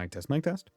Mic test, mic test.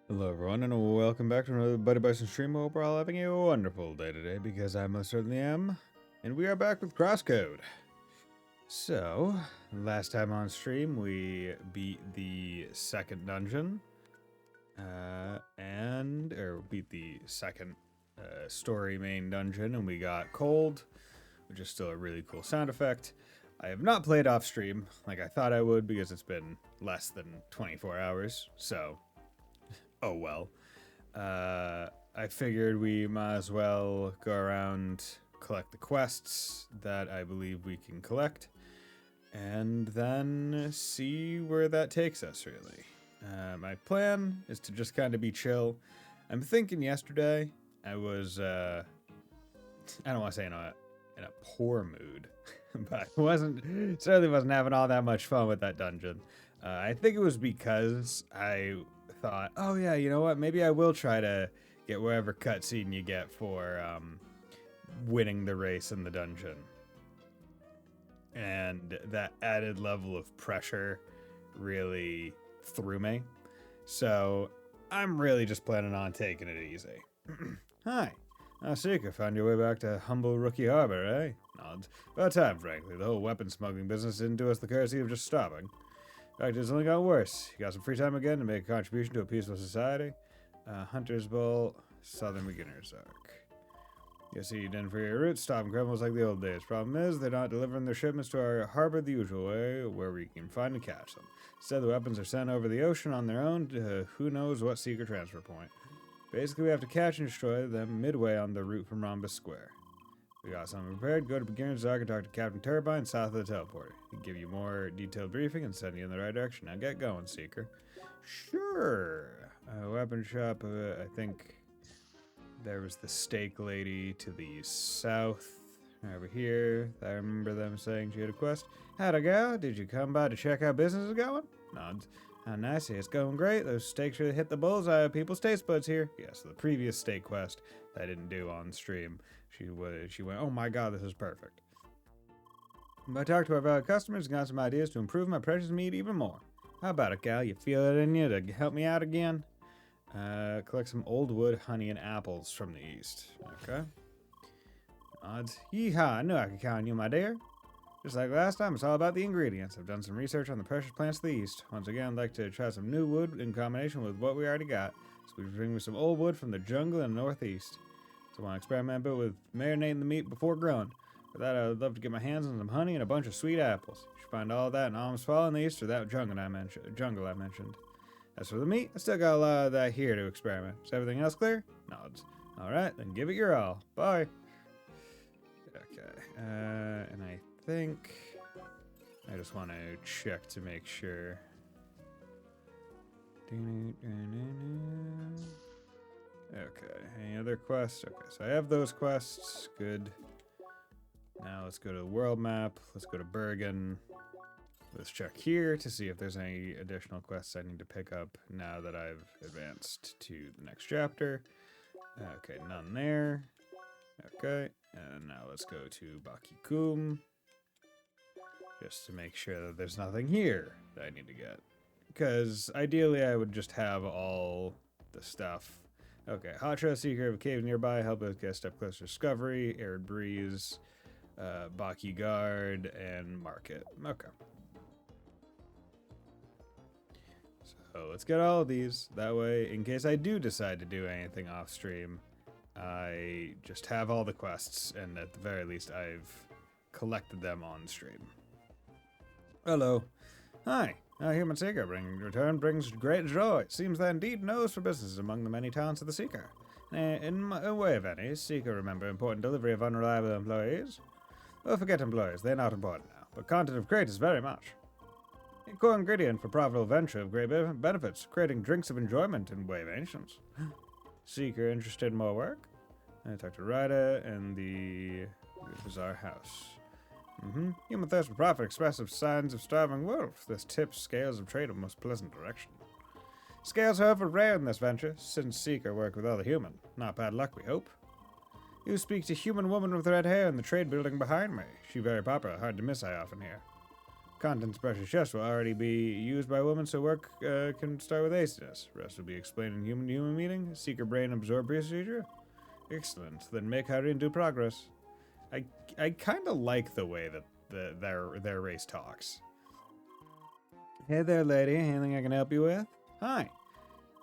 Hello everyone and welcome back to another Buddy Bison stream. I hope we're all having a wonderful day today because I most certainly am. And we are back with CrossCode. So, last time on stream we beat the second dungeon. Beat the second story main dungeon, and we got cold, which is still a really cool sound effect. I have not played off stream like I thought I would because it's been less than 24 hours, so oh well. I figured we might as well go around, collect the quests that I believe we can collect, and then see where that takes us, really. My plan is to just kind of be chill. I'm thinking yesterday I was, I don't want to say in a poor mood, but I certainly wasn't having all that much fun with that dungeon. I think it was because I thought, oh yeah, you know what, maybe I will try to get wherever cutscene you get for winning the race in the dungeon. And that added level of pressure really threw me. So I'm really just planning on taking it easy. Hi. Seeker, found your way back to humble Rookie Harbor, eh? Nods. About time, frankly. The whole weapon smuggling business didn't do us the courtesy of just stopping. In fact, it's only got worse. You got some free time again to make a contribution to a peaceful society? Hunter's Bowl, Southern Beginner's Arc. Guess you didn't for your roots. Stop and criminals like the old days. Problem is, they're not delivering their shipments to our harbor the usual way, where we can find and catch them. Instead, the weapons are sent over the ocean on their own to who knows what secret transfer point. Basically, we have to catch and destroy them midway on the route from Rhombus Square. We got something prepared. Go to Beginner's Arc and talk to Captain Turbine south of the teleporter. He'll give you more detailed briefing and send you in the right direction. Now get going, Seeker. Sure. Weapon shop, I think there was the steak lady to the south. Over here, I remember them saying she had a quest. How'd it go? Did you come by to check how business is going? Nods. How nice. It's going great. Those steaks really hit the bullseye of people's taste buds here. Yes, the previous steak quest that I didn't do on stream. She went, oh my god, this is perfect. I talked to our valued customers and got some ideas to improve my precious meat even more. How about it, gal? You feel it in you to help me out again? Collect some old wood, honey, and apples from the east. Okay. Odds. Yeehaw, I knew I could count on you, my dear. Just like last time, it's all about the ingredients. I've done some research on the precious plants of the east. Once again, I'd like to try some new wood in combination with what we already got. So we bring me some old wood from the jungle in the northeast. So I want to experiment a bit with marinating the meat before grilling. For that, I would love to get my hands on some honey and a bunch of sweet apples. You should find all that in Alms Fall in the east or that jungle I mentioned. As for the meat, I still got a lot of that here to experiment. Is everything else clear? Nods. Alright, then give it your all. Bye. Okay, and I think I just want to check to make sure. Okay, any other quests? Okay, so I have those quests. Good. Now let's go to the world map. Let's go to Bergen. Let's check here to see if there's any additional quests I need to pick up now that I've advanced to the next chapter. Okay, none there. Okay, and now let's go to Bakikum. Just to make sure that there's nothing here that I need to get. Because ideally I would just have all the stuff. Okay, Hot Trail Seeker of a cave nearby, help us get a step closer to discovery, Arid Breeze, Baki Guard, and Market. Okay. So let's get all of these. That way, in case I do decide to do anything off stream, I just have all the quests, and at the very least, I've collected them on stream. Hello. Hi. Human Seeker return brings great joy. Seems that indeed knows for business among the many talents of the Seeker. In a way of any, Seeker remember important delivery of unreliable employees. Well, forget employees, they're not important now, but content of crate is very much. A core ingredient for profitable venture of great benefits, creating drinks of enjoyment in way of ancients. Seeker interested in more work? I talked to Ryder and the Bizarre House. Human thirst for profit, expressive signs of starving wolf. This tips scales of trade in most pleasant direction. Scales, however, rare in this venture, since Seeker work with other human. Not bad luck, we hope. You speak to human woman with red hair in the trade building behind me. She very popular, hard to miss, I often hear. Contents precious chest will already be used by women, so work can start with hastiness. Rest will be explained in human meeting. Seeker brain absorb procedure. Excellent. Then make hurry and do progress. I kind of like the way that their race talks. Hey there, lady. Anything I can help you with? Hi.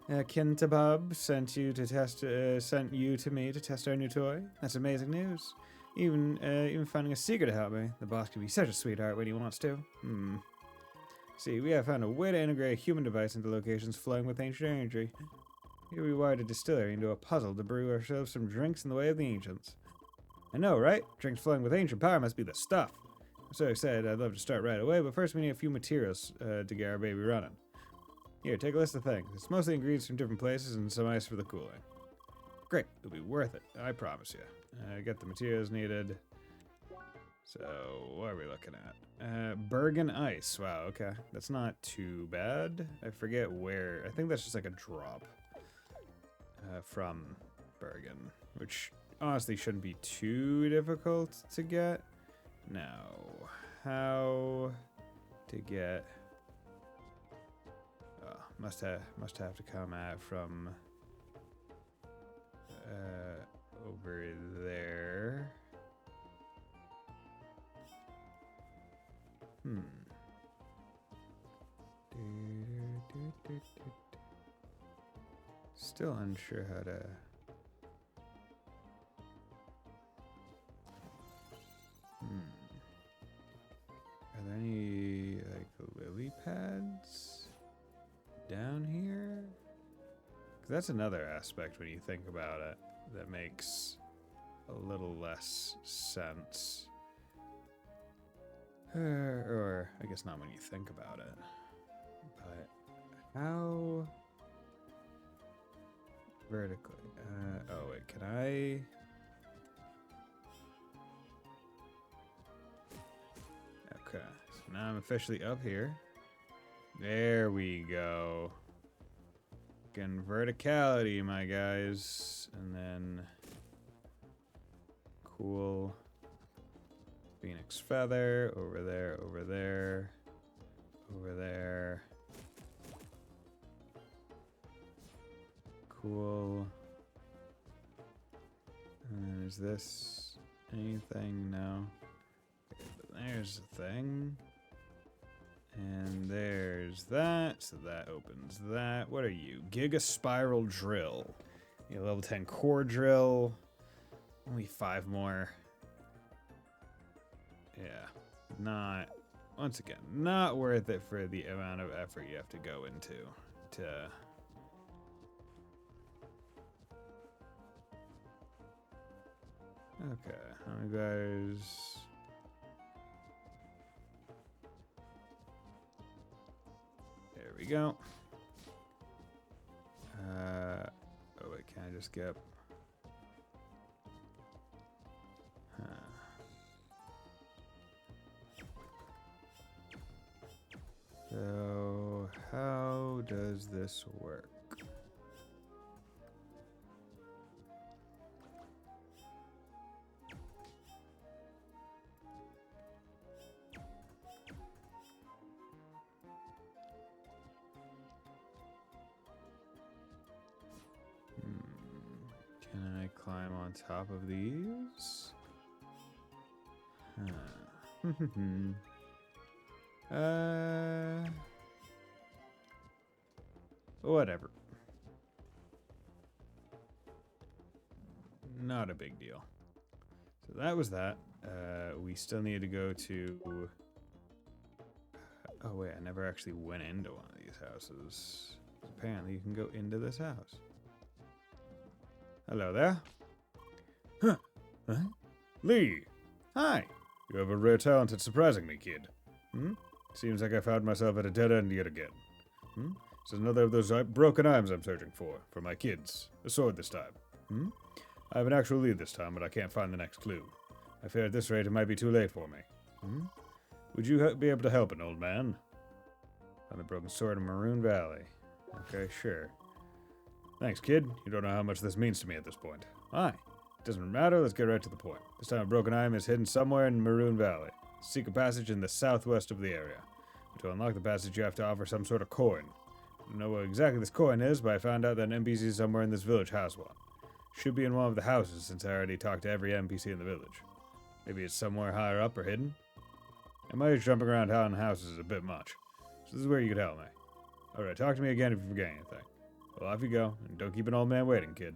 Kintabub sent you to me to test our new toy. That's amazing news. Even finding a Seeker to help me. The boss can be such a sweetheart when he wants to. See, we have found a way to integrate a human device into locations flowing with ancient energy. Here we wired a distillery into a puzzle to brew ourselves some drinks in the way of the ancients. I know, right? Drinks flowing with ancient power must be the stuff. I'm so excited I'd love to start right away, but first we need a few materials to get our baby running. Here, take a list of things. It's mostly ingredients from different places and some ice for the cooling. Great, it'll be worth it, I promise you. Get the materials needed. So, what are we looking at? Bergen ice. Wow, okay. That's not too bad. I forget where. I think that's just like a drop from Bergen, which honestly shouldn't be too difficult to get. Now, how to get... must have to come out from over there. Still unsure how to... Are there any, like, lily pads down here? 'Cause that's another aspect when you think about it that makes a little less sense. Or I guess not when you think about it. But how vertically? Oh wait, can I? Okay, so now I'm officially up here. There we go. Again, verticality, my guys. And then cool phoenix feather over there, over there, over there. Cool. And then is this anything? No. Okay, but there's a thing. And there's that. So that opens that. What are you? Giga Spiral Drill. You level 10 core drill. Only 5 more. Yeah. Not, once again, not worth it for the amount of effort you have to go into to... Okay, how many guys? There we go. Oh wait, can I just get... So, how does this work? Can I climb on top of these? Whatever. Not a big deal. So that was that. We still need to go to... Oh wait, I never actually went into one of these houses. Apparently you can go into this house. Hello there. Huh? Lee! Hi! You have a rare talent at surprising me, kid. Seems like I found myself at a dead end yet again. This is another of those broken items I'm searching for my kids. A sword this time. I have an actual lead this time, but I can't find the next clue. I fear at this rate it might be too late for me. Would you be able to help an old man? Found the broken sword in Maroon Valley. Okay, sure. Thanks, kid. You don't know how much this means to me at this point. Aye. Doesn't matter, let's get right to the point. This time a broken item is hidden somewhere in Maroon Valley. Seek a passage in the southwest of the area. But to unlock the passage, you have to offer some sort of coin. I don't know what exactly this coin is, but I found out that an NPC somewhere in this village has one. Should be in one of the houses, since I already talked to every NPC in the village. Maybe it's somewhere higher up or hidden? I might just jumping around town houses is a bit much. So this is where you could help me. Alright, talk to me again if you forget anything. Well, off you go, and don't keep an old man waiting, kid.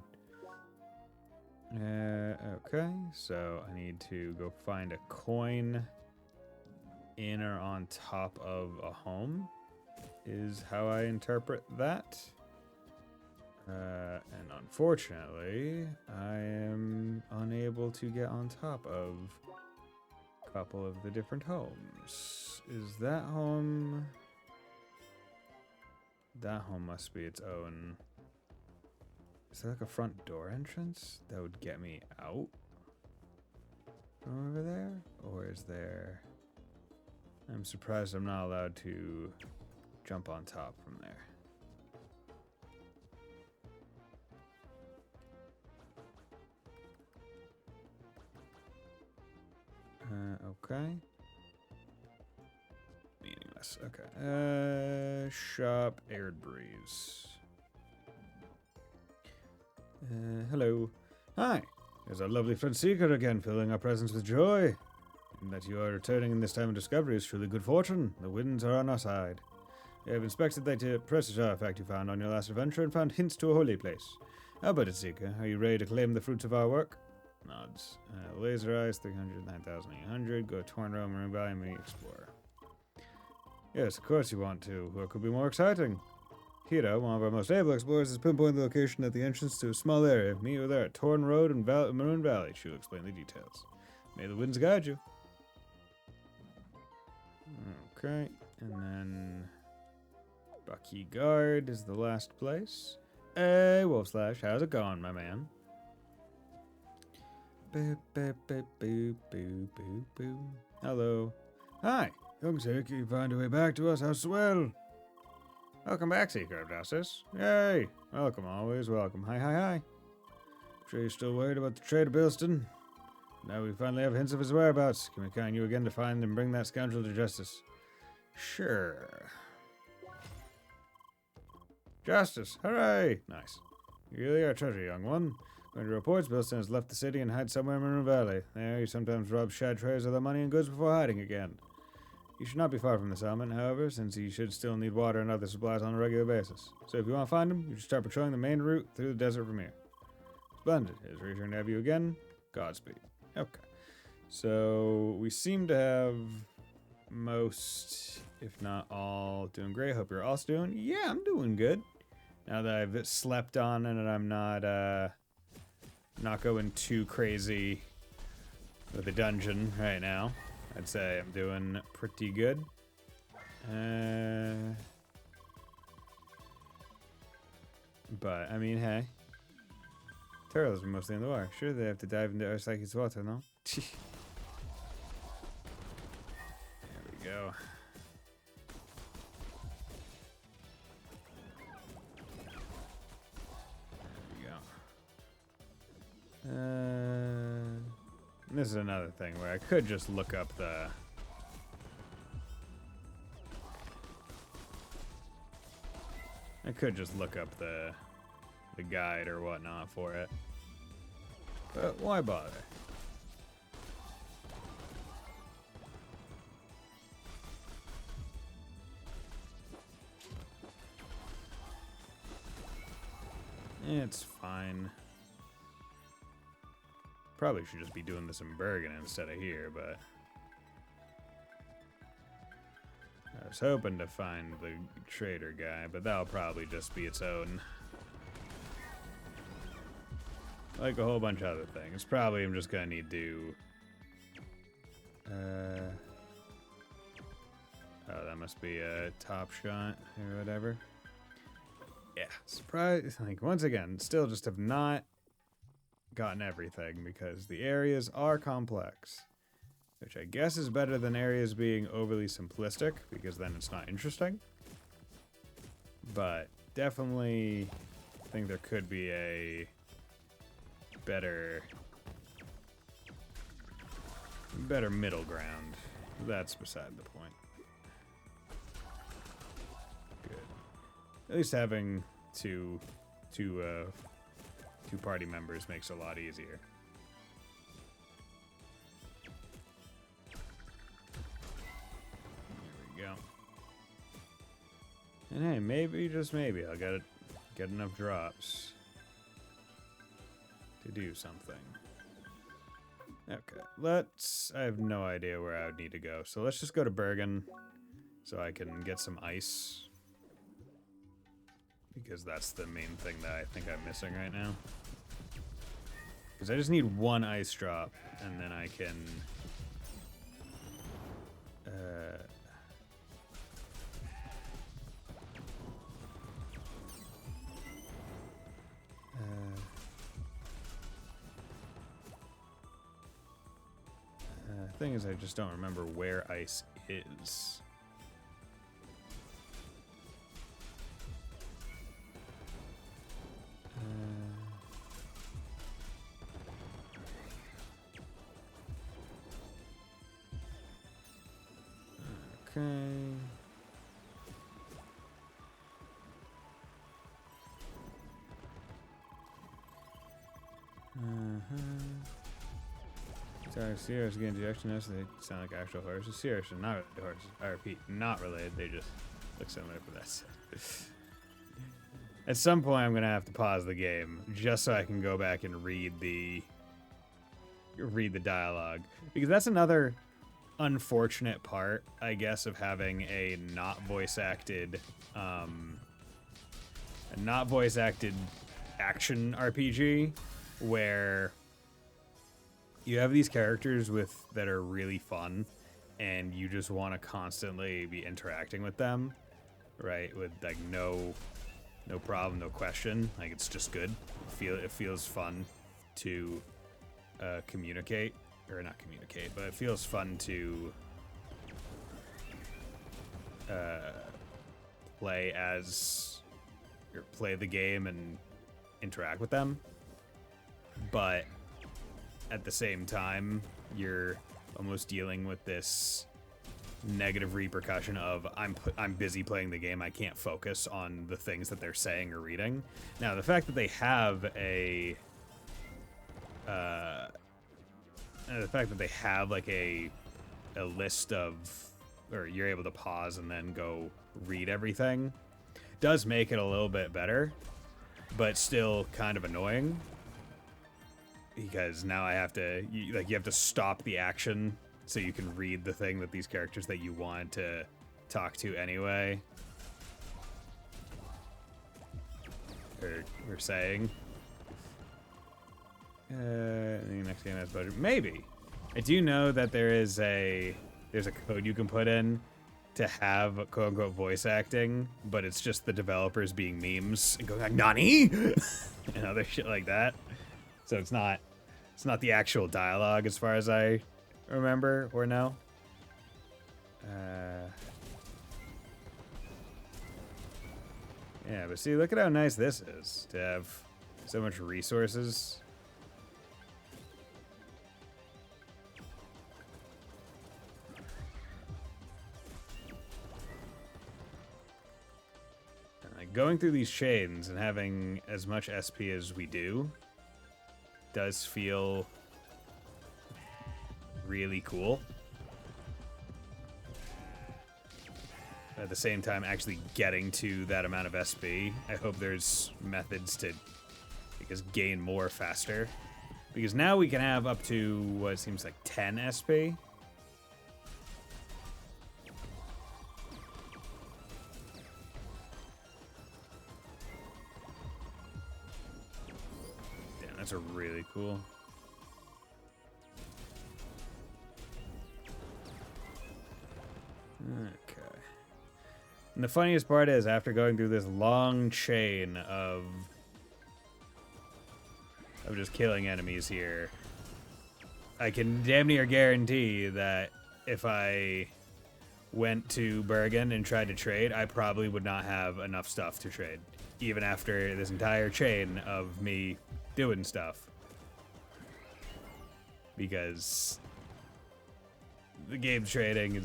Okay, so I need to go find a coin in or on top of a home, is how I interpret that. And unfortunately, I am unable to get on top of a couple of the different homes. Is that home? That home must be its own. Is there like a front door entrance that would get me out from over there? Or is there... I'm surprised I'm not allowed to jump on top from there. Okay. Meaningless. Okay. Shop aired breeze. Hello. Hi. There's our lovely friend Seeker again, filling our presence with joy. And that you are returning in this time of discovery is truly good fortune. The winds are on our side. We have inspected the precious artifact you found on your last adventure and found hints to a holy place. How about it, Seeker? Are you ready to claim the fruits of our work? Nods. Laser Eyes, 309,800. Go to Torn Realm, Maroon Valley, and Explorer. Yes, of course you want to. What could be more exciting? Hira, one of our most able explorers, has pinpointed the location at the entrance to a small area. Meet with her at Torn Road and Maroon Valley. She'll explain the details. May the winds guide you. Okay, and then Bucky Guard is the last place. Hey, Wolf Slash, how's it going, my man? Boop, boop, boop, boop, boop, boop, boop. Hello. Hi, young Seeker, you found your way back to us. How swell. Welcome back, Seeker of Justice. Yay. Welcome, always welcome. Hi, hi, hi. Sure you're still worried about the traitor Bilston? Now we finally have hints of his whereabouts. Can we count on you again to find and bring that scoundrel to justice? Sure. Justice! Hooray! Nice. You really are a treasure, young one. According to reports, Bilston has left the city and hides somewhere in Maroon Valley. There, he sometimes robs shad traders of their money and goods before hiding again. You should not be far from the settlement, however, since he should still need water and other supplies on a regular basis. So if you want to find him, you should start patrolling the main route through the desert from here. Splendid. It is reassuring to have you again. Godspeed. Okay. So, we seem to have most, if not all, doing great. Hope you're also doing... Yeah, I'm doing good. Now that I've slept on and I'm not going too crazy with the dungeon right now, I'd say I'm doing pretty good. But, I mean, hey. Turtles are mostly in the water. Sure, they have to dive into Arsaki's water, no? There we go. This is another thing where I could just look up the... I could just look up the guide or whatnot for it. But why bother? It's fine. Probably should just be doing this in Bergen instead of here, but... I was hoping to find the trader guy, but that'll probably just be its own. Like a whole bunch of other things. Probably I'm just gonna need to... Oh, that must be a top shot or whatever. Yeah, surprise. Like, once again, still just have not gotten everything because the areas are complex, which I guess is better than areas being overly simplistic because then it's not interesting. But definitely think there could be a better middle ground. That's beside the point. Good. At least having two party members makes it a lot easier. There we go. And hey, maybe, just maybe, I'll get enough drops to do something. Okay, I have no idea where I would need to go, so let's just go to Bergen so I can get some ice. because that's the main thing that I think I'm missing right now. Because I just need one ice drop, and then I can... thing is, I just don't remember where ice is. Okay. Sorry, Sears again. Injection notes. They sound like actual horses. Sears are not really horses. I repeat, not related. They just look similar for that. At some point, I'm gonna have to pause the game just so I can go back and read the dialogue, because that's another unfortunate part, I guess, of having a not voice acted action RPG, where you have these characters that are really fun, and you just want to constantly be interacting with them, right? With like no problem, no question. Like, it's just good. It feels fun to communicate, or not communicate, but it feels fun to play the game and interact with them. But at the same time, you're almost dealing with this negative repercussion of I'm busy playing the game. I can't focus on the things that they're saying or reading. Now, the fact that they have like a list of, or you're able to pause and then go read everything, does make it a little bit better, but still kind of annoying. Because now you have to stop the action so you can read the thing that these characters that you want to talk to anyway or saying. The next game has budget. Maybe. I do know that there's a code you can put in to have quote unquote voice acting, but it's just the developers being memes and going like "Nani?" and other shit like that. So it's not the actual dialogue as far as I remember or know. Yeah, but see, look at how nice this is to have so much resources. And like going through these chains and having as much SP as we do does feel really cool. At the same time, actually getting to that amount of SP, I hope there's methods to, I guess, gain more faster. Because now we can have up to what seems like 10 SP. Damn, that's a really cool. Okay. And the funniest part is, after going through this long chain of just killing enemies here, I can damn near guarantee that if I went to Bergen and tried to trade, I probably would not have enough stuff to trade, even after this entire chain of me doing stuff. Because the game trading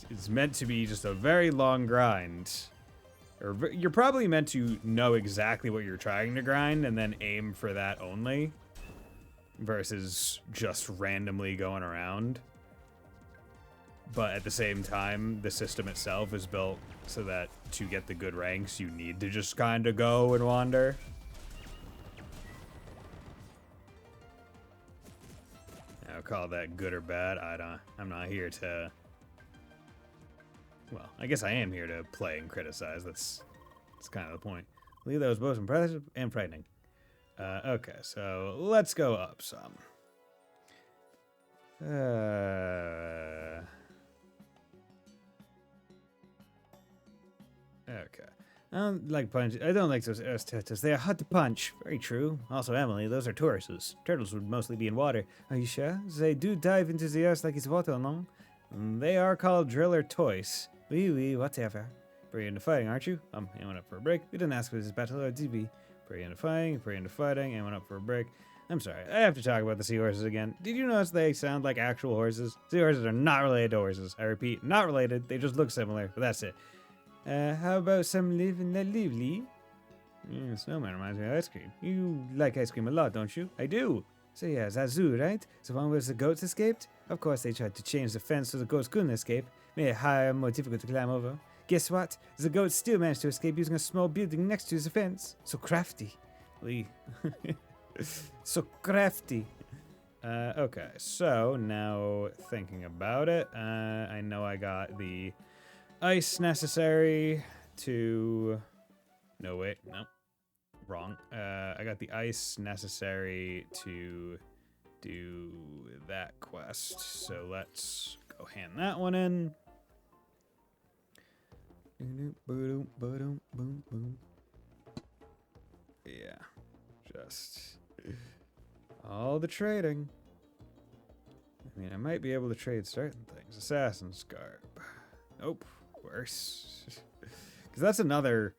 is meant to be just a very long grind. Or you're probably meant to know exactly what you're trying to grind and then aim for that only, versus just randomly going around. But at the same time, the system itself is built so that to get the good ranks, you need to just kind of go and wander. I'll call that good or bad. I'm not here to... Well, I guess I am here to play and criticize. That's kind of the point. believe that was both impressive and frightening. Okay, so let's go up some. Okay. I don't like punch. I don't like those earth turtles. They are hard to punch. Very true. Also, Emily, those are tortoises. Turtles would mostly be in water. Are you sure? They do dive into the earth like it's water, no? They are called driller toys. Oui, whatever. Pretty into fighting, aren't you? Anyone up for a break? We didn't ask for this battle, or did we? Pretty into fighting. Anyone up for a break? I'm sorry, I have to talk about the seahorses again. Did you notice they sound like actual horses? Seahorses are not related to horses. I repeat, not related. They just look similar, but that's it. How about some lively? Snowman reminds me of ice cream. You like ice cream a lot, don't you? I do. So yeah, Zazu, right? The one where the goats escaped? Of course they tried to change the fence so the goats couldn't escape. Made it higher and more difficult to climb over. Guess what? The goats still managed to escape using a small building next to the fence. So crafty. So crafty. Okay, so now thinking about it, I know I got the ice necessary to... No, wait, no. Wrong. I got the ice necessary to do that quest. So let's go hand that one in. Yeah. Just all the trading. I mean, I might be able to trade certain things. Assassin's Garb. Nope. Worse. Because that's another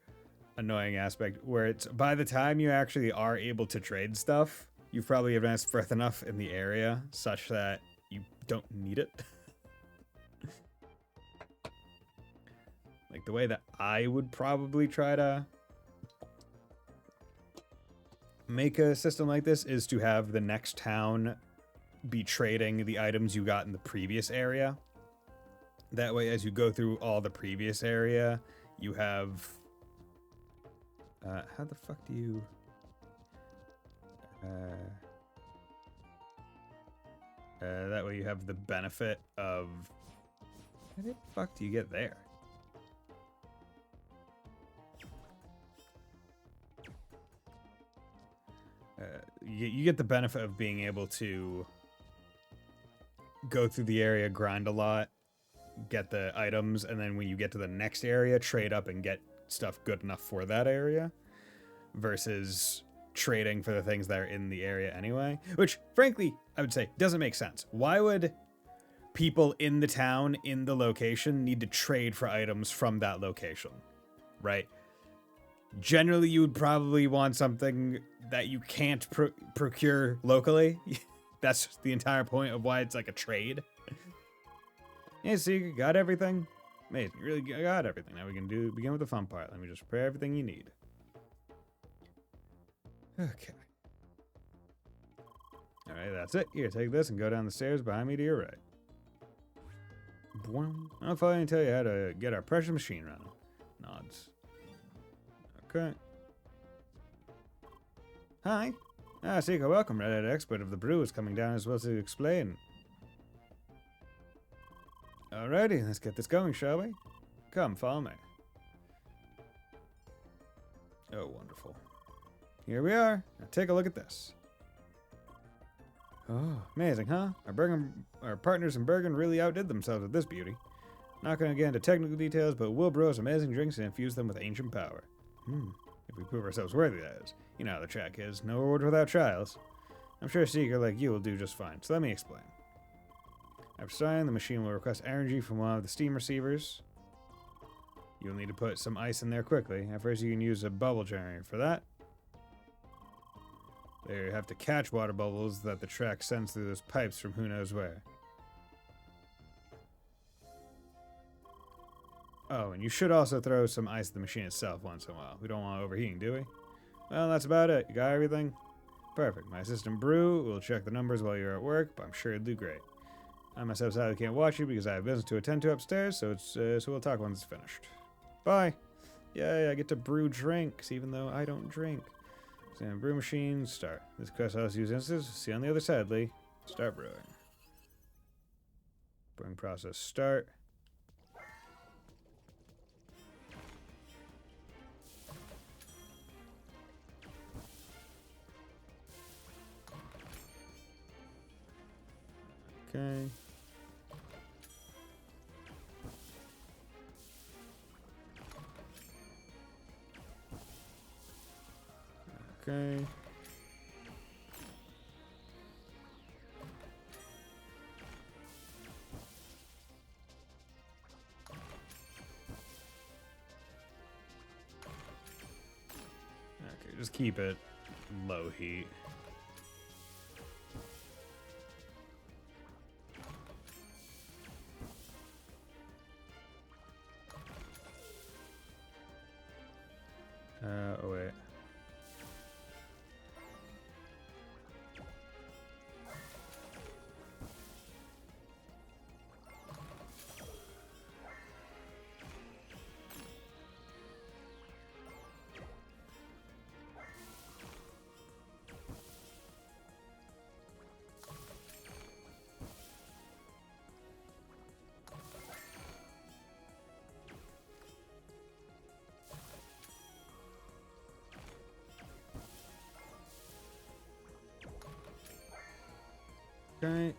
annoying aspect where it's by the time you actually are able to trade stuff, you've probably advanced further enough in the area such that you don't need it. Like the way that I would probably try to make a system like this is to have the next town be trading the items you got in the previous area. That way, as you go through all the previous area, you have... how the fuck do you... that way you have the benefit of... How the fuck do you get there? You get the benefit of being able to go through the area, grind a lot, get the items, and then when you get to the next area, trade up and get stuff good enough for that area, versus trading for the things that are in the area anyway, which frankly I would say doesn't make sense. Why would people in the town, in the location, need to trade for items from that location, right? Generally you would probably want something that you can't procure locally. That's the entire point of why it's like a trade. Yeah, so you got everything. Amazing, you really got everything. Now we can begin with the fun part. Let me just prepare everything you need. Okay. Alright, that's it. Here, take this and go down the stairs behind me to your right. I'll finally tell you how to get our precious machine running. Nods. Okay. Hi. Seeker, welcome. Red expert of the brew is coming down as well to explain. Alrighty, let's get this going, shall we? Come, follow me. Oh, wonderful. Here we are. Now take a look at this. Oh, amazing, huh? Our partners in Bergen really outdid themselves with this beauty. Not going to get into technical details, but we'll brew us amazing drinks and infuse them with ancient power. If we prove ourselves worthy, that is. You know how the track is. No reward without trials. I'm sure a seeker like you will do just fine, so let me explain. After starting, the machine will request energy from one of the steam receivers. You'll need to put some ice in there quickly. At first, you can use a bubble generator for that. There, you have to catch water bubbles that the track sends through those pipes from who knows where. Oh, and you should also throw some ice at the machine itself once in a while. We don't want overheating, do we? Well, that's about it. You got everything? Perfect. My assistant Brew will check the numbers while you're at work, but I'm sure you'll do great. I myself sadly can't watch you because I have business to attend to upstairs, so we'll talk once it's finished. Bye. Yay, I get to brew drinks, even though I don't drink. Stand brew machine, start. This quest allows you to use instances. See you on the other side, Lee. Start brewing. Brewing process, start. Okay. Okay, just keep it low heat. Oh wait. Okay.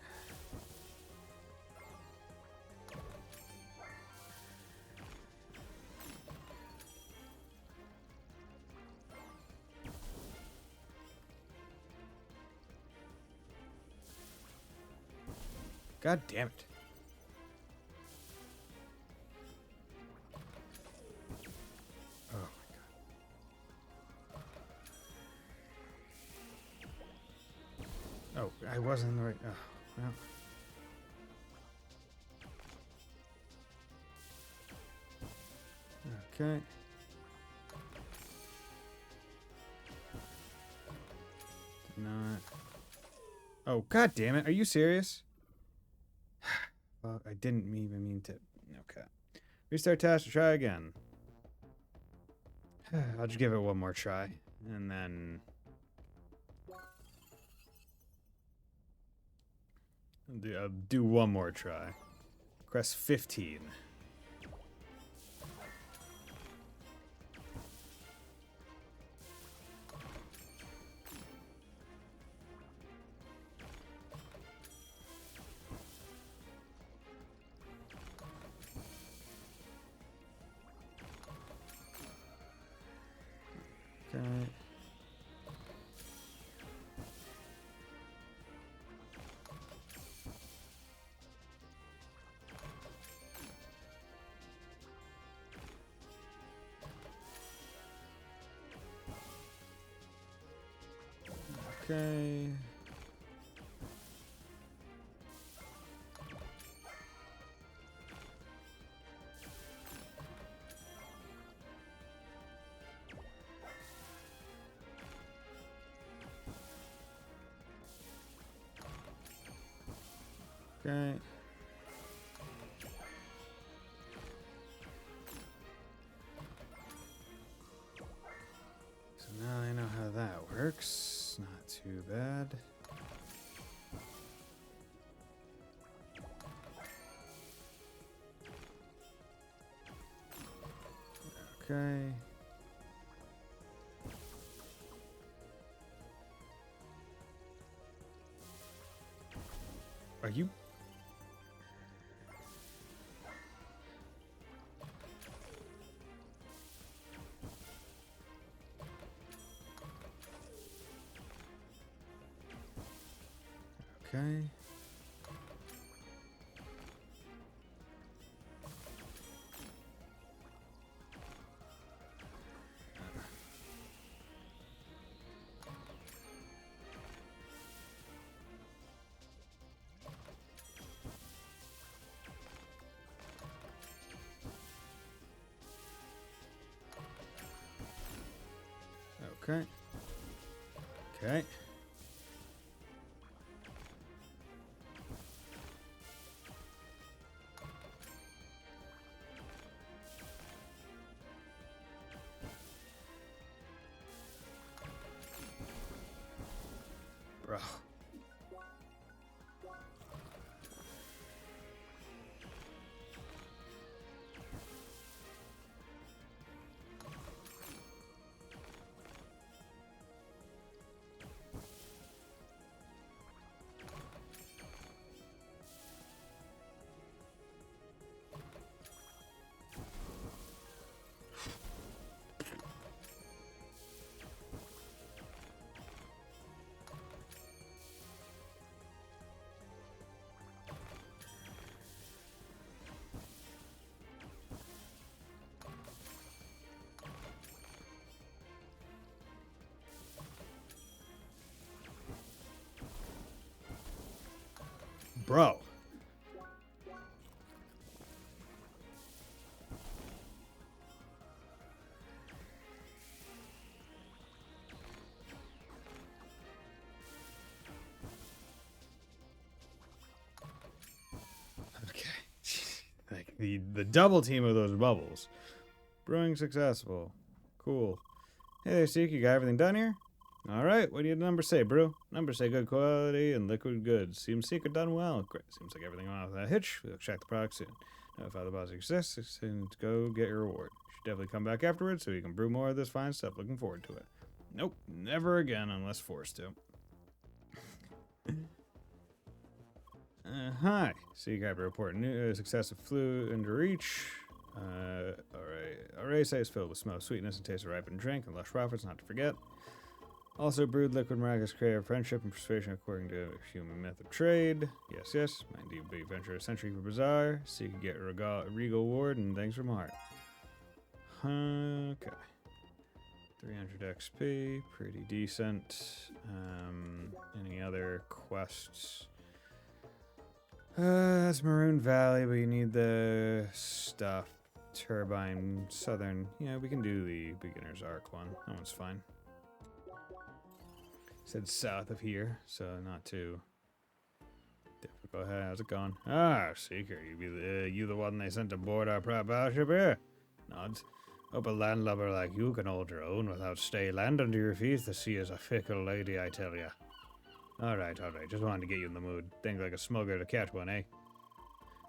God damn it. Oh my god. Oh, I wasn't in the right. Oh, well. Okay. Did not. Oh, god damn it. Are you serious? Well, I didn't even mean to. Okay. Restart task to try again. I'll just give it one more try. And then... I'll do one more try. Press 15. Okay. Okay. Okay. So now I know how that works. Not too bad. Okay. Are you? Okay. Okay. Okay. Bro. bro. Okay. Like the double team of those bubbles. Brewing successful. Cool. Hey there, Seek. You got everything done here? All right. What do your numbers say, brew? Numbers say good quality and liquid goods. Seems Seeker done well. Great. Seems like everything went off without a hitch. We'll check the product soon. Notify the boss exists and go get your reward. You should definitely come back afterwards so you can brew more of this fine stuff. Looking forward to it. Nope. Never again unless forced to. Hi. Seek, I have a report. New success of flew into reach. Our race is filled with smoke, sweetness, and taste of ripened drink, and lush profits, not to forget. Also brewed liquid miraculous creative friendship and persuasion according to human myth of trade. Yes, yes. Mind you, be venture a century for bazaar. So you can get regal ward, and thanks from heart. Okay. 300 XP, pretty decent. Any other quests? That's Maroon Valley, but you need the stuff. Turbine, Southern. Yeah, we can do the beginner's arc one. That one's fine. Said south of here, so not too difficult. How's it going? Ah, Seeker, you the one they sent aboard our prop battleship here? Nods. Hope a landlubber like you can hold your own without stay land under your feet. The sea is a fickle lady, I tell ya. Alright. Just wanted to get you in the mood. Think like a smuggler to catch one, eh?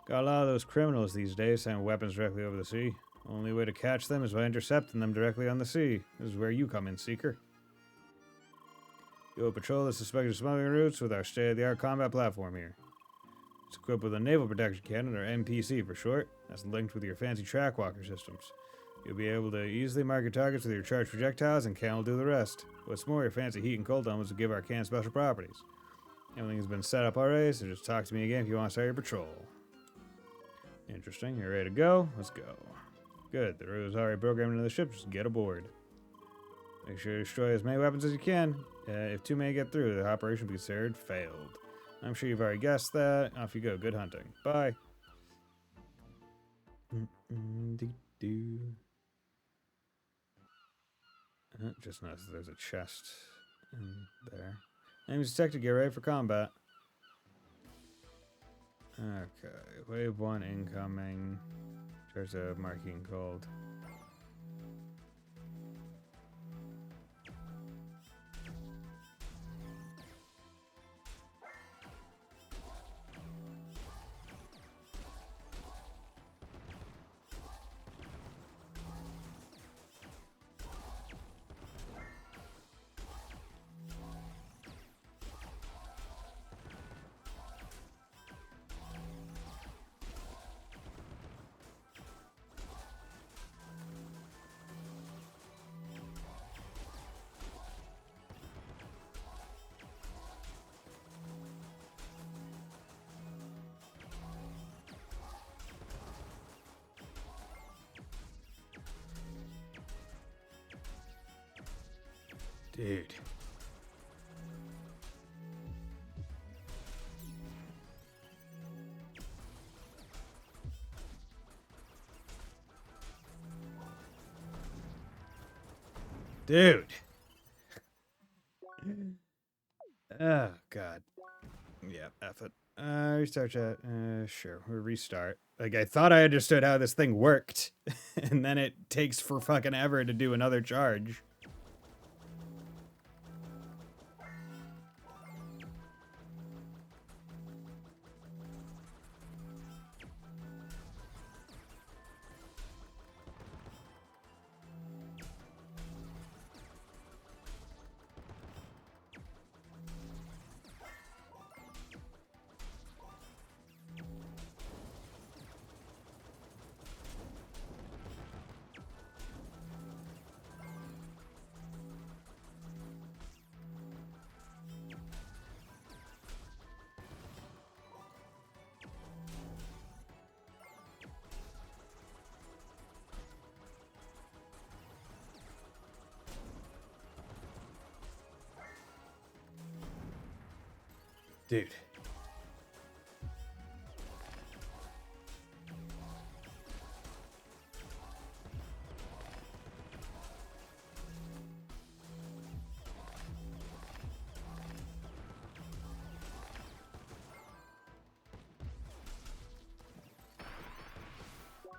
Got a lot of those criminals these days sending weapons directly over the sea. Only way to catch them is by intercepting them directly on the sea. This is where you come in, Seeker. You'll patrol the suspected smuggling routes with our state-of-the-art combat platform here. It's equipped with a naval protection cannon, or NPC for short. That's linked with your fancy track walker systems. You'll be able to easily mark your targets with your charged projectiles, and Ken will do the rest. What's more, your fancy heat and cold domes will give our can special properties. Everything has been set up already, so just talk to me again if you want to start your patrol. Interesting. You're ready to go? Let's go. Good. The route is already programmed into the ship. Just get aboard. Make sure to destroy as many weapons as you can. If too many get through, the operation will be considered failed. I'm sure you've already guessed that. Off you go. Good hunting. Bye. Just noticed there's a chest in there. Enemies detected. Get ready for combat. Okay, wave 1 incoming. There's a marking cold. Dude. Dude. Oh, God. Yeah, F it. Restart chat. Sure. We'll restart. Like, I thought I understood how this thing worked. And then it takes for fucking ever to do another charge. Dude.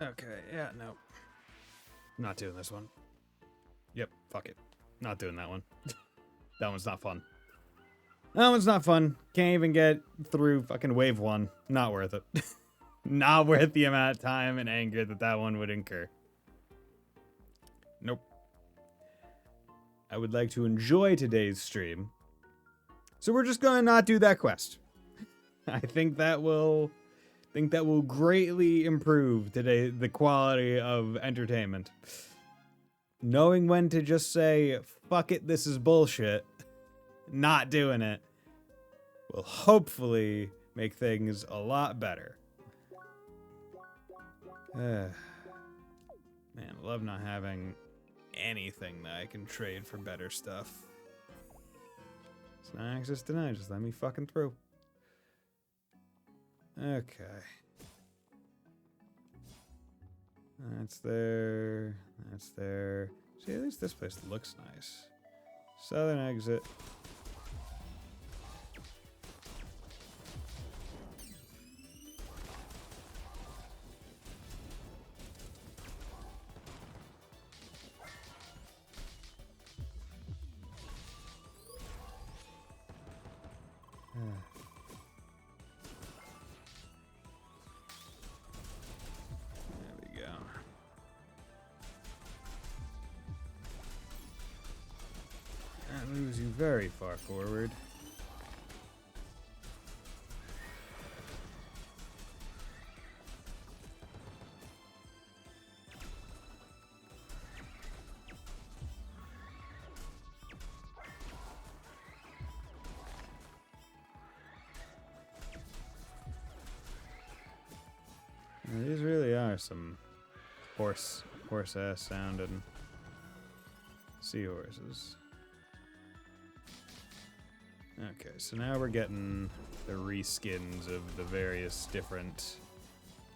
Okay, yeah, no. Not doing this one. Yep, fuck it. Not doing that one. That one's not fun. That one's not fun. Can't even get through fucking wave 1. Not worth it. Not worth the amount of time and anger that one would incur. Nope. I would like to enjoy today's stream. So we're just gonna not do that quest. I think that will greatly improve today the quality of entertainment. Knowing when to just say, fuck it, this is bullshit, not doing it, will hopefully make things a lot better. Man, I love not having anything that I can trade for better stuff. It's not access denied, just let me fucking through. Okay. That's there. That's there. See, at least this place looks nice. Southern exit. Moves you very far forward. Now, these really are some horse-ass sounding seahorses. Okay, so now we're getting the reskins of the various different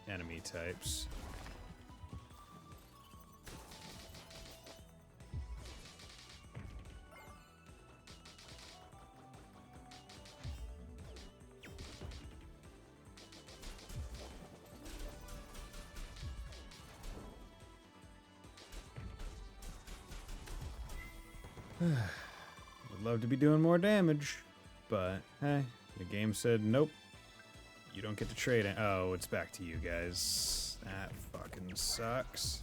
enemy types. Would love to be doing more damage. But, hey, the game said, nope, you don't get to trade it. Oh, it's back to you guys. That fucking sucks.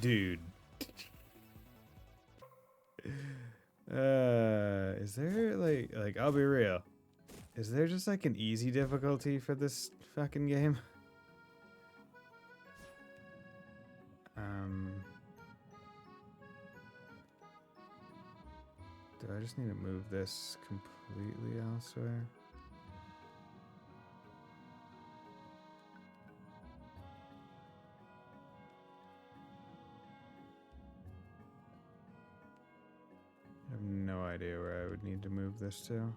Dude. Is there, like, I'll be real. Is there just, like, an easy difficulty for this fucking game? Do I just need to move this completely elsewhere? I have no idea where I would need to move this to.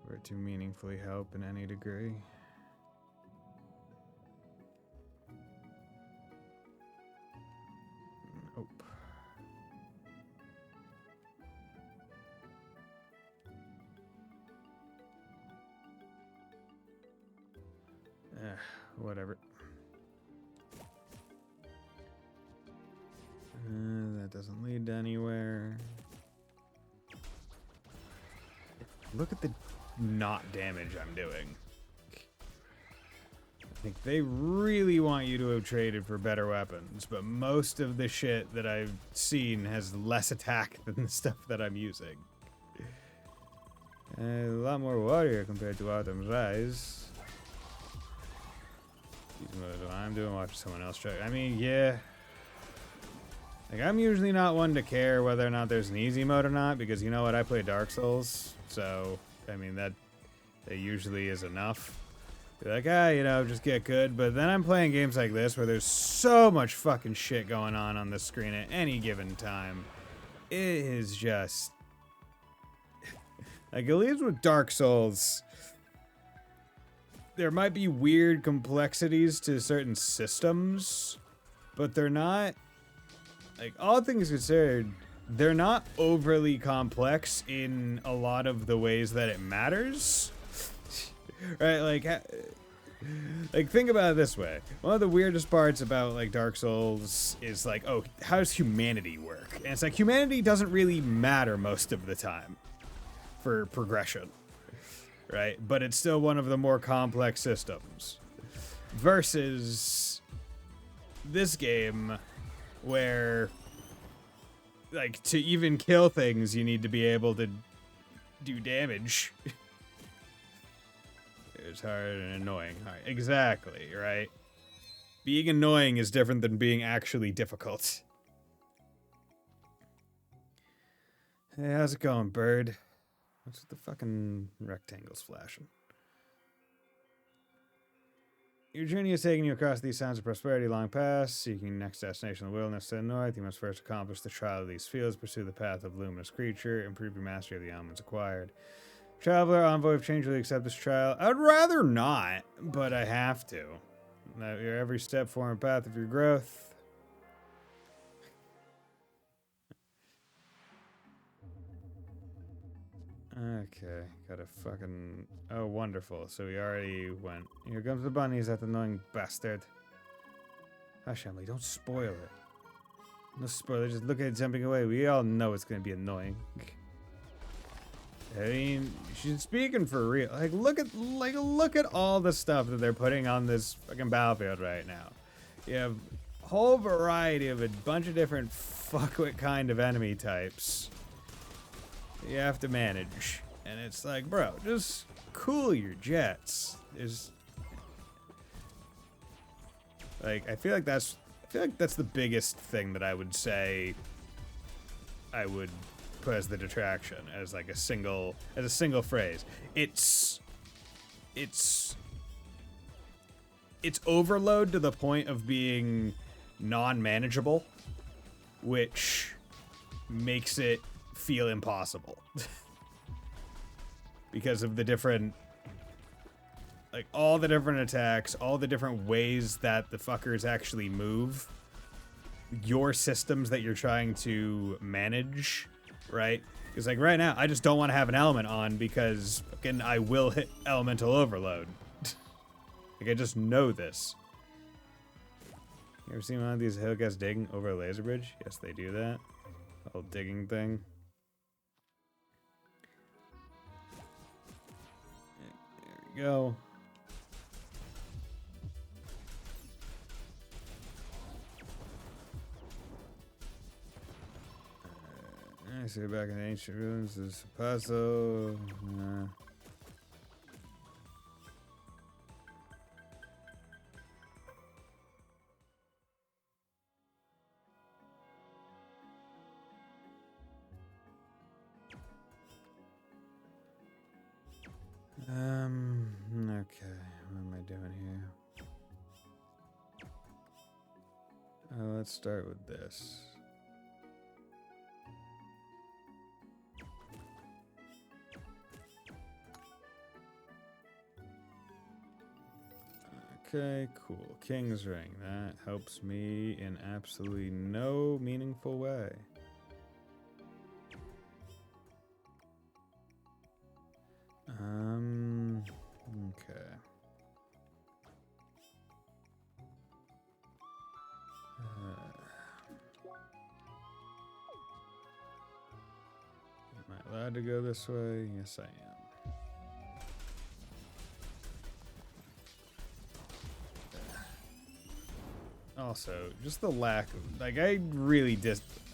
For it to meaningfully help in any degree. Nope. Whatever. That doesn't lead to anywhere. Look at the not damage I'm doing. I think they really want you to have traded for better weapons, but most of the shit that I've seen has less attack than the stuff that I'm using. A lot more water here compared to Autumn's Rise. I'm doing watching someone else try. I mean, yeah. Like, I'm usually not one to care whether or not there's an easy mode or not, because you know what? I play Dark Souls, so, I mean, that usually is enough. Be like, you know, just get good. But then I'm playing games like this where there's so much fucking shit going on the screen at any given time. It is just... like, at least with Dark Souls... there might be weird complexities to certain systems, but they're not, like, all things considered, they're not overly complex in a lot of the ways that it matters. Right, like think about it this way. One of the weirdest parts about like Dark Souls is like, oh, how does humanity work? And it's like humanity doesn't really matter most of the time for progression, right? But it's still one of the more complex systems. Versus this game, where like to even kill things, you need to be able to do damage. It's hard and annoying. All right, exactly, right? Being annoying is different than being actually difficult. Hey, how's it going, bird? What's with the fucking rectangles flashing? Your journey has taken you across these sounds of prosperity long past. Seeking next destination in the wilderness to the north, you must first accomplish the trial of these fields, pursue the path of luminous creature, improve your mastery of the elements acquired. Traveler, envoy of change, will accept this trial? I would rather not, but I have to. Let your every step form a path of your growth. Okay, got a fucking... Oh, wonderful. So we already went. Here comes the bunnies, that annoying bastard. Hush, Emily, don't spoil it. No spoiler, just look at it jumping away. We all know it's going to be annoying. I mean, she's speaking for real. Like, look at all the stuff that they're putting on this fucking battlefield right now. You have a whole variety of a bunch of different fuckwit kind of enemy types you have to manage. And it's like, bro, just cool your jets. Is like, I feel like that's the biggest thing that I would say I would put as the detraction, as like a single phrase. It's overload to the point of being non-manageable, which makes it feel impossible. Because of the different, like, all the different attacks, all the different ways that the fuckers actually move, your systems that you're trying to manage, right? Because, like, right now, I just don't want to have an element on because, fucking, I will hit elemental overload. Like, I just know this. You ever seen one of these hillcats digging over a laser bridge? Yes, they do that. Whole digging thing. There we go. I see back in the ancient ruins, there's a puzzle. Okay, what am I doing here? Let's start with this. Okay, cool. King's Ring. That helps me in absolutely no meaningful way. Okay. Am I allowed to go this way? Yes, I am. Also, just the lack of, like, I really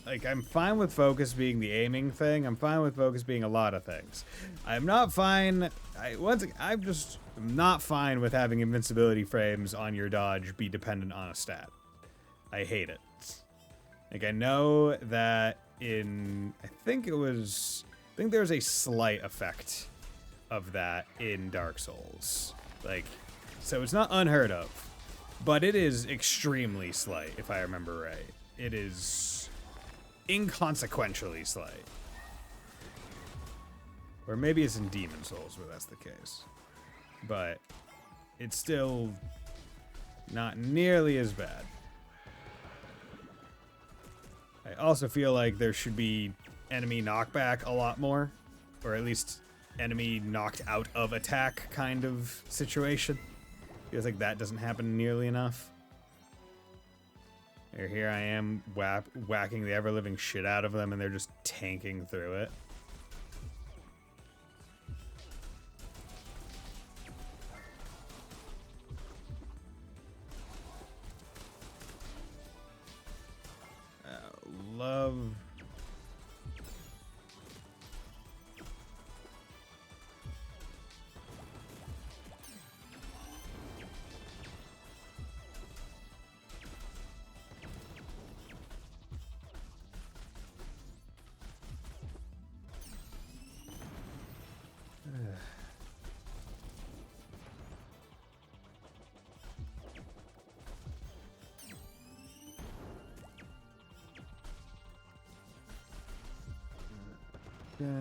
like, I'm fine with focus being the aiming thing. I'm fine with focus being a lot of things. I'm not fine. I'm just not fine with having invincibility frames on your dodge be dependent on a stat. I hate it. Like, I know that I think there's a slight effect of that in Dark Souls. Like, so it's not unheard of, but it is extremely slight, if I remember right. It is inconsequentially slight. Or maybe it's in Demon Souls where that's the case. But it's still not nearly as bad. I also feel like there should be enemy knockback a lot more, or at least enemy knocked out of attack kind of situation. Feels like that doesn't happen nearly enough. Here I am whacking the ever-living shit out of them, and they're just tanking through it. Love... Okay.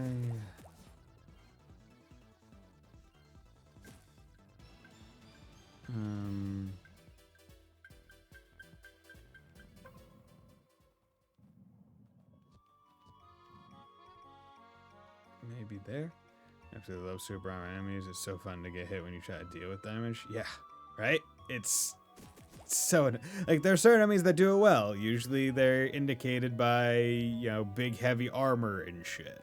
Maybe there. Absolutely love super armor enemies. It's so fun to get hit when you try to deal with damage. Yeah, right? It's so... Like, there are certain enemies that do it well. Usually they're indicated by, you know, big heavy armor and shit.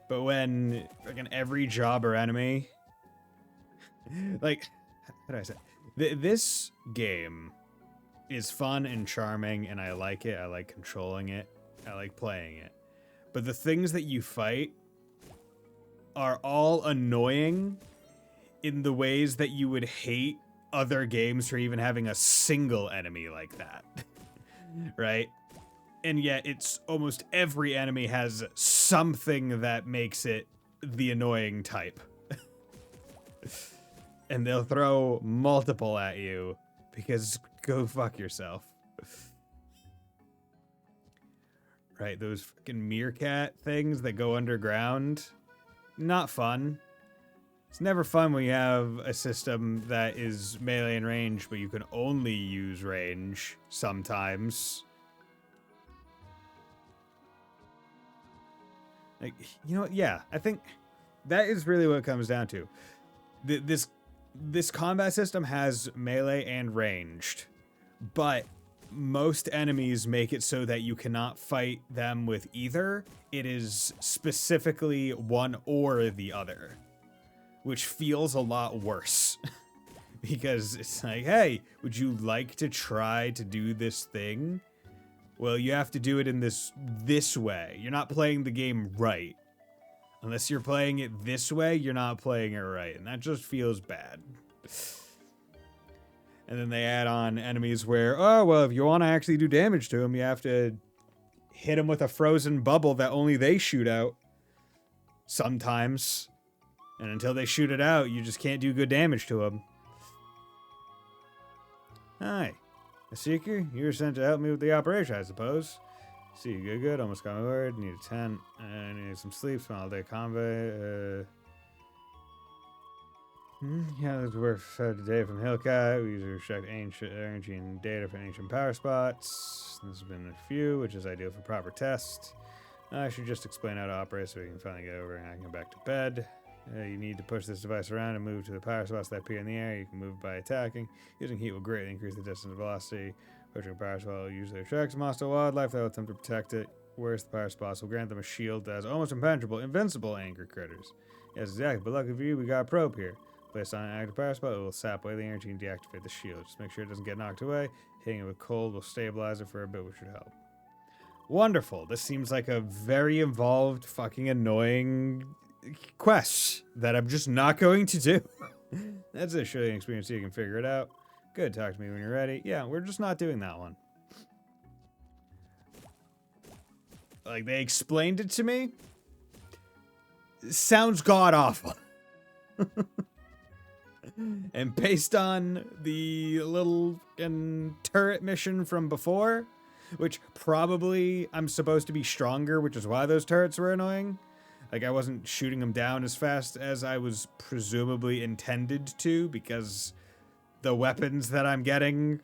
But when, like, in every job or enemy... like, how do I say? This game is fun and charming, and I like it. I like controlling it. I like playing it. But the things that you fight are all annoying in the ways that you would hate other games for even having a single enemy like that. Right? And yet it's almost every enemy has something that makes it the annoying type. And they'll throw multiple at you because go fuck yourself. Right, those fucking meerkat things that go underground. Not fun. It's never fun when you have a system that is melee and range, but you can only use range sometimes. Like, you know what? Yeah, I think that is really what it comes down to. This combat system has melee and ranged, but most enemies make it so that you cannot fight them with either. It is specifically one or the other, which feels a lot worse. Because it's like, hey, would you like to try to do this thing? Well, you have to do it in this way. You're not playing the game right. Unless you're playing it this way, you're not playing it right. And that just feels bad. And then they add on enemies where, oh, well, if you want to actually do damage to them, you have to hit them with a frozen bubble that only they shoot out. Sometimes. And until they shoot it out, you just can't do good damage to them. Hi. A seeker? You were sent to help me with the operation, I suppose. See, you good? Almost got my word. Need a tent. I need some sleep. Spent all day convoy. Yeah, there's work today from Hillcat. We usually extract ancient energy and data from ancient power spots. There's been a few, which is ideal for proper test. I should just explain how to operate so we can finally get over and I can go back to bed. You need to push this device around and move to the power spots that appear in the air. You can move by attacking. Using heat will greatly increase the distance and velocity. Pushing a power spot usually attracts hostile wildlife that will attempt to protect it. Worse, the power spots will grant them a shield that has almost impenetrable, invincible anchor critters. Yes, exactly. But lucky for you, we got a probe here. Placed on an active power spot, it will sap away the energy and deactivate the shield. Just make sure it doesn't get knocked away. Hitting it with cold will stabilize it for a bit, which should help. Wonderful. This seems like a very involved, fucking annoying quest that I'm just not going to do. That's a shooting experience so you can figure it out. Good, talk to me when you're ready. Yeah, we're just not doing that one. Like, they explained it to me. Sounds god-awful. And based on the little turret mission from before, which probably I'm supposed to be stronger, which is why those turrets were annoying. Like, I wasn't shooting them down as fast as I was presumably intended to, because the weapons that I'm getting,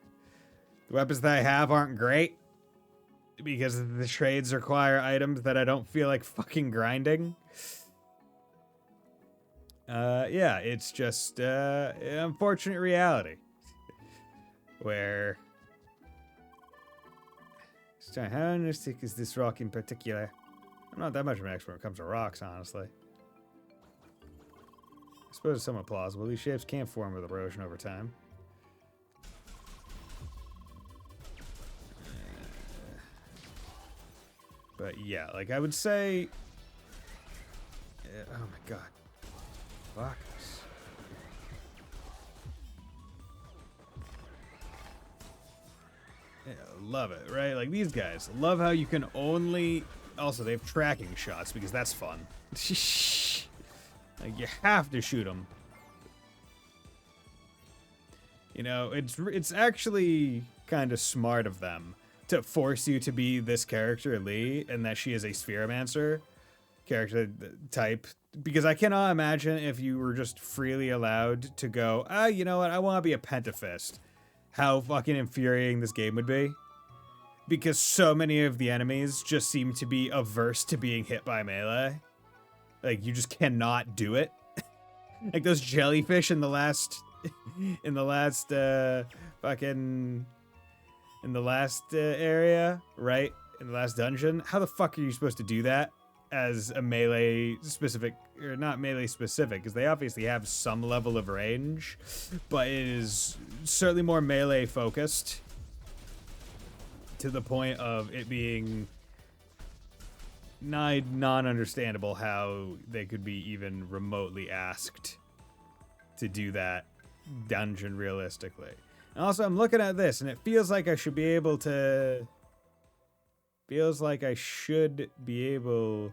the weapons that I have aren't great. because the trades require items that I don't feel like fucking grinding. Yeah, it's just an unfortunate reality where. So how thick is this rock in particular? I'm not that much of an expert when it comes to rocks, honestly. I suppose it's somewhat plausible. These shapes can't form with erosion over time. But yeah, like I would say... oh my god. Fuck this. Yeah, love it, right? Like these guys. Love how you can only... Also, they have tracking shots because that's fun. Like, you have to shoot them. You know, it's actually kind of smart of them to force you to be this character, Lee, and that she is a Spheromancer character type. Because I cannot imagine if you were just freely allowed to go, you know what, I want to be a Pentafist. How fucking infuriating this game would be. Because so many of the enemies just seem to be averse to being hit by melee. Like, you just cannot do it. Like those jellyfish in the last... in the last, area, right? In the last dungeon. How the fuck are you supposed to do that as a melee specific, or not melee specific, because they obviously have some level of range, but it is certainly more melee focused to the point of it being non-understandable how they could be even remotely asked to do that dungeon realistically. And also, I'm looking at this, and it feels like I should be able to... Feels like I should be able...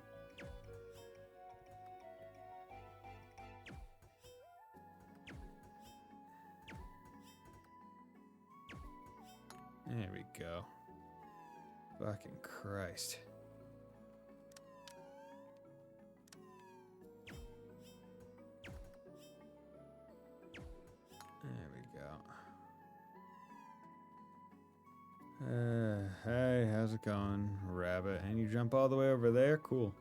There we go. Fucking Christ. There we go. Hey, how's it going, rabbit? And you jump all the way over there? Cool.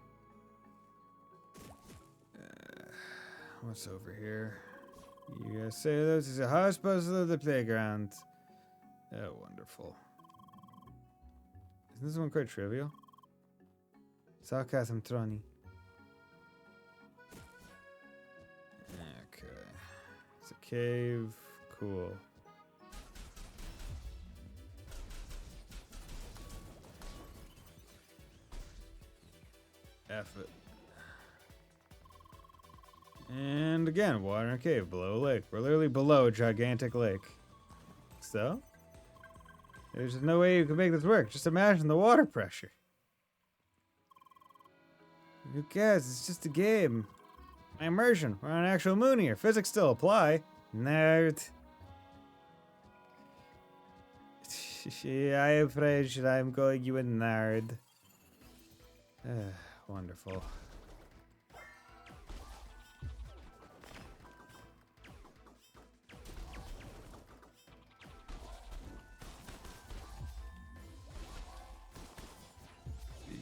What's over here? You guys say this is a house supposed to the playground. Oh, wonderful. Isn't this one quite trivial? Sarcasm, Troni. Okay. It's a cave. Cool. F it. And again, water in a cave below a lake. We're literally below a gigantic lake. So? There's no way you can make this work. Just imagine the water pressure. Who cares? It's just a game. My immersion. We're on an actual moon here. Physics still apply. Nerd. I am afraid I'm calling you a nerd. Wonderful.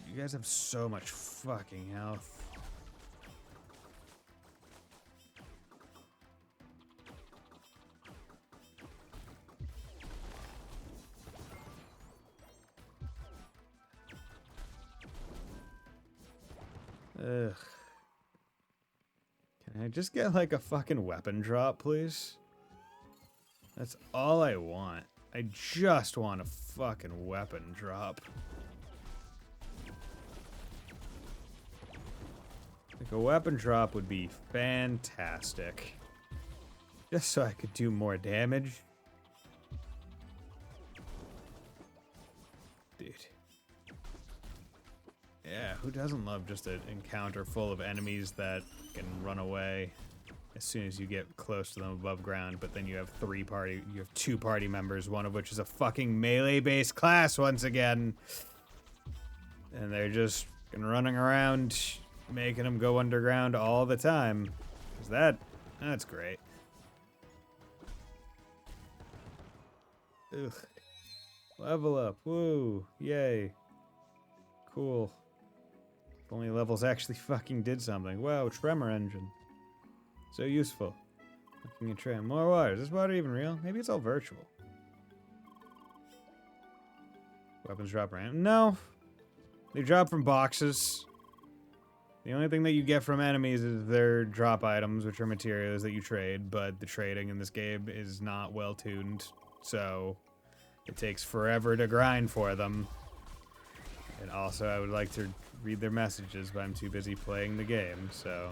You guys have so much fucking health. Ugh. Can I just get like a fucking weapon drop, please? That's all I want. I just want a fucking weapon drop. Like a weapon drop would be fantastic. Just so I could do more damage. Dude. Yeah, who doesn't love just an encounter full of enemies that can run away as soon as you get close to them above ground, but then you have two party members, one of which is a fucking melee-based class once again. And they're just running around making them go underground all the time. 'Cause that's great. Ugh. Level up. Woo. Yay. Cool. If only levels actually fucking did something. Wow, tremor engine. So useful. Looking at tram. More water. Is this water even real? Maybe it's all virtual. Weapons drop random. No. They drop from boxes. The only thing that you get from enemies is their drop items, which are materials that you trade, but the trading in this game is not well tuned, so it takes forever to grind for them. And also, I would like to read their messages, but I'm too busy playing the game, so...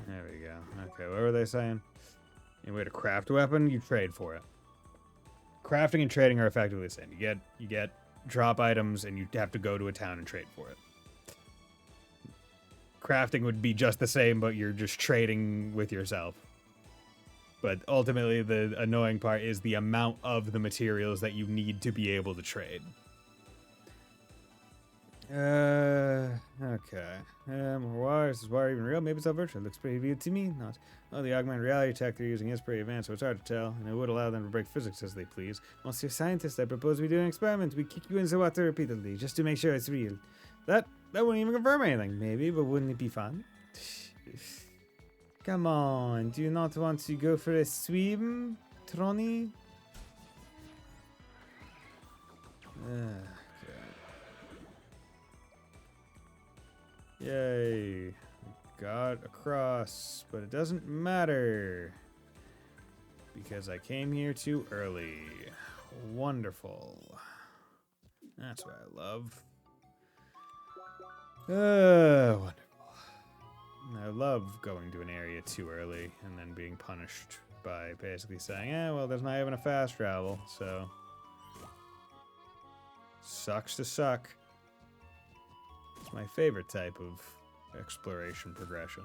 There we go. Okay, what were they saying? Any way to craft a weapon? You trade for it. Crafting and trading are effectively the same. You get drop items, and you have to go to a town and trade for it. Crafting would be just the same, but you're just trading with yourself. But ultimately, the annoying part is the amount of the materials that you need to be able to trade. Okay. More water. Is this water even real? Maybe it's all virtual. It looks pretty good to me. Not. Oh, the augmented reality tech they're using is pretty advanced, so it's hard to tell, and it would allow them to break physics as they please. Monsieur Scientist, I propose we do an experiment. We kick you into the water repeatedly, just to make sure it's real. That wouldn't even confirm anything, maybe, but wouldn't it be fun? Come on, do you not want to go for a swim, Tronny? Yay. Got across, but it doesn't matter. Because I came here too early. Wonderful. That's what I love. Wonderful. I love going to an area too early and then being punished by basically saying, well, there's not even a fast travel, so... Sucks to suck. It's my favorite type of exploration progression.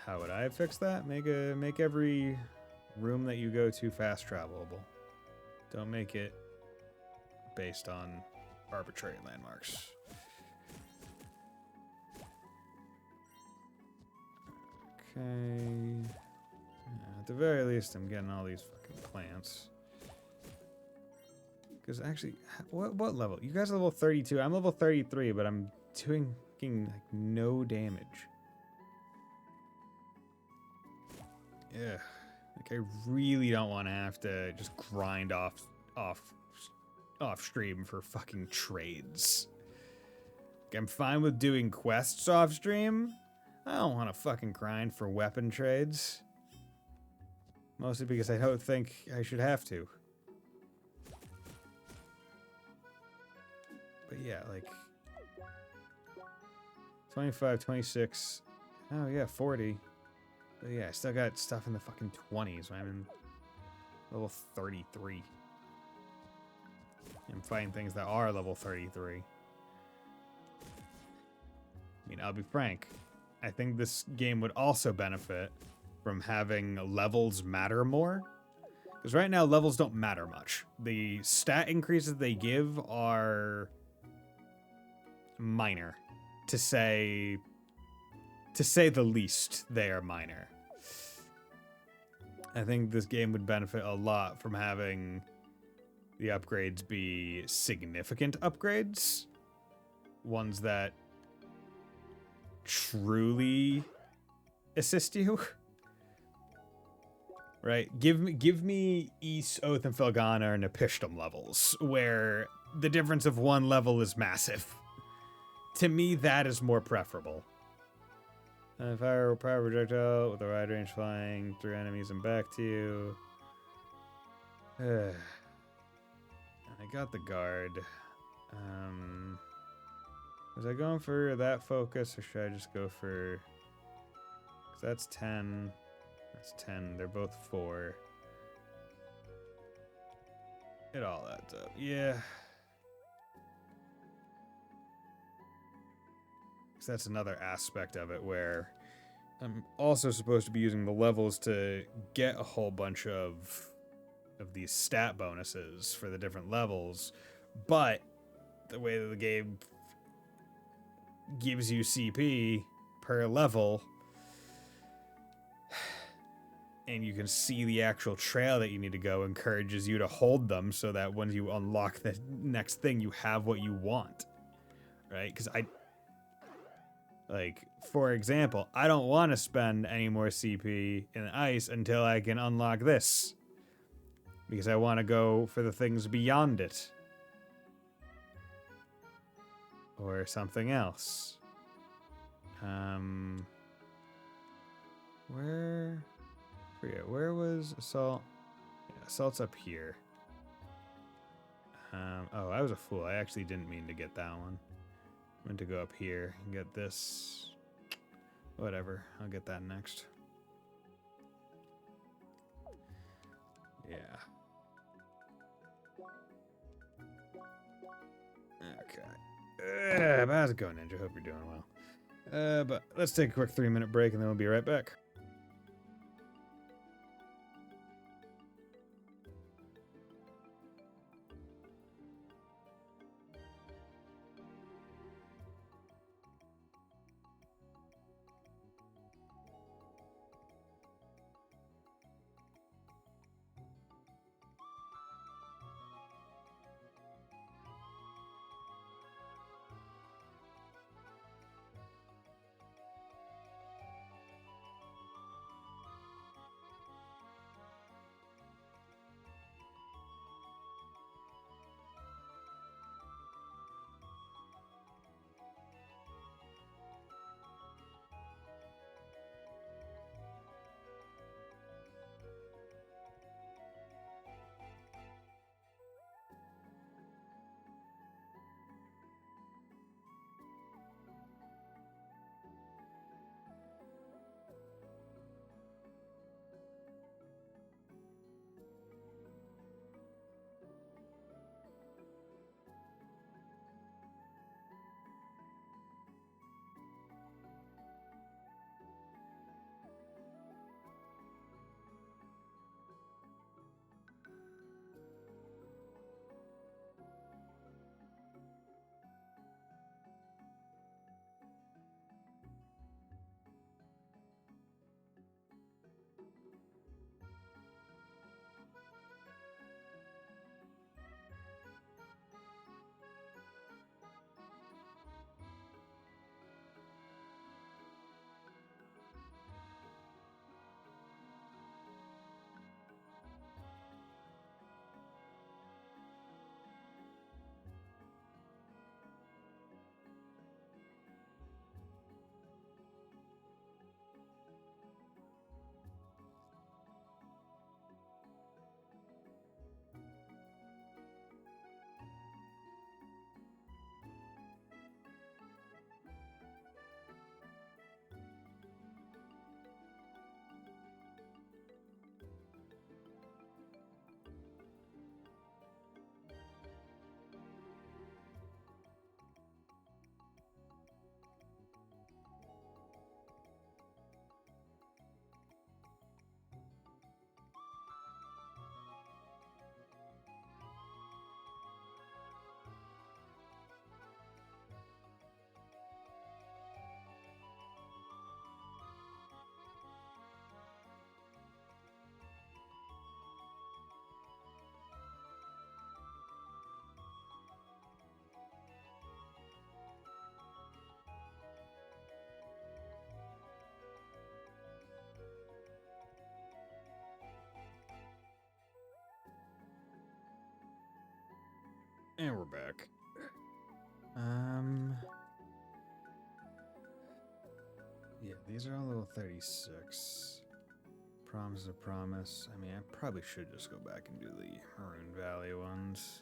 How would I fix that? Make every room that you go to fast travelable. Don't make it based on arbitrary landmarks. Okay. Yeah, at the very least, I'm getting all these fucking plants. Because actually, what level? You guys are level 32. I'm level 33, but I'm doing fucking like no damage. Yeah. Like I really don't want to have to just grind off stream for fucking trades. Like, I'm fine with doing quests off stream. I don't want to fucking grind for weapon trades. Mostly because I don't think I should have to. But yeah, like 25, 26. Oh yeah, 40. But yeah, I still got stuff in the fucking 20s when I'm in level 33. I'm fighting things that are level 33. I mean, I'll be frank. I think this game would also benefit from having levels matter more. Because right now, levels don't matter much. The stat increases they give are minor. To say the least, they are minor. I think this game would benefit a lot from having the upgrades be significant upgrades. Ones that truly assist you. Right? Give me Ys, Oath, and Felghana and Epishtem levels, where the difference of one level is massive. To me, that is more preferable. Fire a power projectile with a wide range flying through enemies and back to you. I got the guard. Was I going for that focus, or should I just go for... 'Cause that's 10. That's 10. They're both 4. It all adds up. Yeah. That's another aspect of it where I'm also supposed to be using the levels to get a whole bunch of these stat bonuses for the different levels, but the way that the game gives you CP per level, and you can see the actual trail that you need to go, encourages you to hold them so that when you unlock the next thing, you have what you want, right? Because like, for example, I don't want to spend any more CP in ice until I can unlock this, because I want to go for the things beyond it. Or something else. Where was Assault? Yeah, Assault's up here. Oh, I was a fool. I actually didn't mean to get that one. I meant to go up here and get this. Whatever, I'll get that next. Yeah. Okay. How's it going, Ninja? Hope you're doing well. But let's take a quick 3-minute break and then we'll be right back. And we're back. Yeah, these are all level 36. Promise a promise. I mean, I probably should just go back and do the Maroon Valley ones.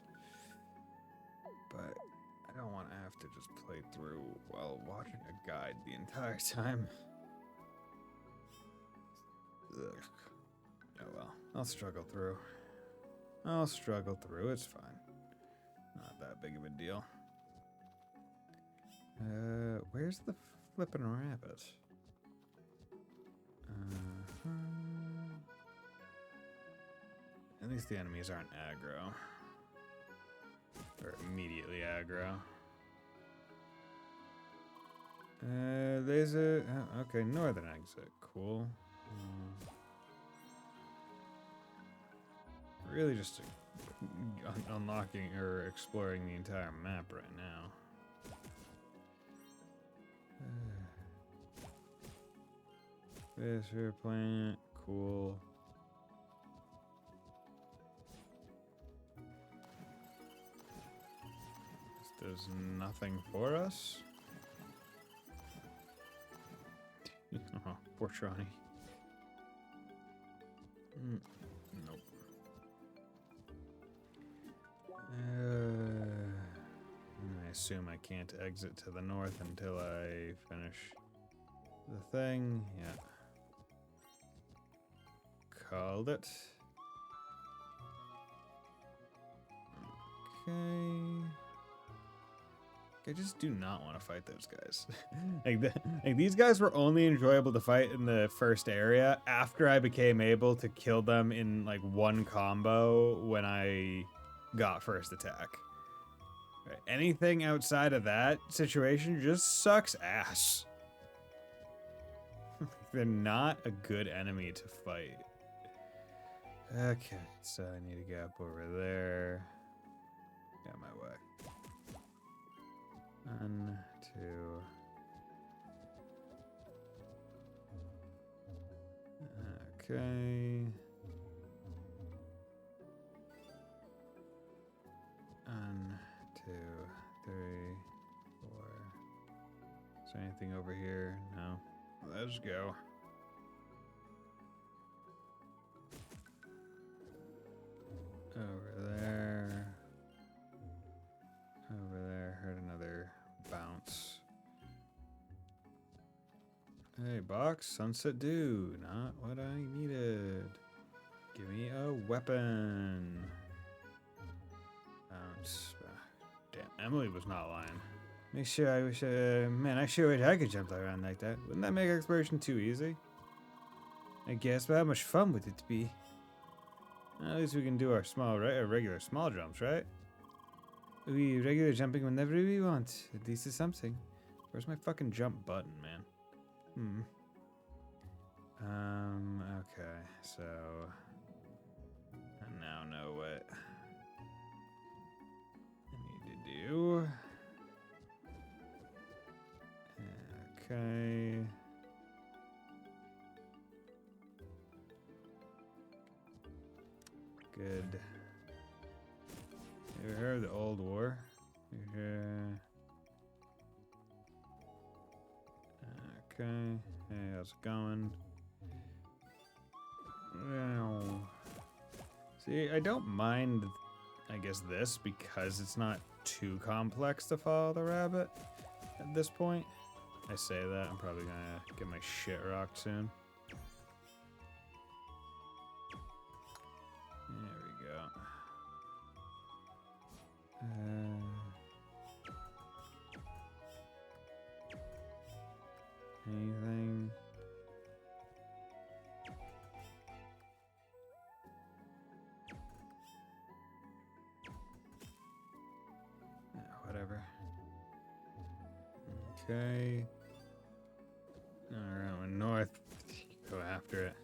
But I don't want to have to just play through while watching a guide the entire time. Ugh. Oh well, I'll struggle through. It's fine. Not that big of a deal. Where's the flippin' rabbit? At least the enemies aren't aggro. Or immediately aggro. There's a... okay, northern exit. Cool. really just unlocking or exploring the entire map right now. This here planet, cool. There's nothing for us. Oh, poor Tronny. Nope. I assume I can't exit to the north until I finish the thing. Yeah. Called it. Okay. I just do not want to fight those guys. like these guys were only enjoyable to fight in the first area after I became able to kill them in like one combo when I got first attack. Right. Anything outside of that situation just sucks ass. They're not a good enemy to fight. Okay, so I need to get up over there. Got my way. 1, 2. Okay. 1, 2, 3, 4. Is there anything over here? No. Let's go. Over there. Over there. Heard another bounce. Hey, box. Sunset Dew. Not what I needed. Give me a weapon. Bounce. Damn, Emily was not lying. Make sure I wish, man, I sure wish I could jump around like that. Wouldn't that make exploration too easy? I guess, but how much fun would it be? At least we can do our regular small jumps, right? We regular jumping whenever we want. At least it's something. Where's my fucking jump button, man? Okay, so I now know what I need to do. Okay. Good. You ever heard of the Old War? Okay. Hey, how's it going? Well, see, I don't mind, I guess, this because it's not too complex to follow the rabbit at this point. I say that, I'm probably gonna get my shit rocked soon. There we go. Anything? Yeah, whatever. Okay. Alright, we're north. Go after it.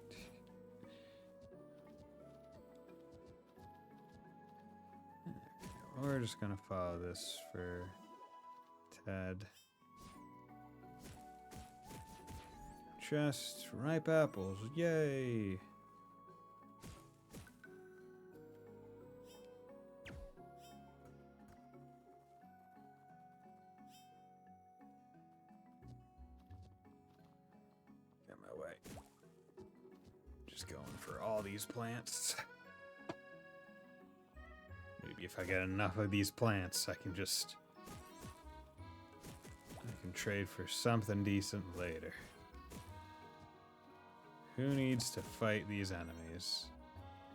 We're just gonna follow this for Tad. Chest, ripe apples, yay! Got my way. Just going for all these plants. Maybe if I get enough of these plants, I can trade for something decent later. Who needs to fight these enemies?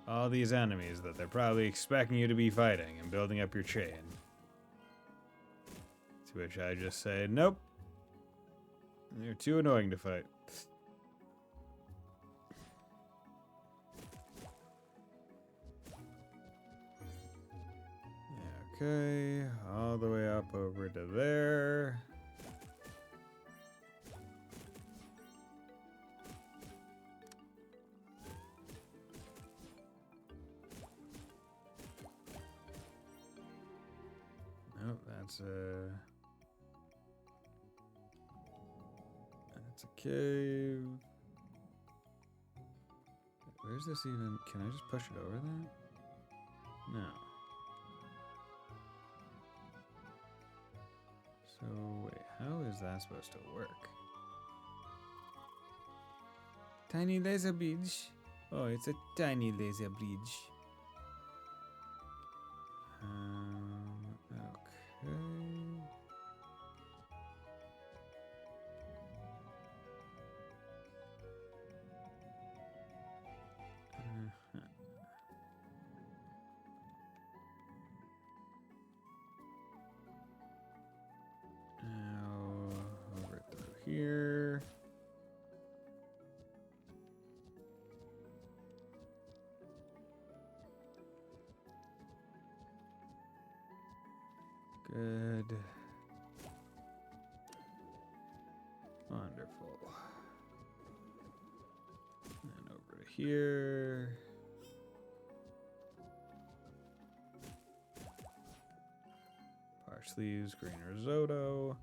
All these enemies that they're probably expecting you to be fighting and building up your chain. To which I just say, nope. You're too annoying to fight. Okay, all the way up over to there. Nope, that's a cave. Where's this even? Can I just push it over that? No. So wait, how is that supposed to work? Tiny laser bridge. Oh, it's a tiny laser bridge. Okay. Now over through here. Good. Wonderful. And over to here. Parsley's green risotto.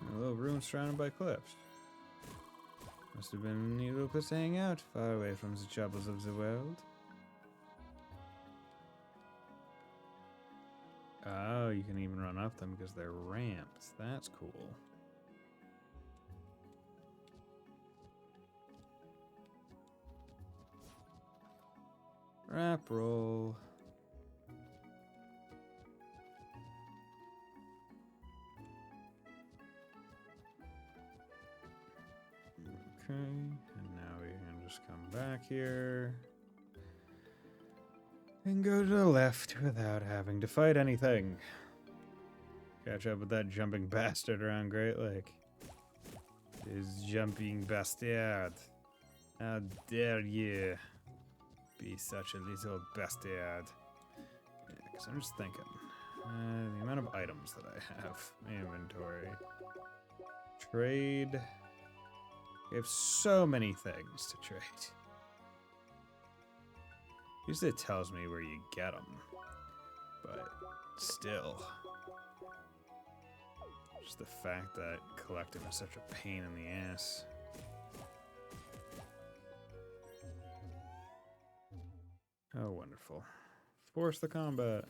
A little room surrounded by cliffs. Must have been a neat little place to hang out, far away from the troubles of the world. Oh, you can even run up them because they're ramps. That's cool. Wrap roll. Okay, and now we can just come back here and go to the left without having to fight anything. Catch up with that jumping bastard around Great Lake. This jumping bastard. How dare you be such a little bastard. Yeah, because I'm just thinking. The amount of items that I have. Inventory. Trade. We have so many things to trade. Usually it tells me where you get them. But still. Just the fact that collecting is such a pain in the ass. Oh, wonderful. Force the combat.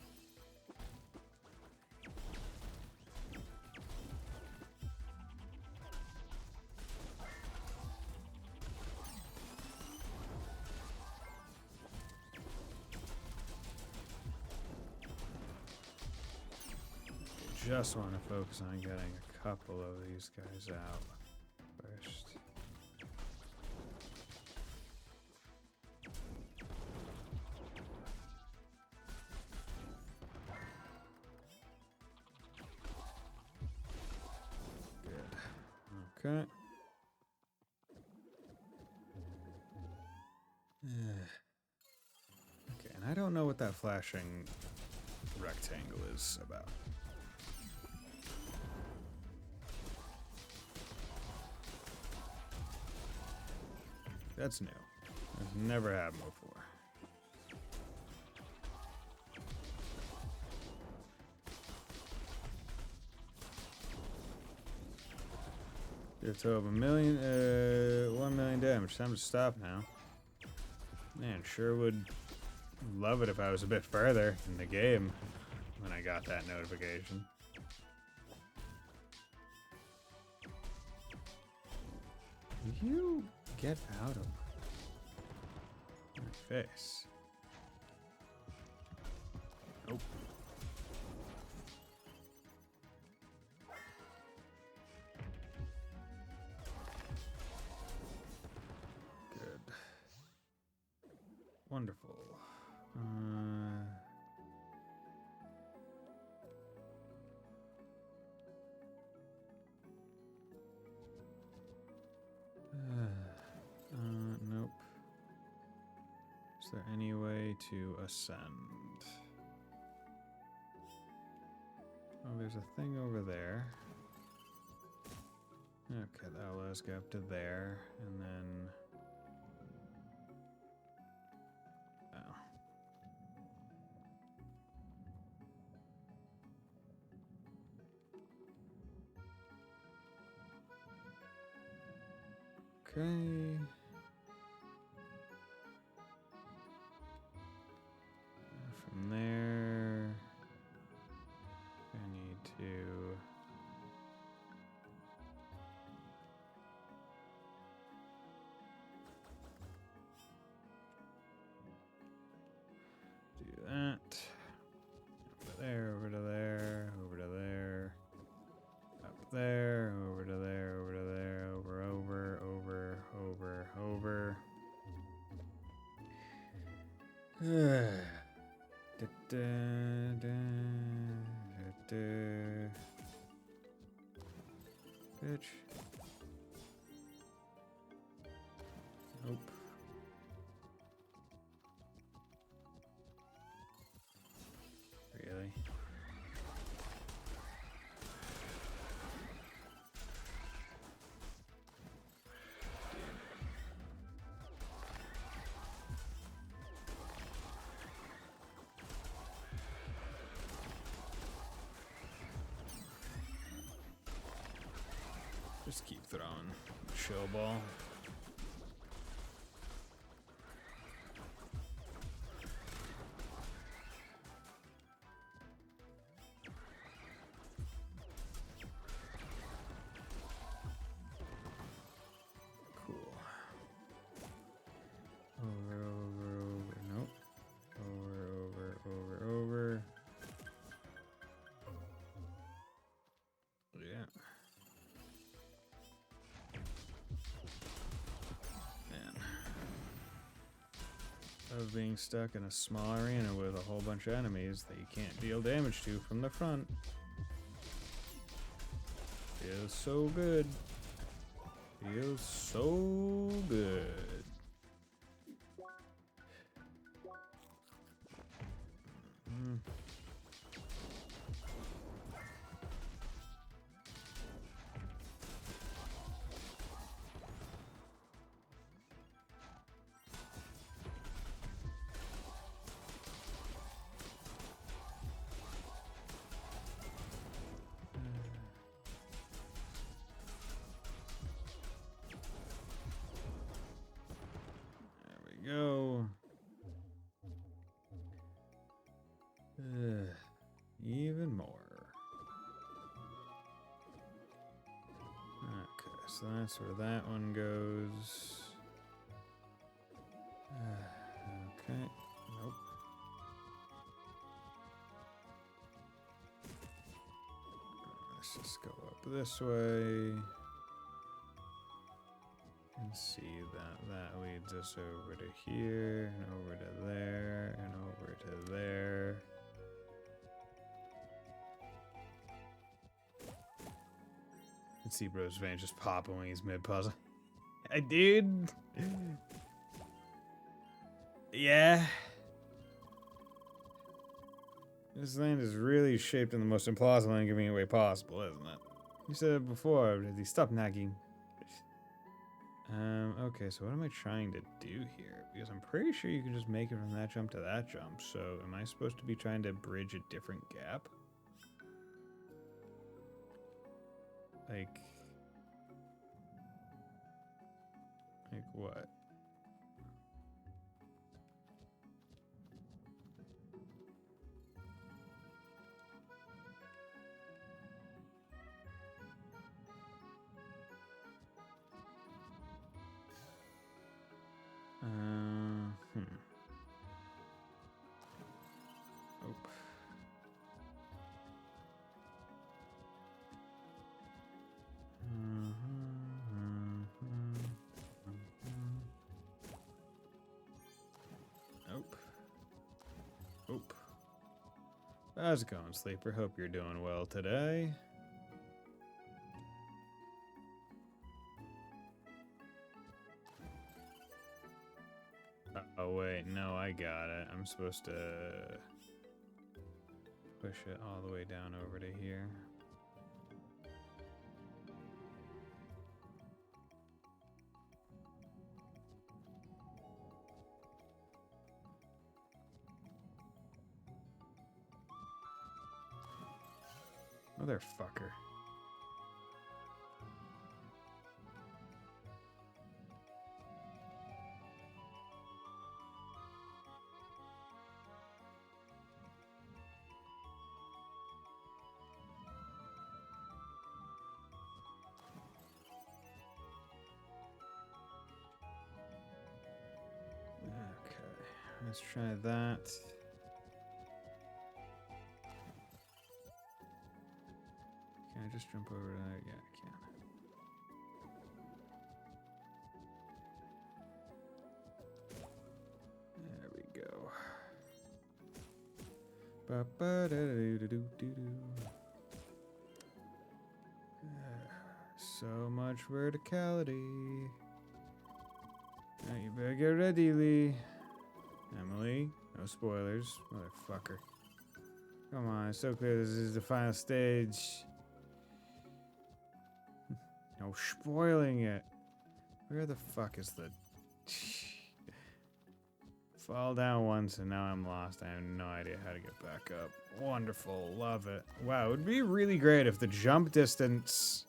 Just want to focus on getting a couple of these guys out first. Good. Okay. Okay, and I don't know what that flashing rectangle is about. That's new. I've never had them before. It's over 1 million damage. Time to stop now. Man, sure would love it if I was a bit further in the game when I got that notification. You get out of my face. Nope. Good. Wonderful. Nope. Is there any way to ascend? Oh, there's a thing over there. Okay, that'll let us go up to there, and then... Oh. Okay. From there, I need to... do that. Over there, over to there, over to there. Up there, over to there, over to there, over. Da, da, da, da, da. Bitch. Nope. Really? Just keep throwing chill ball. Cool. Over. Nope. Over. Yeah. Man. Of being stuck in a small arena with a whole bunch of enemies that you can't deal damage to from the front. Feels so good. Feels so good. Go. Even more. Okay, so that's where that one goes. Okay, nope. Let's just go up this way. And see that leads us over to here, and over to there, and over to there. You can see Bro's van just popping when he's mid-puzzle. I did. Yeah. This land is really shaped in the most implausible and inconvenient way possible, isn't it? You said it before, but stop nagging. Okay, so what am I trying to do here? Because I'm pretty sure you can just make it from that jump to that jump. So am I supposed to be trying to bridge a different gap? Like what? Nope. Nope. Nope. How's it going, Sleeper? Hope you're doing well today. Oh wait, no, I got it. I'm supposed to push it all the way down over to here. Motherfucker. Okay, let's try that. Can I just jump over there? Yeah, I can. There we go. So much verticality. Now you better get ready, Lee. Emily, no spoilers, motherfucker. Come on, it's so clear this is the final stage. No spoiling it. Where the fuck is the... Fall down once and now I'm lost. I have no idea how to get back up. Wonderful, love it. Wow, it would be really great if the jump distance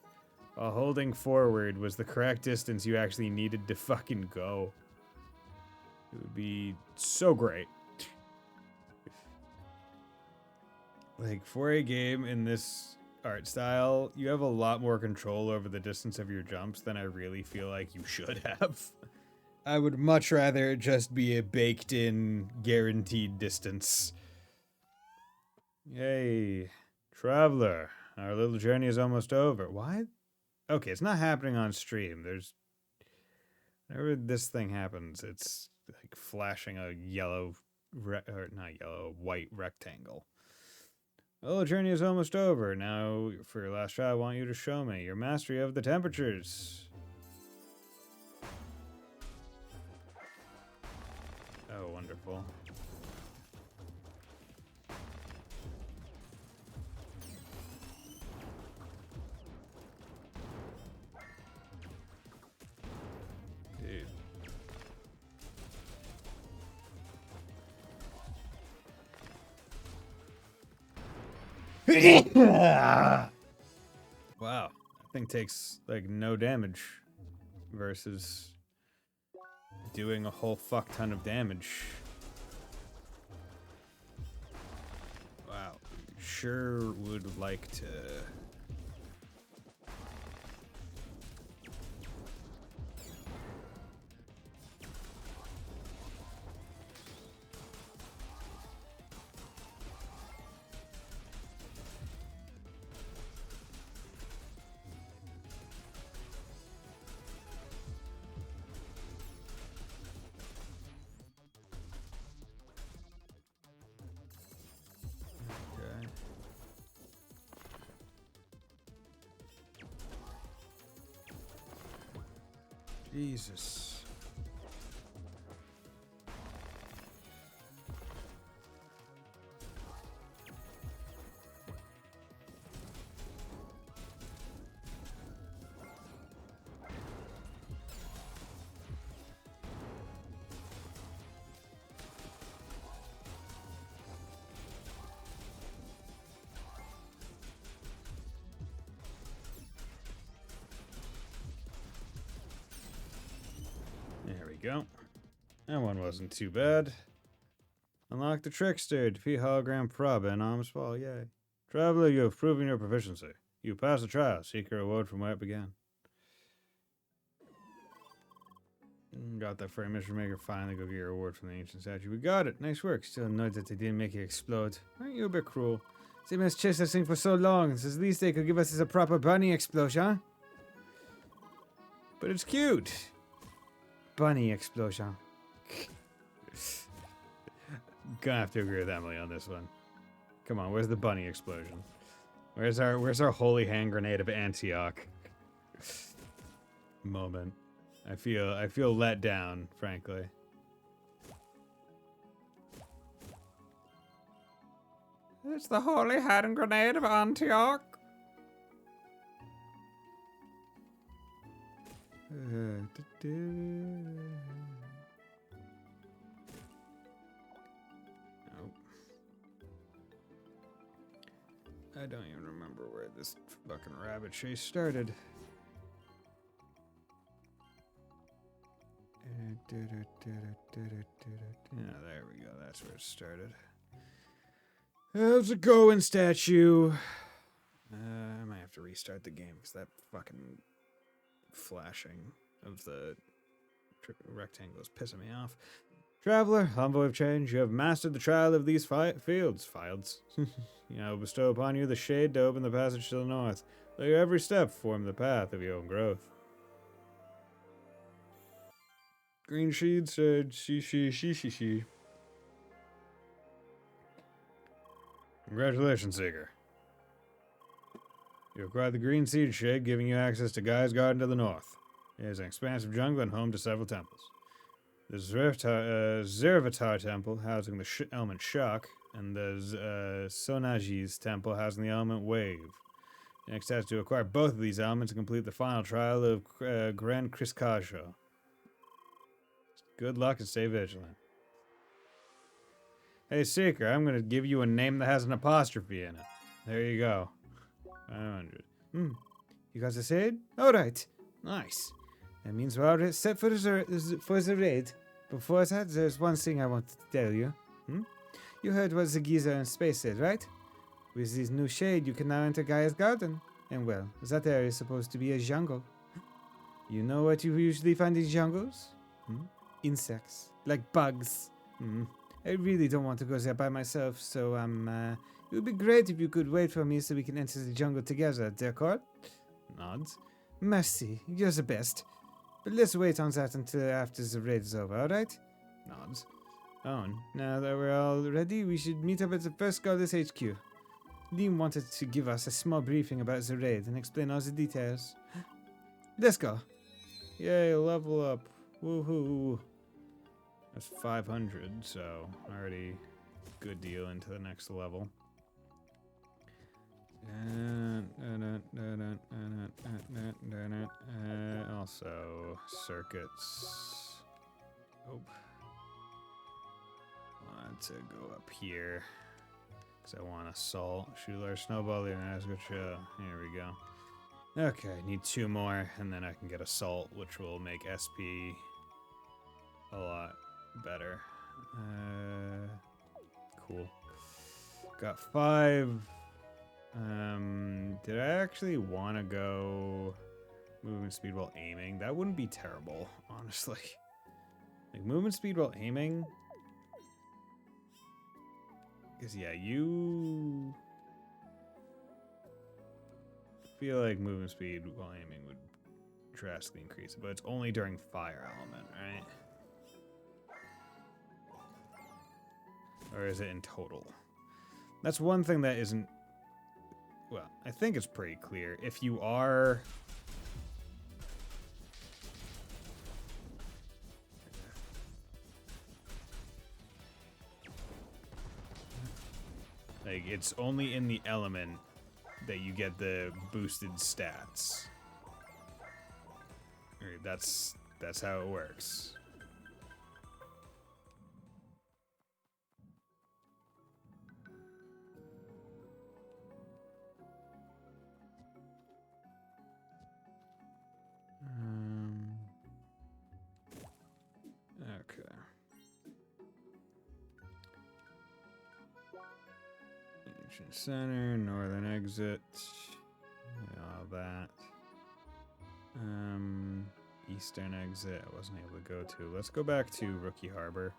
while holding forward was the correct distance you actually needed to fucking go. It would be so great. Like, for a game in this art style, you have a lot more control over the distance of your jumps than I really feel like you should have. I would much rather it just be a baked-in, guaranteed distance. Yay. Traveler, our little journey is almost over. What? Okay, it's not happening on stream. There's... Whenever this thing happens, it's like flashing a yellow... or not yellow, white rectangle. Well, the journey is almost over. Now, for your last try, I want you to show me your mastery of the temperatures. Oh, wonderful. Dude. Wow, that thing takes like no damage versus doing a whole fuck ton of damage. Wow, sure would like to. Jesus. There we go. That one wasn't too bad. Unlock the Trickster, defeat Hologram Prob and Alms Fall, yay. Traveler, you have proven your proficiency. You passed the trial, seek your reward from where it began. Got that for a Mystery Maker, finally go get your reward from the ancient statue. We got it, nice work. Still annoyed that they didn't make it explode. Aren't you a bit cruel? They must chase this thing for so long, so at least they could give us a proper bunny explosion. But it's cute. Bunny explosion. Gonna have to agree with Emily on this one. Come on, where's the bunny explosion? Where's our holy hand grenade of Antioch? Moment. I feel let down, frankly. It's the holy hand grenade of Antioch. I don't even remember where this fucking rabbit chase started. Yeah, there we go. That's where it started. How's it going, statue? I might have to restart the game because that fucking flashing of the rectangle is pissing me off. Traveler, envoy of change, you have mastered the trial of these fields. I will bestow upon you the shade to open the passage to the north. Let your every step form the path of your own growth. Green Shade said, she. Congratulations, Seeker. You acquired the Green Seed Shade, giving you access to Gaia's Garden to the north. It is an expansive jungle and home to several temples. The Zervatar Temple, housing the element Shock, and the Sonagi's Temple, housing the element Wave. Your next task is to acquire both of these elements and complete the final trial of Grand Criskajo. Good luck and stay vigilant. Hey, Seeker, I'm going to give you a name that has an apostrophe in it. There you go. 500. You got the shade? Alright. Nice. That means we're all set for the raid. Before that, there's one thing I want to tell you. You heard what the geezer in space said, right? With this new shade, you can now enter Gaia's garden. And well, that area is supposed to be a jungle. You know what you usually find in jungles? Insects. Like bugs. I really don't want to go there by myself, so it would be great if you could wait for me so we can enter the jungle together, d'accord? Nods. Merci, you're the best. But let's wait on that until after the raid is over, alright? Nods. Oh, now that we're all ready, we should meet up at the first Goddess HQ. Liam wanted to give us a small briefing about the raid and explain all the details. Let's go. Yay, level up. Woohoo. That's 500, so already good deal into the next level. Also, circuits. Oh. Want to go up here. Because I want assault. Shoot our snowball, and let's go chill. Here we go. Okay, need 2 more, and then I can get assault, which will make SP a lot better. Cool. Got 5. Did I actually want to go movement speed while aiming? That wouldn't be terrible, honestly. Like, movement speed while aiming? Because, yeah, you feel like movement speed while aiming would drastically increase it, but it's only during fire element, right? Or is it in total? That's one thing that isn't... Well, I think it's pretty clear. If you are... Like, it's only in the element that you get the boosted stats. That's how it works. Okay. Ancient Center, Northern Exit, all that. Eastern Exit, I wasn't able to go to. Let's go back to Rookie Harbor.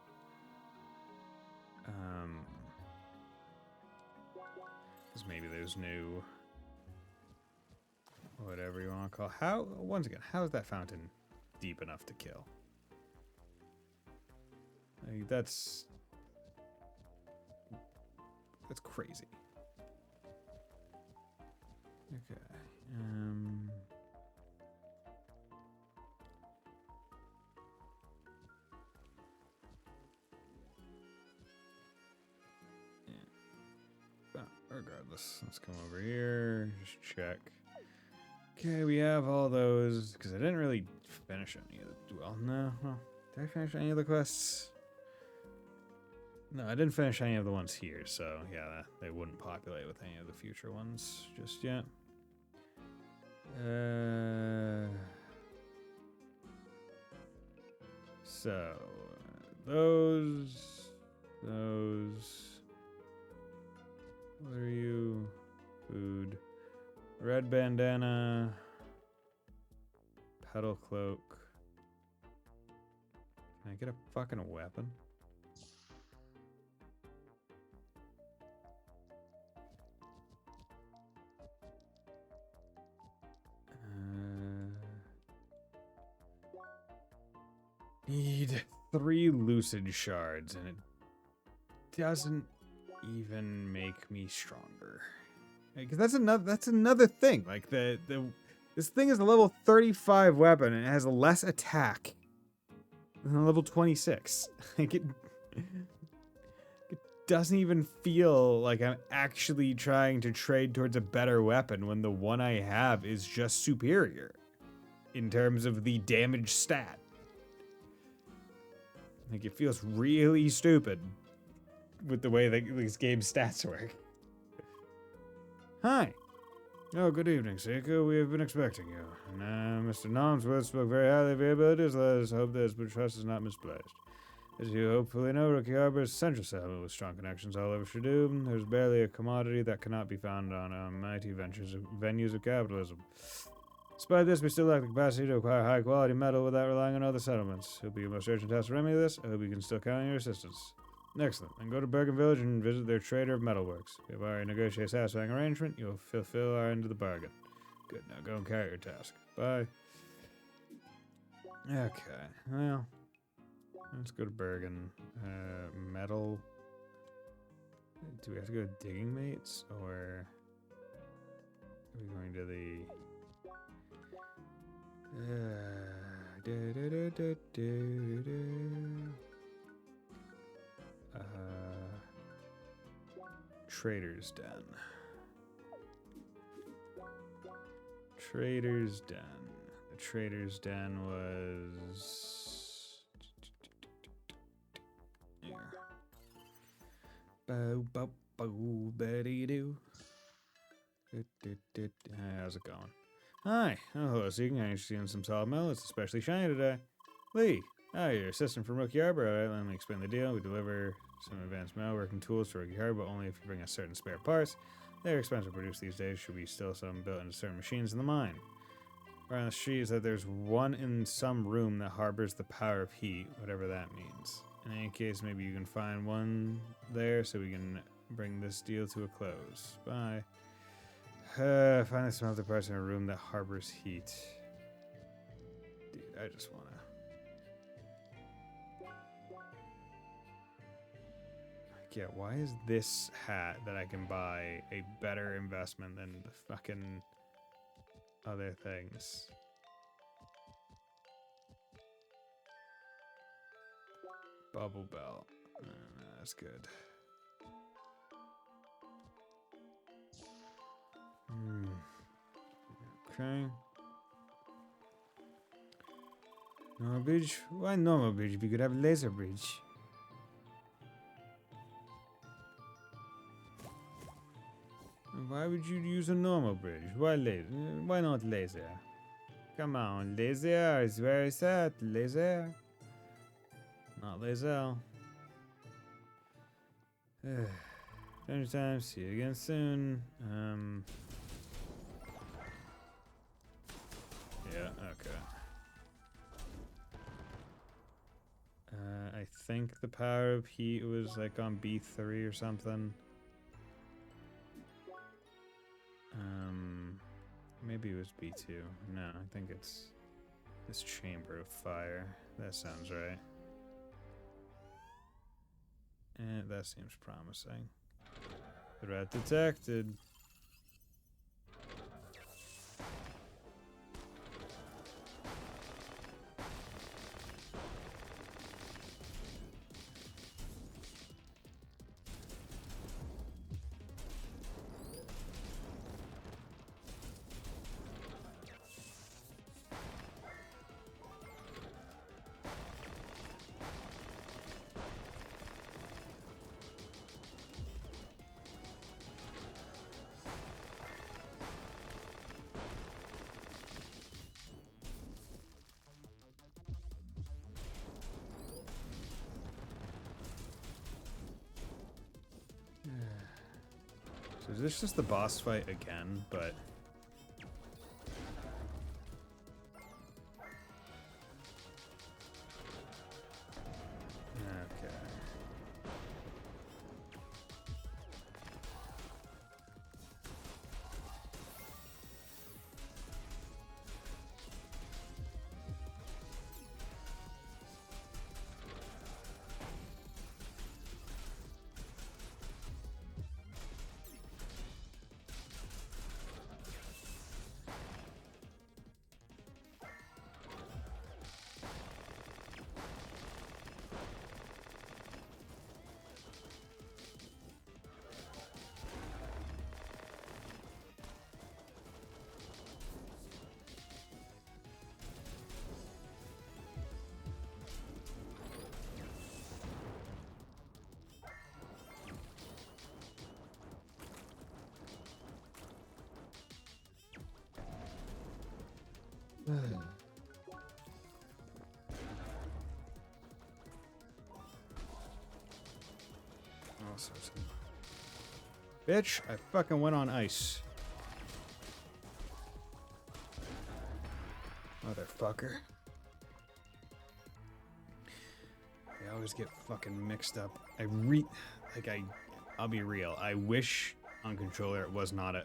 Because maybe there's new... whatever you want to call it. Once again, how is that fountain deep enough to kill? Like, that's crazy. Okay. Yeah. But regardless, let's come over here. Just check. Okay, we have all those, because I didn't really finish any of the... Well, no. Did I finish any of the quests? No, I didn't finish any of the ones here, so yeah, they wouldn't populate with any of the future ones just yet. So, those. What are you? Food. Red bandana. Petal cloak. Can I get a fucking weapon? Need 3 lucid shards, and it doesn't even make me stronger. Because that's another thing. Like this thing is a level 35 weapon and it has less attack than a level 26. Like it doesn't even feel like I'm actually trying to trade towards a better weapon when the one I have is just superior in terms of the damage stat. Like, it feels really stupid with the way that these game stats work. Hi. Oh, good evening, Seiko. We have been expecting you. And, Mr. Nomsworth spoke very highly of your abilities. Let us hope that his trust is not misplaced. As you hopefully know, Rookie Harbor is central settlement with strong connections all over Shadoom. There's barely a commodity that cannot be found on mighty venues of capitalism. Despite this, we still lack the capacity to acquire high-quality metal without relying on other settlements. It'll be your most urgent task to remedy this. I hope you can still count on your assistance. Excellent. Then go to Bergen Village and visit their trader of metalworks. If we have already negotiated a satisfying arrangement, you'll fulfill our end of the bargain. Good. Now go and carry your task. Bye. Okay. Well, let's go to Bergen. Metal. Do we have to go to Digging Mates, or are we going to the... Trader's Den. Trader's Den. The Trader's Den was... Here. Bo-bo-bo-betty-doo. How's it going? Hi. Oh, hello, Seeking. I'm interested in some solid metal. It's especially shiny today. Lee. Hi, your assistant from Rookie Harbor. All right, let me explain the deal. We deliver some advanced metalworking tools to Rookie Harbor, but only if you bring us certain spare parts. They're expensive to produce these days. Should be still some built into certain machines in the mine. Right on the street is that there's one in some room that harbors the power of heat, whatever that means. In any case, maybe you can find one there so we can bring this deal to a close. Bye. Find some other parts in a room that harbors heat. Dude, I just wanna... Yeah, why is this hat that I can buy a better investment than the fucking other things? Bubble belt. That's good. Okay. Normal bridge? Why normal bridge? We could have laser bridge. Why would you use a normal bridge? Why laser? Why not laser? Come on, laser is where it's at. Laser. Not laser. Time. See you again soon. Yeah, okay. I think the power of heat was like on B3 or something. Maybe it was B2. No, I think it's this chamber of fire. That sounds right. That seems promising. Threat detected. So is this just the boss fight again, but... Okay. All sorts of... Bitch, I fucking went on ice. Motherfucker. I always get fucking mixed up. I'll be real. I wish on controller it was not a...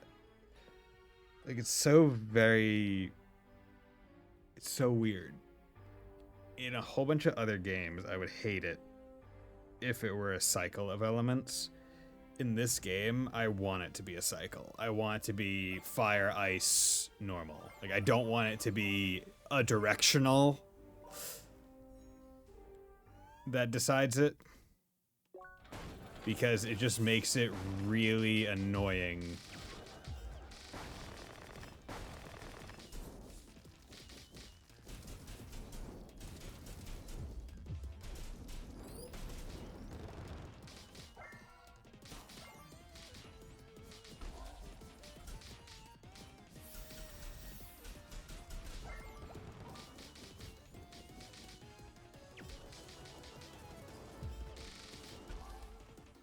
Like, it's so very... It's so weird. In a whole bunch of other games, I would hate it if it were a cycle of elements. In this game, I want it to be a cycle. I want it to be fire, ice, normal. Like, I don't want it to be a directional that decides it, because it just makes it really annoying.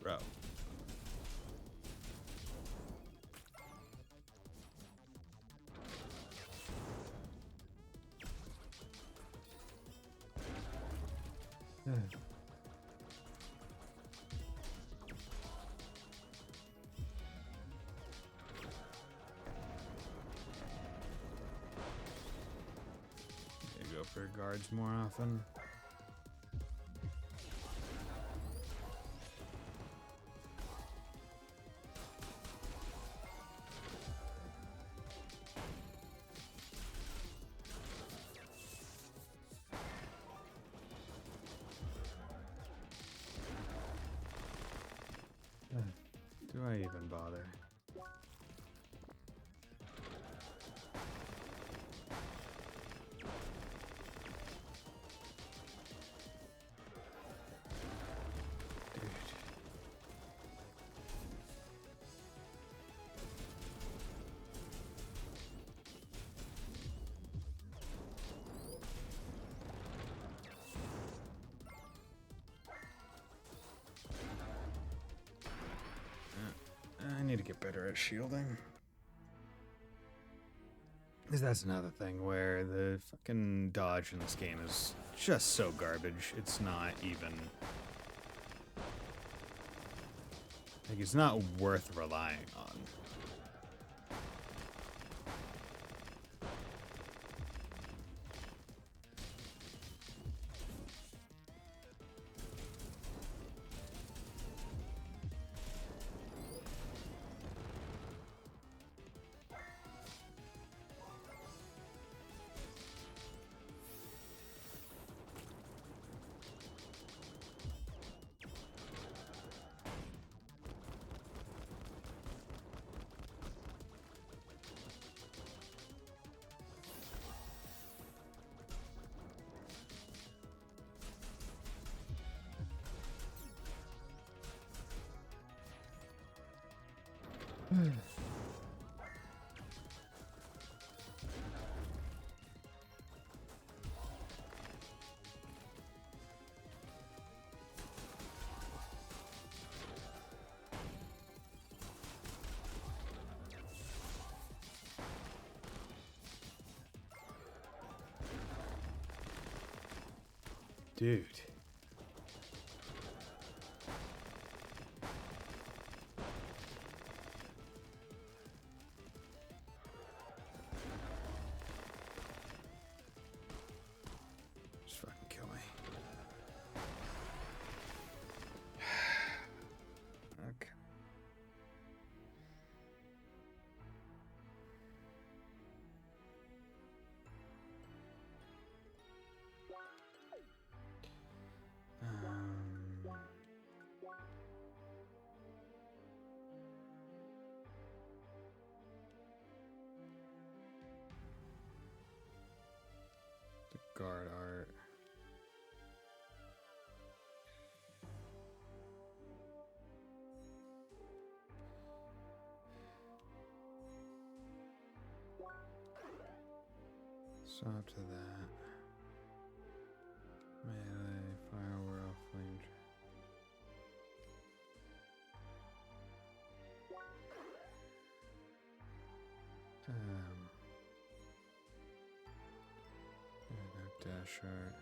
Bro. You go for guards more often. Do I even bother? Dude. I need to get better at shielding. Because that's another thing where the fucking dodge in this game is just so garbage. It's not even... Like, it's not worth relying on. Dude. Just fucking kill me. Okay. The guard art. So up to that. Melee, fire, whirl, flame. No dash art.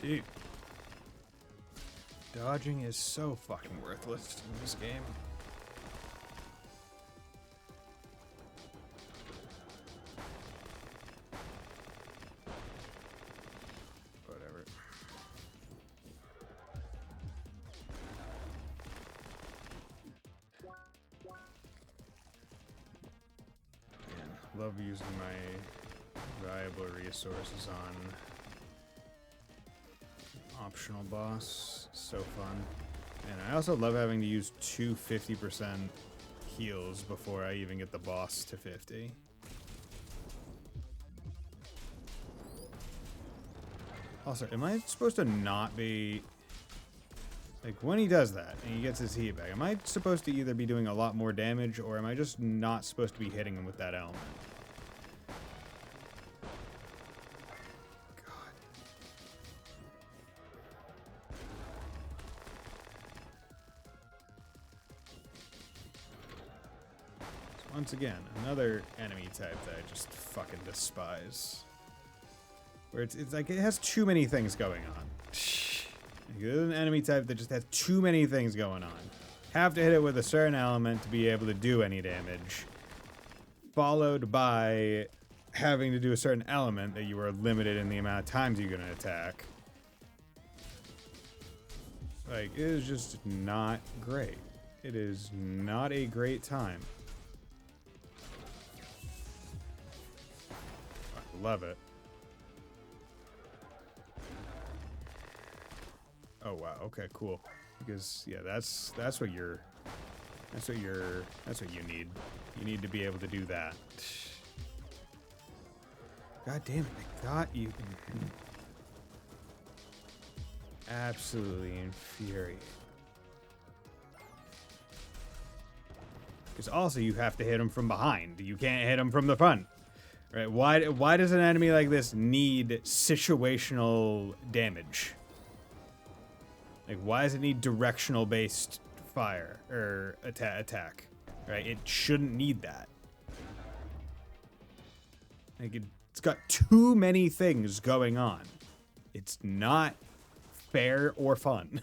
Dude. Dodging is so fucking worthless in this game. Whatever. Man, love using my valuable resources on optional boss. So fun. And I also love having to use two 50% heals before I even get the boss to 50. Also, am I supposed to not be... Like, when he does that and he gets his heat back, am I supposed to either be doing a lot more damage or am I just not supposed to be hitting him with that element? Once again, another enemy type that I just fucking despise. Where it's like it has too many things going on. This is an enemy type that just has too many things going on. Have to hit it with a certain element to be able to do any damage. Followed by having to do a certain element that you are limited in the amount of times you're going to attack. Like, it is just not great. It is not a great time. I love it. Oh wow, okay, cool. Because yeah, that's what you need. You need to be able to do that. God damn it, I got you. Absolutely infuriating. Because also you have to hit him from behind. You can't hit him from the front. Right? Why does an enemy like this need situational damage? Like, why does it need directional based fire or attack? Right? It shouldn't need that. Like, it's got too many things going on. It's not fair or fun.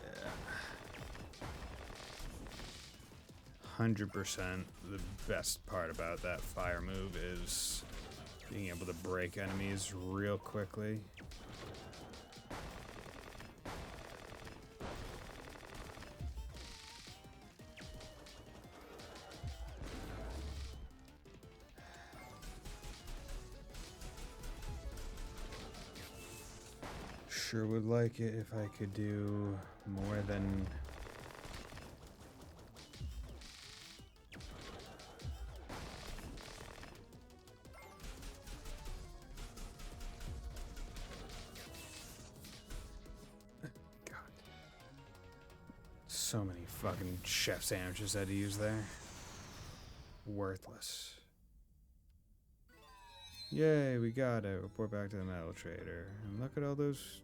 Yeah. 100% the best part about that fire move is being able to break enemies real quickly. Sure would like it if I could do more than... God. So many fucking chef sandwiches I had to use there. Worthless. Yay, we got it. Report back to the metal trader. And look at all those...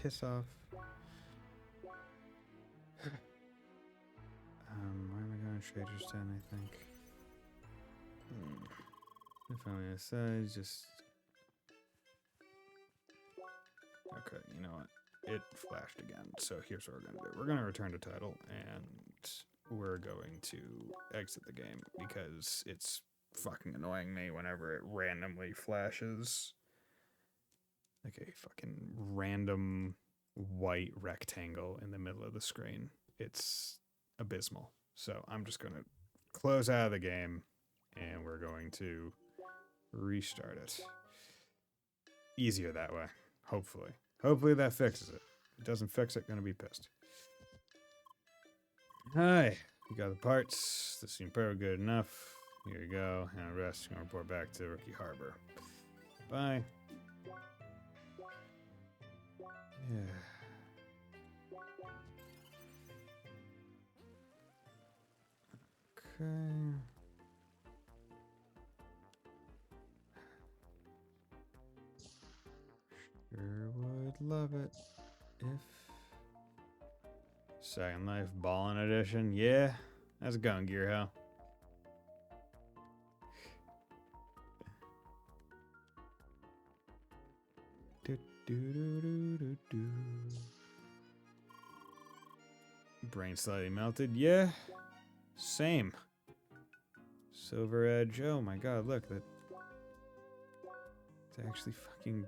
piss off. Where am I going? Trader's Den, I think. If only I said, just... Okay, you know what? It flashed again, so here's what we're going to do. We're going to return to title, and we're going to exit the game, because it's fucking annoying me whenever it randomly flashes. Like a fucking random white rectangle in the middle of the screen. It's abysmal. So I'm just going to close out of the game, and we're going to restart it. Easier that way, hopefully. Hopefully that fixes it. If it doesn't fix it, gonna be pissed. Hi, you got the parts. This seemed pretty good enough. Here you go. And the rest, gonna report back to Rookie Harbor. Bye. Yeah. Okay. Sure would love it if... Second Life Ballin' Edition. Yeah, how's it going, Gearho? Do, do, do, do, do, do. Brain slightly melted. Yeah, same. Silver Edge. Oh my god, look. It's actually fucking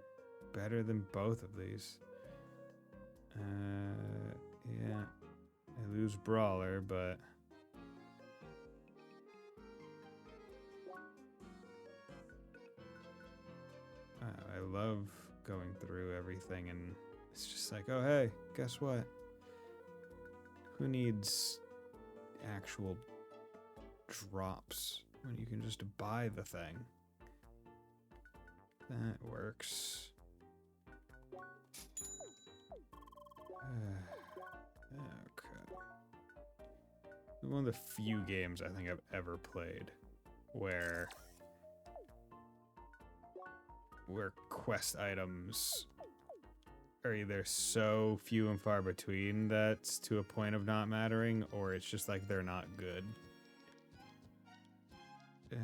better than both of these. Yeah. I lose Brawler, but through everything, and it's just like, oh hey, guess what? Who needs actual drops when you can just buy the thing? That works. Okay. One of the few games I think I've ever played where quest items are either so few and far between that's to a point of not mattering, or it's just like they're not good. Okay.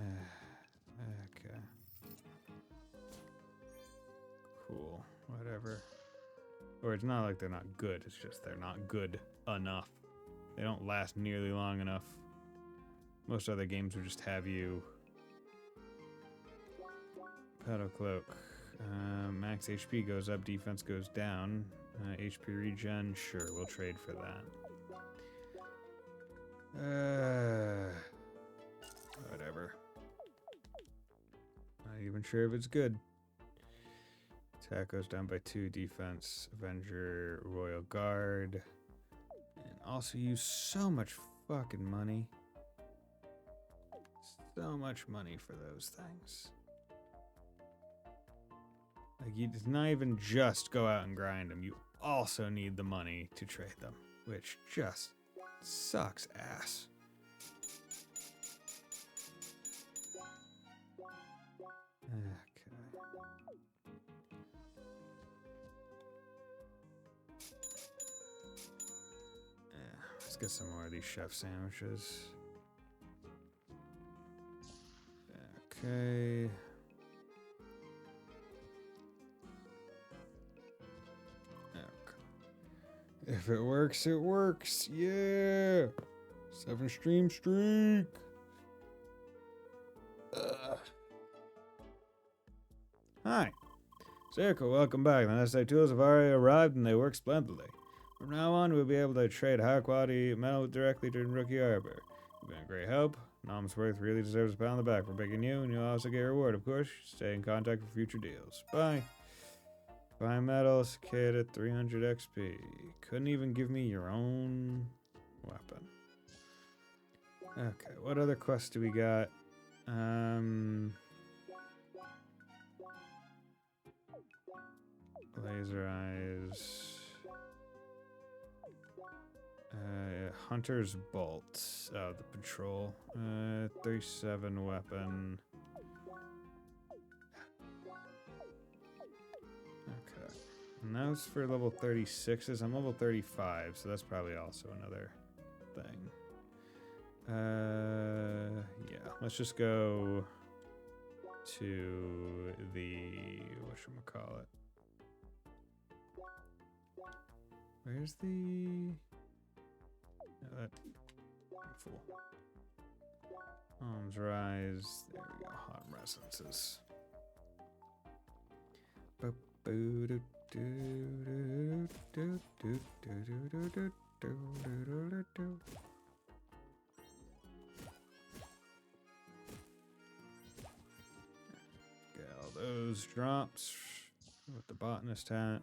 Cool. Whatever. Or it's not like they're not good, it's just they're not good enough. They don't last nearly long enough. Most other games would just have you... Paddle Cloak. Max HP goes up, defense goes down. HP regen, sure, we'll trade for that. Whatever. Not even sure if it's good. Attack goes down by 2, defense, Avenger, Royal Guard. And also use so much fucking money. So much money for those things. Like, you just not even just go out and grind them. You also need the money to trade them, which just sucks ass. Okay. Let's get some more of these chef sandwiches. Okay. If it works, it works. Yeah. 7 stream streak. Hi. Circle, welcome back. The necessary tools have already arrived and they work splendidly. From now on, we'll be able to trade high quality metal directly to Rookie Arbor. You've been a great help. Nomsworth really deserves a pat on the back for picking you, and you'll also get a reward, of course. Stay in contact for future deals. Bye. Fine metal, cicada, 300 XP. Couldn't even give me your own weapon. Okay, what other quests do we got? Laser eyes. Hunter's bolt. Oh, the patrol. 37 weapon. Okay. And that was for level 36s. I'm level 35, so that's probably also another thing. Yeah. Let's just go to the whatchamacallit. Where's the... Oh, that... I'm full. Arms rise. There we go. Hot resonances. Get all those drops with the botanist hat.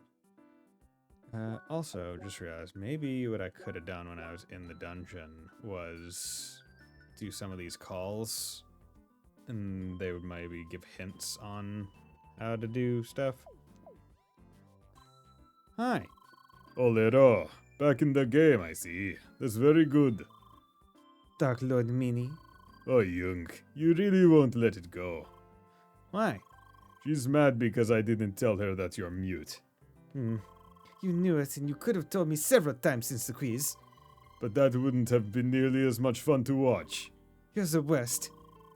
Also, just realized maybe what I could have done when I was in the dungeon was do some of these calls, and they would maybe give hints on how to do stuff. Hi. Olero, back in the game, I see. That's very good. Dark Lord Mini. Oh, Yunk, you really won't let it go. Why? She's mad because I didn't tell her that you're mute. You knew it, and you could have told me several times since the quiz. But that wouldn't have been nearly as much fun to watch. You're the worst.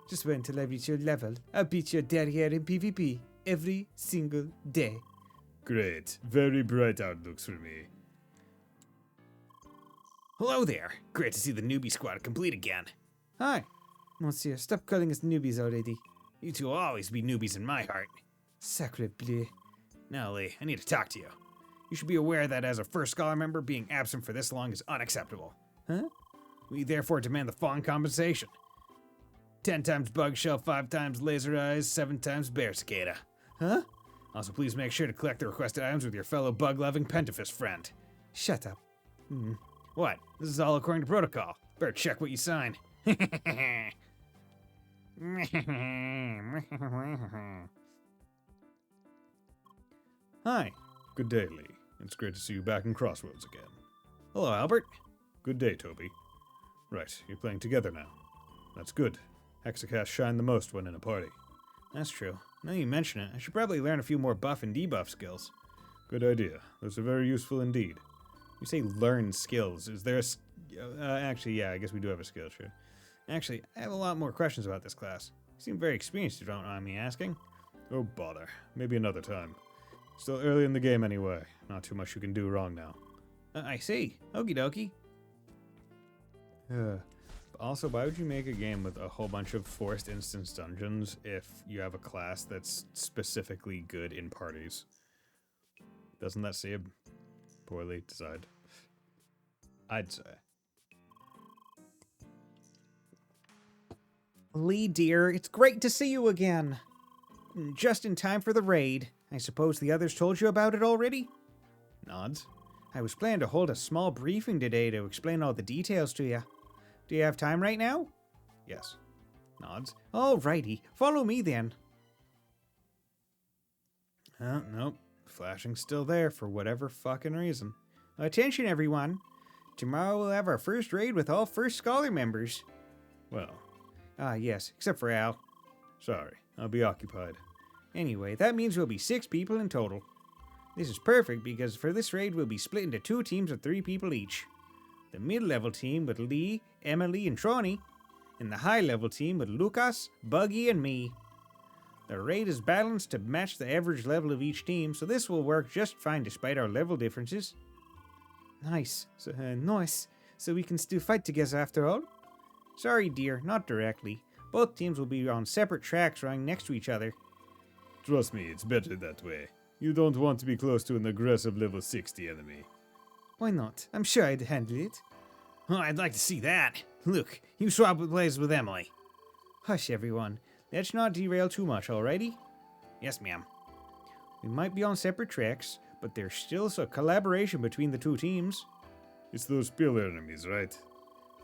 Just wait until I reach your level. I'll beat your derriere in PvP every single day. Great. Very bright outlooks for me. Hello there. Great to see the newbie squad complete again. Hi. Monsieur, stop calling us newbies already. You two will always be newbies in my heart. Sacre bleu. Now, Lee, I need to talk to you. You should be aware that as a First Scholar member, being absent for this long is unacceptable. Huh? We therefore demand the following compensation. 10 times bug shell, 5 times laser eyes, 7 times bear cicada. Huh? Also, please make sure to collect the requested items with your fellow bug-loving pentafist friend. Shut up. What? This is all according to protocol. Better check what you signed. Hi. Good day, Lee. It's great to see you back in Crossroads again. Hello, Albert. Good day, Toby. Right, you're playing together now. That's good. Hexacasts shine the most when in a party. That's true. Now you mention it, I should probably learn a few more buff and debuff skills. Good idea. Those are very useful indeed. You say learn skills. Is there a... actually, yeah, I guess we do have a skill tree. Actually, I have a lot more questions about this class. You seem very experienced, if you don't mind me asking. Oh, bother. Maybe another time. Still early in the game anyway. Not too much you can do wrong now. I see. Okie dokie. Also, why would you make a game with a whole bunch of forced instance dungeons if you have a class that's specifically good in parties? Doesn't that seem poorly designed? I'd say. Lee, dear, it's great to see you again. Just in time for the raid. I suppose the others told you about it already? Nods. I was planning to hold a small briefing today to explain all the details to you. Do you have time right now? Yes. Nods. Alrighty, follow me then. Nope. Flashing's still there for whatever fucking reason. Attention, everyone. Tomorrow we'll have our first raid with all First Scholar members. Well. Yes, except for Al. Sorry, I'll be occupied. Anyway, that means we'll be 6 people in total. This is perfect because for this raid we'll be split into 2 teams of 3 people each. The mid-level team with Lee, Emily, and Tronny, and the high-level team with Lucas, Buggy, and me. The raid is balanced to match the average level of each team, so this will work just fine despite our level differences. Nice. Nice. So we can still fight together after all? Sorry, dear, not directly. Both teams will be on separate tracks running next to each other. Trust me, it's better that way. You don't want to be close to an aggressive level 60 enemy. Why not? I'm sure I'd handle it. Oh, I'd like to see that. Look, you swap places with Emily. Hush, everyone. Let's not derail too much, alrighty? Yes, ma'am. We might be on separate tracks, but there's still a collaboration between the 2 teams. It's those pillar enemies, right?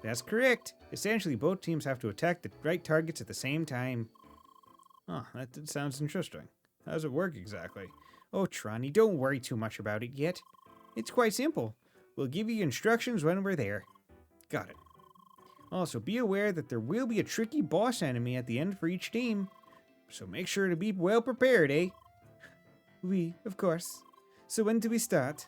That's correct. Essentially, both teams have to attack the right targets at the same time. Huh, that sounds interesting. How does it work exactly? Oh, Tronny, don't worry too much about it yet. It's quite simple. We'll give you instructions when we're there. Got it. Also, be aware that there will be a tricky boss enemy at the end for each team. So make sure to be well prepared, eh? Oui, of course. So when do we start?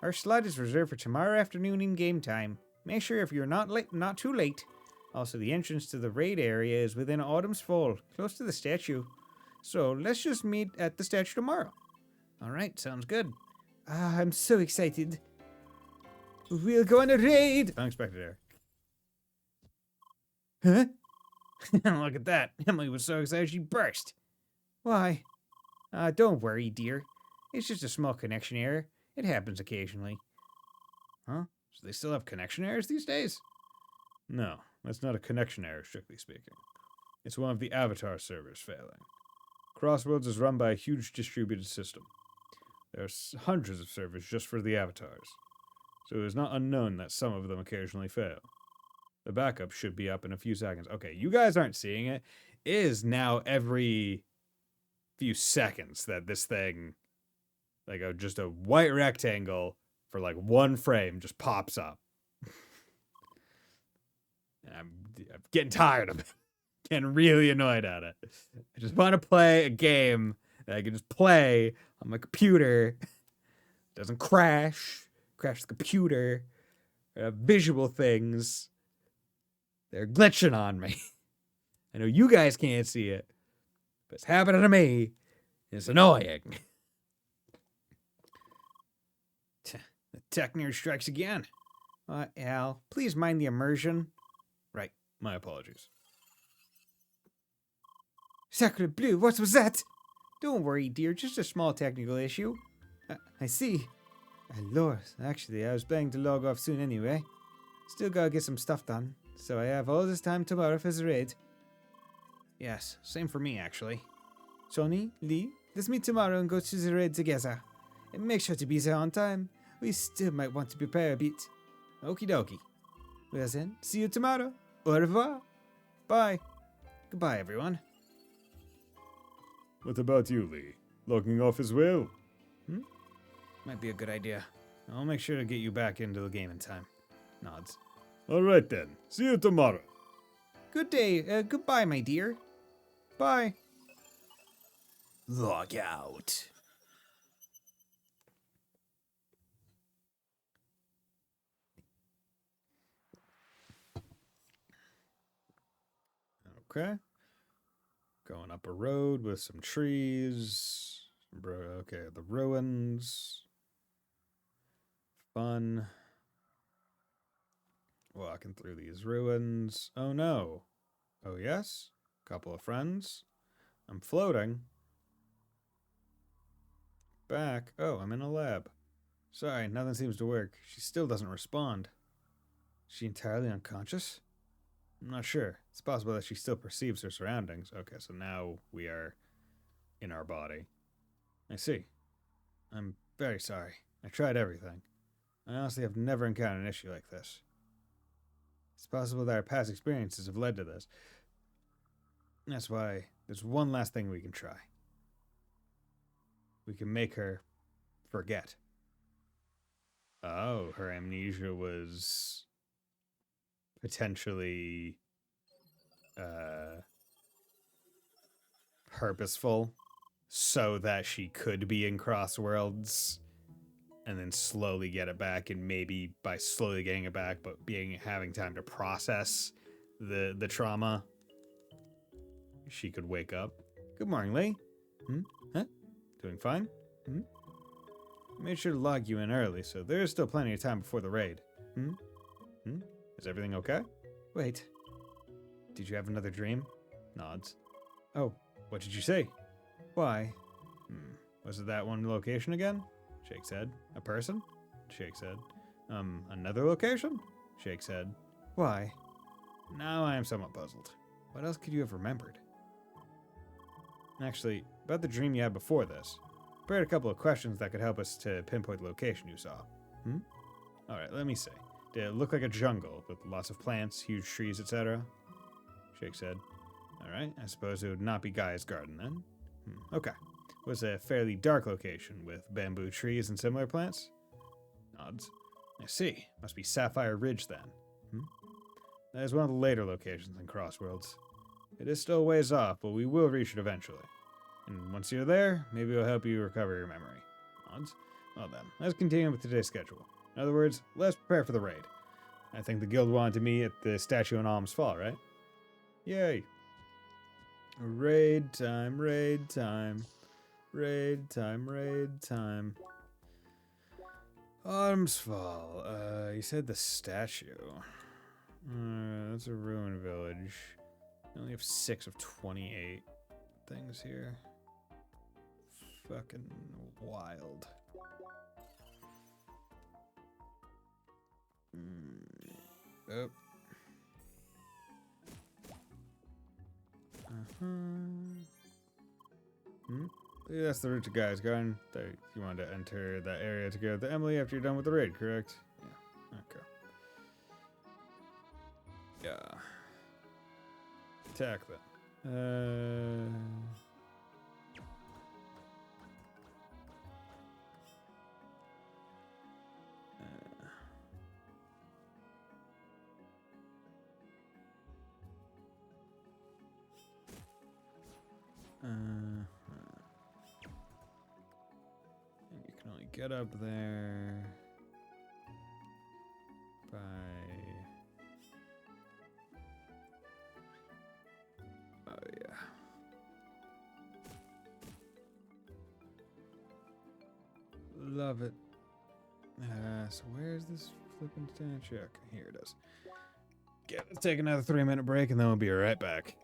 Our slot is reserved for tomorrow afternoon in game time. Make sure if you're not too late. Also, the entrance to the raid area is within Autumn's Fall, close to the statue. So let's just meet at the statue tomorrow. Alright, sounds good. I'm so excited. We'll go on a raid! Unexpected error. Huh? Look at that. Emily was so excited she burst. Why? Don't worry, dear. It's just a small connection error. It happens occasionally. Huh? So they still have connection errors these days? No, that's not a connection error, strictly speaking. It's one of the avatar servers failing. Crossroads is run by a huge distributed system. There are hundreds of servers just for the avatars, so it is not unknown that some of them occasionally fail. The backup should be up in a few seconds. Okay, you guys aren't seeing it. It is now every few seconds that this thing, like just a white rectangle for like 1 frame, just pops up. And I'm getting tired of it. Getting really annoyed at it. I just want to play a game that I can just play on my computer. Doesn't crash the computer. Visual things. They're glitching on me. I know you guys can't see it, but it's happening to me. It's annoying. The tech nerd strikes again. Al, please mind the immersion. Right, my apologies. Sacre bleu, what was that? Don't worry, dear, just a small technical issue. I see. Lord, actually, I was planning to log off soon anyway. Still gotta get some stuff done, so I have all this time tomorrow for the raid. Yes, same for me, actually. Sonny, Lee, Let's meet tomorrow and go to the raid together. And make sure to be there on time. We still might want to prepare a bit. Okie dokie. Well then, see you tomorrow. Au revoir. Bye. Goodbye, everyone. What about you, Lee? Logging off as well? Might be a good idea. I'll make sure to get you back into the game in time. Nods. Alright then. See you tomorrow. Good day. Goodbye, my dear. Bye. Log out. Okay. Going up a road with some trees. Okay, the ruins. Fun. Walking through these ruins. Oh no. Oh yes? Couple of friends. I'm floating. Back. Oh, I'm in a lab. Sorry, nothing seems to work. She still doesn't respond. Is she entirely unconscious? I'm not sure. It's possible that she still perceives her surroundings. Okay, so now we are in our body. I see. I'm very sorry. I tried everything. I honestly have never encountered an issue like this. It's possible that our past experiences have led to this. That's why there's one last thing we can try. We can make her forget. Oh, her amnesia was potentially purposeful so that she could be in Crossworlds and then slowly get it back, and maybe by slowly getting it back but having time to process the trauma, she could wake up. Good morning, Lee. Huh? Doing fine? I made sure to log you in early, so there's still plenty of time before the raid. Is everything okay? Wait. Did you have another dream? Nods. Oh, what did you say? Why? Was it that one location again? Shakes head. A person? Shakes head. Another location? Shakes head. Why? Now I am somewhat puzzled. What else could you have remembered? Actually, about the dream you had before this, prepared a couple of questions that could help us to pinpoint the location you saw. Alright, let me see. Did it look like a jungle with lots of plants, huge trees, etc.? Shakes head. Alright, I suppose it would not be Gaia's garden then. Okay. Was it a fairly dark location with bamboo trees and similar plants? Nods. I see. Must be Sapphire Ridge then. That is one of the later locations in Crossworlds. It is still a ways off, but we will reach it eventually. And once you're there, maybe it'll help you recover your memory. Nods. Well then, let's continue with today's schedule. In other words, let's prepare for the raid. I think the guild wanted to meet at the statue in Alm's Fall, right? Yay. Raid time, raid time. Raid time, raid time. Autumn's Fall. You said the statue. That's a ruined village. We only have 6 of 28 things here. Fucking wild. Oh. Yeah, that's the route to Guy's Garden. You wanted to enter that area to go with Emily after you're done with the raid, correct? Yeah. Okay. Yeah. Attack then. And you can only get up there by yeah. Love it. So where's this flipping statue? Okay, here it is. Yeah, let's take another 3-minute break and then we'll be right back.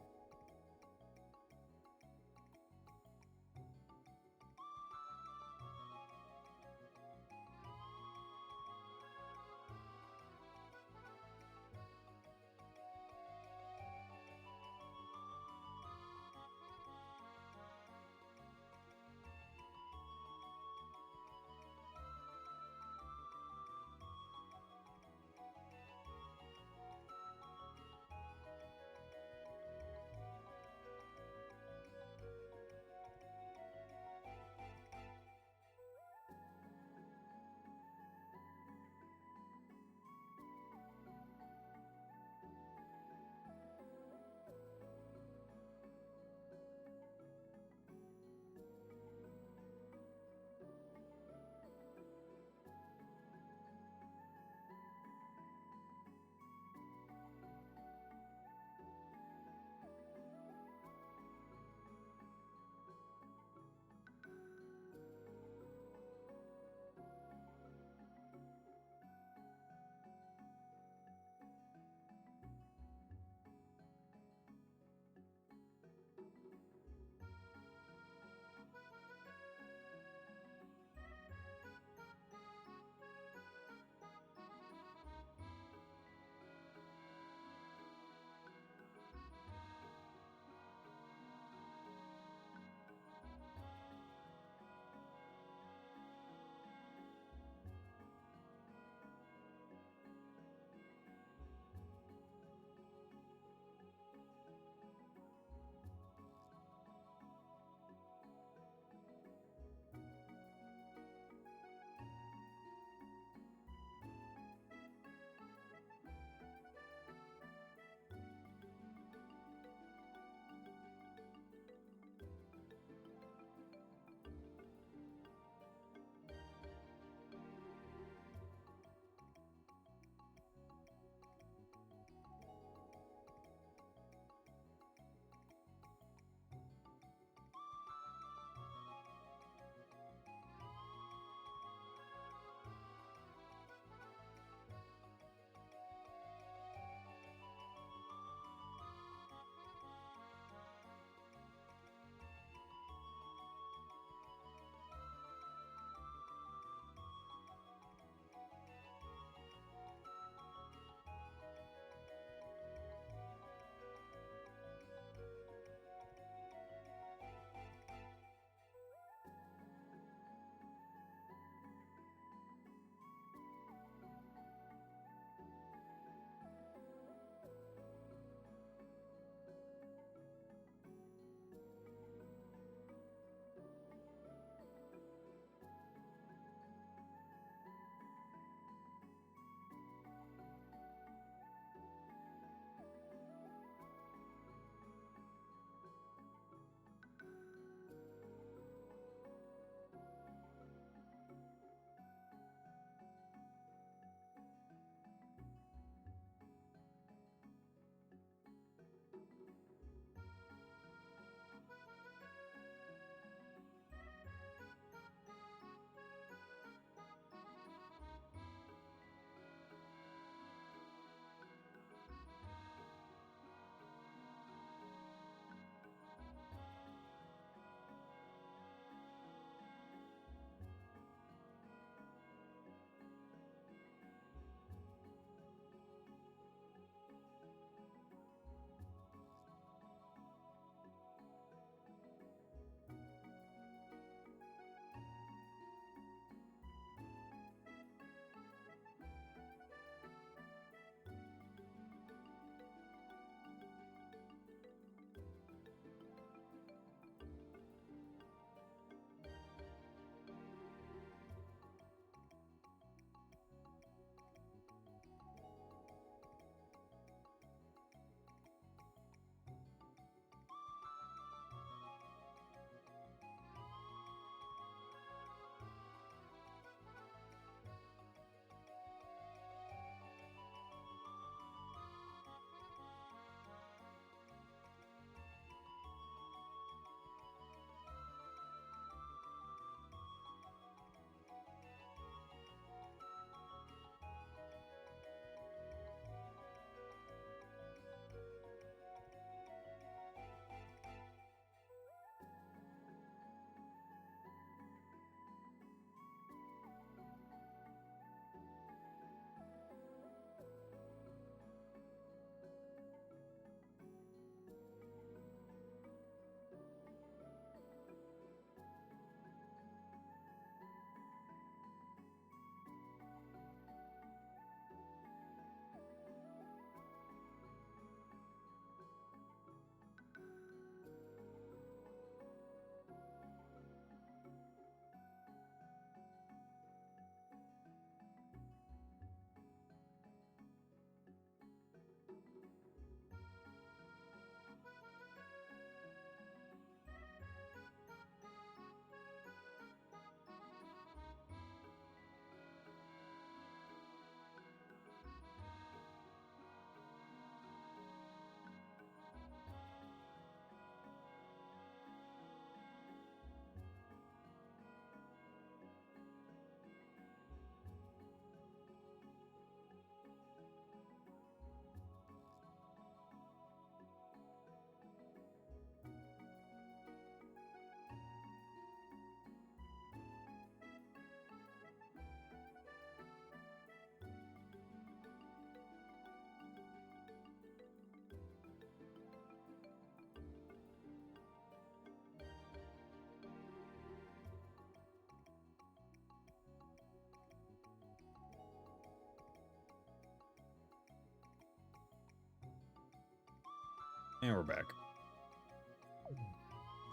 And we're back.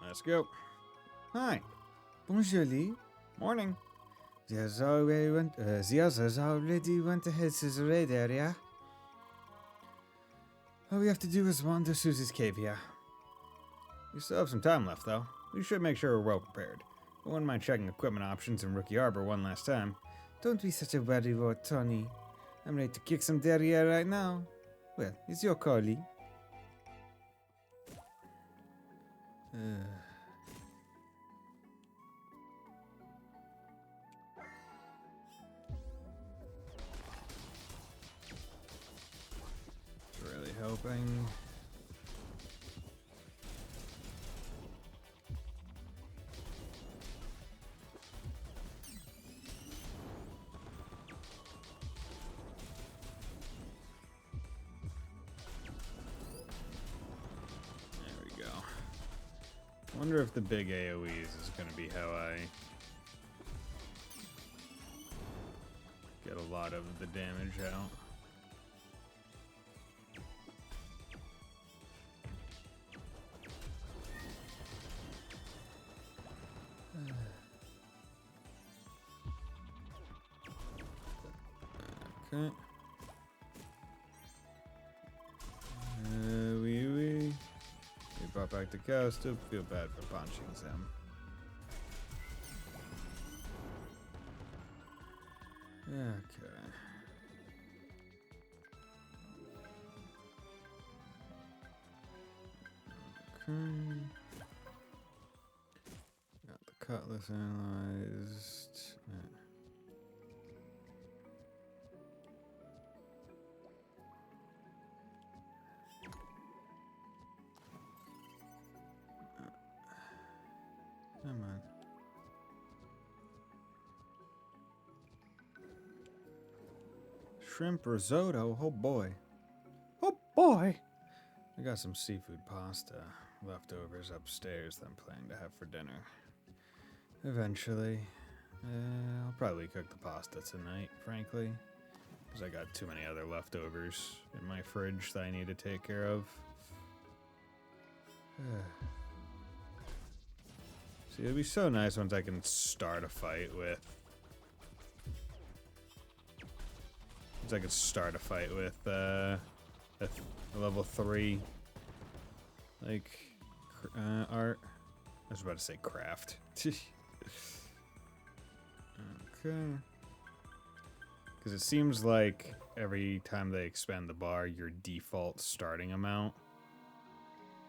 Let's go. Hi. Bonjour, Lee. Morning. There's the others already went ahead to the raid area. All we have to do is wander through this cave here. We still have some time left, though. We should make sure we're well prepared. I wouldn't mind checking equipment options in Rookie Harbor one last time. Don't be such a worrywart, Tony. I'm ready to kick some derriere right now. Well, it's your call, Lee. Really hoping. There we go. Wonder if the big AoEs is going to be how I get a lot of the damage out. Okay. We brought back the cow. Still feel bad for punching them. Okay. Okay. Got the cutlass analyzed. Come on. Shrimp risotto? Oh boy. Oh boy! I got some seafood pasta leftovers upstairs that I'm planning to have for dinner. Eventually. I'll probably cook the pasta tonight, frankly. Because I got too many other leftovers in my fridge that I need to take care of. See, it'd be so nice once I can start a fight with... Once I could start a fight with, a level 3, like, art. I was about to say craft. Okay. Because it seems like every time they expand the bar, your default starting amount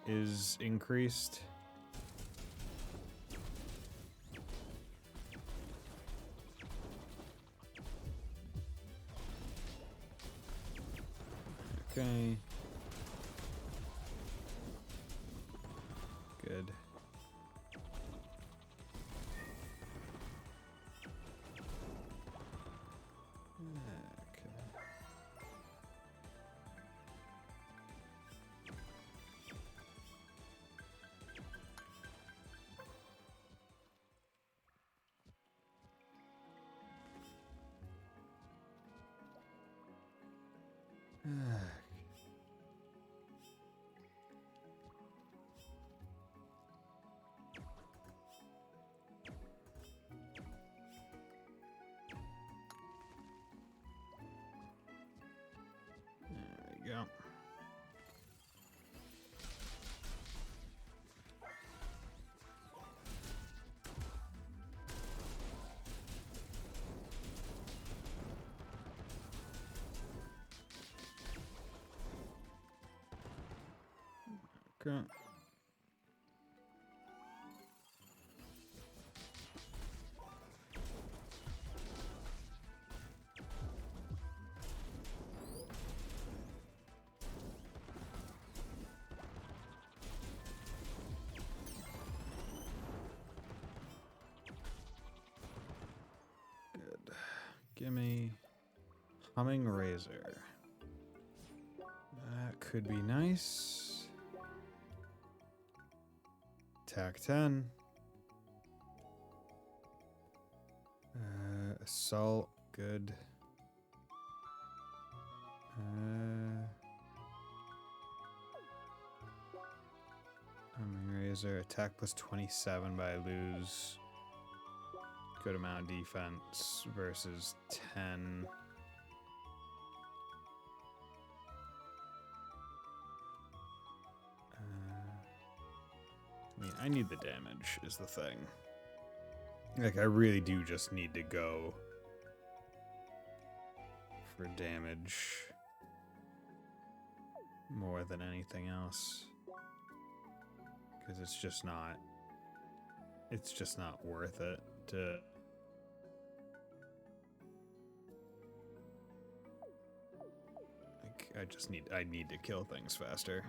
is increased. Okay. Good. There we go. Okay. Good. Gimme humming razor. That could be nice. Attack 10. Assault, good. Razor, attack plus 27, but I lose good amount of defense versus 10. I mean, I need the damage is the thing. Like, I really do just need to go for damage more than anything else. Because it's just not worth it to... Like, I need to kill things faster.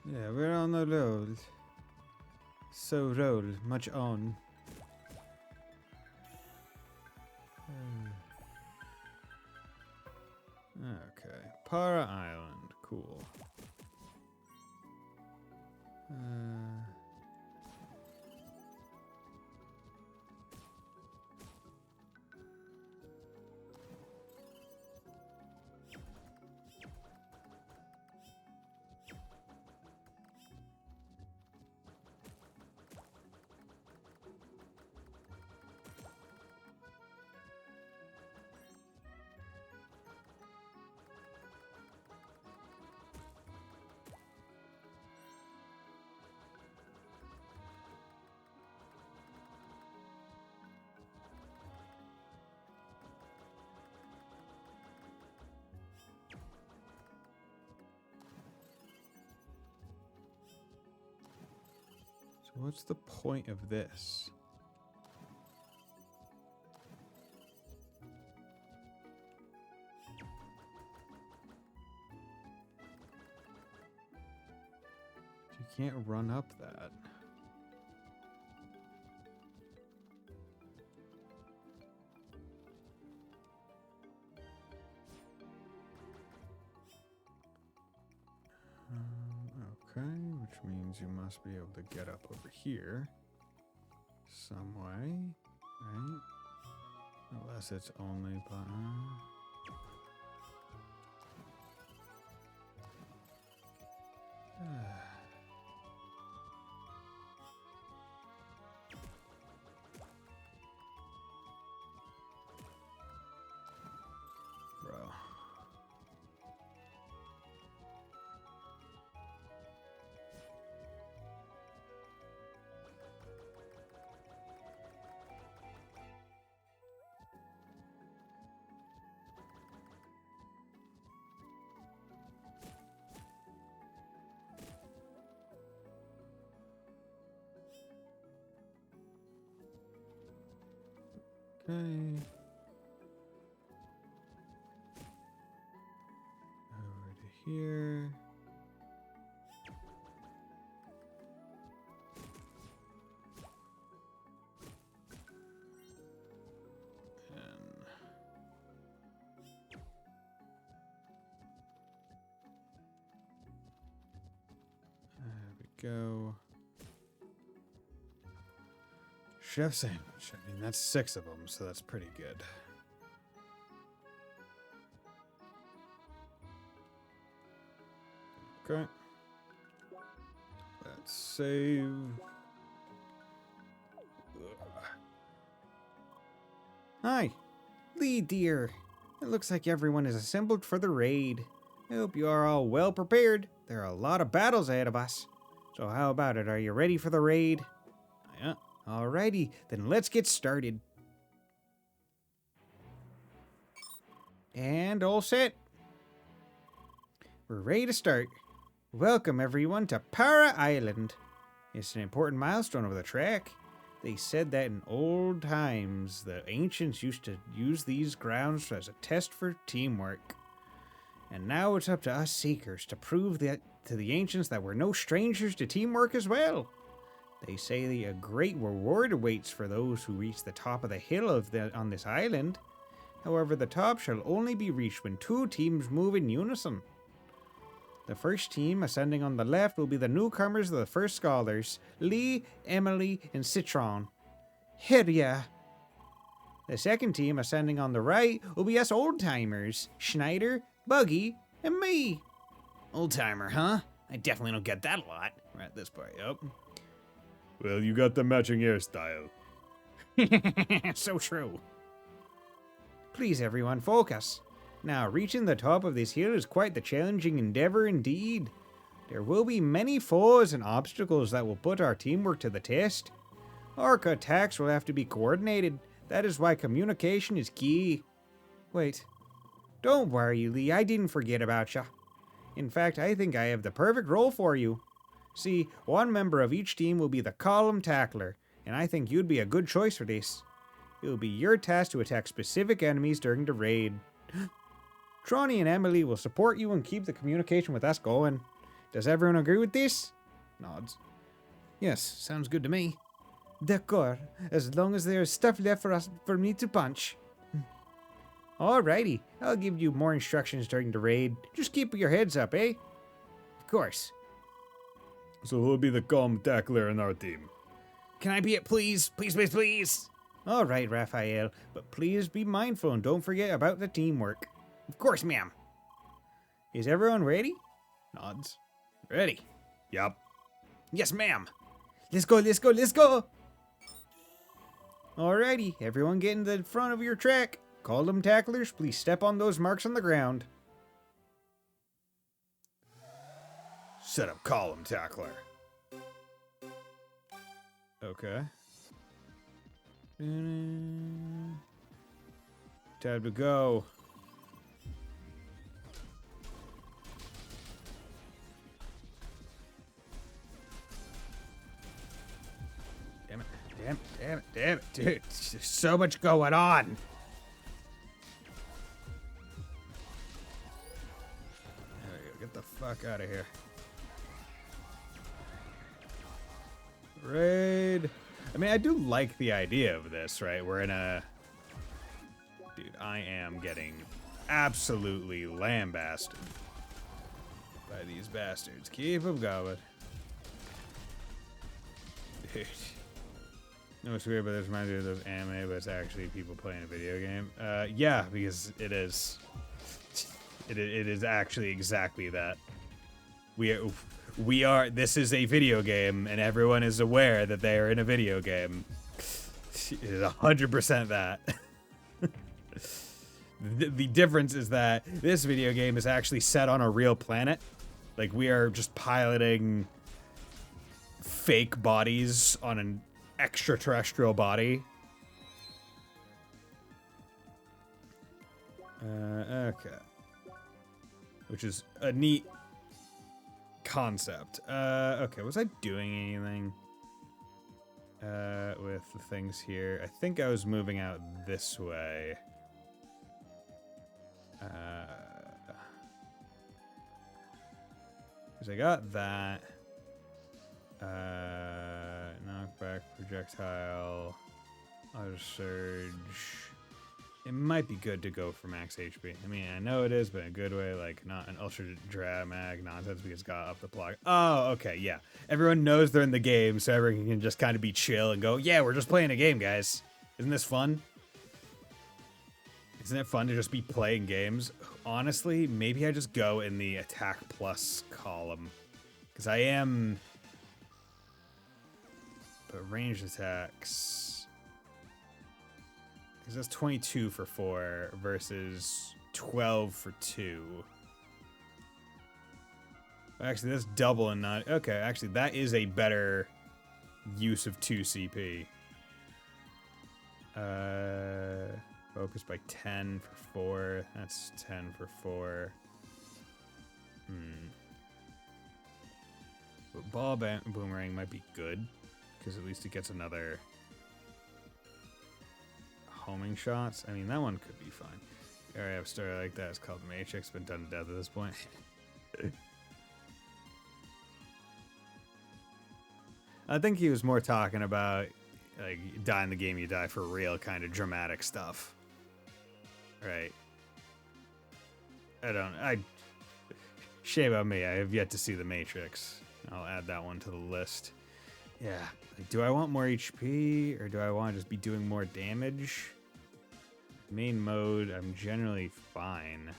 Yeah, we're on the roll. So roll, much on. Okay, Para Island, cool. So what's the point of this? You can't run up that. Okay, which means you must be able to get up over here some way, right? Unless it's only by... Bro. Okay. Over to here. And there we go. Chef sandwich. I mean, that's 6 of them, so that's pretty good. Okay. Let's save. Ugh. Hi, Lee dear. It looks like everyone is assembled for the raid. I hope you are all well prepared. There are a lot of battles ahead of us. So how about it? Are you ready for the raid? Yeah. Alrighty, then let's get started. And all set. We're ready to start. Welcome everyone to Para Island. It's an important milestone over the track. They said that in old times, the ancients used to use these grounds as a test for teamwork. And now it's up to us seekers to prove that to the ancients that we're no strangers to teamwork as well. They say a great reward awaits for those who reach the top of the hill on this island. However, the top shall only be reached when 2 teams move in unison. The first team ascending on the left will be the newcomers of the first scholars, Lee, Emily, and Citron. Hear ya! The second team ascending on the right will be us old-timers, Schneider, Buggy, and me. Old-timer, huh? I definitely don't get that a lot. Right at this part, yep. Well, you got the matching hairstyle. So true. Please, everyone, focus. Now, reaching the top of this hill is quite the challenging endeavor indeed. There will be many foes and obstacles that will put our teamwork to the test. Orc attacks will have to be coordinated. That is why communication is key. Wait. Don't worry, Lee. I didn't forget about you. In fact, I think I have the perfect role for you. See, one member of each team will be the column tackler, and I think you'd be a good choice for this. It will be your task to attack specific enemies during the raid. Tronny and Emily will support you and keep the communication with us going. Does everyone agree with this? Nods. Yes, sounds good to me. D'accord, as long as there is stuff left for me to punch. Alrighty, I'll give you more instructions during the raid. Just keep your heads up, eh? Of course. So who'll be the calm tackler in our team? Can I be it, please? Please, please, please. Alright, Raphael, but please be mindful and don't forget about the teamwork. Of course, ma'am. Is everyone ready? Nods. Ready. Yup. Yes, ma'am. Let's go, let's go, let's go. Alrighty, everyone get in the front of your track. Call them tacklers, please step on those marks on the ground. Set up column tackler. Okay. Time to go. Damn it, damn it, damn it, damn it, dude. There's so much going on. There we go. Get the fuck out of here. Raid. I mean, I do like the idea of this, right? We're in a... Dude, I am getting absolutely lambasted by these bastards. Keep them going. Dude. No, it's weird, but this reminds me of those anime, but it's actually people playing a video game. Yeah, because it is. It is actually exactly that. We are. This is a video game, and everyone is aware that they are in a video game. It is 100% that. The difference is that this video game is actually set on a real planet. Like, we are just piloting fake bodies on an extraterrestrial body. Okay. Which is a neat concept. Okay, was I doing anything with the things here? I think I was moving out this way. Because I got that. Knockback, projectile, auto surge. It might be good to go for max HP. I mean, I know it is, but in a good way, like not an ultra dramatic nonsense because it's got up the plug. Oh, okay, yeah. Everyone knows they're in the game, so everyone can just kind of be chill and go, yeah, we're just playing a game, guys. Isn't this fun? Isn't it fun to just be playing games? Honestly, maybe I just go in the attack plus column. Because I am... But ranged attacks... Because that's 22 for 4 versus 12 for 2. Actually, that's double and not... Okay, actually, that is a better use of 2 CP. Focus by 10 for 4. That's 10 for 4. But boomerang might be good. Because at least it gets another homing shots. I mean, that one could be fine. I already have a story like that. It's called Matrix, been done to death at this point. I think he was more talking about, like, die in the game, you die for real kind of dramatic stuff. Right. Shame on me. I have yet to see The Matrix. I'll add that one to the list. Yeah. Like, do I want more HP or do I want to just be doing more damage? Main mode, I'm generally fine.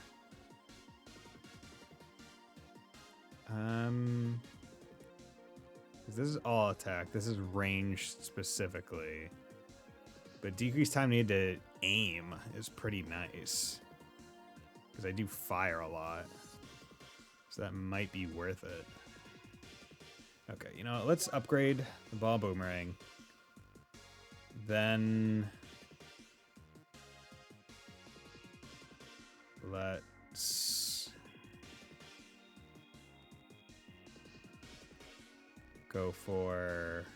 This is all attack. This is range specifically. But decreased time needed to aim is pretty nice. Because I do fire a lot. So that might be worth it. Okay, you know what? Let's upgrade the ball boomerang. Then let's go for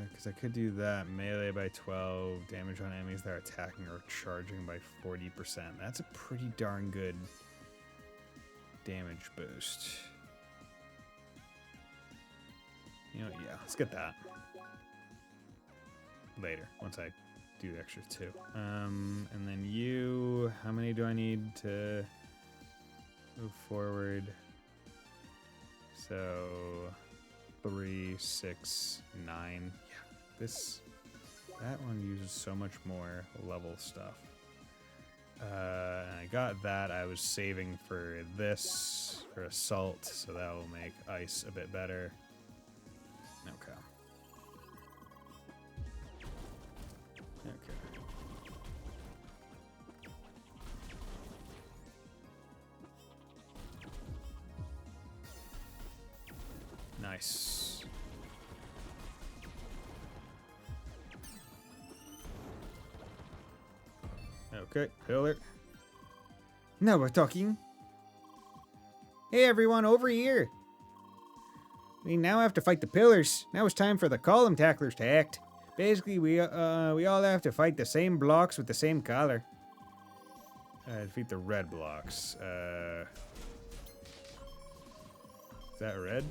because I could do that. Melee by 12, damage on enemies that are attacking or charging by 40%. That's a pretty darn good damage boost. You know what? Yeah, let's get that. Later, once I do the extra 2. And then you, how many do I need to move forward? So 3, 6, 9. Yeah, that one uses so much more level stuff. I got that. I was saving for this, for assault, so that will make ice a bit better. Okay. Okay. Nice. Okay, pillar. Now we're talking. Hey everyone, over here. We now have to fight the pillars. Now it's time for the column tacklers to act. Basically, we all have to fight the same blocks with the same color. Defeat the red blocks. Is that red?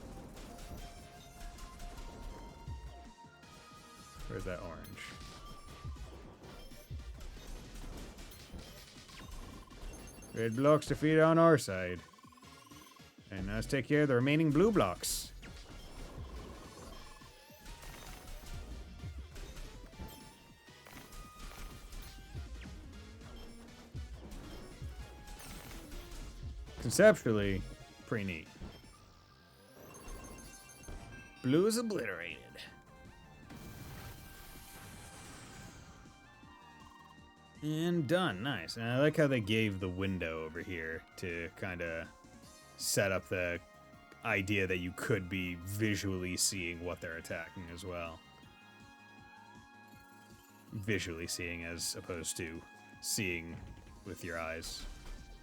Or is that orange? Red blocks defeated on our side. And now let's take care of the remaining blue blocks. Conceptually, pretty neat. Blue is obliterated. And done. Nice. And I like how they gave the window over here to kind of set up the idea that you could be visually seeing what they're attacking as well. Visually seeing as opposed to seeing with your eyes.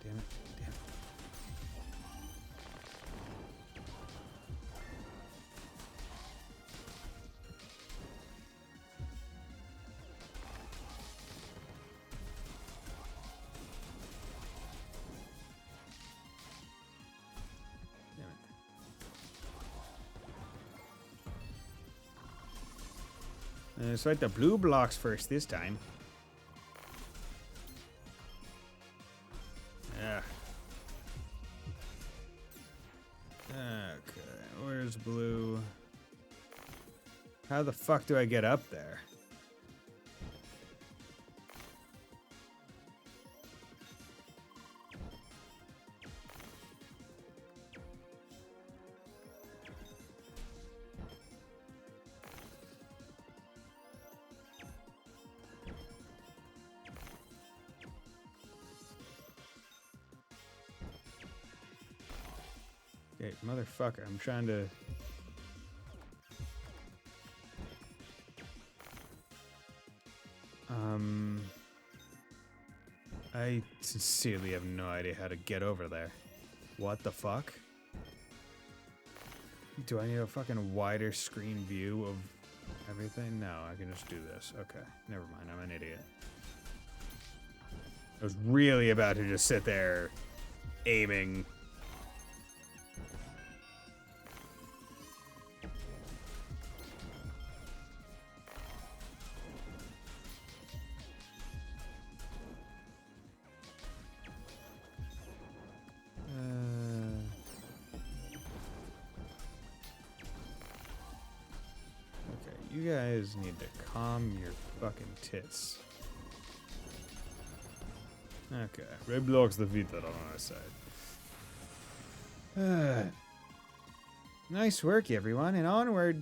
Damn it. Damn it. Let's fight the blue blocks first this time. Yeah. Okay, where's blue? How the fuck do I get up there? Okay, motherfucker, I'm trying to... I sincerely have no idea how to get over there. What the fuck? Do I need a fucking wider screen view of everything? No, I can just do this. Okay, never mind. I'm an idiot. I was really about to just sit there aiming. Okay, you guys need to calm your fucking tits. Okay. Red blocks defeated on our side. Nice work, everyone, and onward.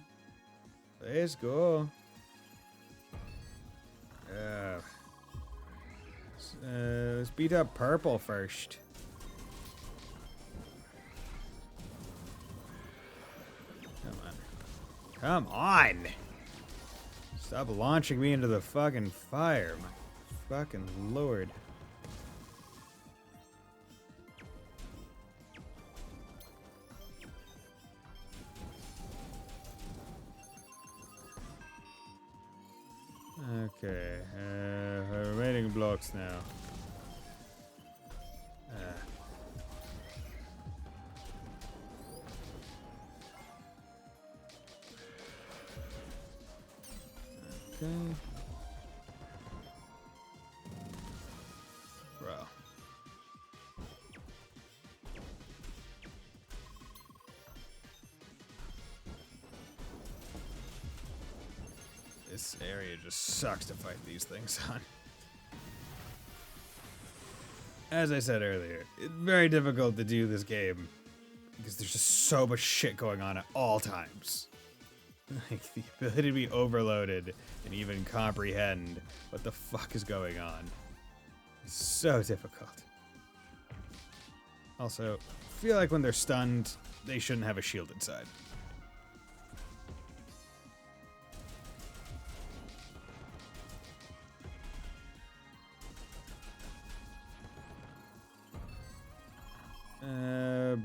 Let's go. Let's beat up purple first. Come on. Come on! Stop launching me into the fucking fire, my fucking lord. Okay, remaining blocks now. Okay. Bro. This area just sucks to fight these things on. As I said earlier, it's very difficult to do this game because there's just so much shit going on at all times. Like, the ability to be overloaded and even comprehend what the fuck is going on is so difficult. Also, I feel like when they're stunned, they shouldn't have a shield inside.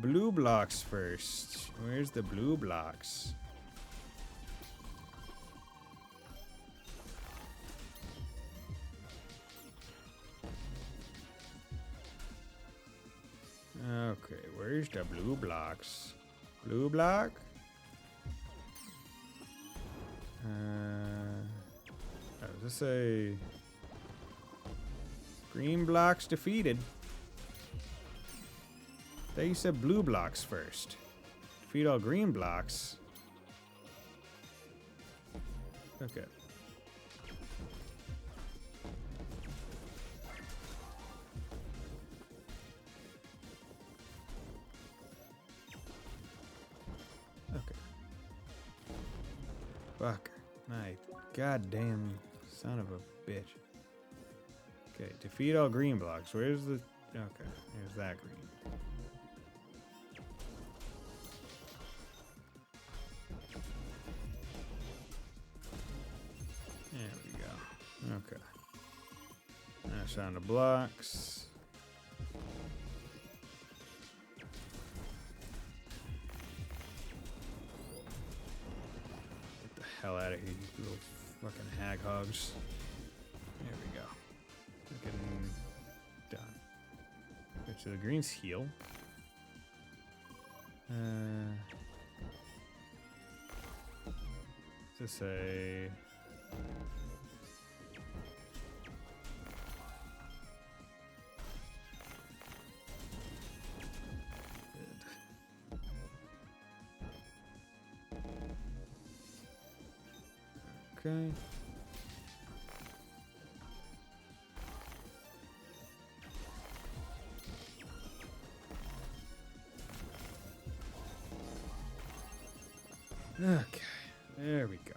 Blue blocks first. Where's the blue blocks? Okay, where's the blue blocks? Blue block? Does this say green blocks defeated? They said blue blocks first. Defeat all green blocks. Okay. Okay. Fuck. My goddamn son of a bitch. Okay, defeat all green blocks. Where's the... Okay, here's that green. There we go. Okay. Mash on the blocks. Get the hell out of here, you little fucking hag hogs. There we go. Fucking done. Okay, so the greens heal. Just say... Okay. Okay, there we go.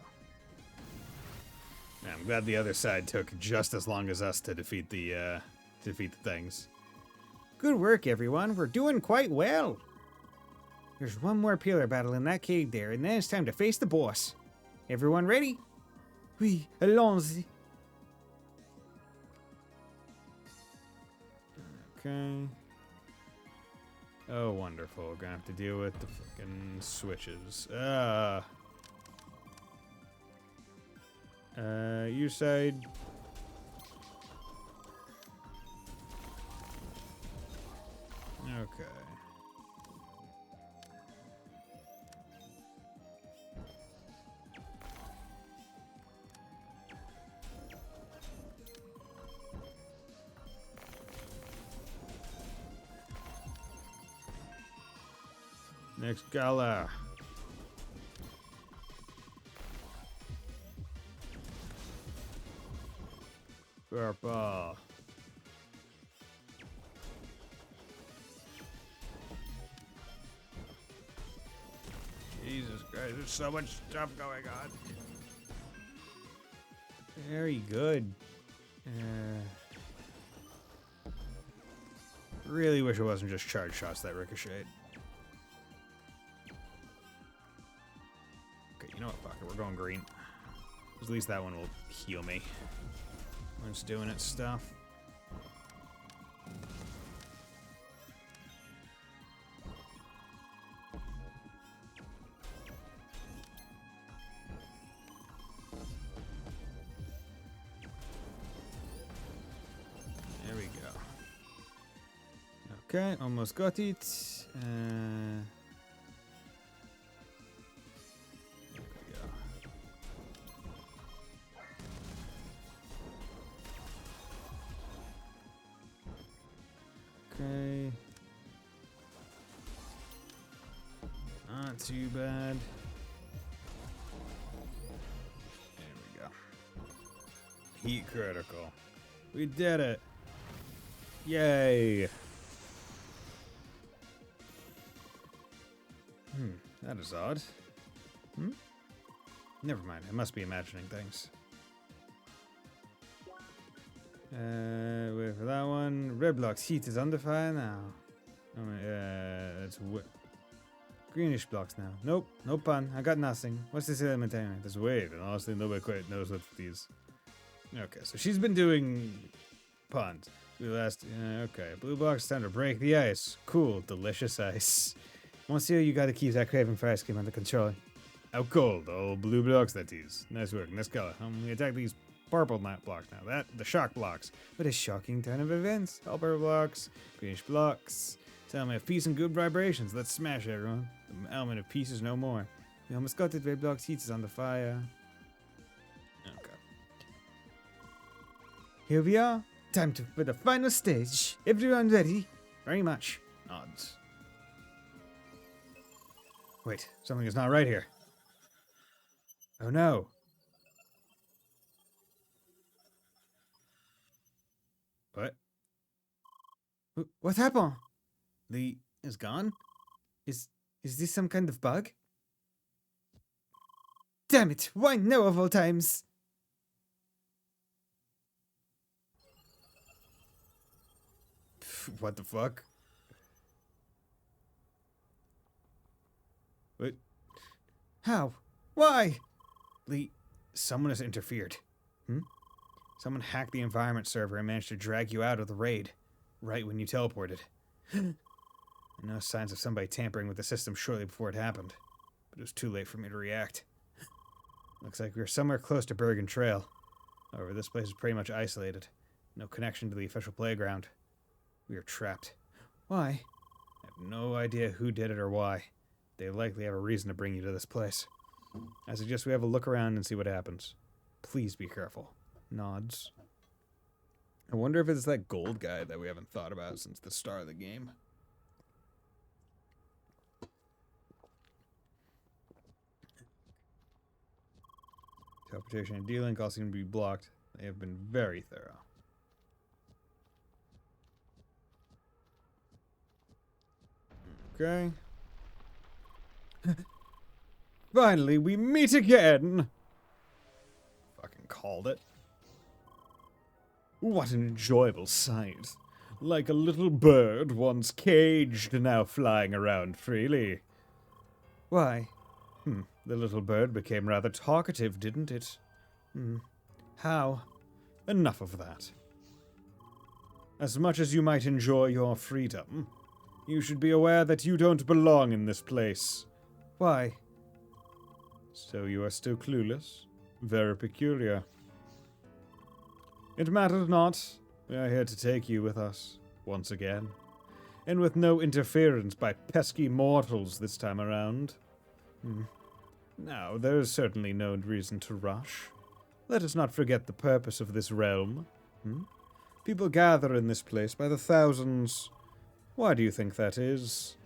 Now, I'm glad the other side took just as long as us to defeat the things. Good work, everyone. We're doing quite well. There's one more pillar battle in that cave there, and then it's time to face the boss. Everyone ready? Oui, allons-y. Okay. Oh, wonderful. We're gonna have to deal with the fucking switches. You side. Okay. Next gala. Purple. Jesus Christ, there's so much stuff going on. Very good. Really wish it wasn't just charge shots that ricocheted. Okay, you know what? Fuck it. We're going green. At least that one will heal me when it's doing its stuff. There we go. Okay, almost got it. Okay. Not too bad. There we go. Heat critical. We did it. Yay. That is odd. Never mind. I must be imagining things. Wait for that one. Red block's heat is under fire now. It's greenish blocks now. Nope, no pun. I got nothing. What's this element anyway? This wave, and honestly, nobody quite knows what these. Okay, so she's been doing puns. Okay, blue blocks time to break the ice. Cool, delicious ice. Monsieur, you gotta keep that craving for ice cream under control. How cold, old blue blocks that is. Nice work, nice color. We attack these purple blocks now. The shock blocks. What a shocking turn of events. All purple blocks, greenish blocks. Element of peace and good vibrations. Let's smash everyone. The element of peace is no more. We almost got it. Red blocks heat is on the fire. Okay. Here we are. Time for the final stage. Everyone ready? Very much. Nods. Wait, something is not right here. Oh no. What? What happened? The is gone? Is this some kind of bug? Damn it! Why now of all times? What the fuck? What? How? Why? Someone has interfered. Someone hacked the environment server and managed to drag you out of the raid, right when you teleported. No signs of somebody tampering with the system shortly before it happened, but it was too late for me to react. Looks like we were somewhere close to Bergen Trail. However, this place is pretty much isolated. No connection to the official playground. We are trapped. Why? I have no idea who did it or why. They likely have a reason to bring you to this place. I suggest we have a look around and see what happens. Please be careful. Nods. I wonder if it's that gold guy that we haven't thought about since the start of the game. Teleportation and D-Link all seem to be blocked. They have been very thorough. Okay. Finally, we meet again! Fucking called it. What an enjoyable sight. Like a little bird once caged, now flying around freely. Why? The little bird became rather talkative, didn't it? How? Enough of that. As much as you might enjoy your freedom, You should be aware that you don't belong in this place. Why? So you are still clueless? Very peculiar. It matters not. We are here to take you with us, once again. And with no interference by pesky mortals this time around. Now, there is certainly no reason to rush. Let us not forget the purpose of this realm. People gather in this place by the thousands. Why do you think that is?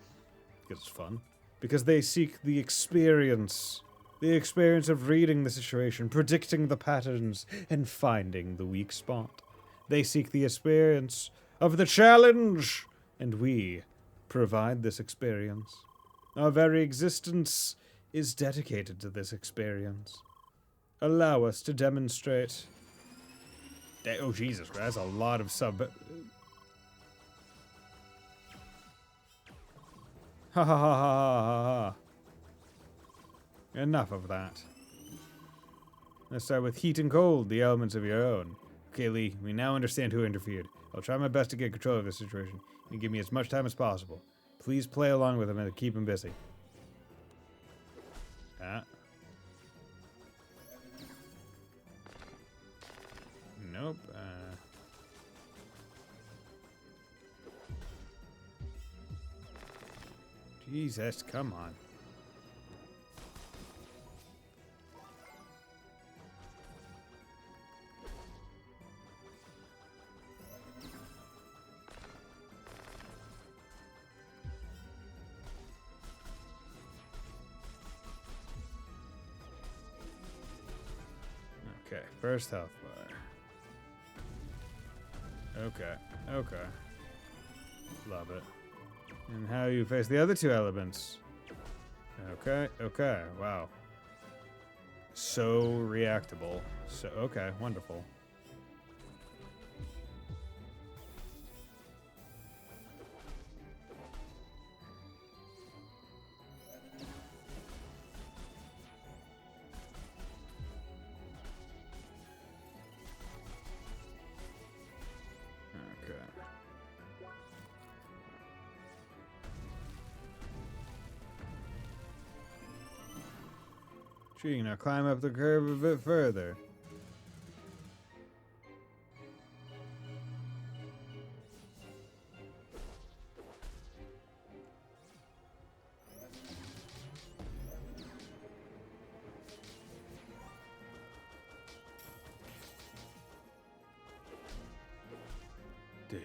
Because it's fun. Because they seek the experience. The experience of reading the situation, predicting the patterns, and finding the weak spot. They seek the experience of the challenge, and we provide this experience. Our very existence is dedicated to this experience. Allow us to demonstrate. Oh, Jesus, that's a lot of sub. Ha ha ha ha ha ha. Enough of that. Let's start with heat and cold, the elements of your own. Okay, Lee, we now understand who interfered. I'll try my best to get control of this situation and give me as much time as possible. Please play along with him and keep him busy. Nope. Jesus, come on. Okay, first health bar. Okay. Love it. And how you face the other two elements. Okay, wow. So reactable. So, okay, wonderful. Gee, now climb up the curve a bit further. Dude.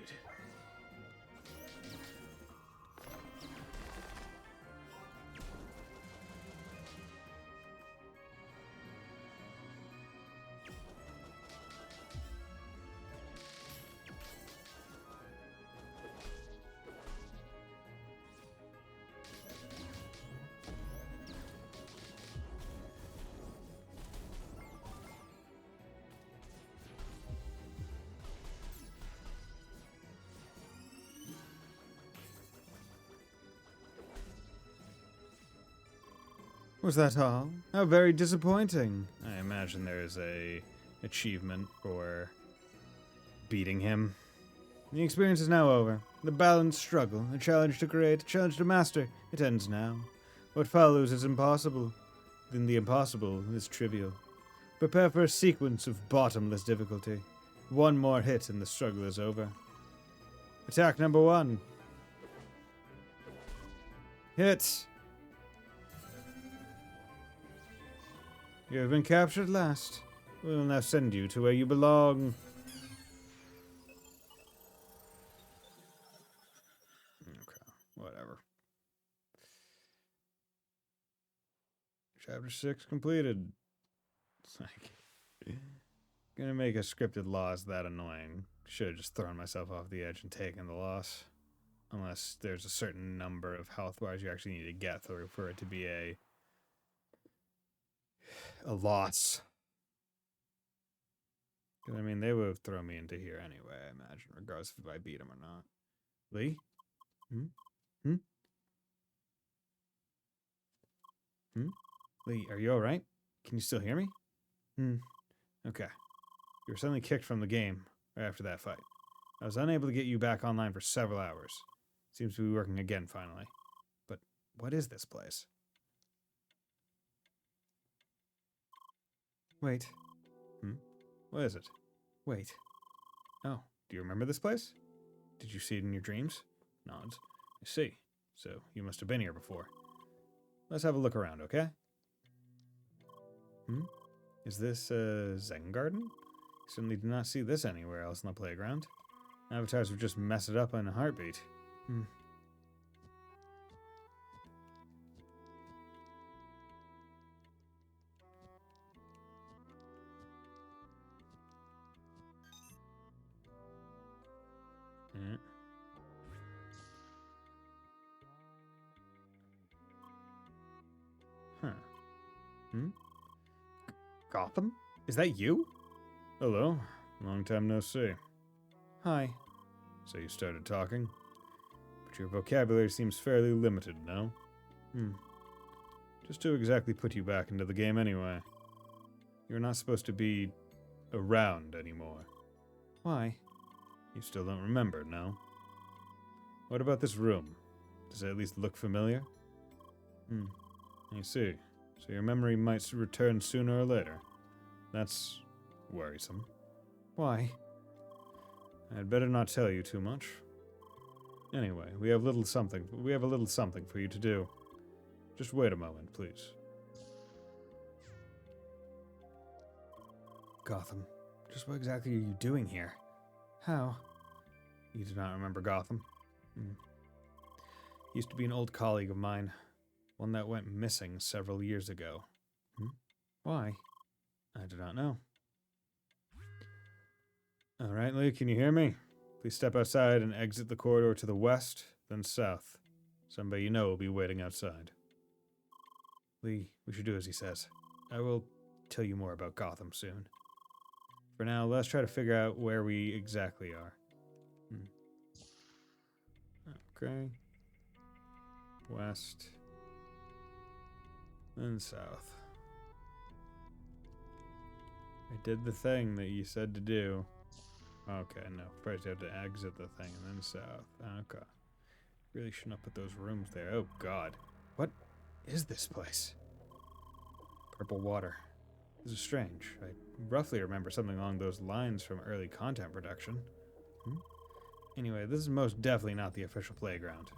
Was that all? How very disappointing. I imagine there is a achievement for beating him. The experience is now over. The balanced struggle, a challenge to create, a challenge to master, it ends now. What follows is impossible. Then the impossible is trivial. Prepare for a sequence of bottomless difficulty. One more hit and the struggle is over. Attack number 1. Hit! You have been captured at last. We will now send you to where you belong. Okay, whatever. Chapter 6 completed. It's like, gonna make a scripted loss that annoying. Should have just thrown myself off the edge and taken the loss. Unless there's a certain number of health bars you actually need to get through for it to be a loss. Because, I mean, they would have thrown me into here anyway, I imagine, regardless if I beat him or not. Lee? Lee, are you alright? Can you still hear me? Okay. You were suddenly kicked from the game right after that fight. I was unable to get you back online for several hours. Seems to be working again finally. But what is this place? Wait. What is it? Wait. Oh, do you remember this place? Did you see it in your dreams? Nods. I see. So you must have been here before. Let's have a look around, okay? Is this a Zen garden? Certainly do not see this anywhere else in the playground. Avatars would just mess it up in a heartbeat. Gotham? Is that you? Hello. Long time no see. Hi. So you started talking? But your vocabulary seems fairly limited, no? Just to exactly put you back into the game anyway. You're not supposed to be around anymore. Why? You still don't remember, no? What about this room? Does it at least look familiar? I see. So your memory might return sooner or later. That's worrisome. Why? I'd better not tell you too much. Anyway, we have a little something for you to do. Just wait a moment, please. Gotham. Just what exactly are you doing here? How? You do not remember Gotham? Used to be an old colleague of mine. One that went missing several years ago. Why? I do not know. All right, Lee, can you hear me? Please step outside and exit the corridor to the west, then south. Somebody you know will be waiting outside. Lee, we should do as he says. I will tell you more about Gotham soon. For now, let's try to figure out where we exactly are. Okay. West. Then south. I did the thing that you said to do. Okay, no. First you have to exit the thing and then south. Okay. Really shouldn't have put those rooms there. Oh, God. What is this place? Purple water. This is strange. I roughly remember something along those lines from early content production. Anyway, this is most definitely not the official playground.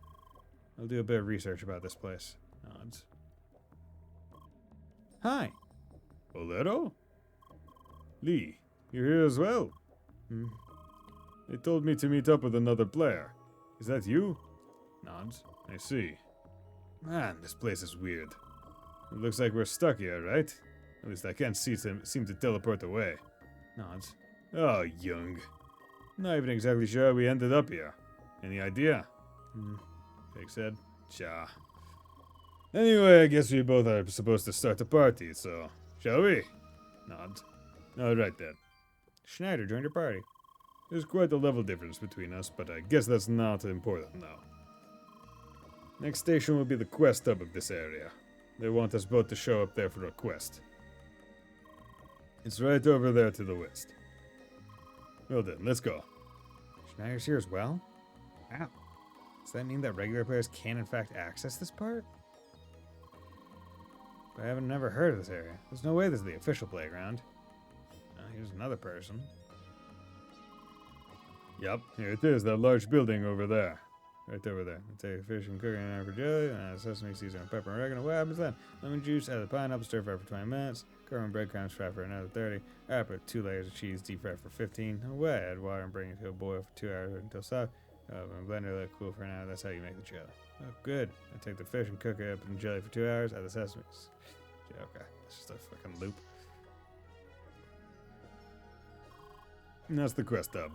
I'll do a bit of research about this place. Nods. Hi. Bolero? Lee, you're here as well? They told me to meet up with another player. Is that you? Nods. I see. Man, this place is weird. It looks like we're stuck here, right? At least I can't seem to teleport away. Nods. Oh, Young. Not even exactly sure how we ended up here. Any idea? Jake said. Cha. Anyway, I guess we both are supposed to start the party, so shall we? Nods. Alright then. Schneider joined your party. There's quite a level difference between us, but I guess that's not important now. Next station will be the quest hub of this area. They want us both to show up there for a quest. It's right over there to the west. Well then, let's go. Schneider's here as well? Wow. Does that mean that regular players can in fact access this part? But I haven't never heard of this area. There's no way this is the official playground. Here's another person. Yep, here it is, that large building over there. Right over there. Take fish and cook it in for jelly, sesame seasoning, pepper and oregano. What happens then? Lemon juice, add the pineapple, stir fry for 20 minutes. Cover in breadcrumbs, fry for another 30. I put 2 layers of cheese, deep fry for 15. Away, add water and bring it to a boil for 2 hours until soft. Blender, let it cool for an hour. That's how you make the jelly. Oh, good. I take the fish and cook it up in jelly for 2 hours. Add the sesame. Okay, that's just a fucking loop. And that's the quest hub.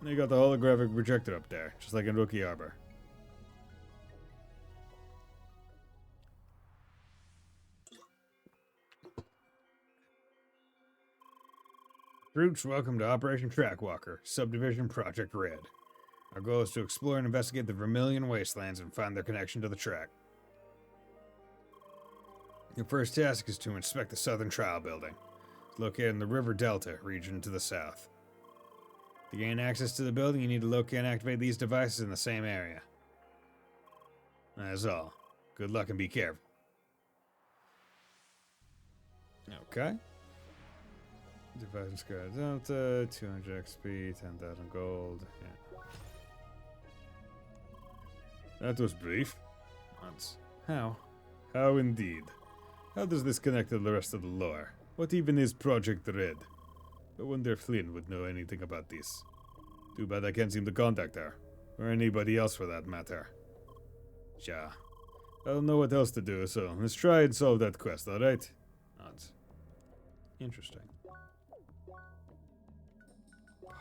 They got the holographic projector up there, just like in Rookie Harbor. Troops, welcome to Operation Trackwalker, Subdivision Project Red. Our goal is to explore and investigate the Vermilion Wastelands and find their connection to the track. Your first task is to inspect the Southern Trial Building. It's located in the River Delta region to the south. To gain access to the building, you need to locate and activate these devices in the same area. That's all. Good luck and be careful. Okay. Dividing Square Delta, 200 XP, 10,000 gold. Yeah. That was brief. Once. How? How indeed. How does this connect to the rest of the lore? What even is Project Red? I wonder if Flynn would know anything about this. Too bad I can't seem to contact her. Or anybody else for that matter. Ja. I don't know what else to do, so let's try and solve that quest, alright? Nods. Interesting.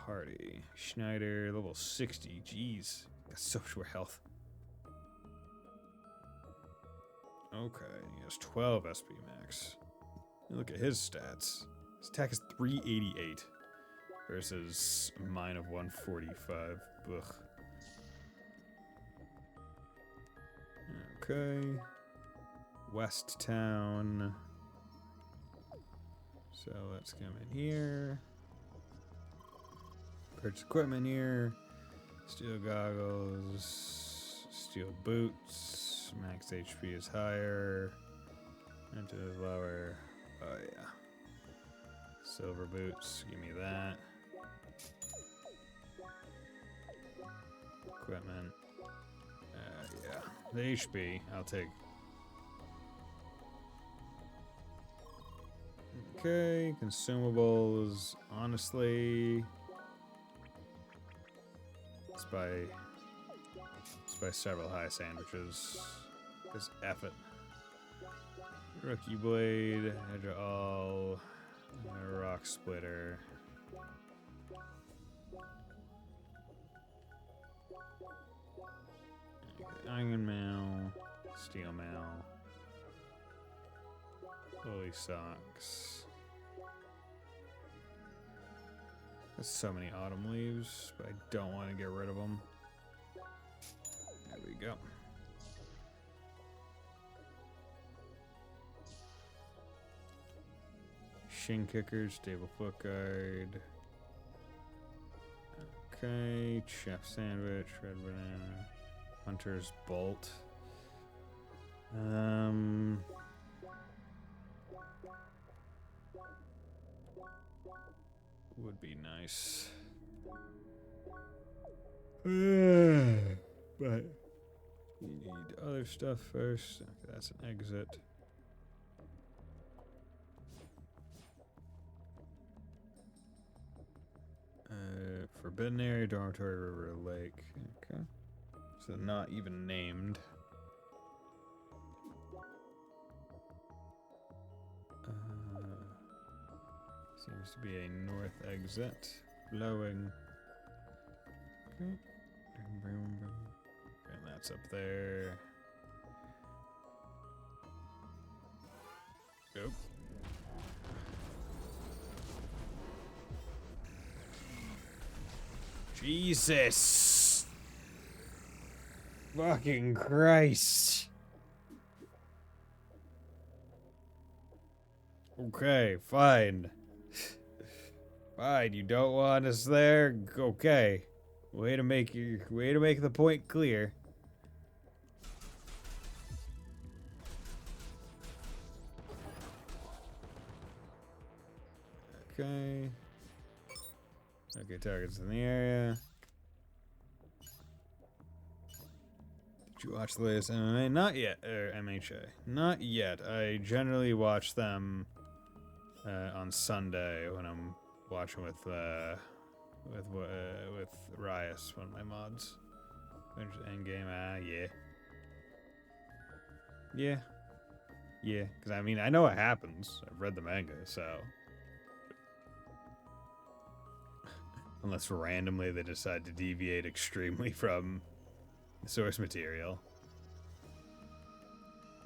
Party. Schneider, level 60. Jeez. Got so short health. Okay, he has 12 SP max. Look at his stats. His attack is 388 versus mine of 145. Ugh. Okay. West Town. So let's come in here. Purchase equipment here. Steel goggles. Steel boots. Max HP is higher. Enter is lower. Oh yeah. Silver boots. Give me that. Equipment. Yeah. The HP, I'll take. Okay, consumables. Honestly, let's buy several high sandwiches. Just F it. Rookie blade, Hedra all, rock splitter. Iron mail, steel mail, woolly socks. There's so many autumn leaves, but I don't want to get rid of them. There we go. Shin kickers, stable foot guard. Okay, chef sandwich, red banana. Hunter's bolt. Would be nice. But you need other stuff first. Okay, that's an exit. Forbidden area, dormitory, river, lake. Okay. So not even named. Seems to be a north exit. Blowing. Okay. And that's up there. Go. Jesus! Fucking Christ! Okay, fine. Fine, you don't want us there? Okay. Way to make the point clear. Okay. Okay, targets in the area. Did you watch the latest MMA? Not yet. Or MHA. Not yet. I generally watch them on Sunday when I'm watching with Rias, one of my mods. Endgame, yeah. Yeah. Yeah, because I mean, I know what happens. I've read the manga, so. Unless randomly they decide to deviate extremely from the source material.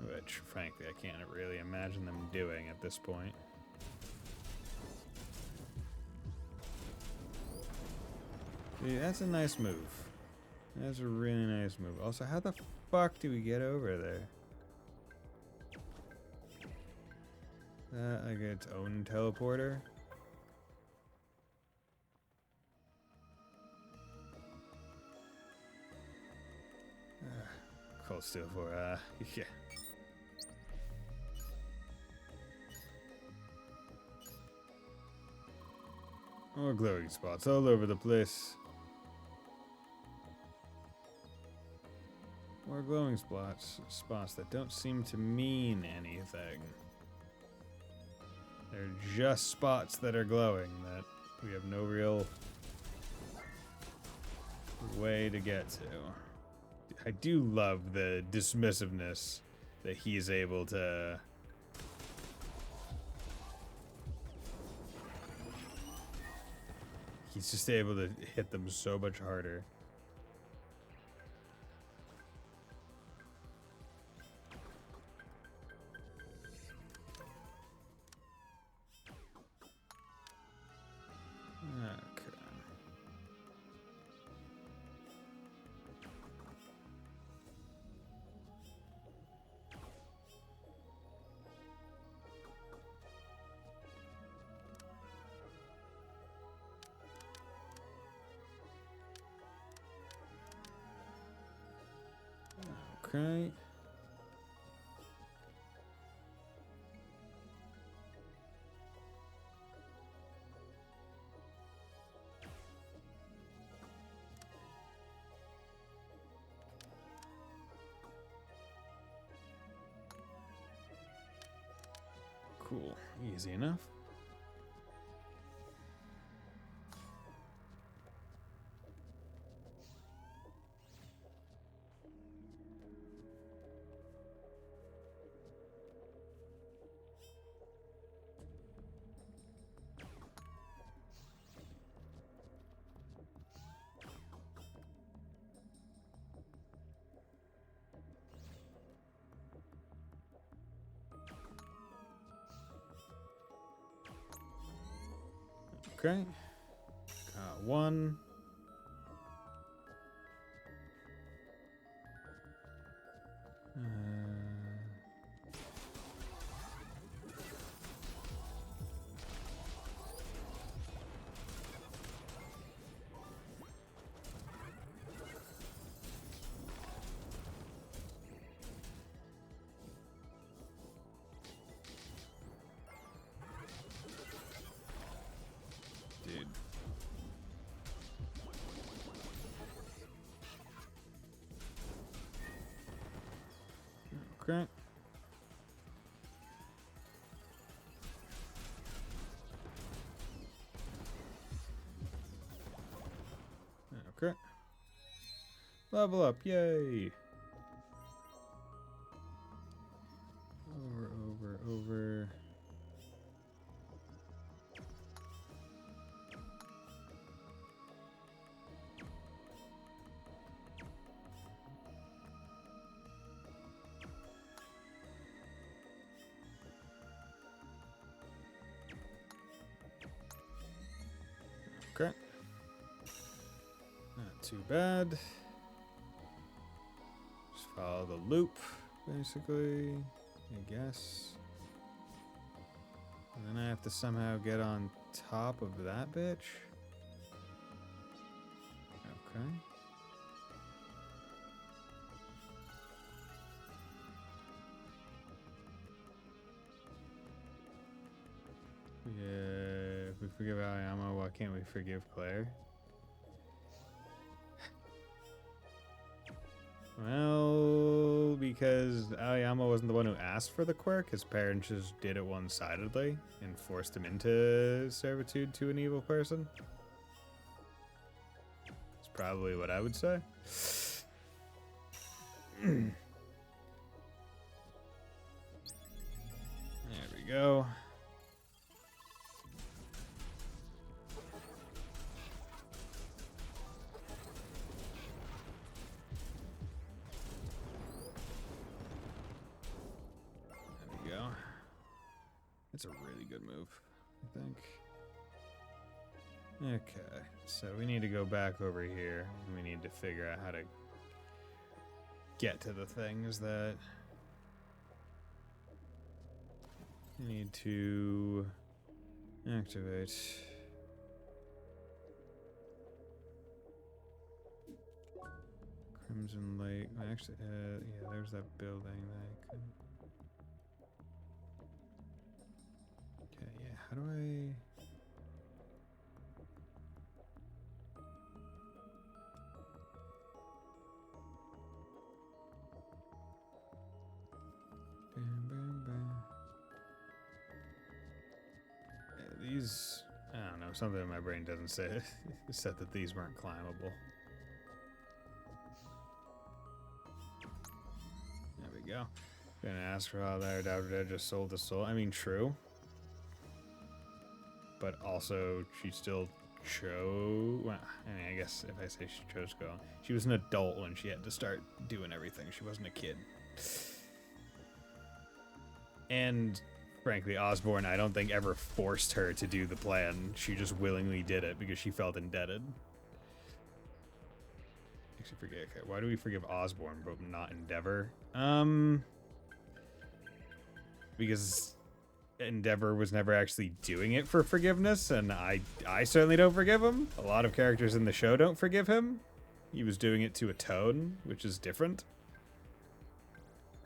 Which, frankly, I can't really imagine them doing at this point. See, that's a nice move. That's a really nice move. Also, how the fuck do we get over there? Like its own teleporter? hold still for, yeah. More glowing spots all over the place. More glowing spots that don't seem to mean anything. They're just spots that are glowing that we have no real way to get to. I do love the dismissiveness that he's able to... He's just able to hit them so much harder. Okay. Cool. Easy enough. Okay. Got one. Dude. Okay. Okay. Level up, yay! Over. Okay. Not too bad. Just follow the loop, basically, I guess. And then I have to somehow get on top of that bitch. Okay. Yeah, if we forgive Aoyama, why can't we forgive Claire? Well, because Aoyama wasn't the one who asked for the quirk. His parents just did it one-sidedly and forced him into servitude to an evil person. That's probably what I would say. There we go. It's a really good move, I think. Okay, so we need to go back over here. We need to figure out how to get to the things that we need to activate. Crimson Lake. Actually, yeah, there's that building that I could. Okay, yeah. How do I? Bam, bam, bam. Yeah, these. I don't know. Something in my brain doesn't say said that these weren't climbable. There we go. Gonna ask for how that Dowd just sold the soul. I mean, true. But also, she still chose. Well, I mean, I guess if I say she chose to go, she was an adult when she had to start doing everything. She wasn't a kid. And frankly, Osborne, I don't think ever forced her to do the plan. She just willingly did it because she felt indebted. Actually, forget. Okay, why do we forgive Osborne but not Endeavor? Because Endeavor was never actually doing it for forgiveness, and I certainly don't forgive him. A lot of characters in the show don't forgive him. He was doing it to atone, which is different.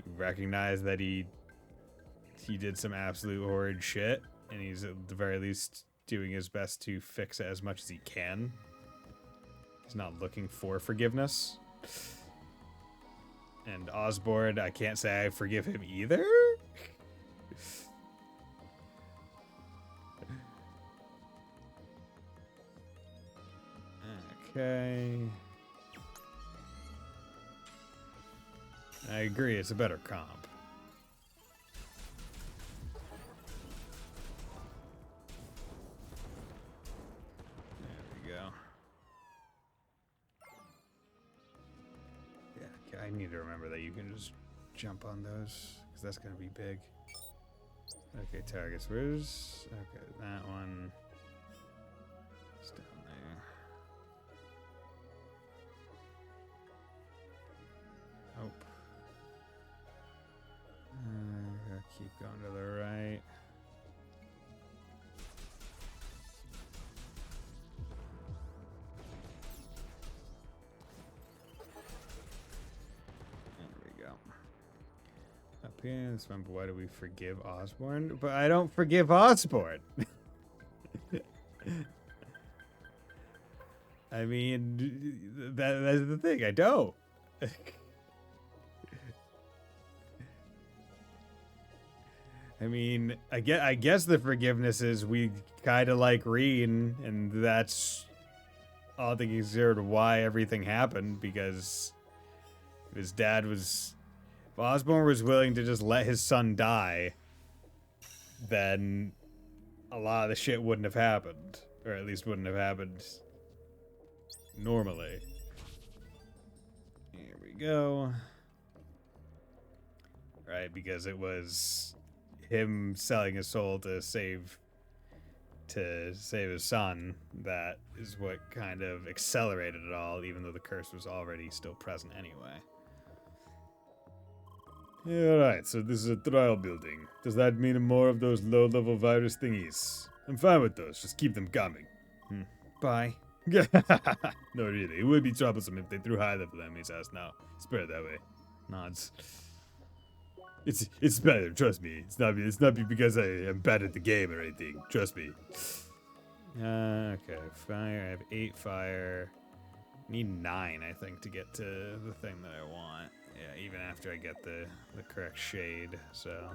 You recognize that he did some absolute horrid shit, and he's at the very least doing his best to fix it as much as he can. He's not looking for forgiveness. And Osborne, I can't say I forgive him either. Okay. I agree, it's a better comp. I need to remember that you can just jump on those, because that's going to be big. Okay, targets. Where's... Okay, that one. It's down there. Nope. Gotta keep going to the right. This one, but why do we forgive Osborne? But I don't forgive Osborne. I mean, that's the thing. I don't. I mean, I guess the forgiveness is we kind of like Reen, and that's all the considered why everything happened, because his dad was... If Osborne was willing to just let his son die, then a lot of the shit wouldn't have happened. Or at least wouldn't have happened normally. Here we go. Right, because it was him selling his soul to save his son that is what kind of accelerated it all, even though the curse was already still present anyway. Yeah, alright, so this is a trial building. Does that mean more of those low-level virus thingies? I'm fine with those, just keep them coming. Bye. No, really, it would be troublesome if they threw high-level enemies at us now. It's better that way. Nods. It's better, trust me. It's not because I am bad at the game or anything. Trust me. Okay, fire. I have 8 fire. Need 9, I think, to get to the thing that I want. Yeah, even after I get the correct shade, so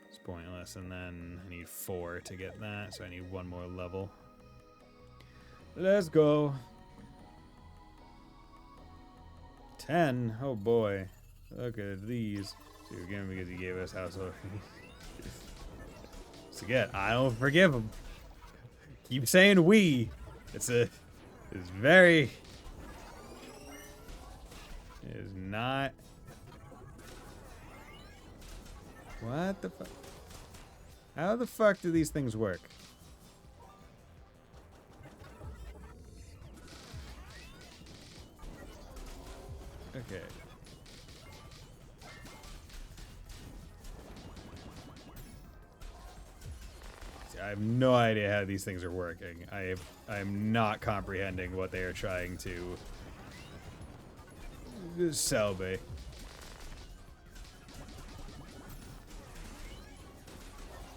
it's pointless. And then I need 4 to get that, so I need 1 more level. Let's go. 10. Oh boy. Look at these. So again, because he gave us household. So again, I don't forgive him. Keep saying we. It's very. It is not. What the fuck? How the fuck do these things work? Okay. See, I have no idea how these things are working. I am not comprehending what they are trying to Selby.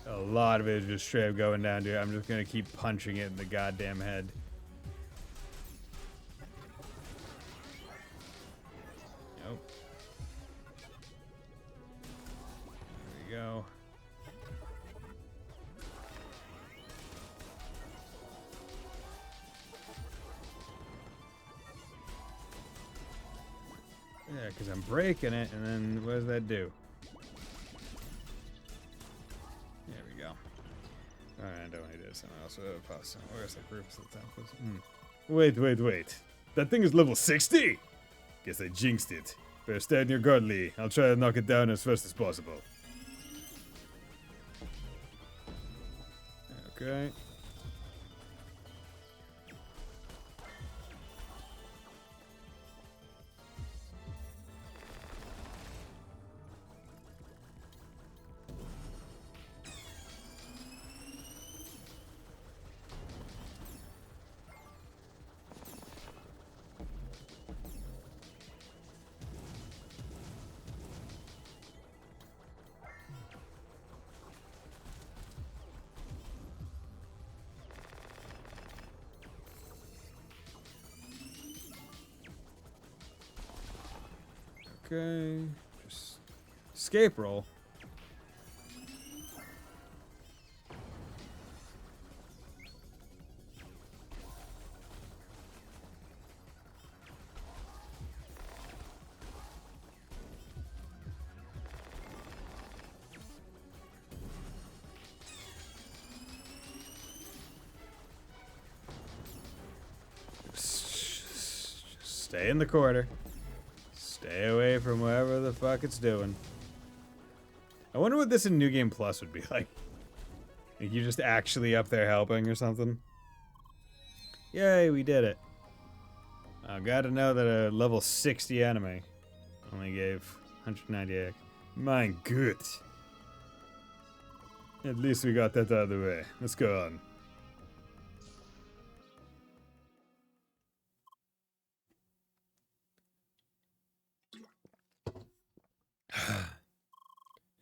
A lot of it is just straight up going down, dude. I'm just gonna keep punching it in the goddamn head. Nope. There we go. Yeah, because I'm breaking it, and then what does that do? There we go. Alright, I don't need to do something else. Pause. Where's the groups of the time? Wait. That thing is level 60? Guess I jinxed it. Better stay on your guard, Lee. I'll try to knock it down as fast as possible. Okay. Okay. Just escape roll. Just stay in the corner. Stay away from whatever the fuck it's doing. I wonder what this in New Game Plus would be like. Like you just actually up there helping or something. Yay, we did it. I gotta know that a level 60 enemy only gave 198. Mein Gott. At least we got that out of the way. Let's go on.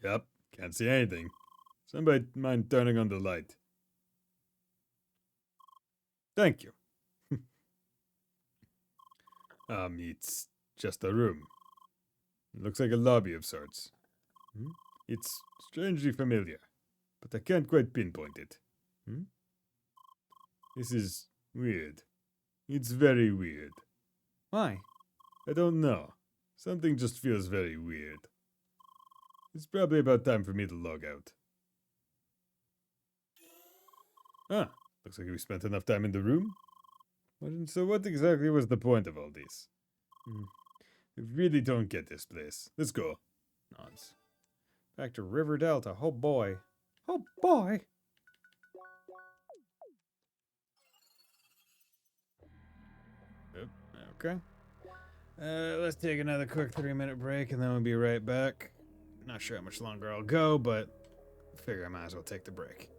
Yep, can't see anything. Somebody mind turning on the light. Thank you. It's just a room. It looks like a lobby of sorts. It's strangely familiar, but I can't quite pinpoint it. This is weird. It's very weird. Why? I don't know. Something just feels very weird. It's probably about time for me to log out. Ah, looks like we spent enough time in the room. So what exactly was the point of all this? I really don't get this place. Let's go. Nods. Back to River Delta. Oh boy. Oh boy! Okay. Let's take another quick 3-minute break and then we'll be right back. Not sure how much longer I'll go, but I figure I might as well take the break.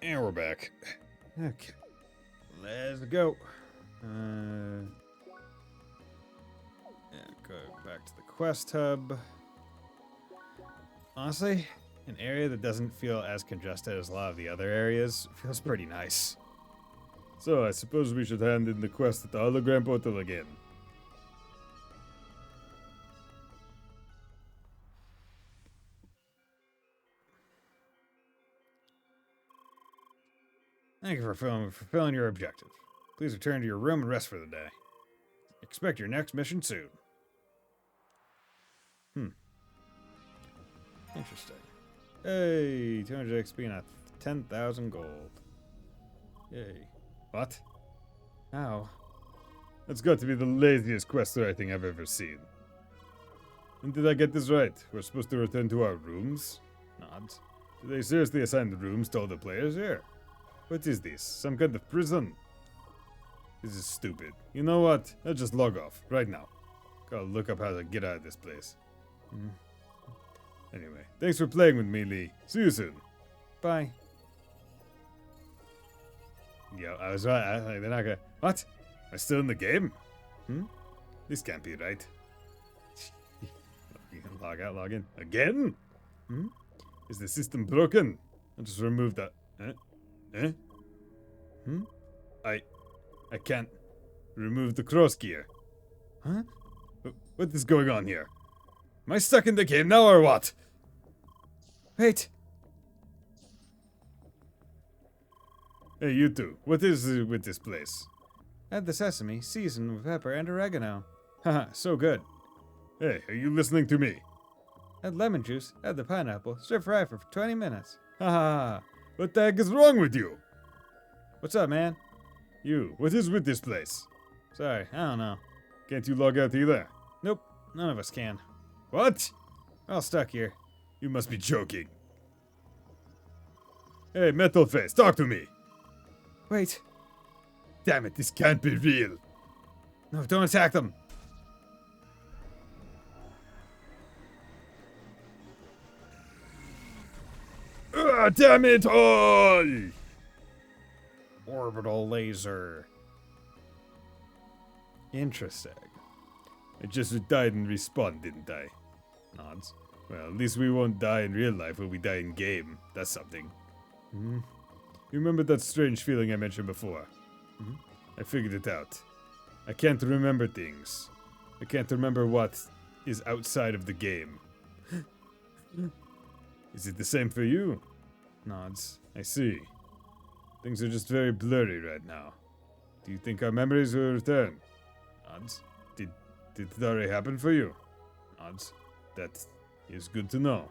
And we're back. Okay. Let's go. Yeah, go back to the quest hub. Honestly, an area that doesn't feel as congested as a lot of the other areas feels pretty nice. So, I suppose we should hand in the quest at the hologram portal again. Thank you for fulfilling your objective. Please return to your room and rest for the day. Expect your next mission soon. Interesting. Hey, 200 XP and 10,000 gold. Yay. What? How? That's got to be the laziest quest writing I've ever seen. And did I get this right? We're supposed to return to our rooms? Nods. Do they seriously assign the rooms to all the players here? What is this? Some kind of prison? This is stupid. You know what? I'll just log off right now. Gotta look up how to get out of this place. Anyway, thanks for playing with me, Lee. See you soon. Bye. Yeah, I was right. They're not gonna. What? Am I still in the game? This can't be right. You can log out, log in. Again? Is the system broken? I'll just remove that. I can't remove the cross gear. Huh? What is going on here? Am I stuck in the game now or what? Wait. Hey, you two. What is with this place? Add the sesame, season with pepper and oregano. Haha, so good. Hey, are you listening to me? Add lemon juice, add the pineapple, stir fry for 20 minutes. Haha. What the heck is wrong with you? What's up, man? You, what is with this place? Sorry, I don't know. Can't you log out either? Nope, none of us can. What? We're all stuck here. You must be joking. Hey, Metal Face, talk to me. Wait. Damn it, this can't be real. No, don't attack them. Damn it all! Orbital laser. Interesting. I just died and respawned, didn't I? Nods. Well, at least we won't die in real life when we die in game. That's something. You remember that strange feeling I mentioned before? I figured it out. I can't remember things. I can't remember what is outside of the game. Is it the same for you? Nods. I see. Things are just very blurry right now. Do you think our memories will return? Nods. Did it already happen for you? Nods. That is good to know.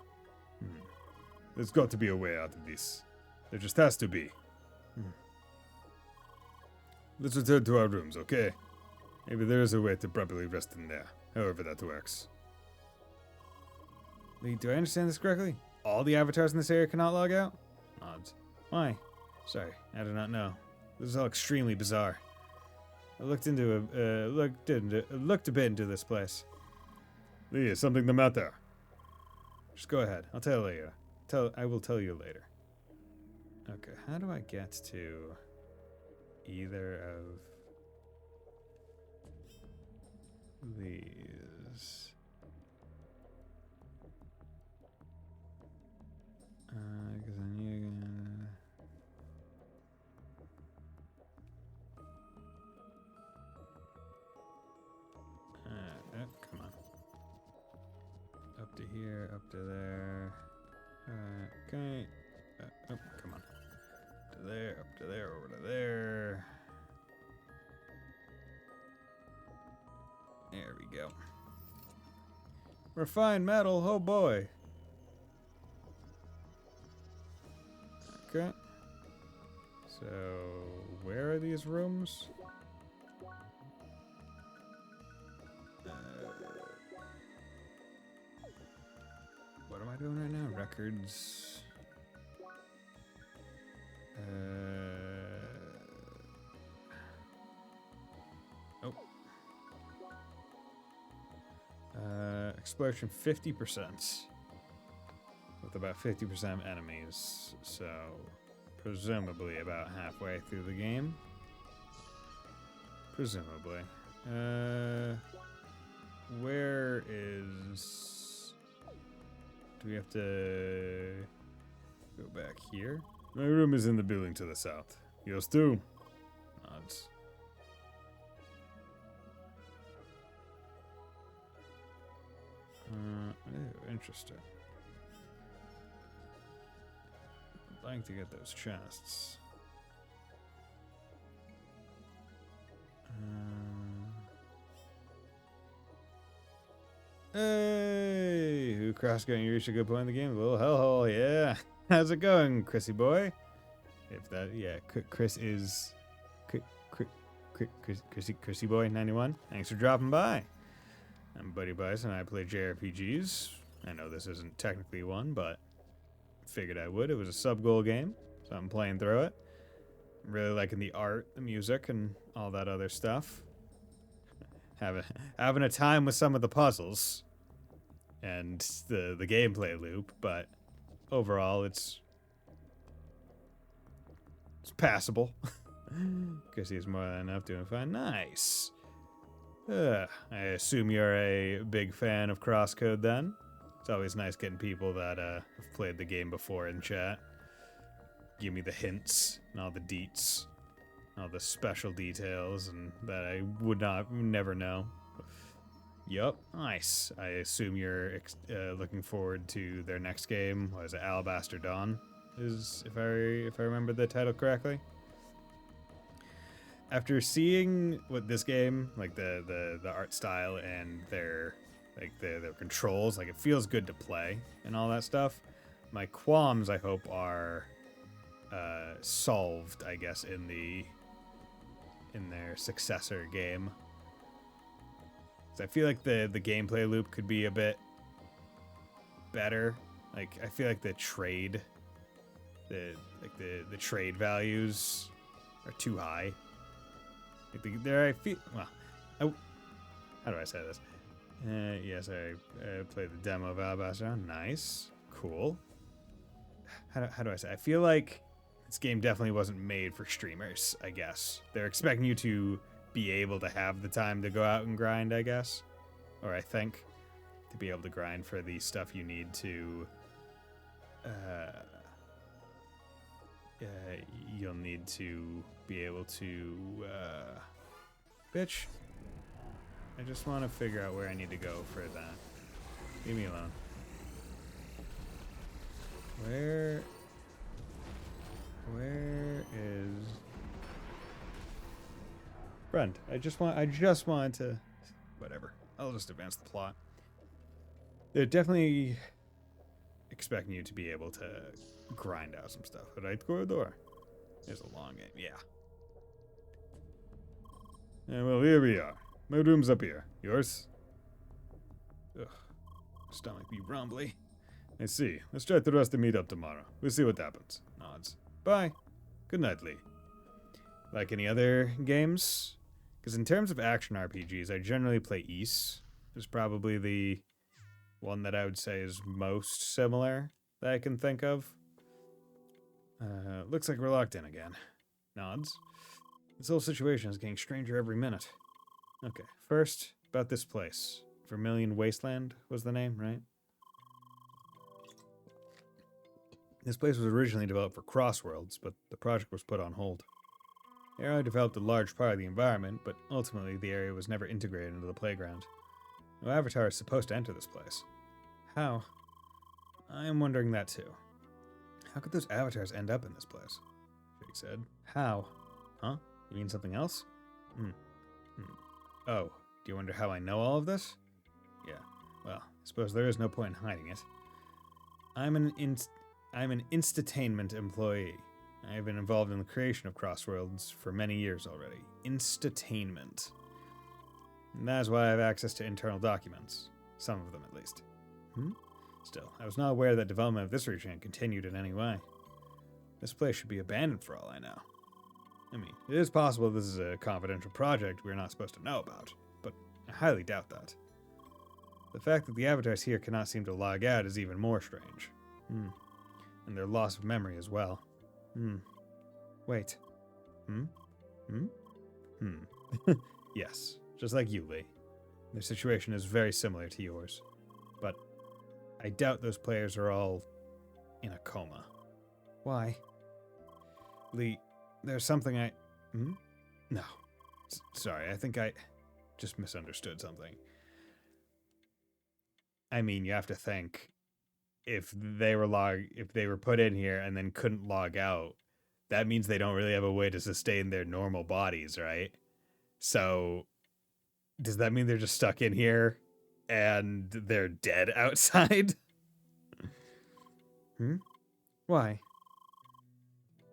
There's got to be a way out of this. There just has to be. Let's return to our rooms, okay? Maybe there is a way to properly rest in there, however that works. Lee, do I understand this correctly? All the avatars in this area cannot log out? Nods. Why? Sorry, I do not know. This is all extremely bizarre. I looked a bit into this place. Lee, is something the matter? Just go ahead. I'll tell you later. I will tell you later. Okay, how do I get to either of these? Because I need come on. Up to here, up to there. Okay. Oh, come on. To there, up to there, over to there. There we go. Refined metal, oh boy. Okay. So, where are these rooms? What am I doing right now? Records. Oh. Explosion 50%. With about 50% of enemies. So, presumably about halfway through the game. Presumably. Where is... Do we have to go back here? My room is in the building to the south. Yours too? Nods. Interesting. I'd like to get those chests. Hey, who CrossCode? You reached a good point in the game. A little hellhole, yeah. How's it going, Chrissy boy? If that, yeah, Chris is Chrissy boy 91. Thanks for dropping by. I'm Buddy Bison. I play JRPGs. I know this isn't technically one, but figured I would. It was a sub-goal game, so I'm playing through it. I'm really liking the art, the music, and all that other stuff. Having a time with some of the puzzles and the gameplay loop, but overall it's passable. Guess he's more than enough doing fine. Nice. I assume you're a big fan of CrossCode then? It's always nice getting people that have played the game before in chat. Give me the hints and all the deets, all the special details and that I would never know. Yup, nice. I assume you're looking forward to their next game. What is it, Alabaster Dawn? Is if I remember the title correctly. After seeing what this game, like the art style and their controls, like it feels good to play and all that stuff. My qualms, I hope, are solved, I guess, in their successor game. So I feel like the gameplay loop could be a bit better. Like I feel like the trade values are too high. How do I say this? Yes, I played the demo of Alabaster. Nice, cool. How do I say? I feel like this game definitely wasn't made for streamers. I guess they're expecting you to be able to have the time to go out and grind. I guess, or I think, to be able to grind for the stuff you need to. You'll need to be able to, bitch. I just want to figure out where I need to go for that. Leave me alone. Where is... Friend, I just wanted to... Whatever. I'll just advance the plot. They're definitely expecting you to be able to grind out some stuff. Right corridor. There's a long game. Yeah. Yeah, well, here we are. My room's up here. Yours? Ugh. Stomach be rumbly. I see. Let's try the rest of the meetup tomorrow. We'll see what happens. Nods. Bye. Good night, Lee. Like any other games? Because in terms of action RPGs, I generally play Ys. It's probably the one that I would say is most similar that I can think of. Looks like we're locked in again. Nods. This whole situation is getting stranger every minute. Okay, first, about this place. Vermilion Wasteland was the name, right? This place was originally developed for Crossworlds, but the project was put on hold. The area developed a large part of the environment, but ultimately the area was never integrated into the playground. No avatar is supposed to enter this place. How? I am wondering that too. How could those avatars end up in this place? Jake said. How? Huh? You mean something else? Oh, do you wonder how I know all of this? Yeah, well, I suppose there is no point in hiding it. I'm an Instatainment employee. I have been involved in the creation of Crossworlds for many years already. Instatainment. And that is why I have access to internal documents. Some of them, at least. Still, I was not aware that development of this region had continued in any way. This place should be abandoned for all I know. I mean, it is possible this is a confidential project we're not supposed to know about, but I highly doubt that. The fact that the avatars here cannot seem to log out is even more strange. And their loss of memory as well. Wait. Hmm? Yes, just like you, Lee. Their situation is very similar to yours. But I doubt those players are all in a coma. Why? Lee, there's something I... No. Sorry, I think I just misunderstood something. I mean, you have to think, if they were put in here and then couldn't log out, that means they don't really have a way to sustain their normal bodies, right? So, does that mean they're just stuck in here and they're dead outside? Why?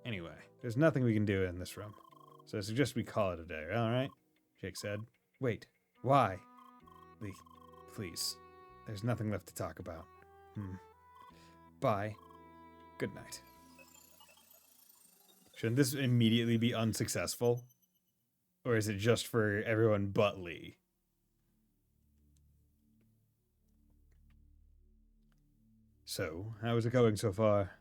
Anyway, there's nothing we can do in this room. So I suggest we call it a day, alright? Jake said. Wait. Why? Lee, please. There's nothing left to talk about. Bye. Good night. Shouldn't this immediately be unsuccessful? Or is it just for everyone but Lee? So, how is it going so far?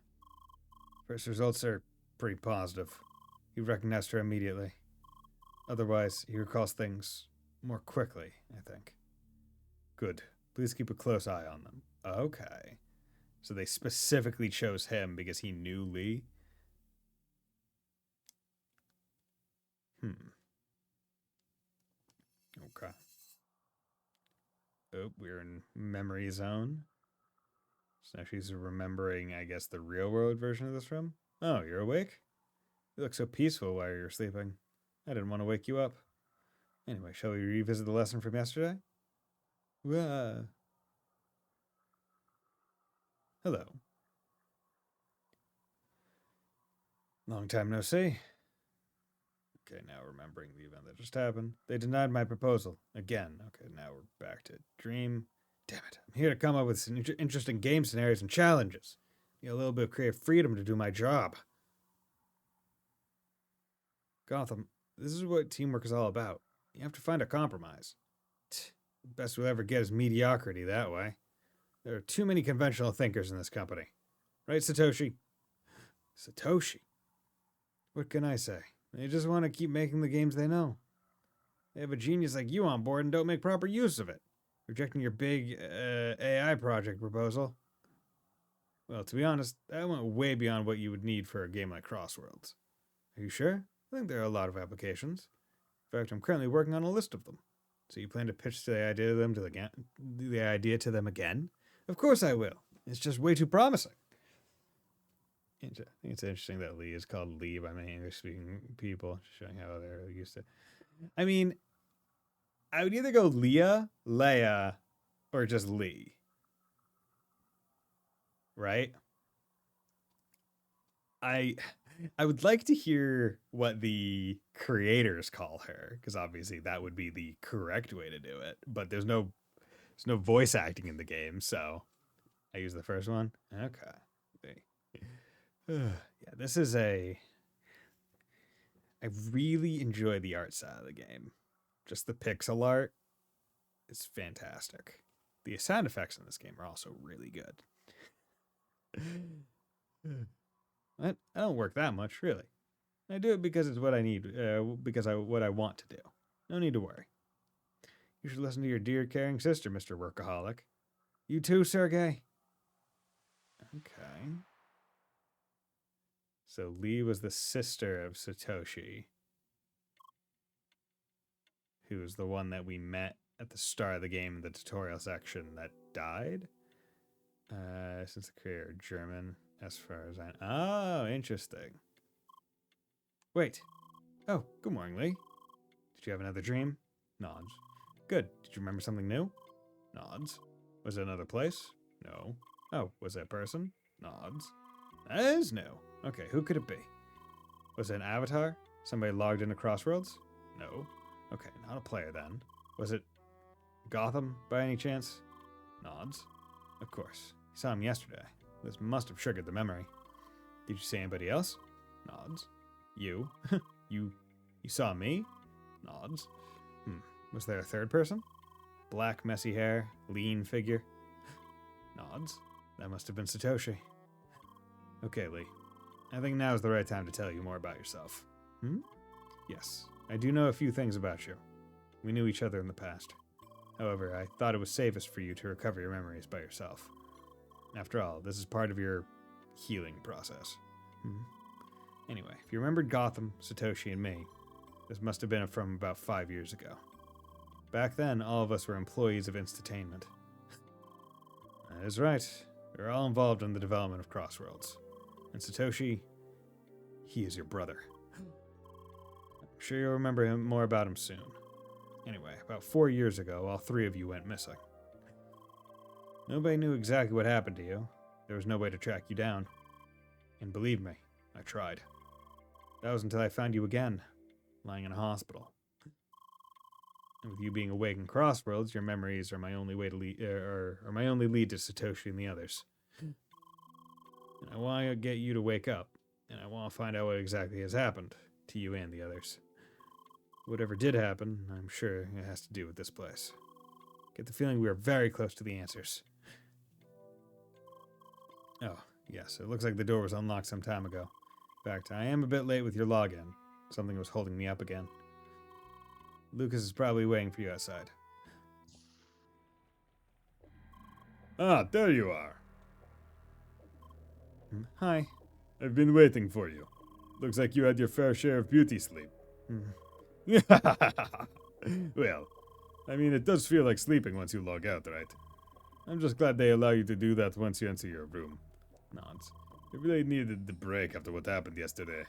First results are pretty positive. He recognized her immediately. Otherwise, he recalls things more quickly, I think. Good. Please keep a close eye on them. Okay. So they specifically chose him because he knew Lee? Okay. Oh, we're in memory zone. So now she's remembering, I guess, the real world version of this room. Oh, you're awake? You look so peaceful while you're sleeping. I didn't want to wake you up. Anyway, shall we revisit the lesson from yesterday? Hello. Long time no see. Okay, now remembering the event that just happened. They denied my proposal. Again. Okay, now we're back to dream. Damn it. I'm here to come up with some interesting game scenarios and challenges. Need a little bit of creative freedom to do my job. Gotham, this is what teamwork is all about. You have to find a compromise. The best we'll ever get is mediocrity that way. There are too many conventional thinkers in this company. Right, Satoshi? Satoshi? What can I say? They just want to keep making the games they know. They have a genius like you on board and don't make proper use of it. Rejecting your big AI project proposal. Well, to be honest, that went way beyond what you would need for a game like Crossworlds. Are you sure? I think there are a lot of applications. In fact, I'm currently working on a list of them. So you plan to pitch the idea to them again? Of course I will. It's just way too promising. I think it's interesting that Lee is called Lee by many English-speaking people, showing how they're used to. I mean, I would either go Leia, or just Lee. Right? I would like to hear what the creators call her, because obviously that would be the correct way to do it. But there's no voice acting in the game, so I use the first one. Okay. Yeah, this is I really enjoy the art side of the game. Just the pixel art is fantastic. The sound effects in this game are also really good. I don't work that much, really. I do it because it's what I need, what I want to do. No need to worry. You should listen to your dear, caring sister, Mr. Workaholic. You too, Sergey? Okay. So Lee was the sister of Satoshi, who was the one that we met at the start of the game in the tutorial section that died. Since the creator German, as far as I know. Oh, interesting. Wait. Oh, good morning, Lee. Did you have another dream? Nods. Good. Did you remember something new? Nods. Was it another place? No. Oh, was it a person? Nods. That is new. Okay, who could it be? Was it an avatar? Somebody logged into Crossroads? No. Okay, not a player then. Was it Gotham by any chance? Nods. Of course. You saw him yesterday. This must have triggered the memory. Did you see anybody else? Nods. You? You saw me? Nods. Was there a third person? Black, messy hair, lean figure? Nods. That must have been Satoshi. Okay, Lee. I think now is the right time to tell you more about yourself. Yes, I do know a few things about you. We knew each other in the past. However, I thought it was safest for you to recover your memories by yourself. After all, this is part of your healing process. Anyway, if you remembered Gotham, Satoshi, and me, this must have been from about 5 years ago. Back then, all of us were employees of Instatainment. That is right. We were all involved in the development of Crossworlds. And Satoshi, he is your brother. I'm sure you'll remember more about him soon. Anyway, about 4 years ago, all 3 of you went missing. Nobody knew exactly what happened to you. There was no way to track you down. And believe me, I tried. That was until I found you again, lying in a hospital. And with you being awake in Crossworlds, your memories are my only way to lead, my only lead to Satoshi and the others. And I want to get you to wake up, and I want to find out what exactly has happened to you and the others. Whatever did happen, I'm sure it has to do with this place. Get the feeling we are very close to the answers. Oh, yes, it looks like the door was unlocked some time ago. In fact, I am a bit late with your login. Something was holding me up again. Lucas is probably waiting for you outside. Ah, there you are. Hi. I've been waiting for you. Looks like you had your fair share of beauty sleep. Well, I mean, it does feel like sleeping once you log out, right? I'm just glad they allow you to do that once you enter your room. Nods. I really needed the break after what happened yesterday.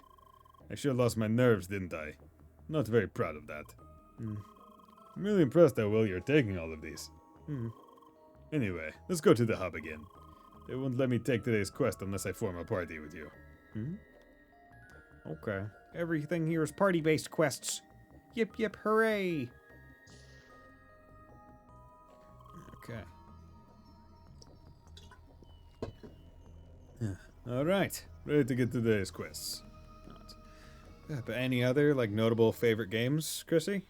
I sure lost my nerves, didn't I? Not very proud of that. I'm really impressed how well you're taking all of these. Anyway, let's go to the hub again. They won't let me take today's quest unless I form a party with you. Okay. Everything here is party-based quests. Yip yip hooray! Okay. Alright, ready to get to today's quests. But any other, like, notable favorite games, Chrissy?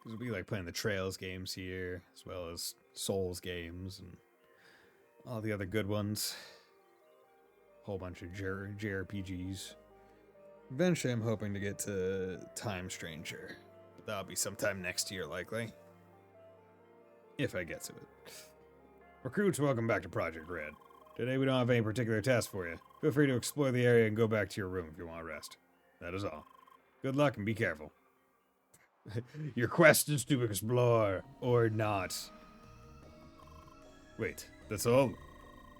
Because we like playing the Trails games here, as well as Souls games, and all the other good ones. Whole bunch of JRPGs. Eventually I'm hoping to get to Time Stranger, but that'll be sometime next year, likely. If I get to it. Recruits, welcome back to Project Red. Today we don't have any particular tasks for you. Feel free to explore the area and go back to your room if you want to rest. That is all. Good luck and be careful. Your quest is to explore, or not. Wait, that's all?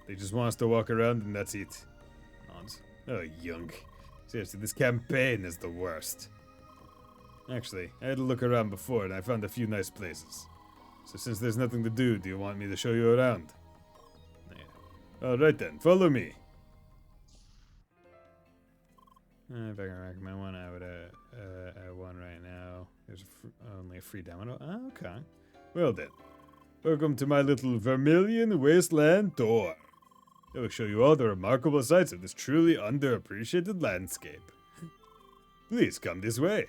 They just want us to walk around and that's it. Nods. Oh, yunk. Seriously, this campaign is the worst. Actually, I had to look around before and I found a few nice places. So since there's nothing to do you want me to show you around? Yeah. Alright then, follow me. If I can recommend one, I would add one right now. There's only a free demo. Oh, okay. Well then, welcome to my little Vermilion Wasteland tour. It will show you all the remarkable sights of this truly underappreciated landscape. Please come this way.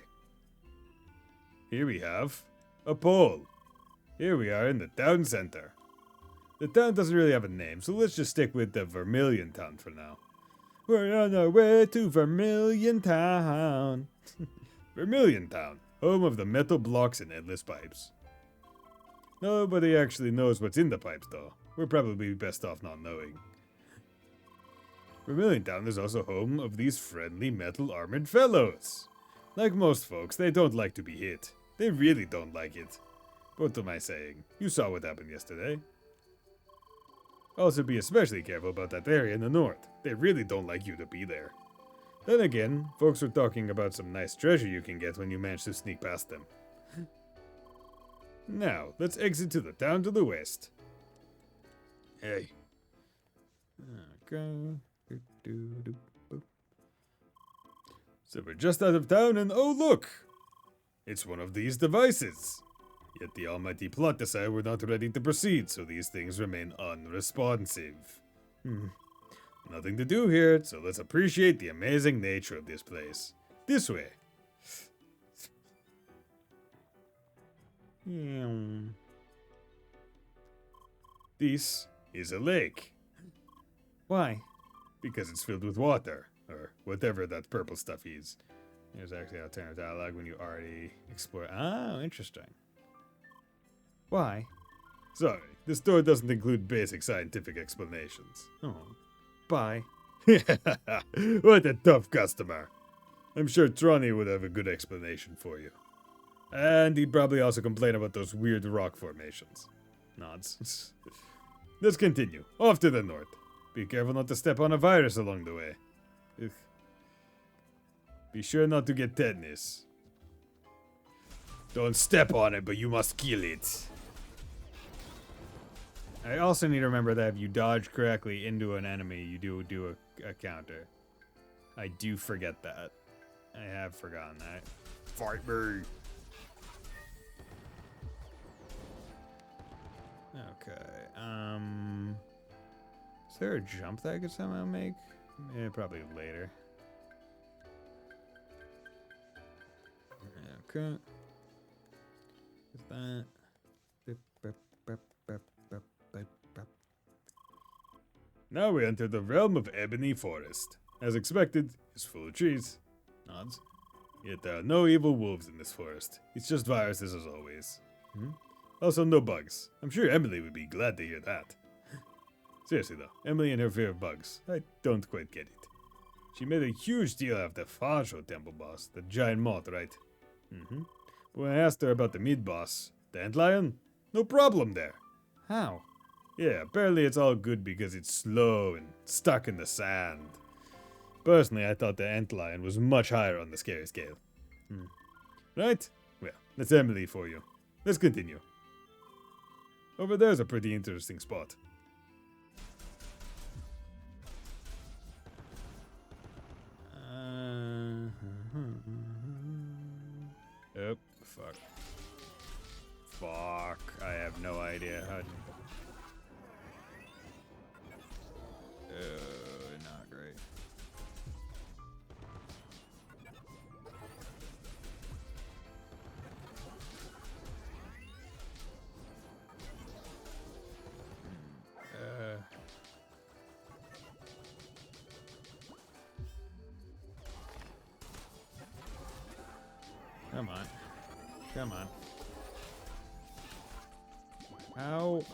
Here we have a pole. Here we are in the town center. The town doesn't really have a name, so let's just stick with the Vermilion Town for now. We're on our way to Vermilion Town. Vermilion Town, home of the metal blocks and endless pipes. Nobody actually knows what's in the pipes, though. We're probably best off not knowing. Vermilion Town is also home of these friendly metal armored fellows. Like most folks, they don't like to be hit. They really don't like it. What am I saying? You saw what happened yesterday. Also be especially careful about that area in the north. They really don't like you to be there. Then again, folks were talking about some nice treasure you can get when you manage to sneak past them. Now, let's exit to the town to the west. Hey. Okay. So we're just out of town and oh look! It's one of these devices. Yet the almighty plot decided we're not ready to proceed, so these things remain unresponsive. Nothing to do here, so let's appreciate the amazing nature of this place. This way. This is a lake. Why? Because it's filled with water, or whatever that purple stuff is. There's actually alternative dialogue when you already explore. Oh, interesting. Why? Sorry, the story doesn't include basic scientific explanations. Oh. Bye. What a tough customer. I'm sure Tronny would have a good explanation for you. And he'd probably also complain about those weird rock formations. Nods. Let's continue. Off to the north. Be careful not to step on a virus along the way. Ugh. Be sure not to get tetanus. Don't step on it, but you must kill it. I also need to remember that if you dodge correctly into an enemy, you do a counter. I do forget that. I have forgotten that. Fight me. Okay. Is there a jump that I could somehow make? Probably later. Okay. Is that? Now we enter the realm of Ebony Forest. As expected, it's full of trees. Nods. Yet there are no evil wolves in this forest. It's just viruses as always. Also, no bugs. I'm sure Emily would be glad to hear that. Seriously though, Emily and her fear of bugs. I don't quite get it. She made a huge deal out of the Fajo temple boss, the giant moth, right? But when I asked her about the mid-boss, the antlion, no problem there. How? Yeah, apparently it's all good because it's slow and stuck in the sand. Personally, I thought the antlion was much higher on the scary scale. Right? Well, that's Emily for you. Let's continue. Over there's a pretty interesting spot. Oh, fuck. Fuck. I have no idea how to... not great. Come on. Come on. Ow.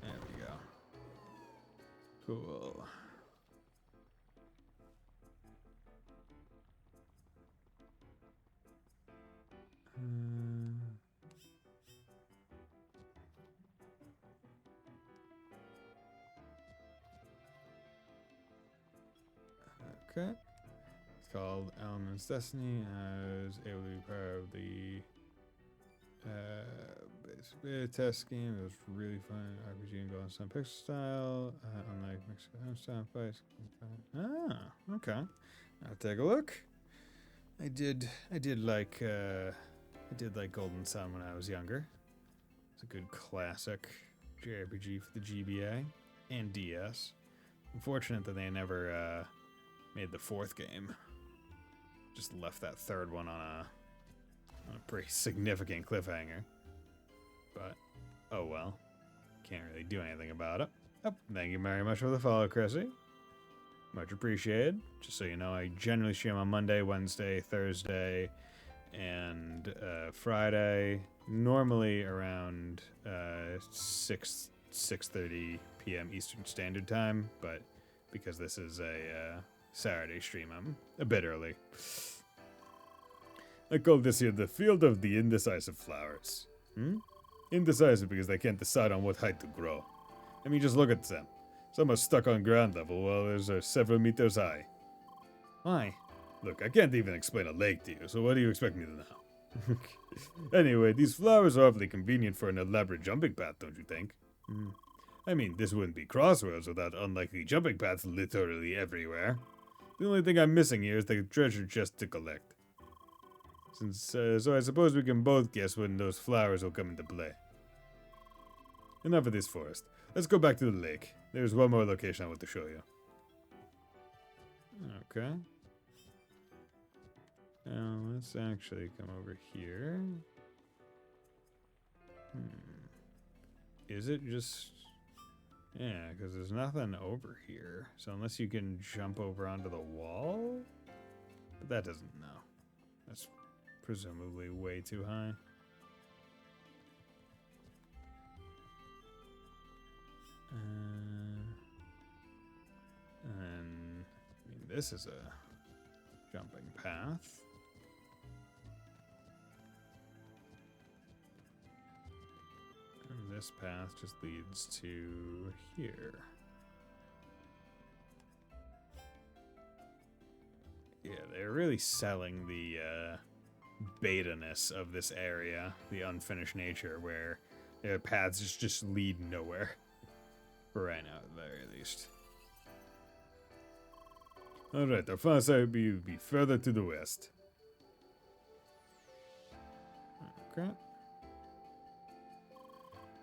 There we go. Cool. Okay. It's called Element's Destiny. I was able to be part of the basic test scheme. It was really fun. RPG and Golden Sun pixel style. Unlike Mexican style fights. Ah, okay. I'll take a look. I did like Golden Sun when I was younger. It's a good classic JRPG for the GBA and DS. Unfortunate that they never made the fourth game. Just left that third one on a pretty significant cliffhanger. But, oh well. Can't really do anything about it. Oh, thank you very much for the follow, Chrissy. Much appreciated. Just so you know, I generally stream on Monday, Wednesday, Thursday, and Friday. Normally around 6:30 p.m. Eastern Standard Time, but because this is a Saturday stream, I'm a bit early. I call this here the field of the indecisive flowers. Indecisive because they can't decide on what height to grow. I mean, just look at them. Some are stuck on ground level while others are several meters high. Why? Look, I can't even explain a lake to you, so what do you expect me to know? Anyway, these flowers are awfully convenient for an elaborate jumping path, don't you think? I mean, this wouldn't be Crossroads without unlikely jumping paths literally everywhere. The only thing I'm missing here is the treasure chest to collect. So I suppose we can both guess when those flowers will come into play. Enough of this forest. Let's go back to the lake. There's one more location I want to show you. Okay. Now let's actually come over here. Is it just... Yeah, because there's nothing over here. So unless you can jump over onto the wall? But that doesn't know. That's presumably way too high. And I mean, this is a jumping path. And this path just leads to here. Yeah, they're really selling the beta-ness of this area, the unfinished nature, where their paths just lead nowhere. For right now, at the very least. Alright, our final site will be further to the west. Okay.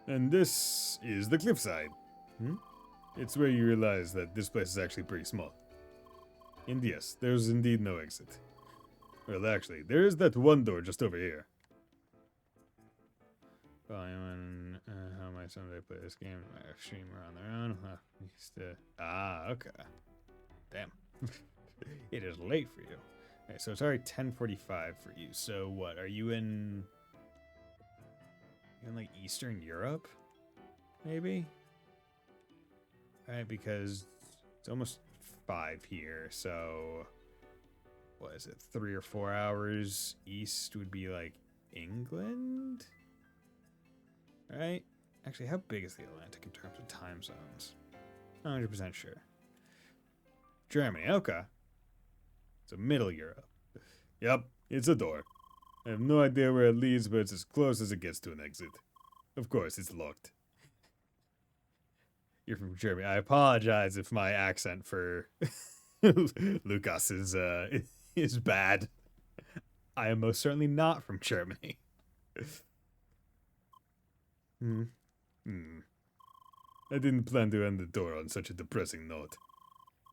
And this is the cliffside. It's where you realize that this place is actually pretty small. And yes, there's indeed no exit. Well, actually, there is that one door just over here. Volume and how might someday play this game? My streamer on their own. Okay. Damn. It is late for you. Okay, so it's already 10:45 for you. So what? Are you in? You in like Eastern Europe? Maybe. Right, because it's almost 5 here. So what is it? 3 or 4 hours east would be like England. Right? Actually, how big is the Atlantic in terms of time zones? Not 100% sure. Germany, okay. So Middle Europe. Yep, it's a door. I have no idea where it leads, but it's as close as it gets to an exit. Of course, it's locked. You're from Germany. I apologize if my accent for Lucas is bad. I am most certainly not from Germany. I didn't plan to end the door on such a depressing note.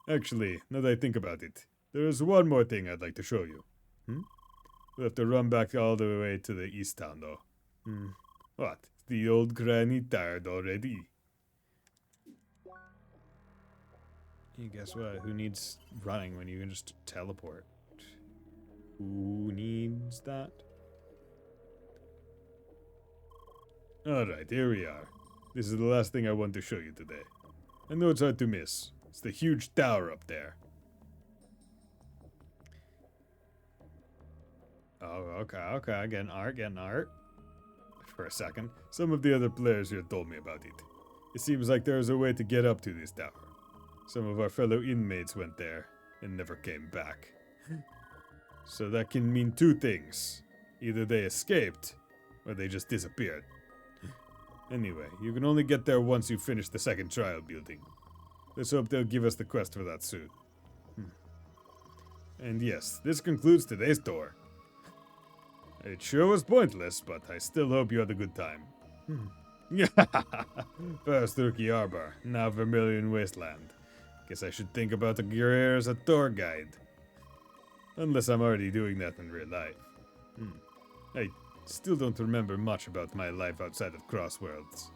Actually, now that I think about it, there is one more thing I'd like to show you. We'll have to run back all the way to the east town, though. What? Is the old granny tired already? Hey, guess what? Who needs running when you can just teleport? Who needs that? Alright, here we are. This is the last thing I want to show you today. I know it's hard to miss. It's the huge tower up there. Oh, okay. Getting art. For a second, some of the other players here told me about it. It seems like there is a way to get up to this tower. Some of our fellow inmates went there and never came back. So that can mean 2 things. Either they escaped, or they just disappeared. Anyway, you can only get there once you finish the second trial building. Let's hope they'll give us the quest for that soon. And yes, this concludes today's tour. It sure was pointless, but I still hope you had a good time. First Turkey Harbor, now Vermilion Wasteland. Guess I should think about a career as a tour guide. Unless I'm already doing that in real life. I still don't remember much about my life outside of Crossworlds.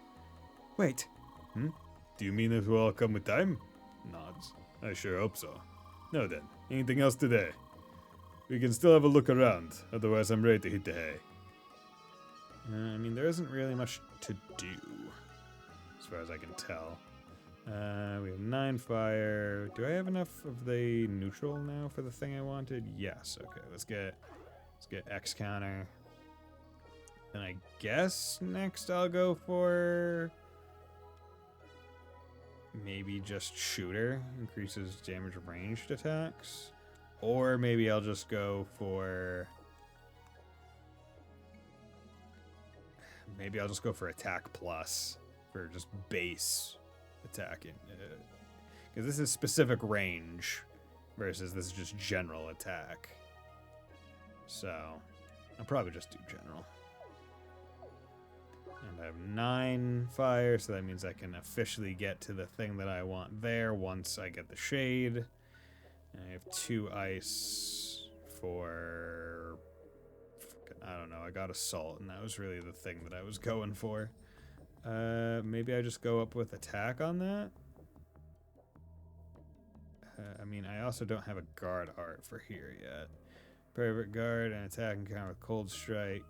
Wait. Do you mean it will all come with time? Nods. I sure hope so. Now then, anything else today? We can still have a look around, otherwise I'm ready to hit the hay. I mean, there isn't really much to do, as far as I can tell. We have 9 fire. Do I have enough of the neutral now for the thing I wanted? Yes. Okay, let's get X counter. And I guess next I'll go for maybe just shooter, increases damage of ranged attacks. Or maybe I'll just go for attack plus for just base attacking. Because this is specific range versus this is just general attack. So I'll probably just do general. And I have 9 fire, so that means I can officially get to the thing that I want there once I get the shade. And I have 2 ice for I don't know. I got assault, and that was really the thing that I was going for. Maybe I just go up with attack on that? I mean, I also don't have a guard art for here yet. Perfect guard and attack and counter with cold strike,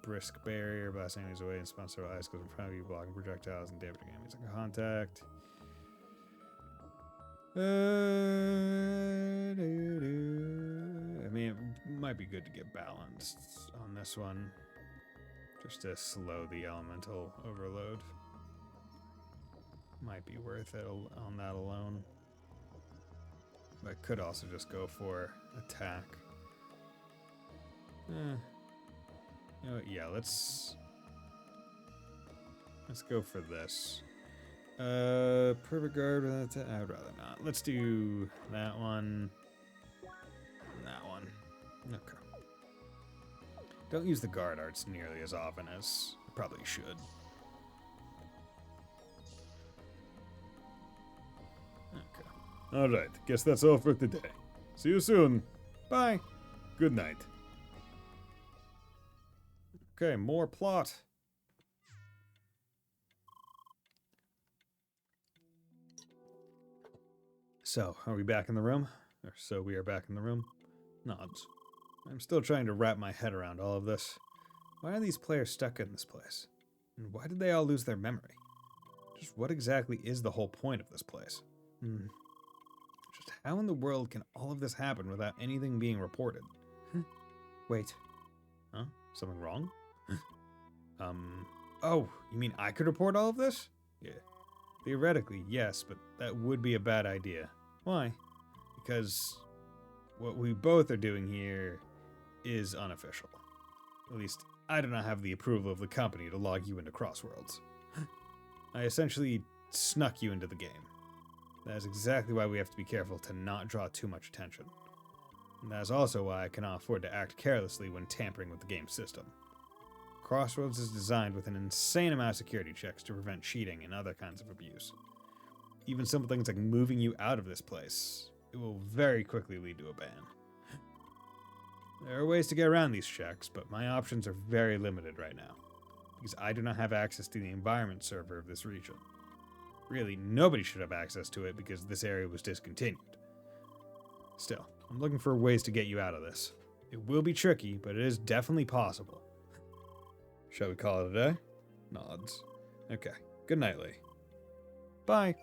brisk barrier, blast enemies away and spawn several icicles in front of you, blocking projectiles and damaging enemies on contact. I mean, it might be good to get balanced on this one, just to slow the elemental overload. Might be worth it on that alone. But I could also just go for attack. You know what, yeah, let's go for this. Perfect guard with attack. I'd rather not. Let's do that one. And that one. Okay. Don't use the guard arts nearly as often as I probably should. Okay. Alright, guess that's all for today. See you soon. Bye. Good night. Okay, more plot. So, are we back in the room? Or so we are back in the room? Nods. I'm still trying to wrap my head around all of this. Why are these players stuck in this place? And why did they all lose their memory? Just what exactly is the whole point of this place? Just how in the world can all of this happen without anything being reported? Wait. Huh? Something wrong? Oh, you mean I could report all of this? Yeah. Theoretically, yes, but that would be a bad idea. Why? Because what we both are doing here is unofficial. At least, I do not have the approval of the company to log you into Crossworlds. I essentially snuck you into the game. That is exactly why we have to be careful to not draw too much attention. And that is also why I cannot afford to act carelessly when tampering with the game system. Crossroads is designed with an insane amount of security checks to prevent cheating and other kinds of abuse. Even simple things like moving you out of this place, it will very quickly lead to a ban. There are ways to get around these checks, but my options are very limited right now, because I do not have access to the environment server of this region. Really, nobody should have access to it because this area was discontinued. Still, I'm looking for ways to get you out of this. It will be tricky, but it is definitely possible. Shall we call it a day? Nods. Okay. Good night, Lee. Bye.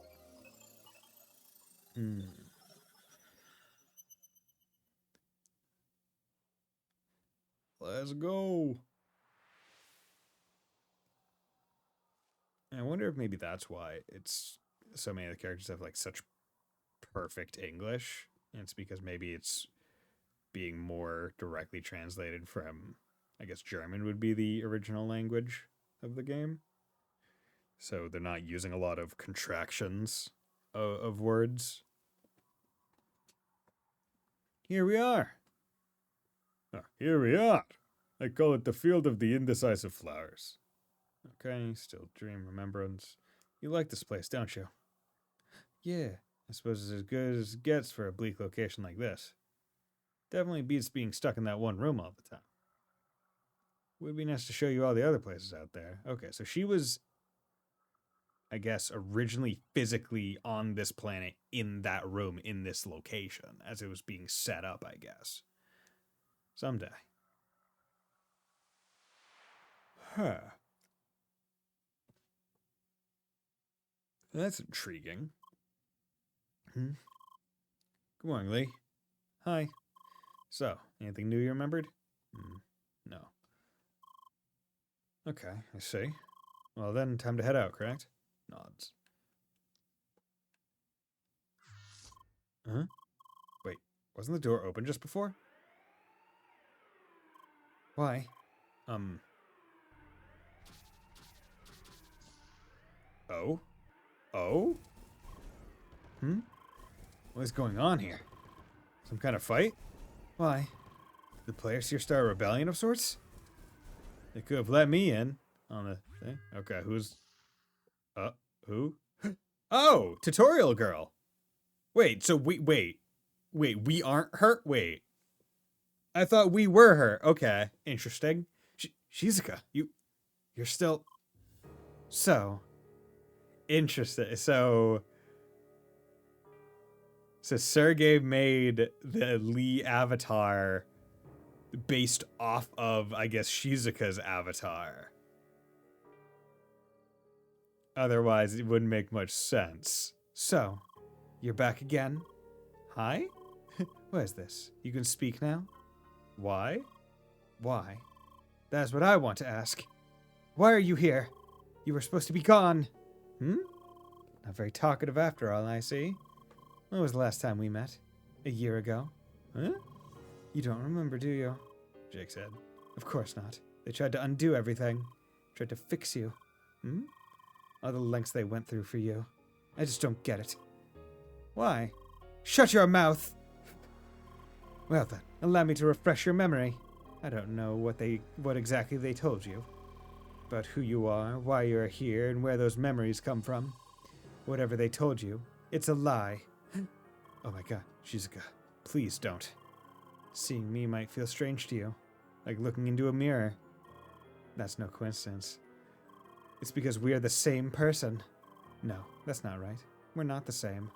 Let's go. I wonder if maybe that's why it's so many of the characters have like such perfect English. And it's because maybe it's being more directly translated from, I guess German would be the original language of the game. So they're not using a lot of contractions of words. Here we are. Here we are. I call it the field of the indecisive flowers. Okay, still dream remembrance. You like this place, don't you? Yeah, I suppose it's as good as it gets for a bleak location like this. Definitely beats being stuck in that one room all the time. Would be nice to show you all the other places out there. Okay, so she was, I guess, originally physically on this planet in that room in this location as it was being set up, I guess. Someday. Huh. That's intriguing. Good morning, Lee. Hi. So, anything new you remembered? No. Okay, I see. Well then, time to head out, correct? Nods. Huh? Wait, wasn't the door open just before? Why? Oh? Oh? What is going on here? Some kind of fight? Why? The players here start a rebellion of sorts? They could have let me in on the thing. Okay, who's... who? Oh! Tutorial girl! Wait, so we... Wait, we aren't her? Wait. I thought we were her. Okay, interesting. Shizuka, you're still... So, interesting. So Sergey made the Lee avatar based off of, I guess, Shizuka's avatar. Otherwise, it wouldn't make much sense. So, you're back again? Hi? What is this? You can speak now? Why? Why? That's what I want to ask. Why are you here? You were supposed to be gone. Not very talkative after all, I see. When was the last time we met? A year ago? Huh? You don't remember, do you? Jake said. Of course not. They tried to undo everything. Tried to fix you. All the lengths they went through for you. I just don't get it. Why? Shut your mouth! Well then, allow me to refresh your memory. I don't know what exactly they told you. About who you are, why you're here, and where those memories come from. Whatever they told you, it's a lie. Oh my god, Shizuka, please don't. Seeing me might feel strange to you, like looking into a mirror. That's no coincidence. It's because we are the same person. No, that's not right. We're not the same.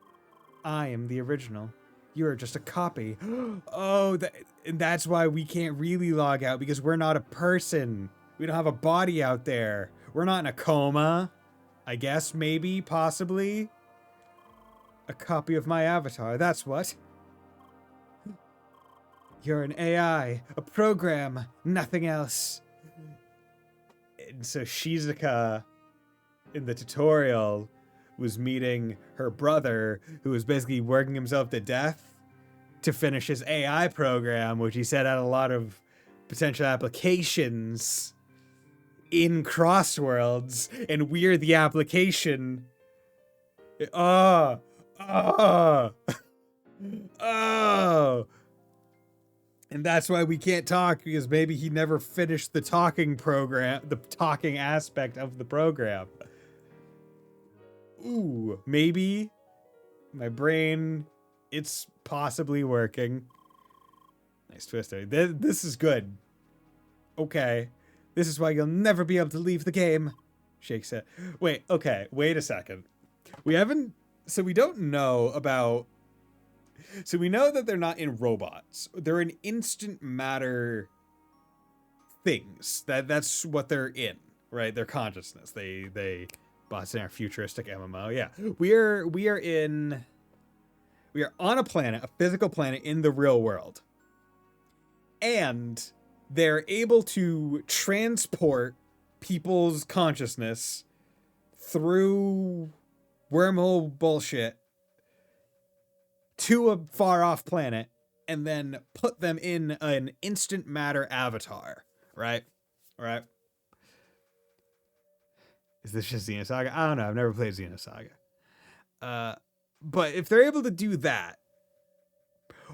I am the original. You are just a copy. Oh, that's why we can't really log out, because we're not a person. We don't have a body out there. We're not in a coma. I guess, maybe, possibly. A copy of my avatar, that's what. You're an AI, a program, nothing else. And so Shizuka, in the tutorial, was meeting her brother, who was basically working himself to death to finish his AI program, which he said had a lot of potential applications in Crossworlds, and we're the application. Oh. And that's why we can't talk, because maybe he never finished the talking program, the talking aspect of the program. Ooh, maybe my brain, it's possibly working. Nice twister. This is good. Okay. This is why you'll never be able to leave the game, Shake said. Wait a second. We don't know about... So we know that they're not in robots. They're in instant matter things. That's what they're in, right? Their consciousness. They bots in our futuristic MMO. Yeah. We are on a planet, a physical planet in the real world. And they're able to transport people's consciousness through wormhole bullshit to a far-off planet and then put them in an instant matter avatar, right? Right? Is this just Xenosaga? I don't know. I've never played Xenosaga. But if they're able to do that,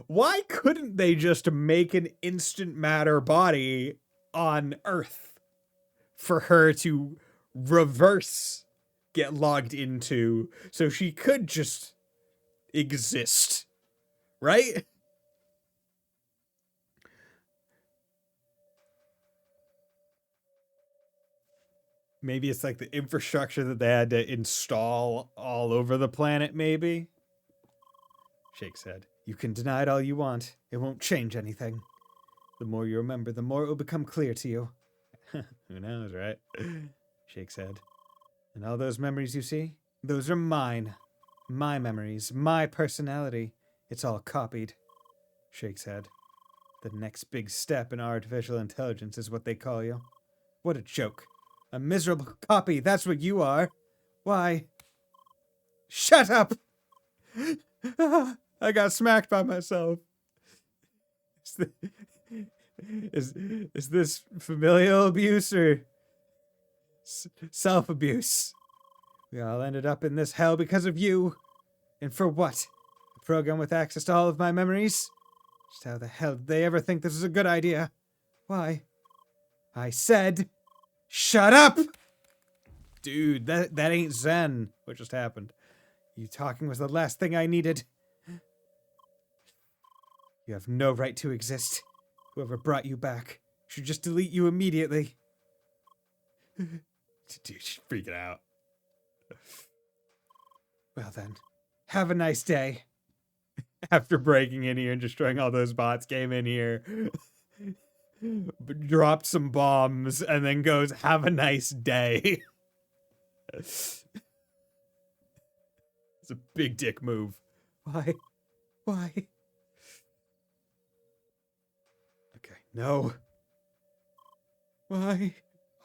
why couldn't they just make an instant matter body on Earth for her to reverse get logged into so she could just exist, right? Maybe it's like the infrastructure that they had to install all over the planet, maybe? Shake said, you can deny it all you want. It won't change anything. The more you remember, the more it will become clear to you. Who knows, right? Shake said. And all those memories you see, those are mine. My memories, my personality. It's all copied. Shake said. The next big step in artificial intelligence is what they call you. What a joke. A miserable copy, that's what you are. Why? Shut up! I got smacked by myself. Is this familial abuse or self-abuse? We all ended up in this hell because of you. And for what? A program with access to all of my memories? Just how the hell did they ever think this was a good idea? Why? I said... Shut up! Dude, that ain't Zen. What just happened? You talking was the last thing I needed. You have no right to exist. Whoever brought you back should just delete you immediately. Dude, she's freaking out. Well then, have a nice day. After breaking in here and destroying all those bots, came in here, dropped some bombs, and then goes, have a nice day. It's a big dick move. Why? Why? Okay, no. Why?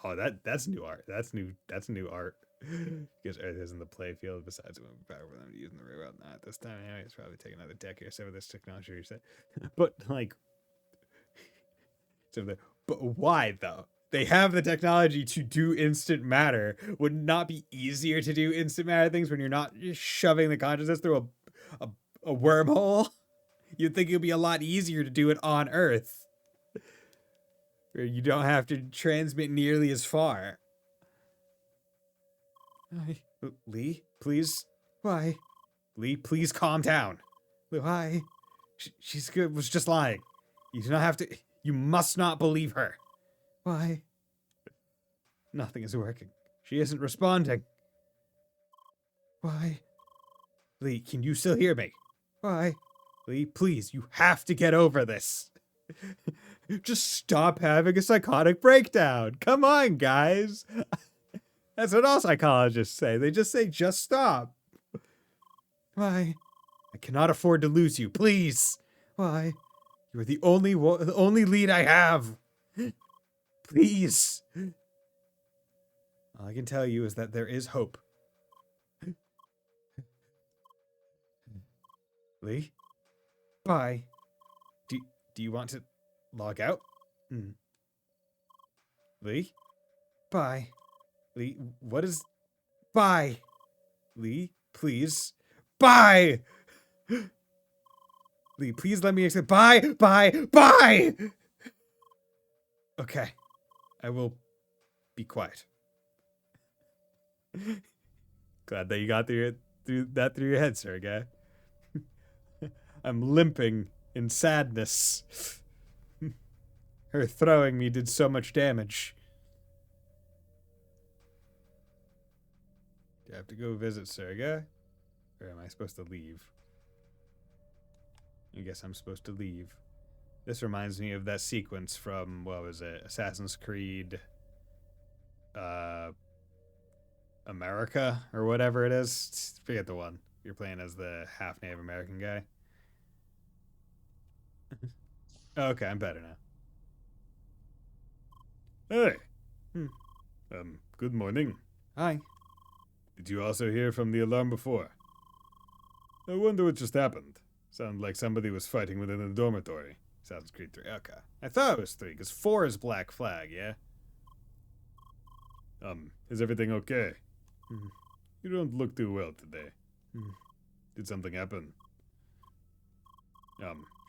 Oh, that's new art. That's new art. Because Earth isn't the playfield. Besides, it won't be powerful for them using the railroad. Not this time. Anyway, it's probably take another decade or so with this technology. You said, but like, but why though? They have the technology to do instant matter. Would it not be easier to do instant matter things when you're not just shoving the consciousness through a wormhole? You'd think it would be a lot easier to do it on Earth, where you don't have to transmit nearly as far. Lee, please. Why? Lee, please calm down. Why? She's good. Was just lying. You do not have to. You must not believe her. Why? Nothing is working. She isn't responding. Why? Lee, can you still hear me? Why? Lee, please, you have to get over this. Just stop having a psychotic breakdown. Come on, guys. That's what all psychologists say. They just say, just stop. Why? I cannot afford to lose you. Please. Why? You're the only lead I have. Please. All I can tell you is that there is hope. Lee? Bye. Do you want to log out? Lee? Bye. Lee, what is... Bye. Lee, please. Bye! Lee, please let me explain. Bye! Bye! Okay. I will be quiet. Glad that you got through your head, sir, guy. I'm limping in sadness. Her throwing me did so much damage. Do I have to go visit Sergei? Or am I supposed to leave? I guess I'm supposed to leave. This reminds me of that sequence from, what was it? Assassin's Creed... America? Or whatever it is. Forget the one. You're playing as the half Native American guy. Okay, I'm better now. Hey! Good morning. Hi. Did you also hear from the alarm before? I wonder what just happened. Sounded like somebody was fighting within the dormitory. Assassin's Creed 3. Okay. I thought it was 3, because 4 is Black Flag, yeah? Is everything okay? You don't look too well today. Did something happen?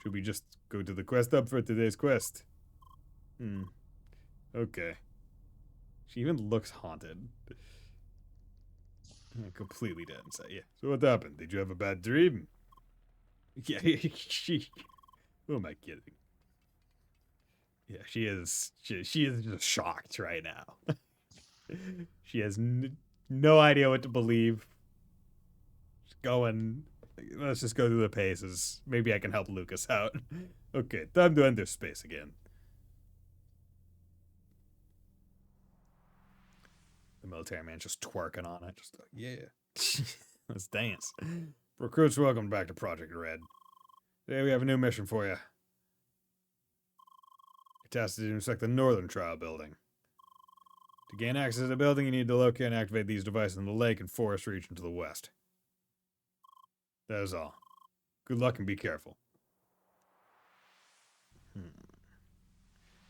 Should we just go to the quest hub for today's quest? Okay. She even looks haunted. Completely dead inside. Yeah. So what happened? Did you have a bad dream? Yeah, who am I kidding? Yeah, she is just shocked right now. She has no idea what to believe. Just going, let's just go through the paces. Maybe I can help Lucas out. Okay, time to enter space again. The military man's just twerking on it. Just like, yeah. Let's dance. Recruits, welcome back to Project Red. Today we have a new mission for you. You're tasked to inspect the northern trial building. To gain access to the building, you need to locate and activate these devices in the lake and forest region to the west. That is all. Good luck and be careful.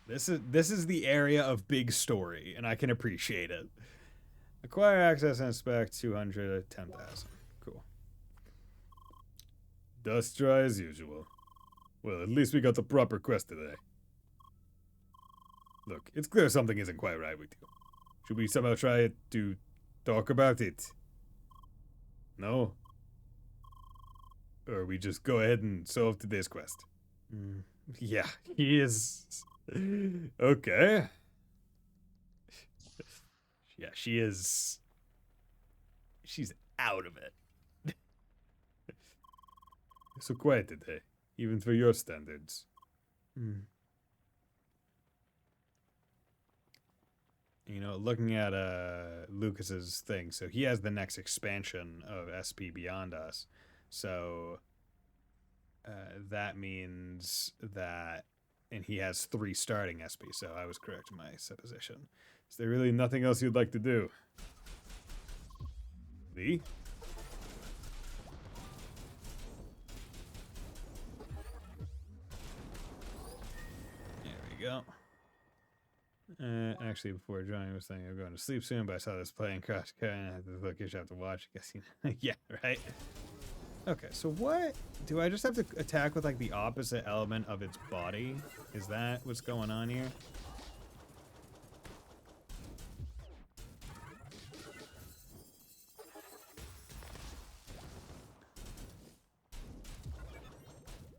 This is the area of big story, and I can appreciate it. Acquire access and inspect 210,000. Cool. Dust dry as usual. Well, at least we got the proper quest today. Look, it's clear something isn't quite right with you. Should we somehow try to talk about it? No? Or we just go ahead and solve today's quest? Yeah, he is. Okay. Yeah, she is. She's out of it. So quite a day, even for your standards. Hmm. You know, looking at Lucas's thing, so he has the next expansion of SP Beyond Us. So that means that, and he has 3 starting SP. So I was correct in my supposition. Is there really nothing else you'd like to do? Lee? There we go. Actually, before joining, I was thinking of going to sleep soon, but I saw this playing CrossCode and I had this location I have to watch. I guess you know. Yeah, right. Okay, so what do I just have to attack with like the opposite element of its body? Is that what's going on here?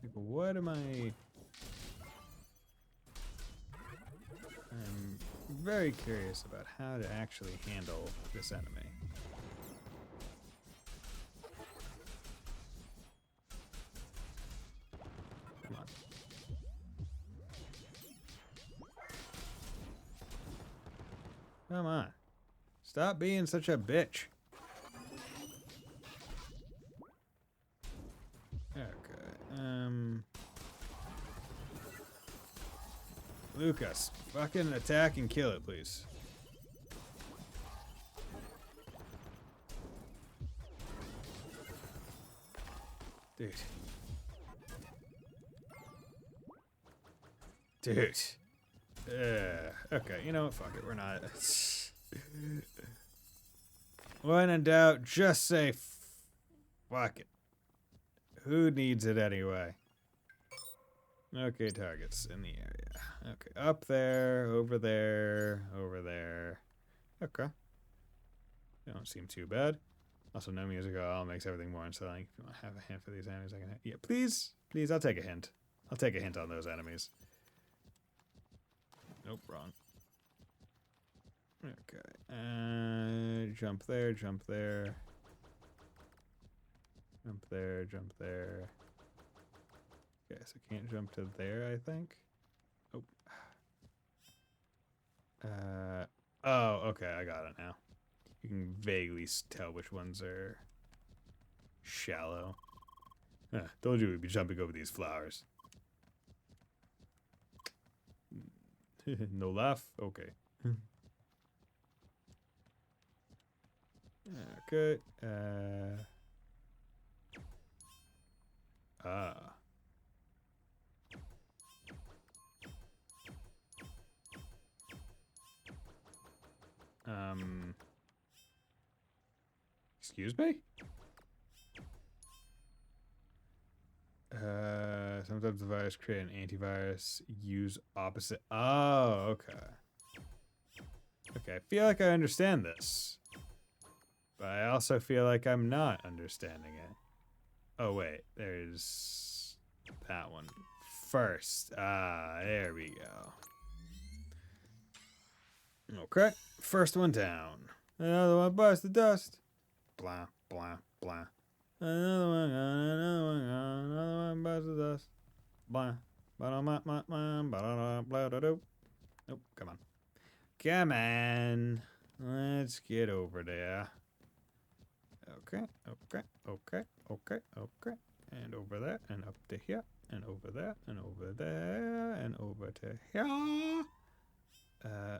Like, what am I? I'm very curious about how to actually handle this enemy. Come on. Come on. Stop being such a bitch. Okay. Lucas, fucking attack and kill it, please. Dude. Dude. Okay, you know what? Fuck it. We're not. When in doubt, just say fuck it. Who needs it anyway? Okay, targets in the area. Okay, up there, over there, over there. Okay. They don't seem too bad. Also, no music at all makes everything more unsettling. If you want to have a hint for these enemies, I can. Yeah, please, please. I'll take a hint. I'll take a hint on those enemies. Nope, wrong. Okay. Jump there, jump there. Jump there, jump there. Okay, so can't jump to there, I think. Oh. Oh, okay, I got it now. You can vaguely tell which ones are shallow. Told you we'd be jumping over these flowers. No laugh? Okay. Okay. Ah. Excuse me? Sometimes the virus create an antivirus. Use opposite. Oh, okay. Okay, I feel like I understand this. But I also feel like I'm not understanding it. Oh, wait. There's that one first. Ah, there we go. Okay, first one down. Another one bites the dust. Blah, blah, blah. Another one gone, another one gone, another one bites the dust. Blah, blah, blah, blah, blah, blah, blah, blah, blah. Nope, come on. Come on. Let's get over there. Okay, okay, okay, okay, okay. And over there, and up to here, and over there, and over there, and over to here.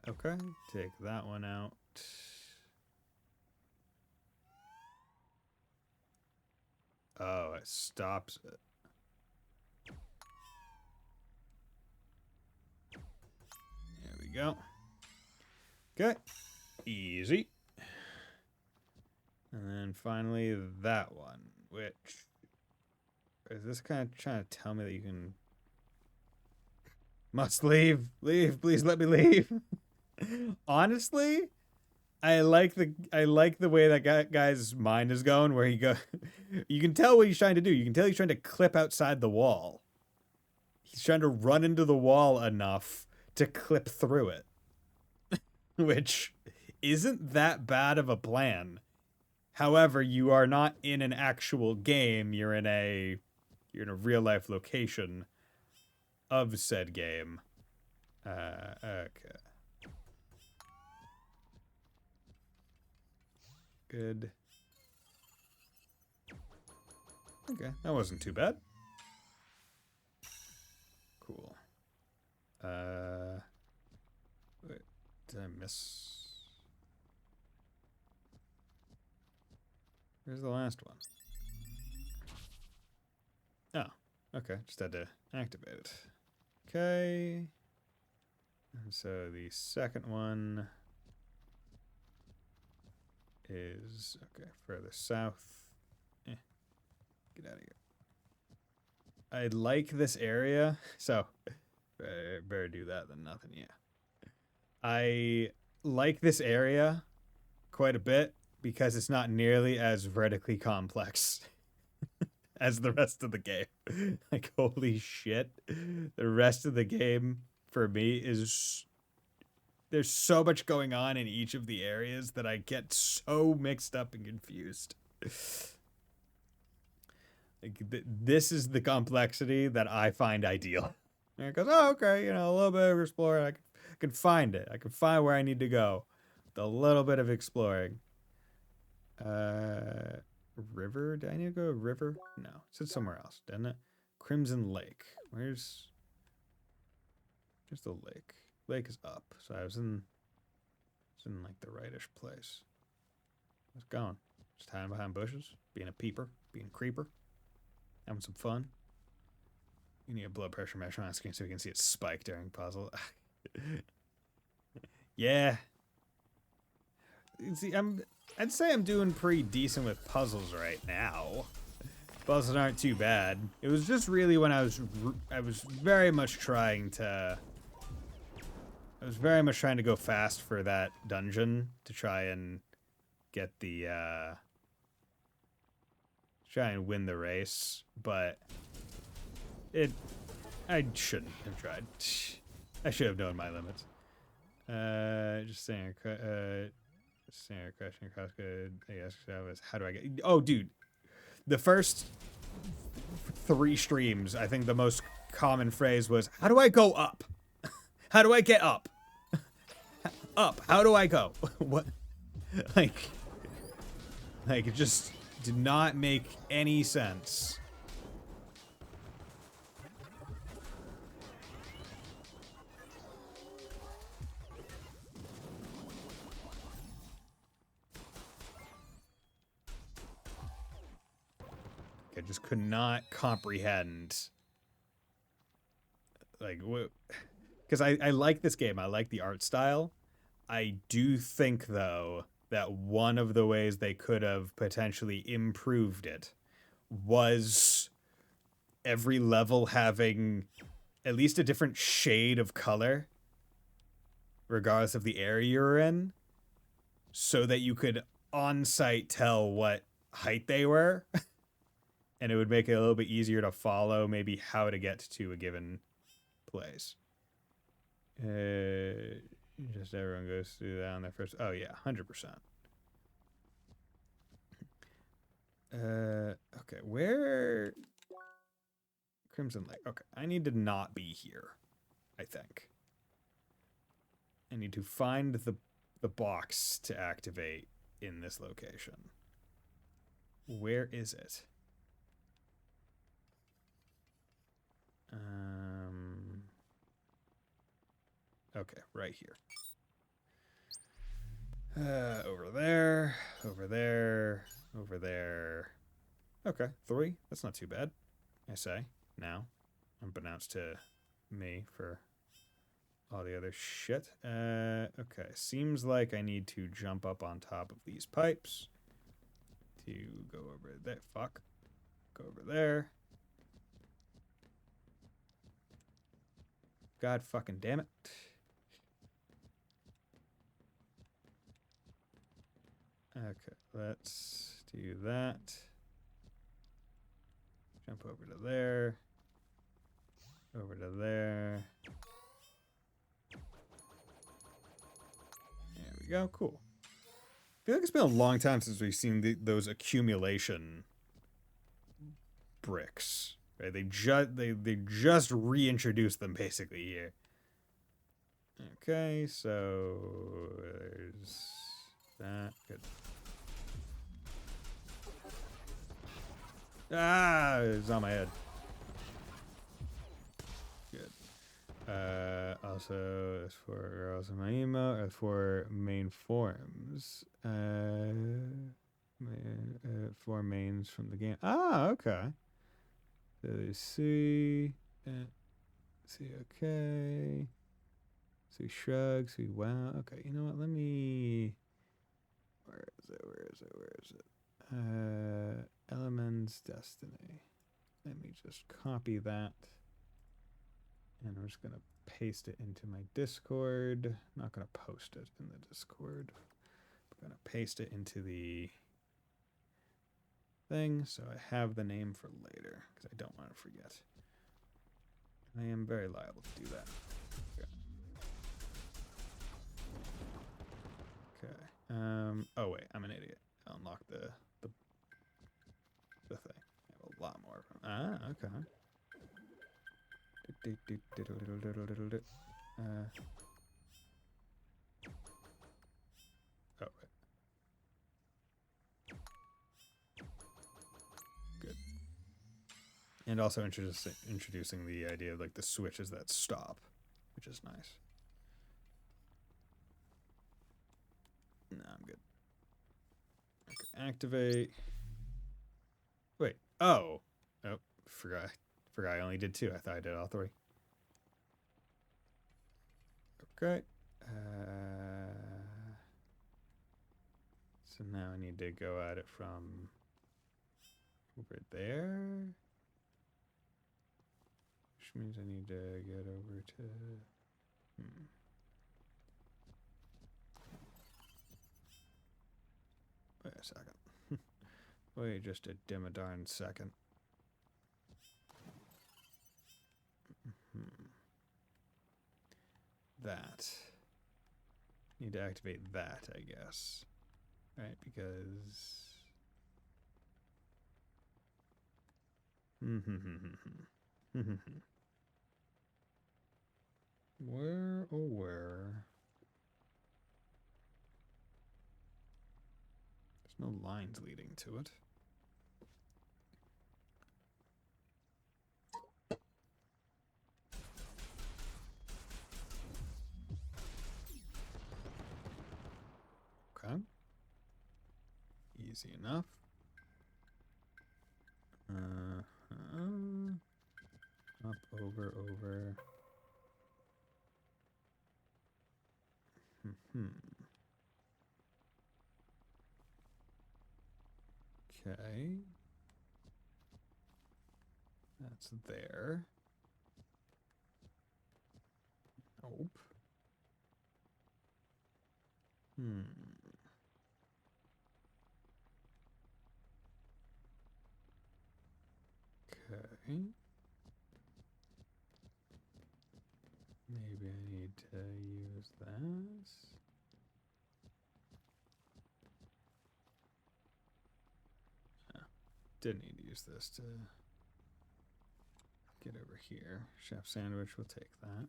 Okay, take that one out. Oh, it stops it. There we go. Okay, easy. And then finally that one, which is this kind of trying to tell me that you can must leave, please let me leave. Honestly, I like the way that guy's mind is going, where he go. You can tell what he's trying to do. You can tell he's trying to clip outside the wall. He's trying to run into the wall enough to clip through it. Which isn't that bad of a plan. However, you are not in an actual game. You're in a real life location of said game. Okay. Good. Okay, that wasn't too bad. Cool. Wait, did I miss? Where's the last one? Oh, okay. Just had to activate it. Okay. And so the second one is, okay, further south. Get out of here. I like this area, so better do that than nothing, yeah. I like this area quite a bit because it's not nearly as vertically complex as the rest of the game. Like, holy shit. The rest of the game, for me, is... There's so much going on in each of the areas that I get so mixed up and confused. Like, this is the complexity that I find ideal. Because, oh, okay, a little bit of exploring. I can find it. I can find where I need to go. With a little bit of exploring. River? Did I need to go to river? No. It said somewhere else, didn't it? Crimson Lake. Where's the lake? Lake is up. So I was in like the rightish place. Let's go. Just hiding behind bushes, being a peeper, being a creeper, having some fun. You need a blood pressure measure on the screen so we can see it spike during puzzle. Yeah. See, I'd say I'm doing pretty decent with puzzles right now. Puzzles aren't too bad. It was just really when I was very much trying to go fast for that dungeon to try and get the try and win the race, but I shouldn't have tried. I should have known my limits. Just saying a question across good. I guess that was, how do I get? Oh, dude, the first 3 streams, I think the most common phrase was, "How do I go up? How do I get up? Up? How do I go?" What? Like it just did not make any sense. I just could not comprehend, like, what, because I like this game. I like the art style. I do think, though, that one of the ways they could have potentially improved it was every level having at least a different shade of color, regardless of the area you're in, so that you could on-site tell what height they were. And it would make it a little bit easier to follow maybe how to get to a given place. Just everyone goes through that on their first... Oh, yeah, 100%. Okay, where... Crimson Lake. Okay, I need to not be here, I think. I need to find the box to activate in this location. Where is it? Okay, right here. Over there, over there, over there. Okay, 3. That's not too bad, I say, now. Unbeknownst to me for all the other shit. Okay, seems like I need to jump up on top of these pipes to go over there. Fuck. Go over there. God fucking damn it. Okay, let's do that. Jump over to there. over to there. There we go. Cool. I feel like it's been a long time since we've seen those accumulation bricks. Right? They just reintroduced them basically here. Okay, so there's that. Good. Ah, it's on my head. Good. Also, as for also my email, as for main forms, four mains from the game. Ah, okay. So there's C, okay. So shrug, so wow. Okay, you know what? Let me. Where is it? Where is it? Where is it? Elements Destiny. Let me just copy that. And I'm just going to paste it into my Discord. I'm not going to post it in the Discord. I'm going to paste it into the thing so I have the name for later because I don't want to forget. I am very liable to do that. Okay. Oh wait, I'm an idiot. I'll unlock the thing. I have a lot more. Ah, okay. Oh wait. Good. And also introducing the idea of like the switches that stop, which is nice. No, I'm good. Okay, activate. Wait. Oh. Oh, forgot. Forgot I only did 2. I thought I did all 3. Okay. So now I need to go at it from over there. Which means I need to get over to... Wait a second. Wait just a dim a darn second. That. Need to activate that, I guess. Right, because... Where, oh where? There's no lines leading to it. Okay. Easy enough. Up, over. Okay. That's there. Nope. Okay. Maybe I need to use this. Didn't need to use this to get over here. Chef sandwich, we'll take that.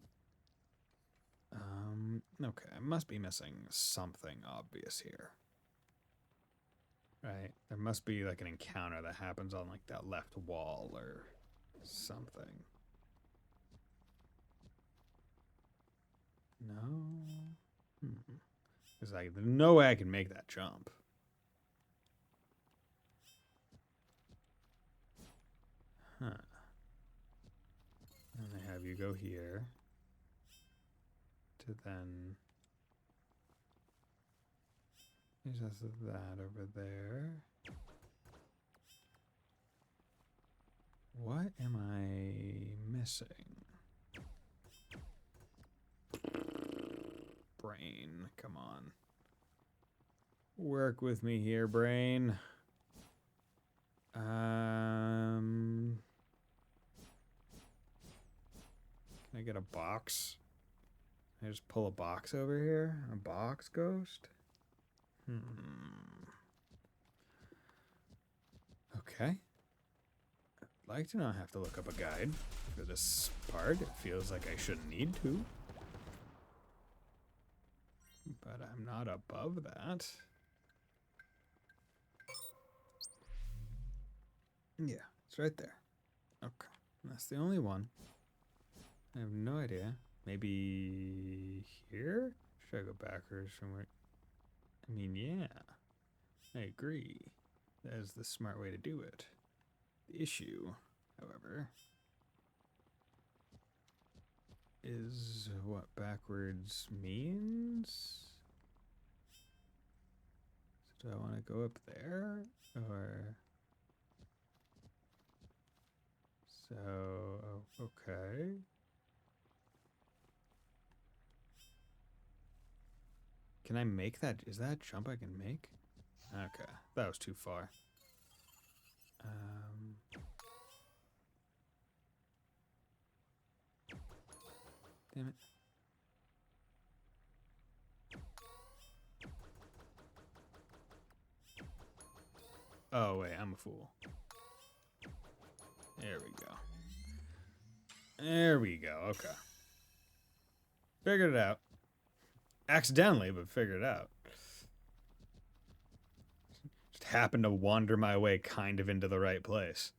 Okay, I must be missing something obvious here. Right? There must be like an encounter that happens on like that left wall or something. No? Because there's no way I can make that jump. Huh. And I have you go here. To then... There's just that over there. What am I missing? Brain, come on. Work with me here, brain. I get a box? I just pull a box over here? A box ghost? Okay. I'd like to not have to look up a guide for this part. It feels like I shouldn't need to. But I'm not above that. Yeah, it's right there. Okay. That's the only one. I have no idea. Maybe here? Should I go backwards from where? I mean, yeah. I agree. That is the smart way to do it. The issue, however, is what backwards means. So do I want to go up there? Or... So, okay. Can I make that? Is that a jump I can make? Okay, that was too far. Damn it. Oh, wait, I'm a fool. There we go. There we go, okay. Figured it out. Accidentally, but figured it out. Just happened to wander my way kind of into the right place.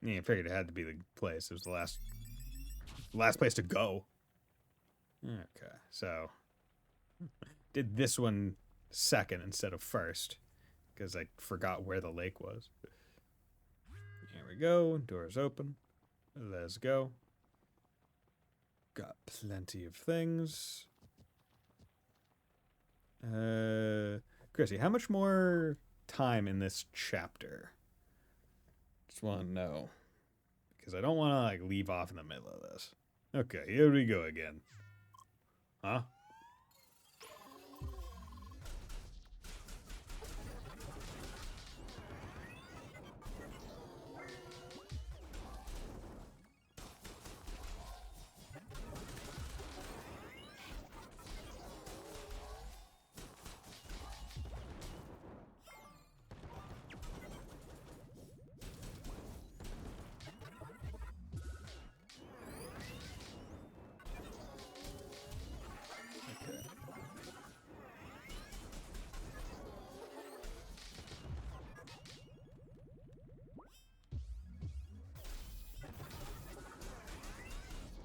Yeah, I figured it had to be the place. It was the last place to go. Okay, so did this one second instead of first because I forgot where the lake was. Here we go. Doors open. Let's go. Got plenty of things. Chrissy, how much more time in this chapter? Just want to know. Because I don't want to, like, leave off in the middle of this. Okay, here we go again. Huh?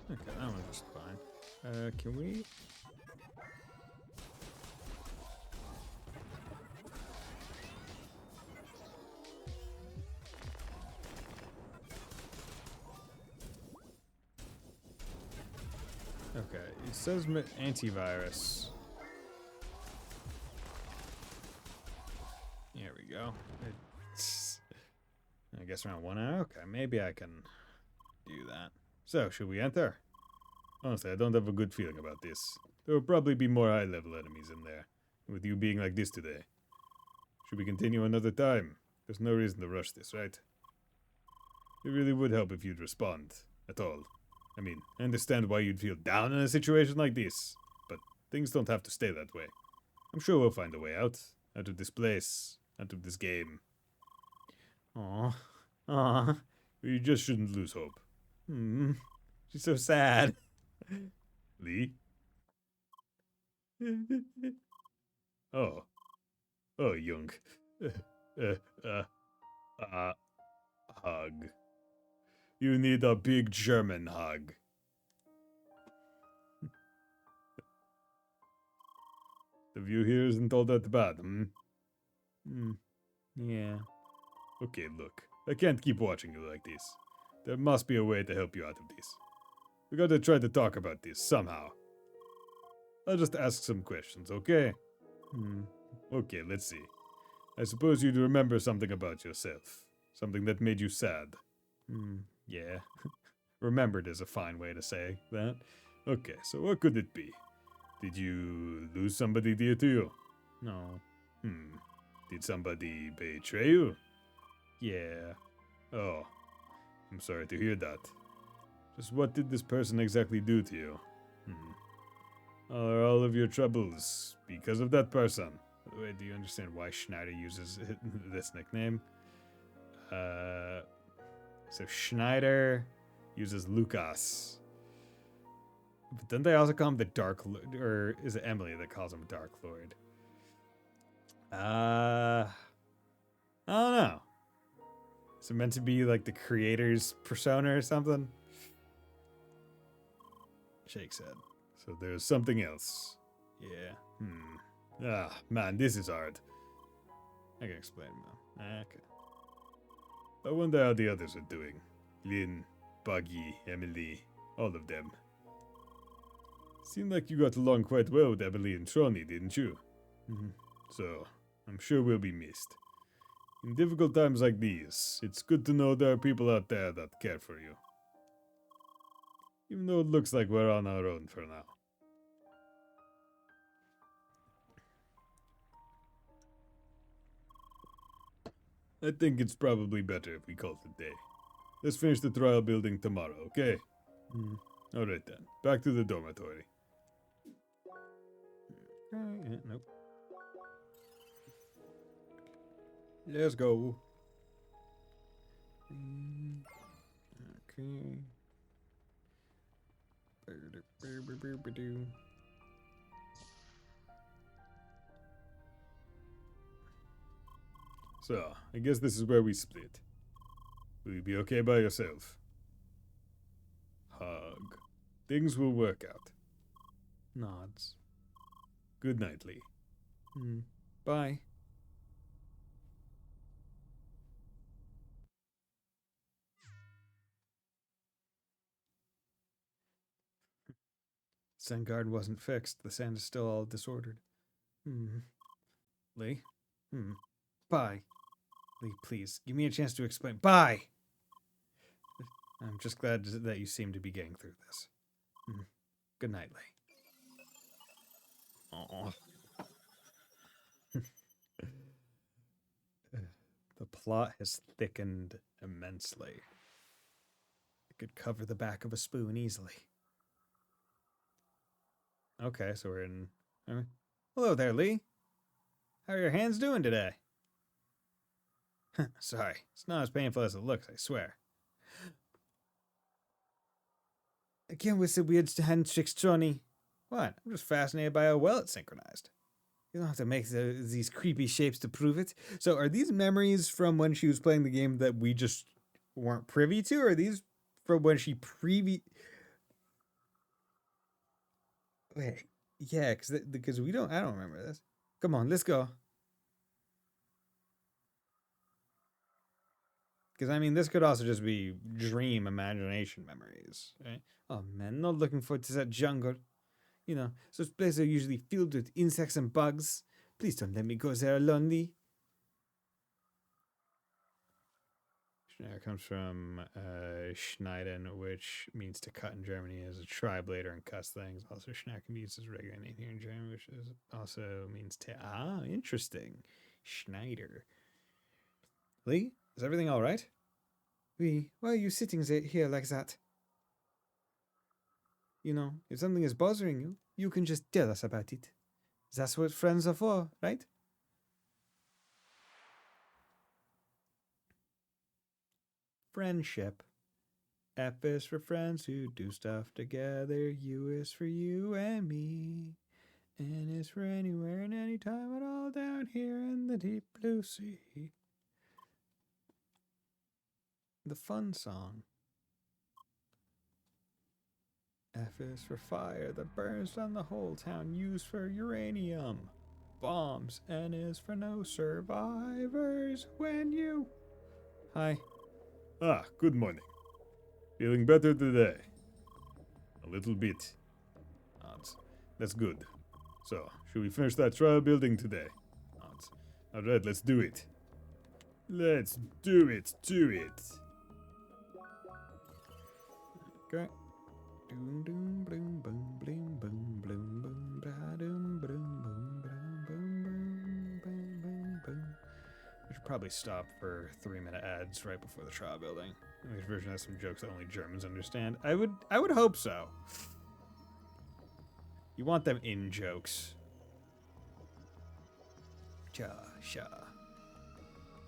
Okay, that one's just fine. Can we? Okay, it says antivirus. There we go. I guess around 1 hour? Okay, maybe I can do that. So, should we enter? Honestly, I don't have a good feeling about this. There will probably be more high-level enemies in there, with you being like this today. Should we continue another time? There's no reason to rush this, right? It really would help if you'd respond, at all. I mean, I understand why you'd feel down in a situation like this, but things don't have to stay that way. I'm sure we'll find a way out of this place, out of this game. Aww. You just shouldn't lose hope. She's so sad. Lee? Oh, Young. Hug. You need a big German hug. The view here isn't all that bad, Yeah. Okay, look. I can't keep watching you like this. There must be a way to help you out of this. We gotta try to talk about this somehow. I'll just ask some questions, okay? Okay, let's see. I suppose you'd remember something about yourself. Something that made you sad. Yeah. Remembered is a fine way to say that. Okay, so what could it be? Did you lose somebody dear to you? No. Did somebody betray you? Yeah. Oh, I'm sorry to hear that. Just what did this person exactly do to you? Are all of your troubles because of that person? By the way, do you understand why Schneider uses this nickname? So Schneider uses Lucas. But don't they also call him the Dark Lord? Or is it Emily that calls him Dark Lord? I don't know. Is it meant to be like the creator's persona or something? Shakes head. So there's something else. Yeah. Ah, man, this is hard. I can explain now. Okay. I wonder how the others are doing. Lynn, Buggy, Emily, all of them. Seemed like you got along quite well with Emily and Shawnee, didn't you? So, I'm sure we'll be missed. In difficult times like these, it's good to know there are people out there that care for you. Even though it looks like we're on our own for now. I think it's probably better if we call it a day. Let's finish the trial building tomorrow, okay? Alright then, back to the dormitory. Nope. Let's go. Okay. So, I guess this is where we split. Will you be okay by yourself? Hug. Things will work out. Nods. Good night, Lee. Bye. Sand guard wasn't fixed. The sand is still all disordered. Lee? Bye. Lee, please, give me a chance to explain. Bye! I'm just glad that you seem to be getting through this. Good night, Lee. Aw. The plot has thickened immensely. It could cover the back of a spoon easily. Okay, so we're in... Hello there, Lee. How are your hands doing today? Sorry, it's not as painful as it looks, I swear. Again with the weird handshakes, Johnny. What? I'm just fascinated by how well it's synchronized. You don't have to make these creepy shapes to prove it. So are these memories from when she was playing the game that we just weren't privy to? Or are these from when she Wait, yeah, because we don't... I don't remember this. Come on, let's go. Because, I mean, this could also just be dream imagination memories, right? Oh, man, not looking forward to that jungle. You know, such places are usually filled with insects and bugs. Please don't let me go there alone, Lee. Schneider comes from Schneiden, which means to cut in Germany, as a tribe later and cuts things. Also, Schneider can be used as a regular name here in Germany, which also means to... Ah, interesting. Schneider. Lee, is everything all right? Lee, why are you sitting here like that? You know, if something is bothering you, you can just tell us about it. That's what friends are for, right? Friendship. F is for friends who do stuff together. U is for you and me. N is for anywhere and anytime at all down here in the deep blue sea. The fun song. F is for fire that burns down the whole town. U is for uranium. Bombs. N is for no survivors when you... Hi. Ah, good morning. Feeling better today? A little bit. That's good. So, should we finish that trial building today? Alright, let's do it. Let's do it. Okay. Doom doom boom boom boom boom boom boom da doom boom boom boom boom boom boom boom. We should probably stop for 3-minute ads right before the trial building. English version has some jokes that only Germans understand. I would hope so. You want them in jokes. Cha, sha.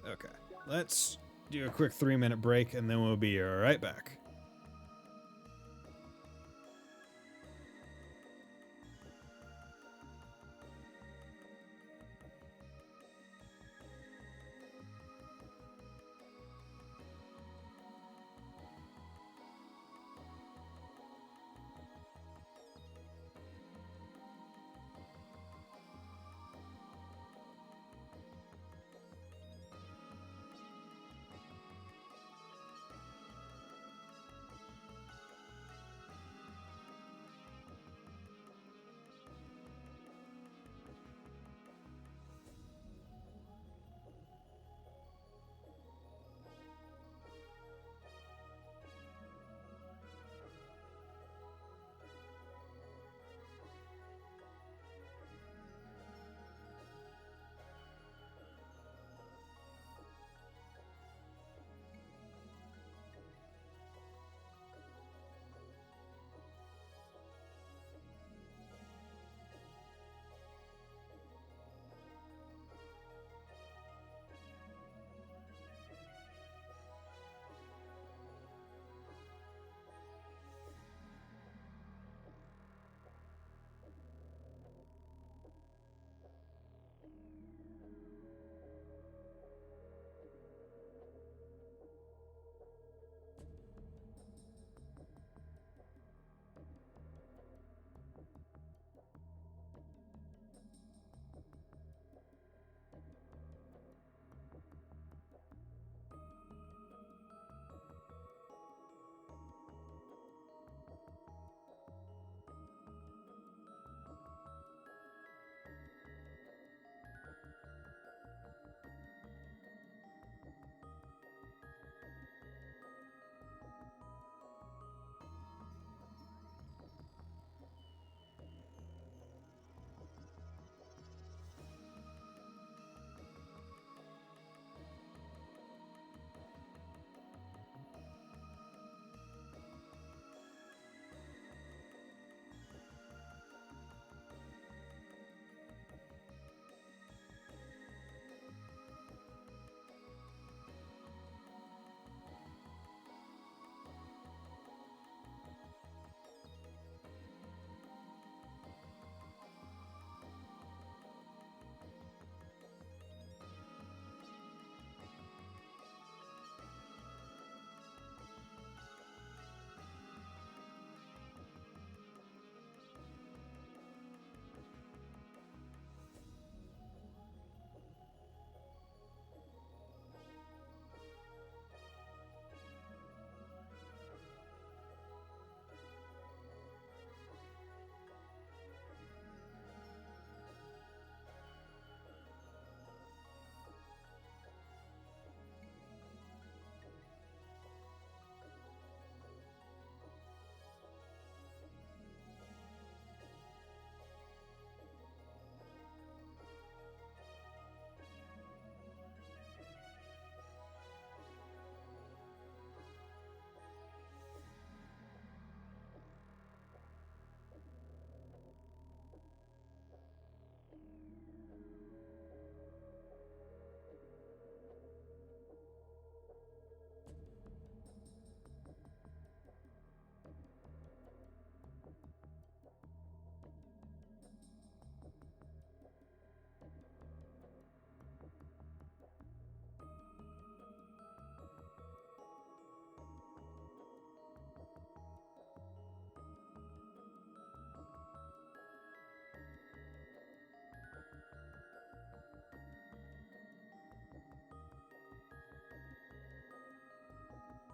Okay. Let's do a quick 3-minute break and then we'll be right back.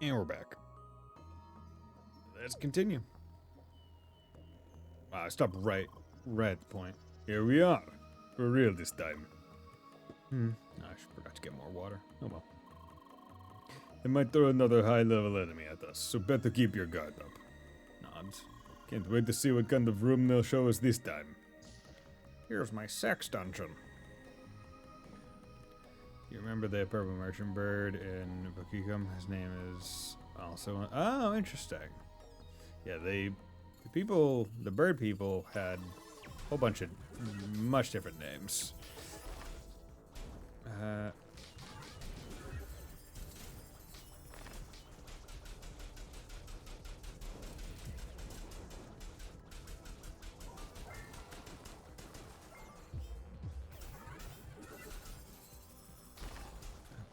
And we're back. Let's continue. I stopped right at the point. Here we are. For real this time. I forgot to get more water. Oh well. They might throw another high-level enemy at us, so better keep your guard up. Nods. Can't wait to see what kind of room they'll show us this time. Here's my sex dungeon. You remember the purple merchant bird in Bokikum? His name is also... Oh, interesting. Yeah, the bird people had a whole bunch of much different names.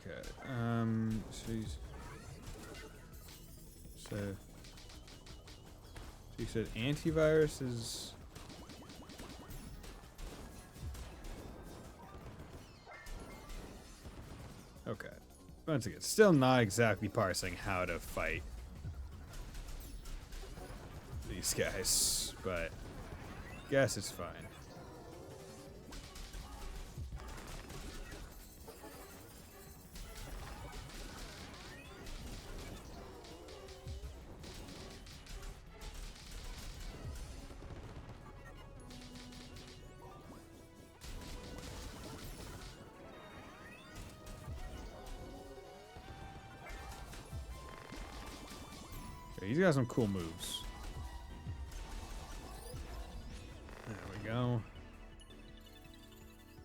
Okay, so you said antivirus is... Okay. Once again, still not exactly parsing how to fight these guys, but guess it's fine. He's got some cool moves. There we go.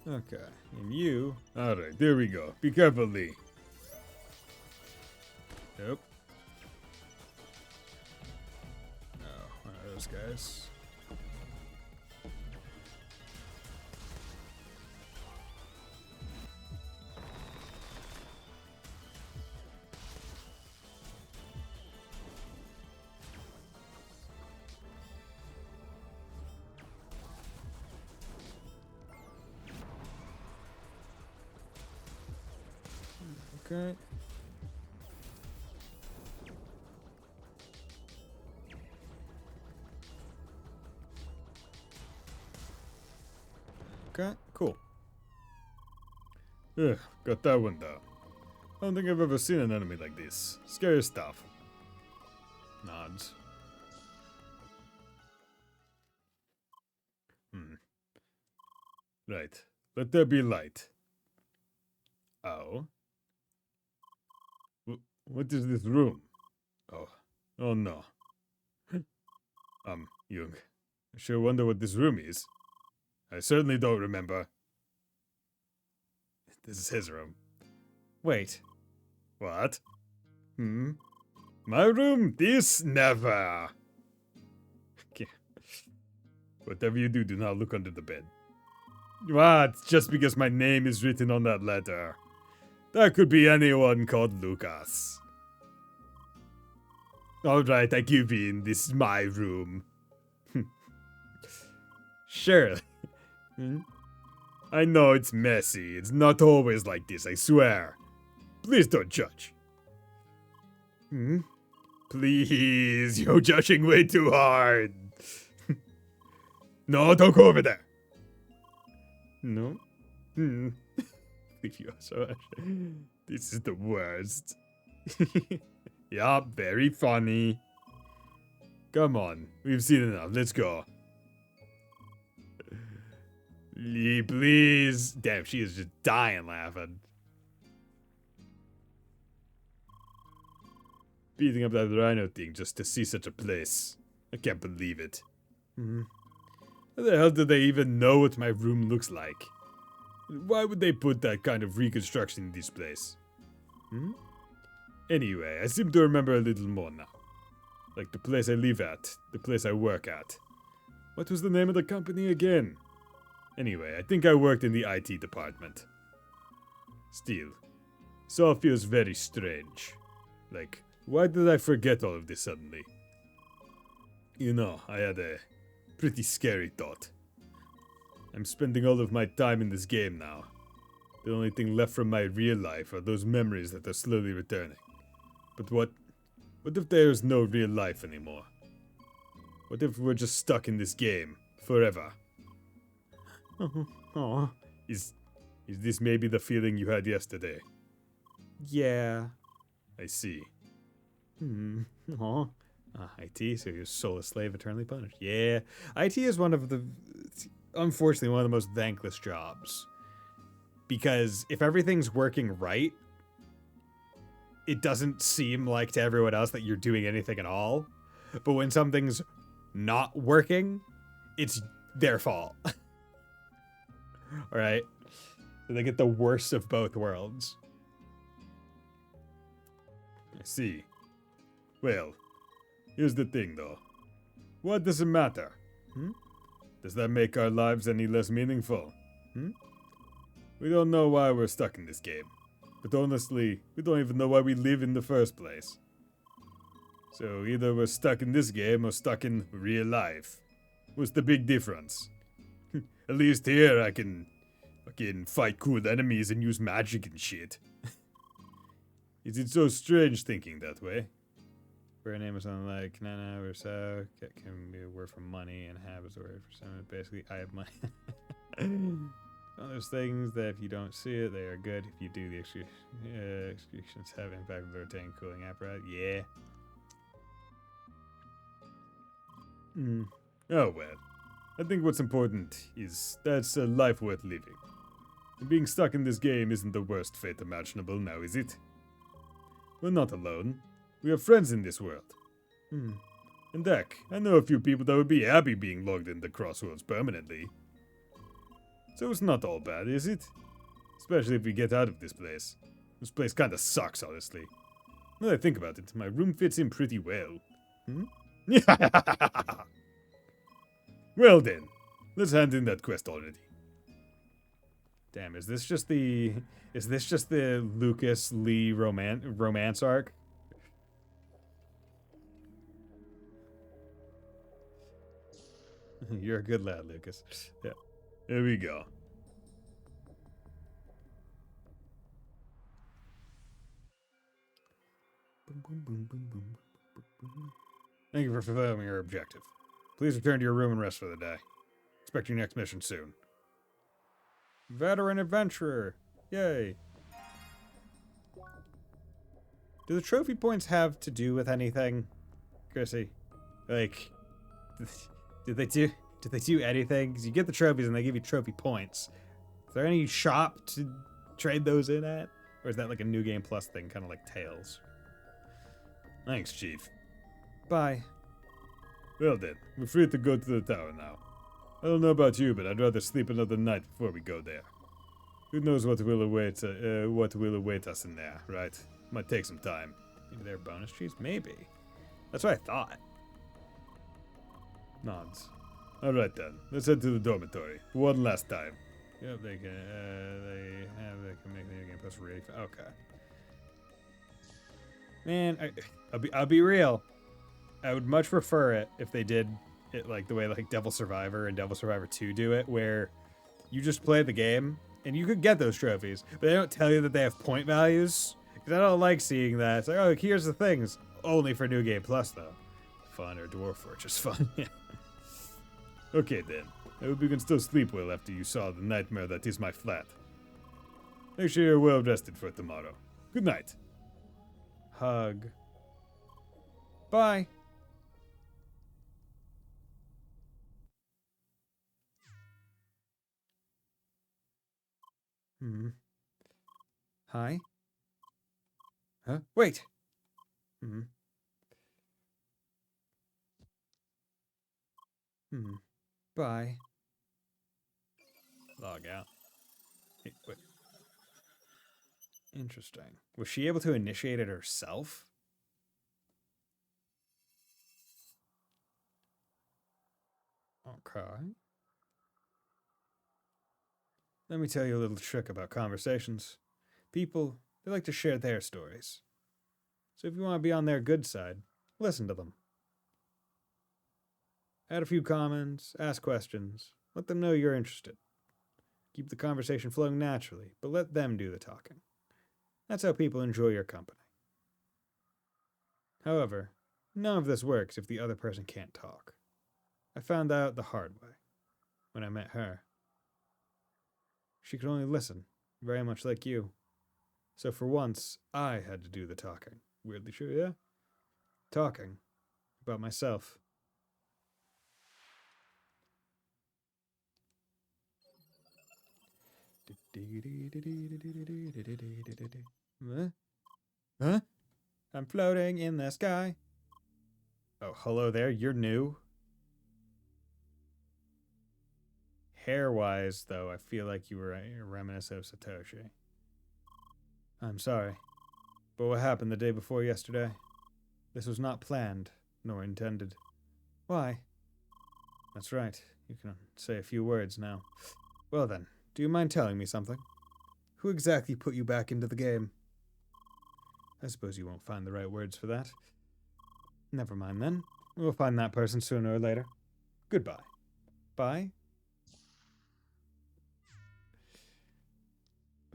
Okay, and you... Alright, there we go. Be careful, Lee. Nope. No, one of those guys. Okay. Okay, cool. Ugh, got that one down. I don't think I've ever seen an enemy like this. Scary stuff. Nods. Right. Let there be light. Oh. What is this room? Oh. Oh no. Jung. I sure wonder what this room is. I certainly don't remember. This is his room. Wait. What? My room? This never. Okay. Whatever you do, do not look under the bed. What? Just because my name is written on that letter. That could be anyone called Lucas. Alright, I give in. This is my room. Sure. I know it's messy. It's not always like this, I swear. Please don't judge. Please, you're judging way too hard. No, don't go over there. No? You are so This is the worst. Yeah, very funny. Come on, we've seen enough. Let's go. Lee, please. Damn, she is just dying laughing. Beating up that rhino thing just to see such a place. I can't believe it. How the hell do they even know what my room looks like? Why would they put that kind of reconstruction in this place? Anyway, I seem to remember a little more now. Like the place I live at, the place I work at. What was the name of the company again? Anyway, I think I worked in the IT department. Still, this all feels very strange. Like, why did I forget all of this suddenly? You know, I had a pretty scary thought. I'm spending all of my time in this game now. The only thing left from my real life are those memories that are slowly returning. But what if there's no real life anymore? What if we're just stuck in this game forever? Is this maybe the feeling you had yesterday? Yeah. I see. IT, so you're soulless slave eternally punished. Yeah. IT is unfortunately one of the most thankless jobs. Because if everything's working right, it doesn't seem like to everyone else that you're doing anything at all. But when something's not working, it's their fault. All right? So they get the worst of both worlds. I see. Well, here's the thing, though. What does it matter? Does that make our lives any less meaningful? We don't know why we're stuck in this game. But honestly, we don't even know why we live in the first place. So either we're stuck in this game or stuck in real life. What's the big difference? At least here I can fight cool enemies and use magic and shit. Is it so strange thinking that way? Her name is something like Nana or so. Can be a word for money and have is a word for something. Basically, I have money. One of those things that if you don't see it, they are good. If you do, the executions have impact on the rotating cooling apparatus. Yeah. Oh well. I think what's important is that's a life worth living. And being stuck in this game isn't the worst fate imaginable now, is it? We're not alone. We have friends in this world. And heck, I know a few people that would be happy being logged into Crossroads permanently. So it's not all bad, is it? Especially if we get out of this place. This place kinda sucks, honestly. Now that I think about it, my room fits in pretty well. Well then, let's hand in that quest already. Damn, is this just the Lucas Lee romance arc? You're a good lad, Lucas. Yeah. Here we go. Thank you for fulfilling your objective. Please return to your room and rest for the day. Expect your next mission soon. Veteran adventurer! Yay! Do the trophy points have to do with anything, Chrissy? Like, did they do anything? Because you get the trophies and they give you trophy points. Is there any shop to trade those in at? Or is that like a New Game Plus thing, kind of like Tails? Thanks, Chief. Bye. Well then, we're free to go to the tower now. I don't know about you, but I'd rather sleep another night before we go there. Who knows what will await us in there, right? Might take some time. Maybe they're bonus trees? Maybe. That's what I thought. Nods. Alright then, let's head to the dormitory. For one last time. Yep, they can make the New Game Plus really okay. Man, I'll be real. I would much prefer it if they did it like the way like Devil Survivor and Devil Survivor 2 do it, where you just play the game and you could get those trophies, but they don't tell you that they have point values. Because I don't like seeing that. It's like, oh, here's the things. Only for New Game Plus, though. Fun, or Dwarf Fortress fun. Yeah. Okay then. I hope you can still sleep well after you saw the nightmare that is my flat. Make sure you're well rested for tomorrow. Good night. Hug. Bye. Hi. Huh? Wait. Bye. Log out. Hey, wait. Interesting. Was she able to initiate it herself? Okay. Let me tell you a little trick about conversations. People, they like to share their stories. So if you want to be on their good side, listen to them. Add a few comments, ask questions, let them know you're interested. Keep the conversation flowing naturally, but let them do the talking. That's how people enjoy your company. However, none of this works if the other person can't talk. I found out the hard way when I met her. She could only listen, very much like you. So for once, I had to do the talking. Weirdly true, yeah? Talking about myself. Huh? Huh? I'm floating in the sky. Oh, hello there. You're new. Hair-wise, though, I feel like you were reminiscent of Satoshi. I'm sorry, but what happened the day before yesterday? This was not planned, nor intended. Why? That's right. You can say a few words now. Well then, do you mind telling me something? Who exactly put you back into the game? I suppose you won't find the right words for that. Never mind then. We'll find that person sooner or later. Goodbye. Bye?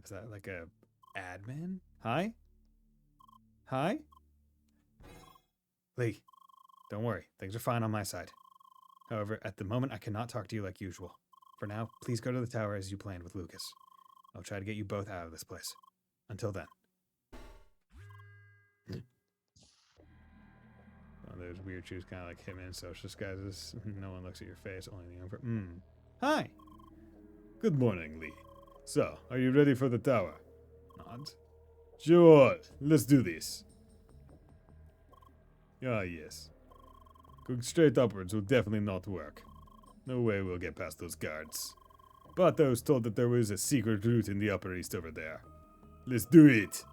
Is that like a admin? Hi? Hi? Lee, don't worry. Things are fine on my side. However, at the moment, I cannot talk to you like usual. For now, please go to the tower as you planned with Lucas. I'll try to get you both out of this place. Until then. One of those weird shoes, kind of like him in social disguises. No one looks at your face, only the emperor. Hi. Good morning, Lee. So, are you ready for the tower? Nods. Sure, let's do this. Ah, yes. Going straight upwards will definitely not work. No way we'll get past those guards. But I was told that there was a secret route in the Upper East over there. Let's do it!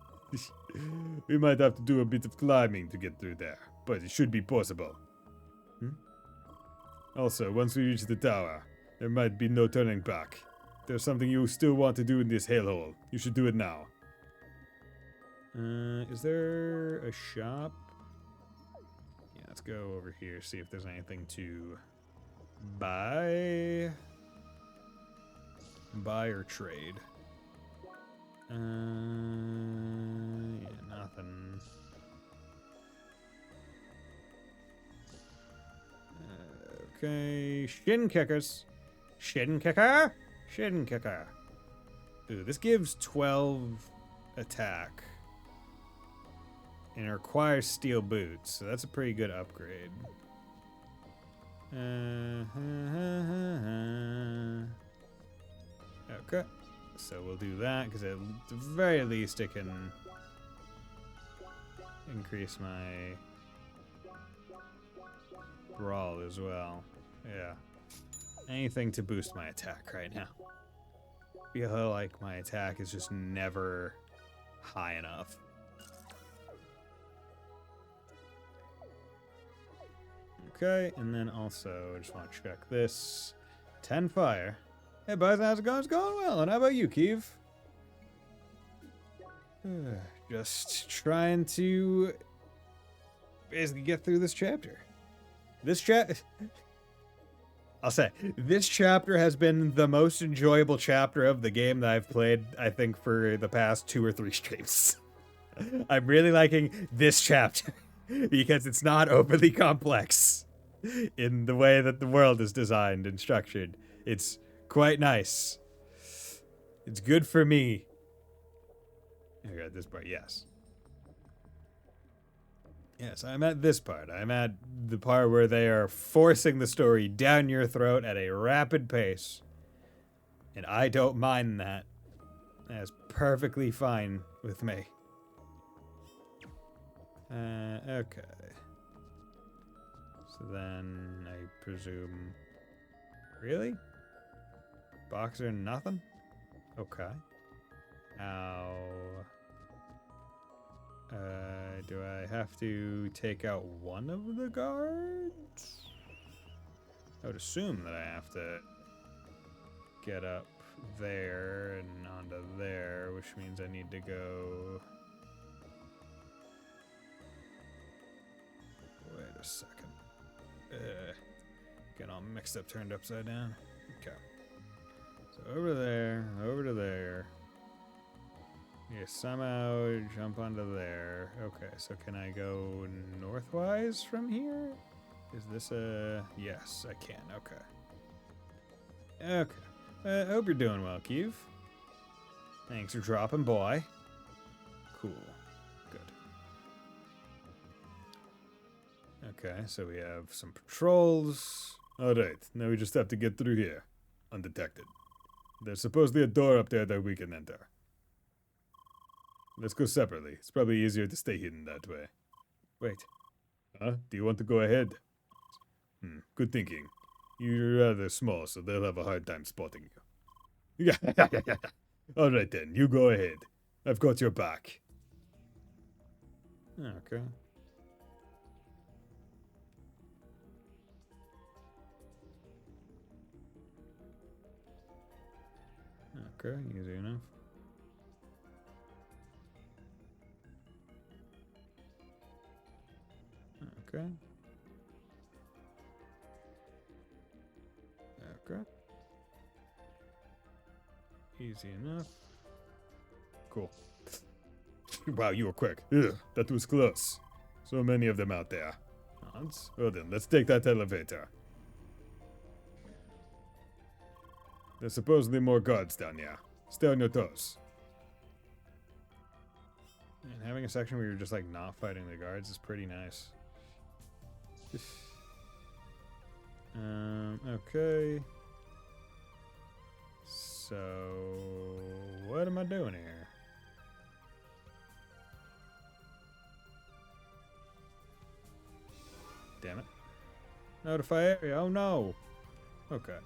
We might have to do a bit of climbing to get through there, but it should be possible. Also, once we reach the tower, there might be no turning back. If there's something you still want to do in this hellhole, you should do it now. Is there a shop? Yeah, let's go over here, see if there's anything to buy. Buy or trade. Yeah, nothing. Okay, shin kickers. Shin kicker? Shin kicker. Ooh, this gives 12 attack. And it requires steel boots, so that's a pretty good upgrade. Okay, so we'll do that, because at the very least it can increase my brawl as well. Yeah. Anything to boost my attack right now. I feel like my attack is just never high enough. Okay, and then also, I just want to check this. 10 fire. Hey, boys, how's it going? It's going well. And how about you, Keeve? Just trying to basically get through this chapter. I'll say, this chapter has been the most enjoyable chapter of the game that I've played, I think, for the past 2 or 3 streams. I'm really liking this chapter because it's not overly complex in the way that the world is designed and structured. It's quite nice. It's good for me. Okay, this part, yes. Yes, I'm at this part. I'm at the part where they are forcing the story down your throat at a rapid pace. And I don't mind that. That's perfectly fine with me. Okay. So then I presume... Really? Boxer nothing? Okay. How... do I have to take out one of the guards? I would assume that I have to get up there and onto there, which means I need to go... Wait a second. Getting all mixed up, turned upside down. Okay. So over there, over to there. Yeah, somehow jump onto there. Okay, so can I go northwise from here? Is this a... Yes, I can. Okay. Okay. I hope you're doing well, Keeve. Thanks for dropping by. Cool. Good. Okay, so we have some patrols. Alright, now we just have to get through here. Undetected. There's supposedly a door up there that we can enter. Let's go separately. It's probably easier to stay hidden that way. Wait. Huh? Do you want to go ahead? Good thinking. You're rather small, so they'll have a hard time spotting you. Yeah. All right then, you go ahead. I've got your back. Okay. Okay, easy enough. Okay. Okay. Easy enough. Cool. Wow, you were quick. Ugh, that was close. So many of them out there. Odds. Well then, let's take that elevator. There's supposedly more guards down here. Stay on your toes. And having a section where you're just like not fighting the guards is pretty nice. Okay. So, what am I doing here? Damn it. Notify area. Oh no. Okay.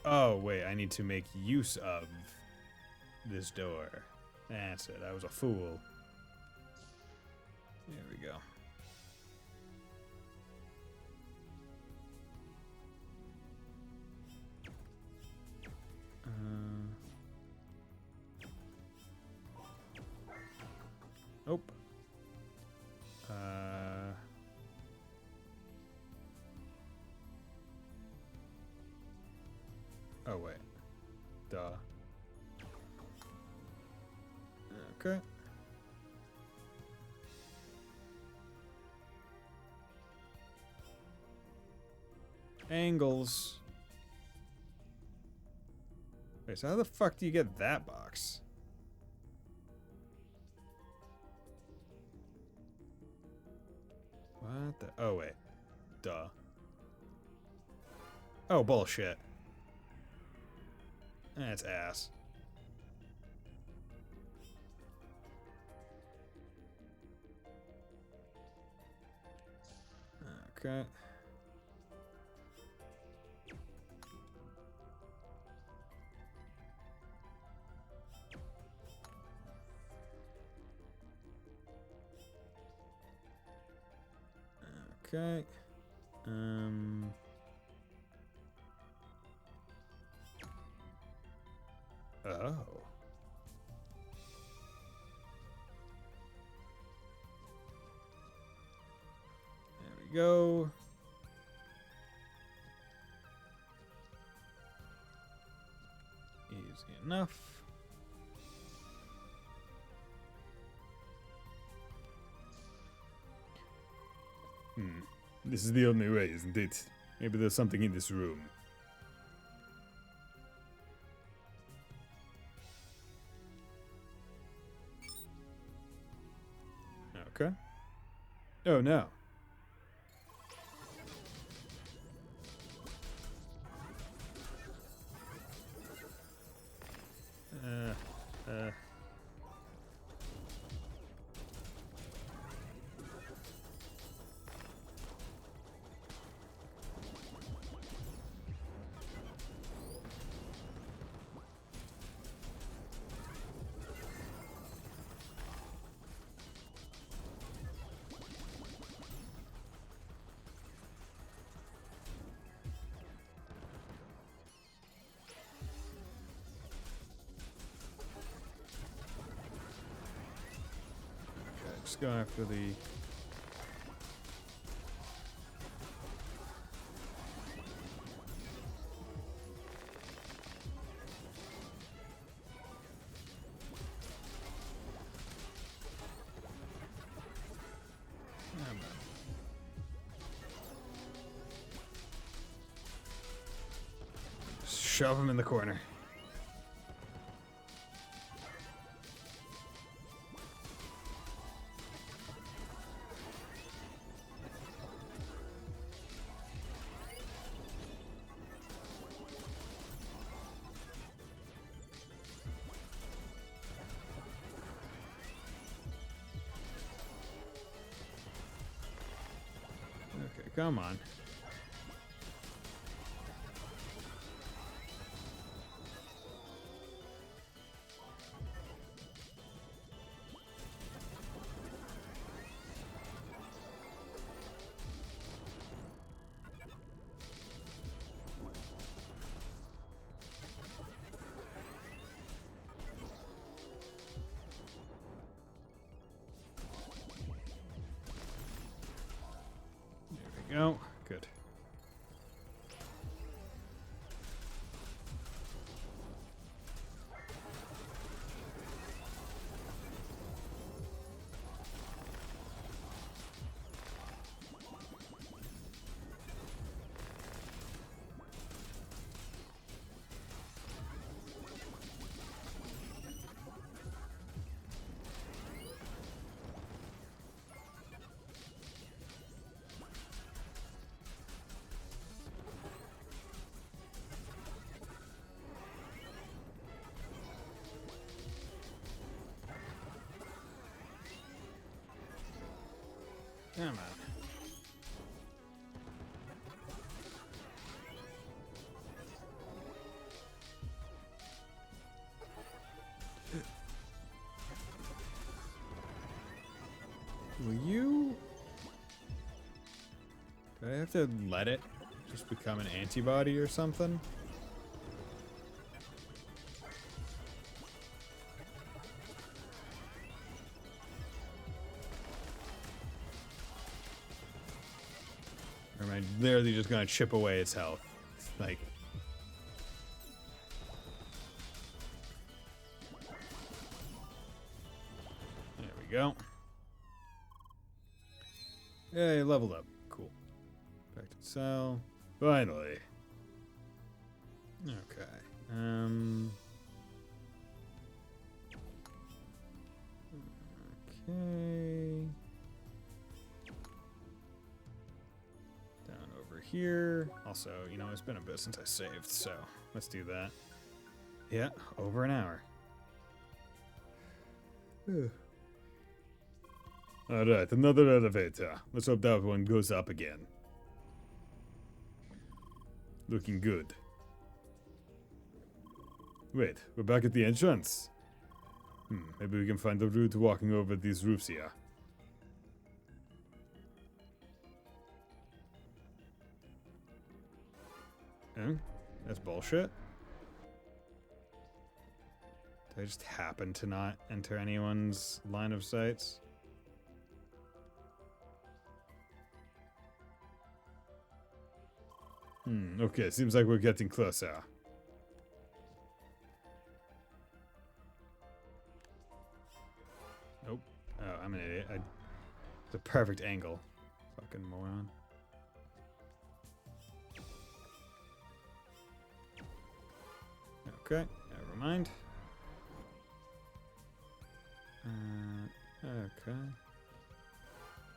Oh wait, I need to make use of this door. That's it. I was a fool. There we go. Nope. Oh wait. Duh. Okay. Angles. Wait, so how the fuck do you get that box? What the? Oh, wait. Duh. Oh, bullshit. That's ass. Okay. Okay. Oh. There we go. Easy enough. This is the only way, isn't it? Maybe there's something in this room. Okay. Oh no. Just go after the... Shove him in the corner. Come on. There we go. Good. Come on. Will you... Do I have to let it just become an antibody or something? Or am I literally just gonna chip away its health? Like... There we go. Yay, leveled up. Cool. Back to cell. Finally. Okay. Okay. Down over here. Also, you know, it's been a bit since I saved, so let's do that. Yeah, over an hour. Alright, another elevator. Let's hope that one goes up again. Looking good. Wait, we're back at the entrance. Maybe we can find a route walking over these roofs here. That's bullshit. Did I just happen to not enter anyone's line of sights? Okay, seems like we're getting closer. Nope. Oh, I'm an idiot. It's a perfect angle. Fucking moron. Okay, never mind. Okay.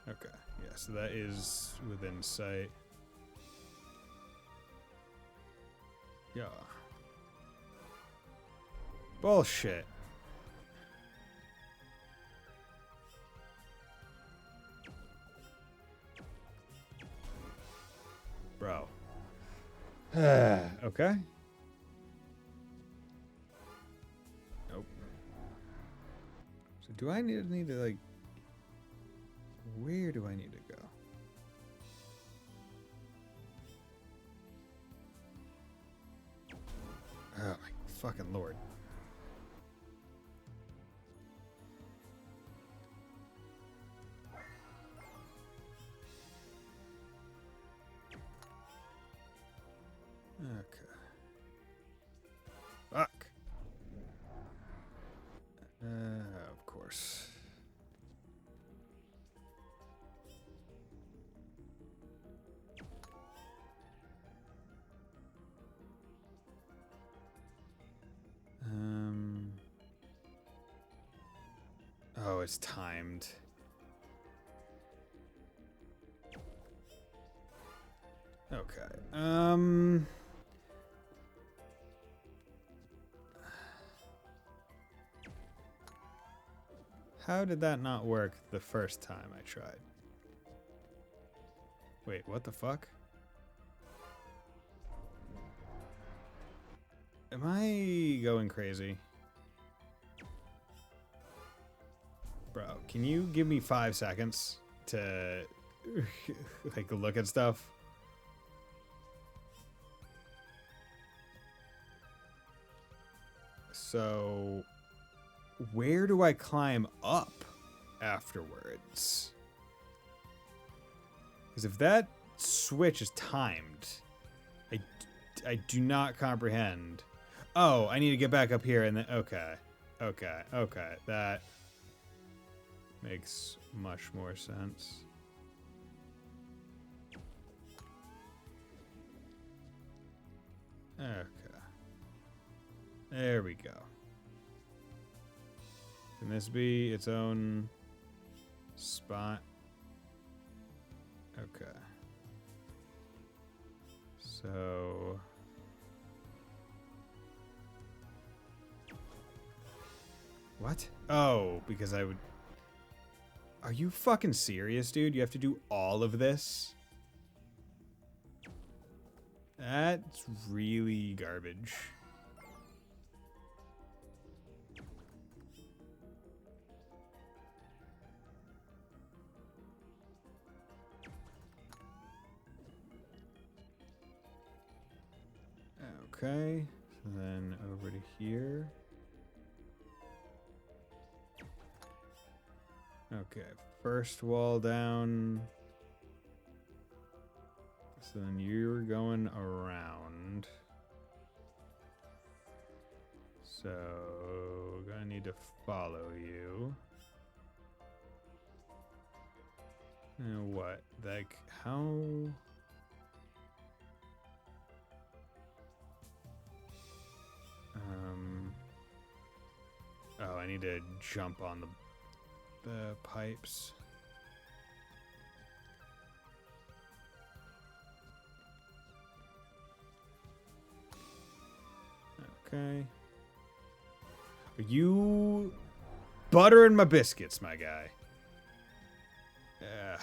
Okay, yeah, so that is within sight. Yeah. Bullshit. Bro. Okay. Nope. So do I need to like... Where do I need to go? Oh my fucking lord. Okay. Fuck. Of course. Oh, it's timed. Okay. How did that not work the first time I tried? Wait, what the fuck? Am I going crazy? Bro, can you give me 5 seconds to like look at stuff? So, where do I climb up afterwards? Because if that switch is timed, I do not comprehend. Oh, I need to get back up here and then, okay. That makes much more sense. Okay. There we go. Can this be its own spot? Okay. So... What? Oh, because I would... Are you fucking serious, dude? You have to do all of this? That's really garbage. Okay, so then over to here. Okay, first wall down. So then you're going around. So, gonna need to follow you. And what? Like, how... Oh, I need to jump on the pipes. Okay. Are you buttering my biscuits, my guy? Yeah.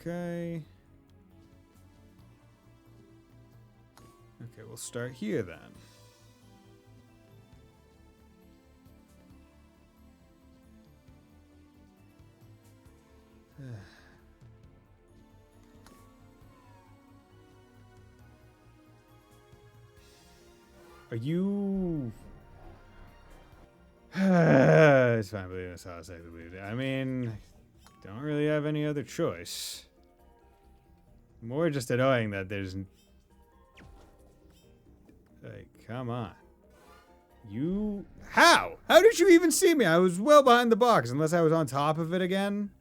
Okay. Okay, we'll start here then. Are you... It's fine, believe that's how I say believe it. I mean, don't really have any other choice. More just annoying that there's... Like, come on. You... How? How did you even see me? I was well behind the box, unless I was on top of it again.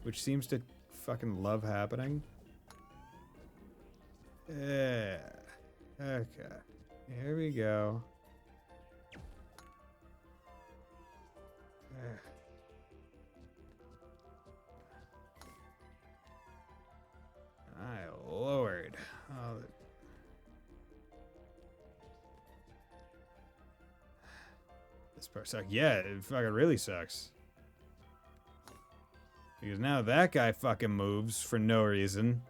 Which seems to fucking love happening. Yeah. Okay. Here we go. My lord. Oh, this part sucks. Yeah, it fucking really sucks. Because now that guy fucking moves for no reason.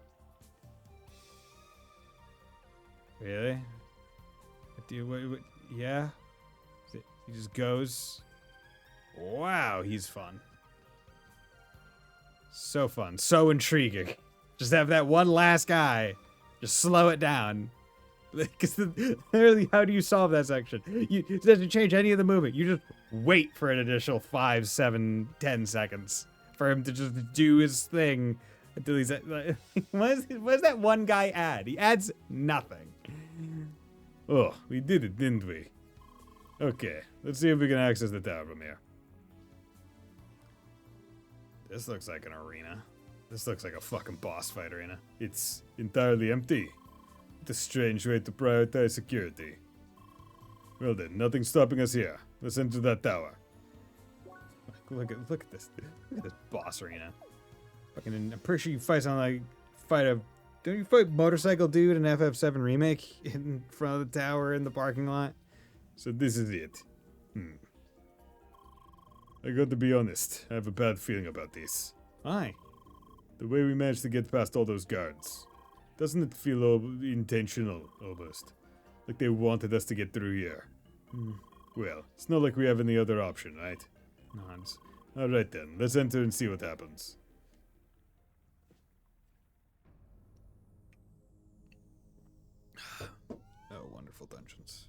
Really? What, yeah? He just goes. Wow, he's fun. So fun. So intriguing. Just have that one last guy. Just slow it down. Because literally, how do you solve that section? It doesn't change any of the movement. You just wait for an additional 5, 7, 10 seconds for him to just do his thing until he's at, like, what does that one guy add? He adds nothing. Oh, we did it, didn't we? Okay, let's see if we can access the tower from here. This looks like an arena. This looks like a fucking boss fight arena. It's entirely empty. It's a strange way to prioritize security. Well then, nothing's stopping us here. Let's enter that tower. Look at this. Look at this boss arena. Fucking, I'm pretty sure you fight a don't you fight Motorcycle Dude in FF7 Remake in front of the tower in the parking lot? So this is it. I got to be honest. I have a bad feeling about this. Why? The way we managed to get past all those guards. Doesn't it feel intentional, almost? Like they wanted us to get through here. Well, it's not like we have any other option, right? Nods. Alright then, let's enter and see what happens. Oh, wonderful dungeons.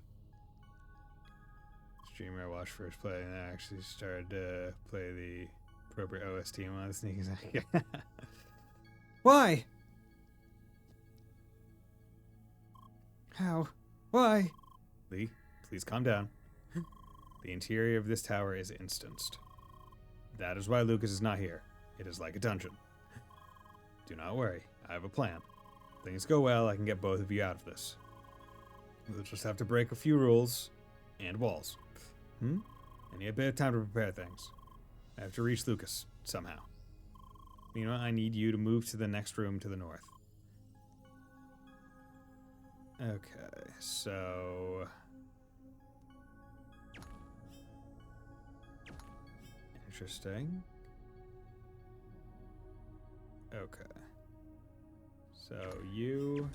Streamer watched first play and I actually started to play the appropriate OST on the sneak attack. Why? How? Why? Lee, please calm down. The interior of this tower is instanced. That is why Lucas is not here. It is like a dungeon. Do not worry, I have a plan. Things go well, I can get both of you out of this. We'll just have to break a few rules and walls. I need a bit of time to prepare things. I have to reach Lucas, somehow. Meanwhile, I need you to move to the next room to the north. Okay, so... Interesting. Okay. So, you...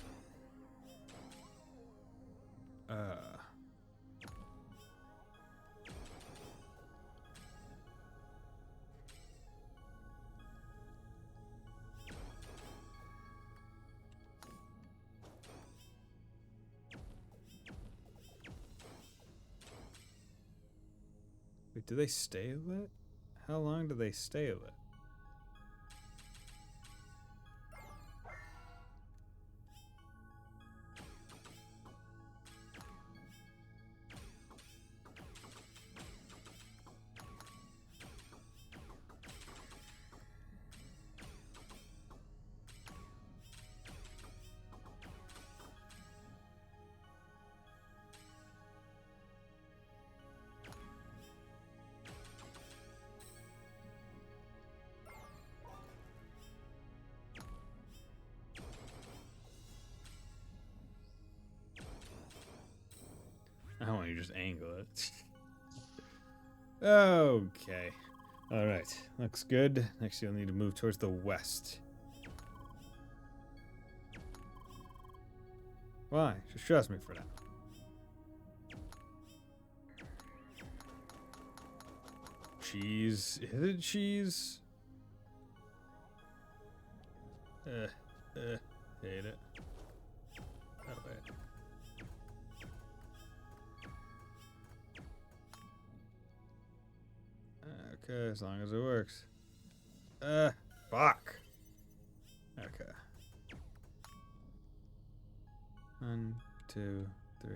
Wait, do they stay lit? How long do they stay lit? I want you to just angle it. Okay. Alright. Looks good. Next you'll need to move towards the west. Why? Just trust me for now. Cheese. Is it cheese? Hate it. Oh, wait. Okay, as long as it works. Fuck. Okay. 1, 2, 3,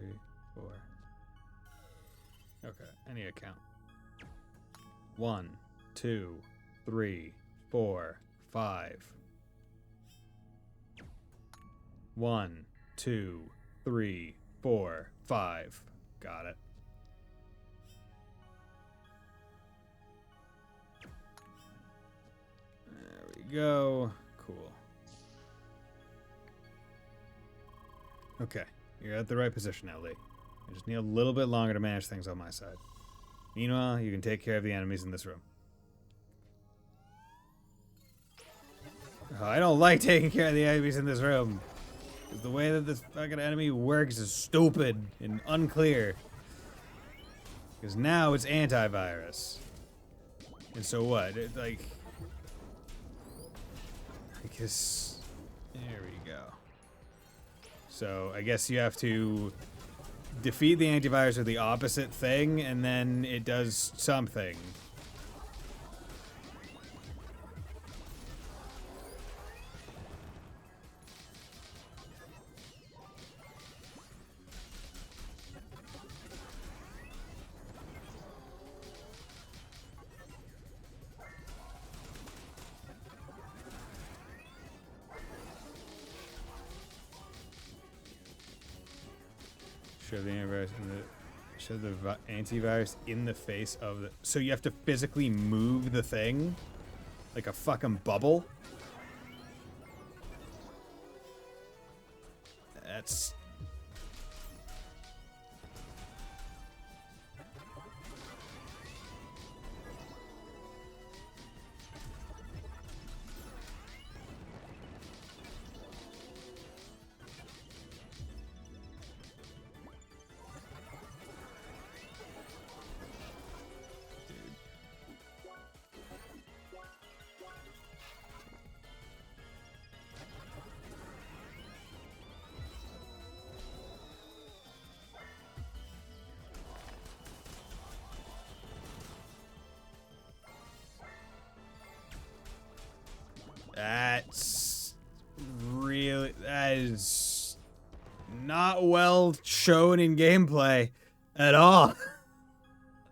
4. Okay, I need a count. 1, 2, 3, 4, 5. 1, 2, 3, 4, 5. Got it. There we go. Cool. Okay, you're at the right position now, Lee. I just need a little bit longer to manage things on my side. Meanwhile, you can take care of the enemies in this room. Oh, I don't like taking care of the enemies in this room. Because the way that this fucking enemy works is stupid and unclear. Because now it's antivirus. And so what? It, like... I guess... There we go. So, I guess you have to defeat the antivirus with the opposite thing, and then it does something. Shove the antivirus in the face of the... So you have to physically move the thing? Like a fucking bubble? That's... That's really... That is not well shown in gameplay at all.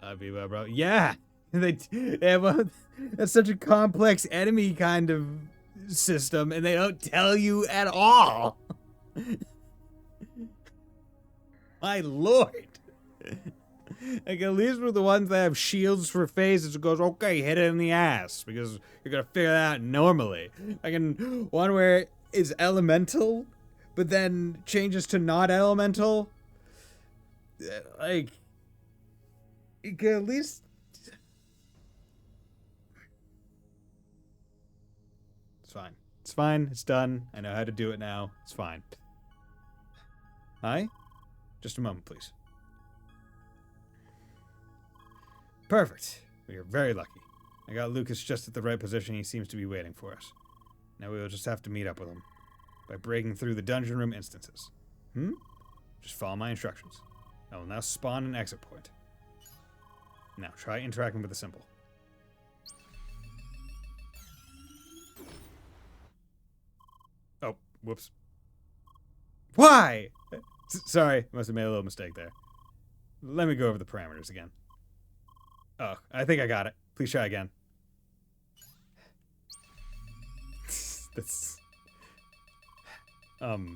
Abiba, bro. Yeah. They have that's such a complex enemy kind of system, and they don't tell you at all. My lord. Like, at least with the ones that have shields for faces, it goes, okay, hit it in the ass, because you're gonna figure that out normally. Like in one where it's elemental, but then changes to not elemental. Like, you can at least... It's fine. It's fine. It's done. I know how to do it now. It's fine. Hi? Just a moment, please. Perfect. We are very lucky. I got Lucas just at the right position. He seems to be waiting for us. Now we will just have to meet up with him by breaking through the dungeon room instances. Just follow my instructions. I will now spawn an exit point. Now try interacting with the symbol. Oh, whoops. Why? Sorry, must have made a little mistake there. Let me go over the parameters again. Oh, I think I got it. Please try again. That's... Oh,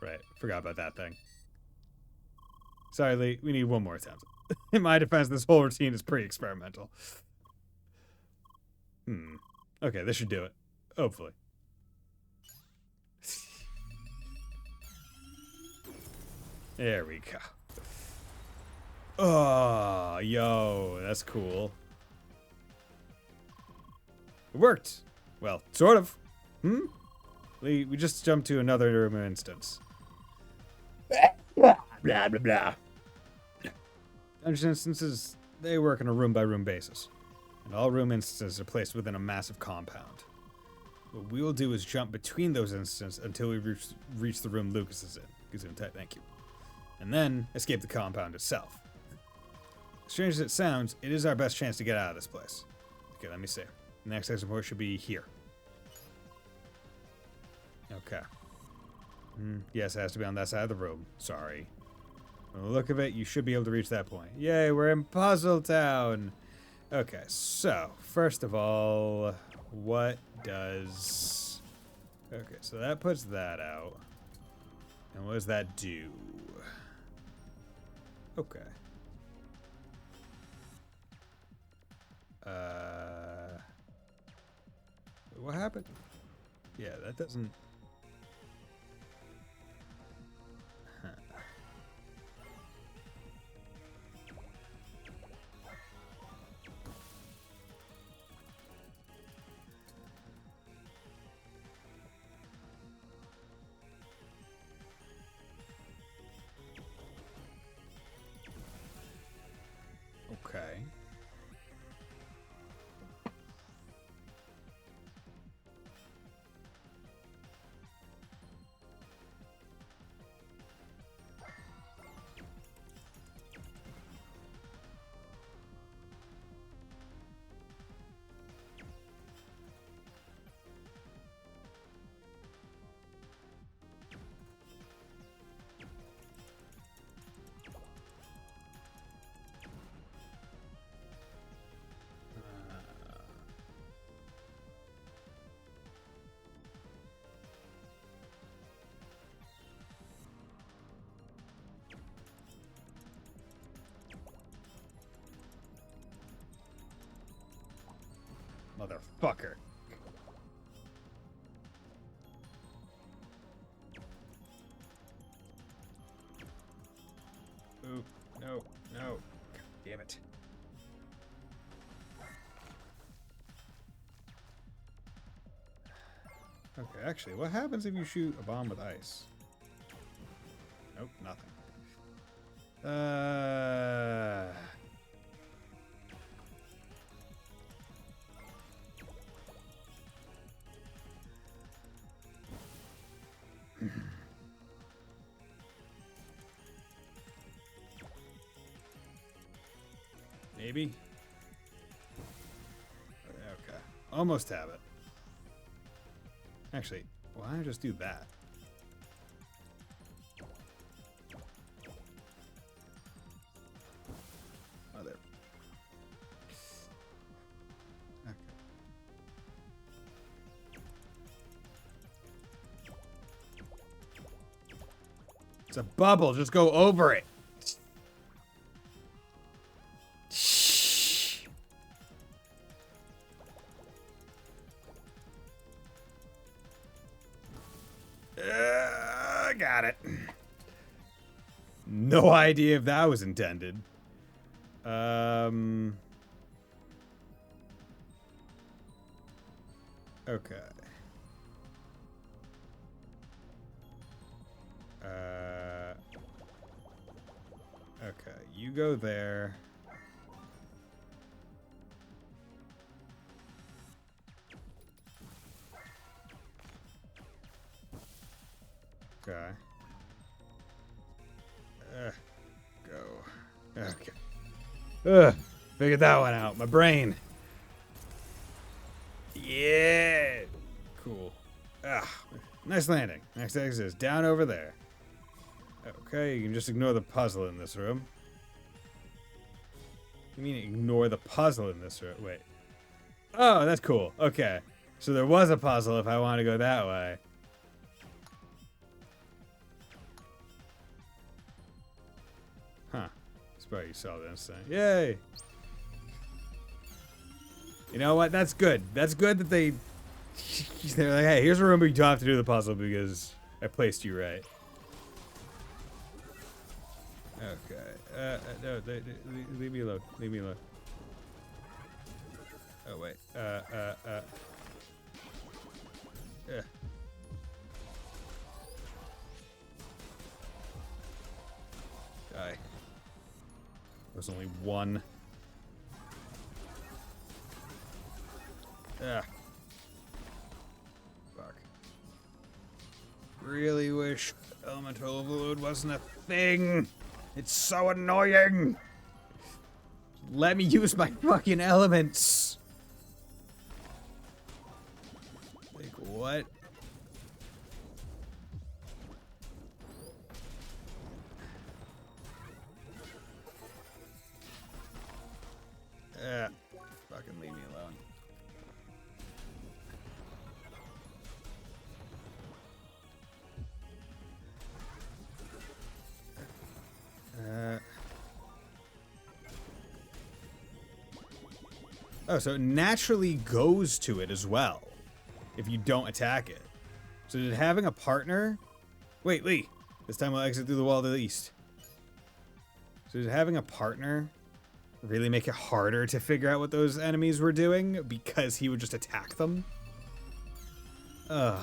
right. Forgot about that thing. Sorry, Lee. We need one more attempt. In my defense, this whole routine is pretty experimental. Okay, this should do it. Hopefully. There we go. Oh, yo, that's cool. It worked. Well, sort of. We just jumped to another room instance. Blah, blah, blah. Dungeon instances, they work on a room-by-room basis. And all room instances are placed within a massive compound. What we will do is jump between those instances until we reach the room Lucas is in. Gazoon type, thank you. And then escape the compound itself. Strange as it sounds, it is our best chance to get out of this place. Okay, let me see. The next exit point should be here. Okay. Yes, it has to be on that side of the room. Sorry. From the look of it, you should be able to reach that point. Yay, we're in Puzzle Town! Okay, so, first of all, what does... Okay, so that puts that out. And what does that do? Okay. What happened? Yeah, that doesn't... Huh. Okay. Motherfucker. damn it. Okay, actually, what happens if you shoot a bomb with ice? Nope, nothing. Maybe? Okay. Almost have it. Actually, why don't I just do that? Oh, there. Okay. It's a bubble. Just go over it. Shh. Got it. No idea if that was intended. Okay. Okay, you go there. Okay. Go. Okay. Figured that one out. My brain. Yeah. Cool. Nice landing. Next exit is down over there. Okay, you can just ignore the puzzle in this room. You mean ignore the puzzle in this room? Wait. Oh, that's cool. Okay. So there was a puzzle if I want to go that way. Huh. Suppose you saw this thing. Yay! You know what? That's good. That's good that they're like, hey, here's a room where you don't have to do the puzzle because I placed you right. Okay. No, leave me alone. Leave me alone. Oh, wait. Die. There's only one. Fuck. Really wish elemental overload wasn't a thing. It's so annoying. Let me use my fucking elements. Like, what? Fucking leave me alone. Oh, so it naturally goes to it as well if you don't attack it. So did having a partner... Wait, Lee. This time we'll exit through the wall to the east. So did having a partner really make it harder to figure out what those enemies were doing because he would just attack them? Ugh.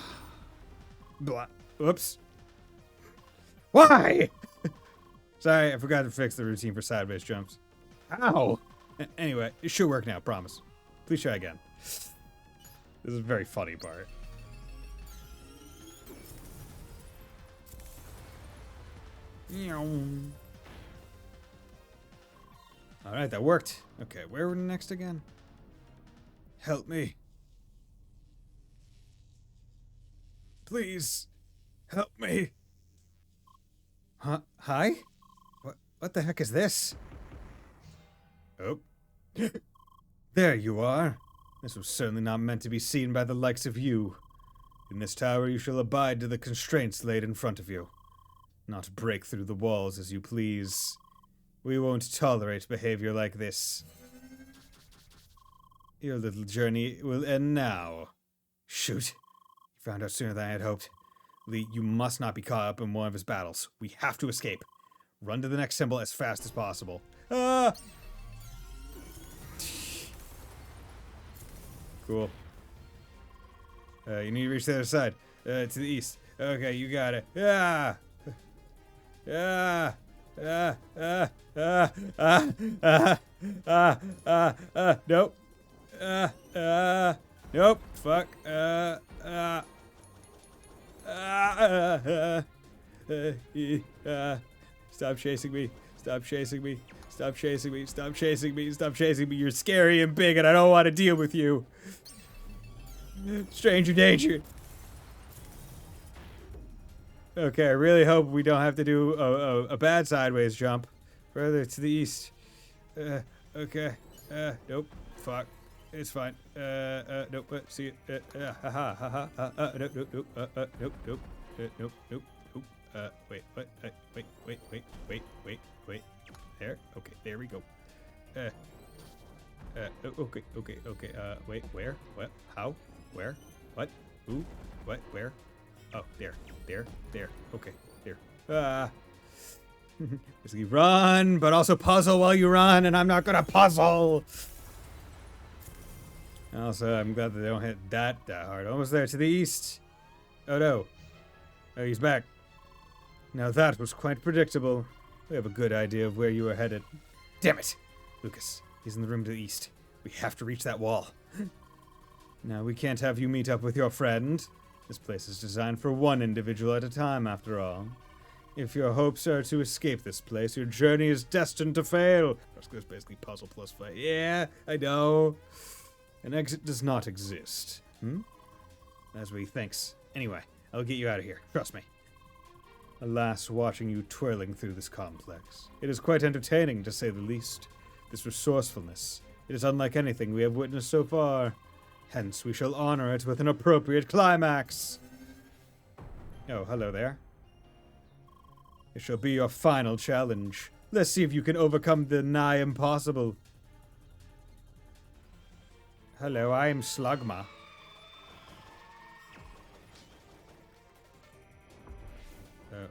Blah. Whoops. Why? Sorry, I forgot to fix the routine for sideways jumps. Ow! Anyway, it should work now, promise. Please try again. This is a very funny part. Alright, that worked. Okay, where are we next again? Help me. Please. Help me. Huh? Hi? What the heck is this? Oh. There you are. This was certainly not meant to be seen by the likes of you. In this tower you shall abide to the constraints laid in front of you. Not break through the walls as you please. We won't tolerate behavior like this. Your little journey will end now. Shoot. You found out sooner than I had hoped. Lee, you must not be caught up in one of his battles. We have to escape. Run to the next symbol as fast as possible. Ah! Cool. You need to reach the other side. To the east. Okay, you got it. Ah! Ah! Ah! Ah! Ah! Ah! Ah! Ah! Ah! Ah! Nope. Nope. Fuck. Stop chasing me. Stop chasing me. Stop chasing me. Stop chasing me. Stop chasing me. You're scary and big and I don't want to deal with you. Stranger danger. Okay, I really hope we don't have to do a bad sideways jump. Further to the east. Okay. Nope. Fuck. It's fine. Nope. See it. Haha. Haha. Nope. Nope. Nope. Nope. Nope. Nope. Nope. Nope. Wait. What? Wait. There. Okay. There we go. Okay. Wait. Where? What? How? Where? What? Who? What? Where? Oh, there. Okay. There. Basically run, but also puzzle while you run, and I'm not gonna puzzle. Also, I'm glad that they don't hit that hard. Almost there to the east. Oh no. Oh, he's back. Now that was quite predictable. We have a good idea of where you are headed. Damn it! Lucas, he's in the room to the east. We have to reach that wall. Now, we can't have you meet up with your friend. This place is designed for one individual at a time, after all. If your hopes are to escape this place, your journey is destined to fail. That's basically puzzle plus fight. Yeah, I know. An exit does not exist. That's what he thinks. Anyway, I'll get you out of here. Trust me. Alas, watching you twirling through this complex. It is quite entertaining, to say the least. This resourcefulness. It is unlike anything we have witnessed so far. Hence, we shall honor it with an appropriate climax. Oh, hello there. It shall be your final challenge. Let's see if you can overcome the nigh impossible. Hello, I am Slugma.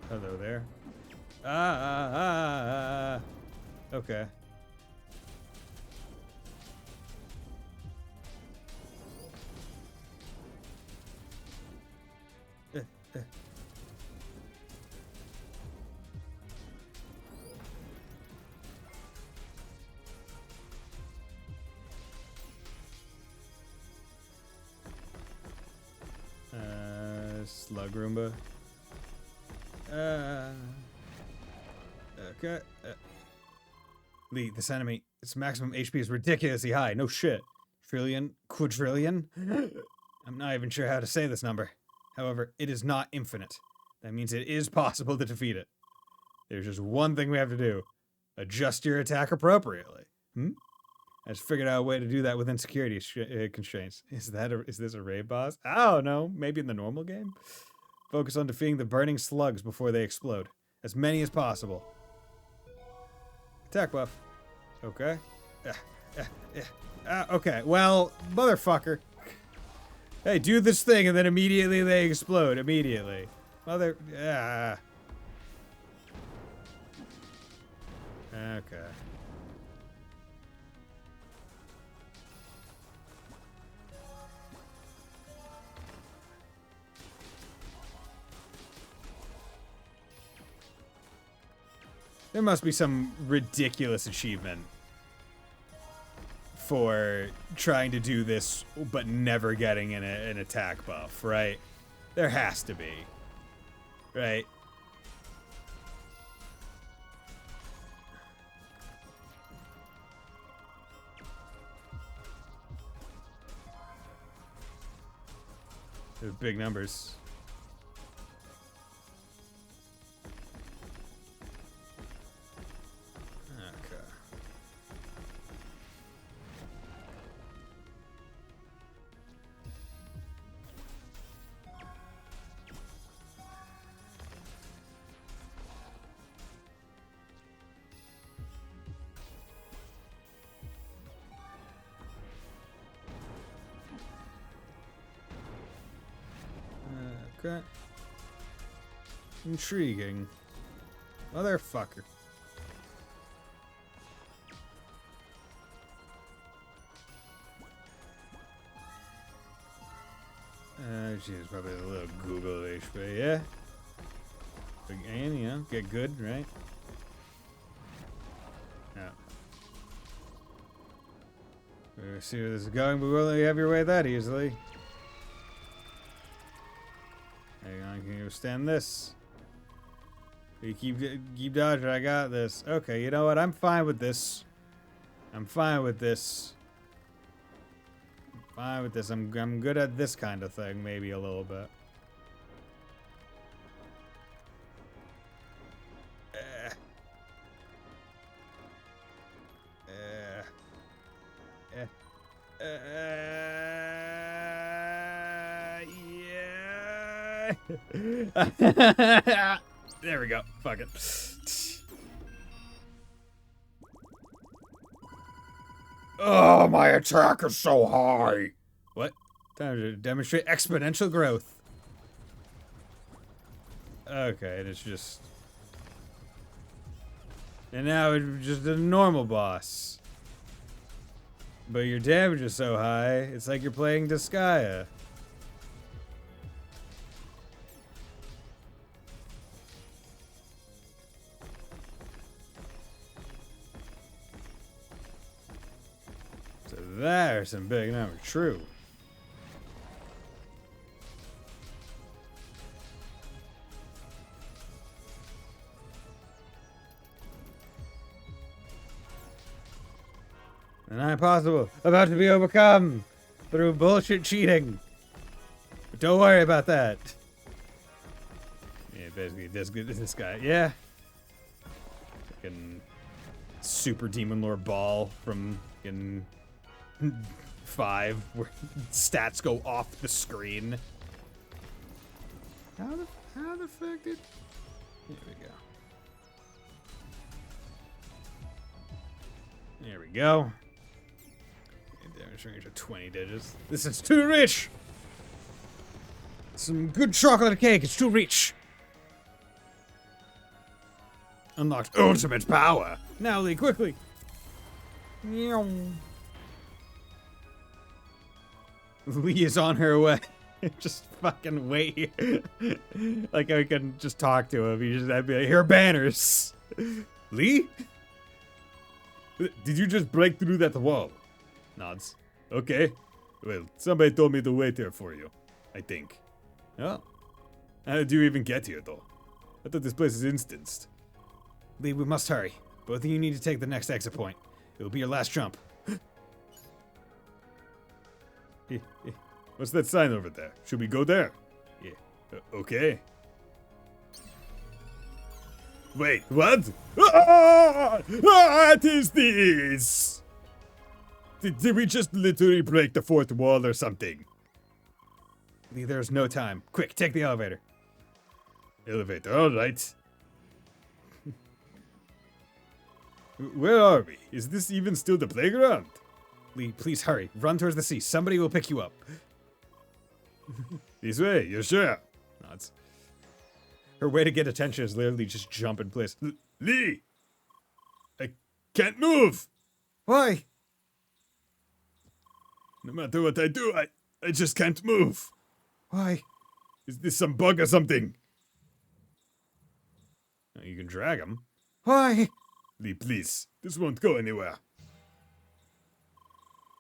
Hello there. Okay. Slug Roomba. Okay. Lee, this enemy, its maximum HP is ridiculously high. No shit. Trillion? Quadrillion? I'm not even sure how to say this number. However, it is not infinite. That means it is possible to defeat it. There's just one thing we have to do. Adjust your attack appropriately. I just figured out a way to do that within security constraints. Is this a raid boss? I don't know. Maybe in the normal game? Focus on defeating the burning slugs before they explode. As many as possible. Attack buff. Okay. Okay, well, motherfucker. Hey, do this thing and then immediately they explode. Immediately. Mother... Okay. There must be some ridiculous achievement for trying to do this but never getting an attack buff, right? There has to be. Right? They're big numbers. Okay. Intriguing. Motherfucker. machine is probably a little Google-ish, but yeah. And, you know, get good, right? Yeah. We'll see where this is going, but we'll let you have your way that easily. Hang on, can you withstand this? You keep dodging, I got this. Okay, you know what? I'm fine with this. I'm fine with this. Fine with this. I'm good at this kind of thing, maybe a little bit. Yeah. There we go. Fuck it. Oh, my attack is so high. What? Time to demonstrate exponential growth. Okay, and it's just... And now it's just a normal boss. But your damage is so high, it's like you're playing Disgaea. So there's some big numbers. True. An impossible about to be overcome through bullshit cheating. But don't worry about that. Yeah, basically this guy. Yeah. Fucking super demon lord ball from fucking 5 where stats go off the screen. How the fuck did... Here we go. There we go. Damage range of 20 digits. This is too rich! Some good chocolate cake, it's too rich! Unlocked ultimate power! Now, Lee, quickly! Lee is on her way. Just fucking wait here. Like I can just talk to him. You just have to be like, here are banners! Lee? Did you just break through that wall? Nods. Okay. Well, somebody told me to wait here for you. I think. Oh. How did you even get here, though? I thought this place is instanced. Lee, we must hurry. Both of you need to take the next exit point. It will be your last jump. What's that sign over there? Should we go there? Yeah. Okay. Wait, what? What is this? Did we just literally break the fourth wall or something? Lee, there's no time. Quick, take the elevator. Elevator, alright. Where are we? Is this even still the playground? Lee, please hurry. Run towards the sea. Somebody will pick you up. This way, you're sure? Nods. Her way to get attention is literally just jump in place. Lee! I can't move! Why? No matter what I do, I just can't move. Why? Is this some bug or something? You can drag him. Why? Lee, please. This won't go anywhere.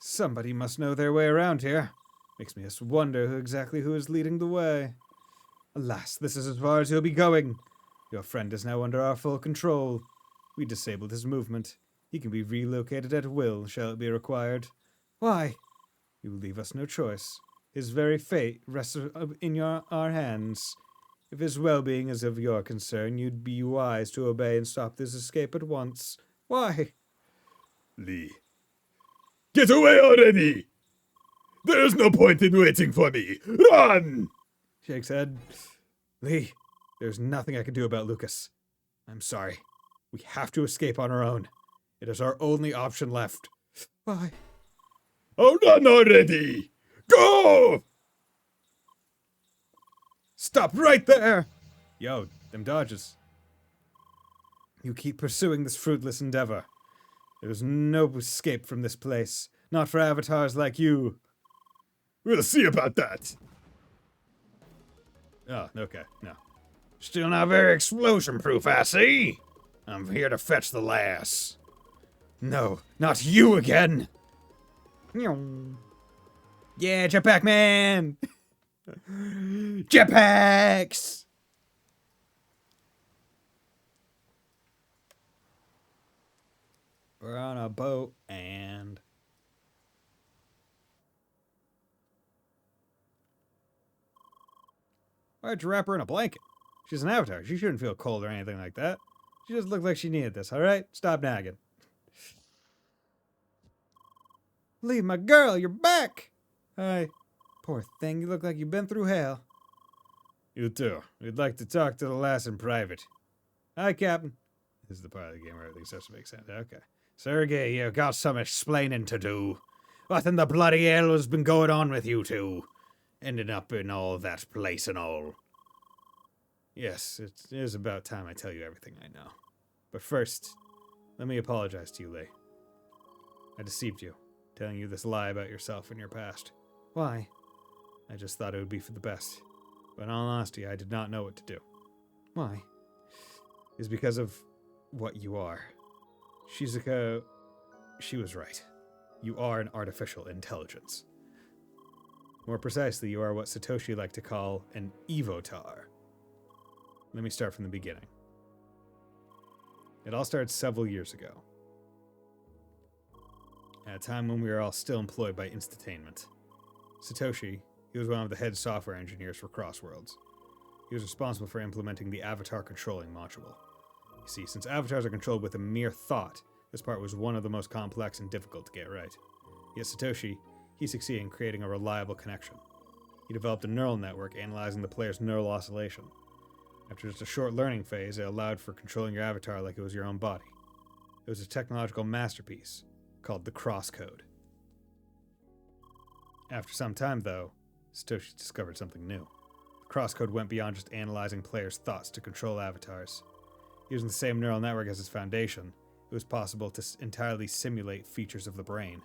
Somebody must know their way around here. Makes me just wonder who is leading the way. Alas, this is as far as he'll be going. Your friend is now under our full control. We disabled his movement. He can be relocated at will, shall it be required. Why? You leave us no choice. His very fate rests in our hands. If his well-being is of your concern, you'd be wise to obey and stop this escape at once. Why? Lee. Get away already! There's no point in waiting for me! Run! Shakes head. Lee, there's nothing I can do about Lucas. I'm sorry. We have to escape on our own. It is our only option left. Why? Oh, run already! Go! Stop right there! Yo, them dodges. You keep pursuing this fruitless endeavor. There's no escape from this place. Not for avatars like you. We'll see about that. Oh, okay, no. Still not very explosion-proof, I see. I'm here to fetch the lass. No, not you again. Yeah, Jetpack Man! Jetpacks! We're on a boat and... Why'd you wrap her in a blanket? She's an avatar. She shouldn't feel cold or anything like that. She just looked like she needed this, alright? Stop nagging. Leave my girl, you're back! Hi. Poor thing, you look like you've been through hell. You too. We'd like to talk to the lass in private. Hi, Captain. This is the part of the game where everything starts to make sense. Okay. Sergey, you got some explaining to do. What in the bloody hell has been going on with you two? Ending up in all that place and all. Yes, it is about time I tell you everything I know. But first, let me apologize to you, Lee. I deceived you, telling you this lie about yourself and your past. Why? I just thought it would be for the best. But in all honesty, I did not know what to do. Why? It's because of what you are. Shizuka, she was right. You are an artificial intelligence. More precisely, you are what Satoshi liked to call an evotar. Let me start from the beginning. It all started several years ago, at a time when we were all still employed by Instantainment. Satoshi, he was one of the head software engineers for Crossworlds. He was responsible for implementing the avatar controlling module. You see, since avatars are controlled with a mere thought, this part was one of the most complex and difficult to get right. Yet Satoshi, he succeeded in creating a reliable connection. He developed a neural network analyzing the player's neural oscillation. After just a short learning phase, it allowed for controlling your avatar like it was your own body. It was a technological masterpiece called the CrossCode. After some time, though, Satoshi discovered something new. The CrossCode went beyond just analyzing players' thoughts to control avatars. Using the same neural network as its foundation, it was possible to entirely simulate features of the brain.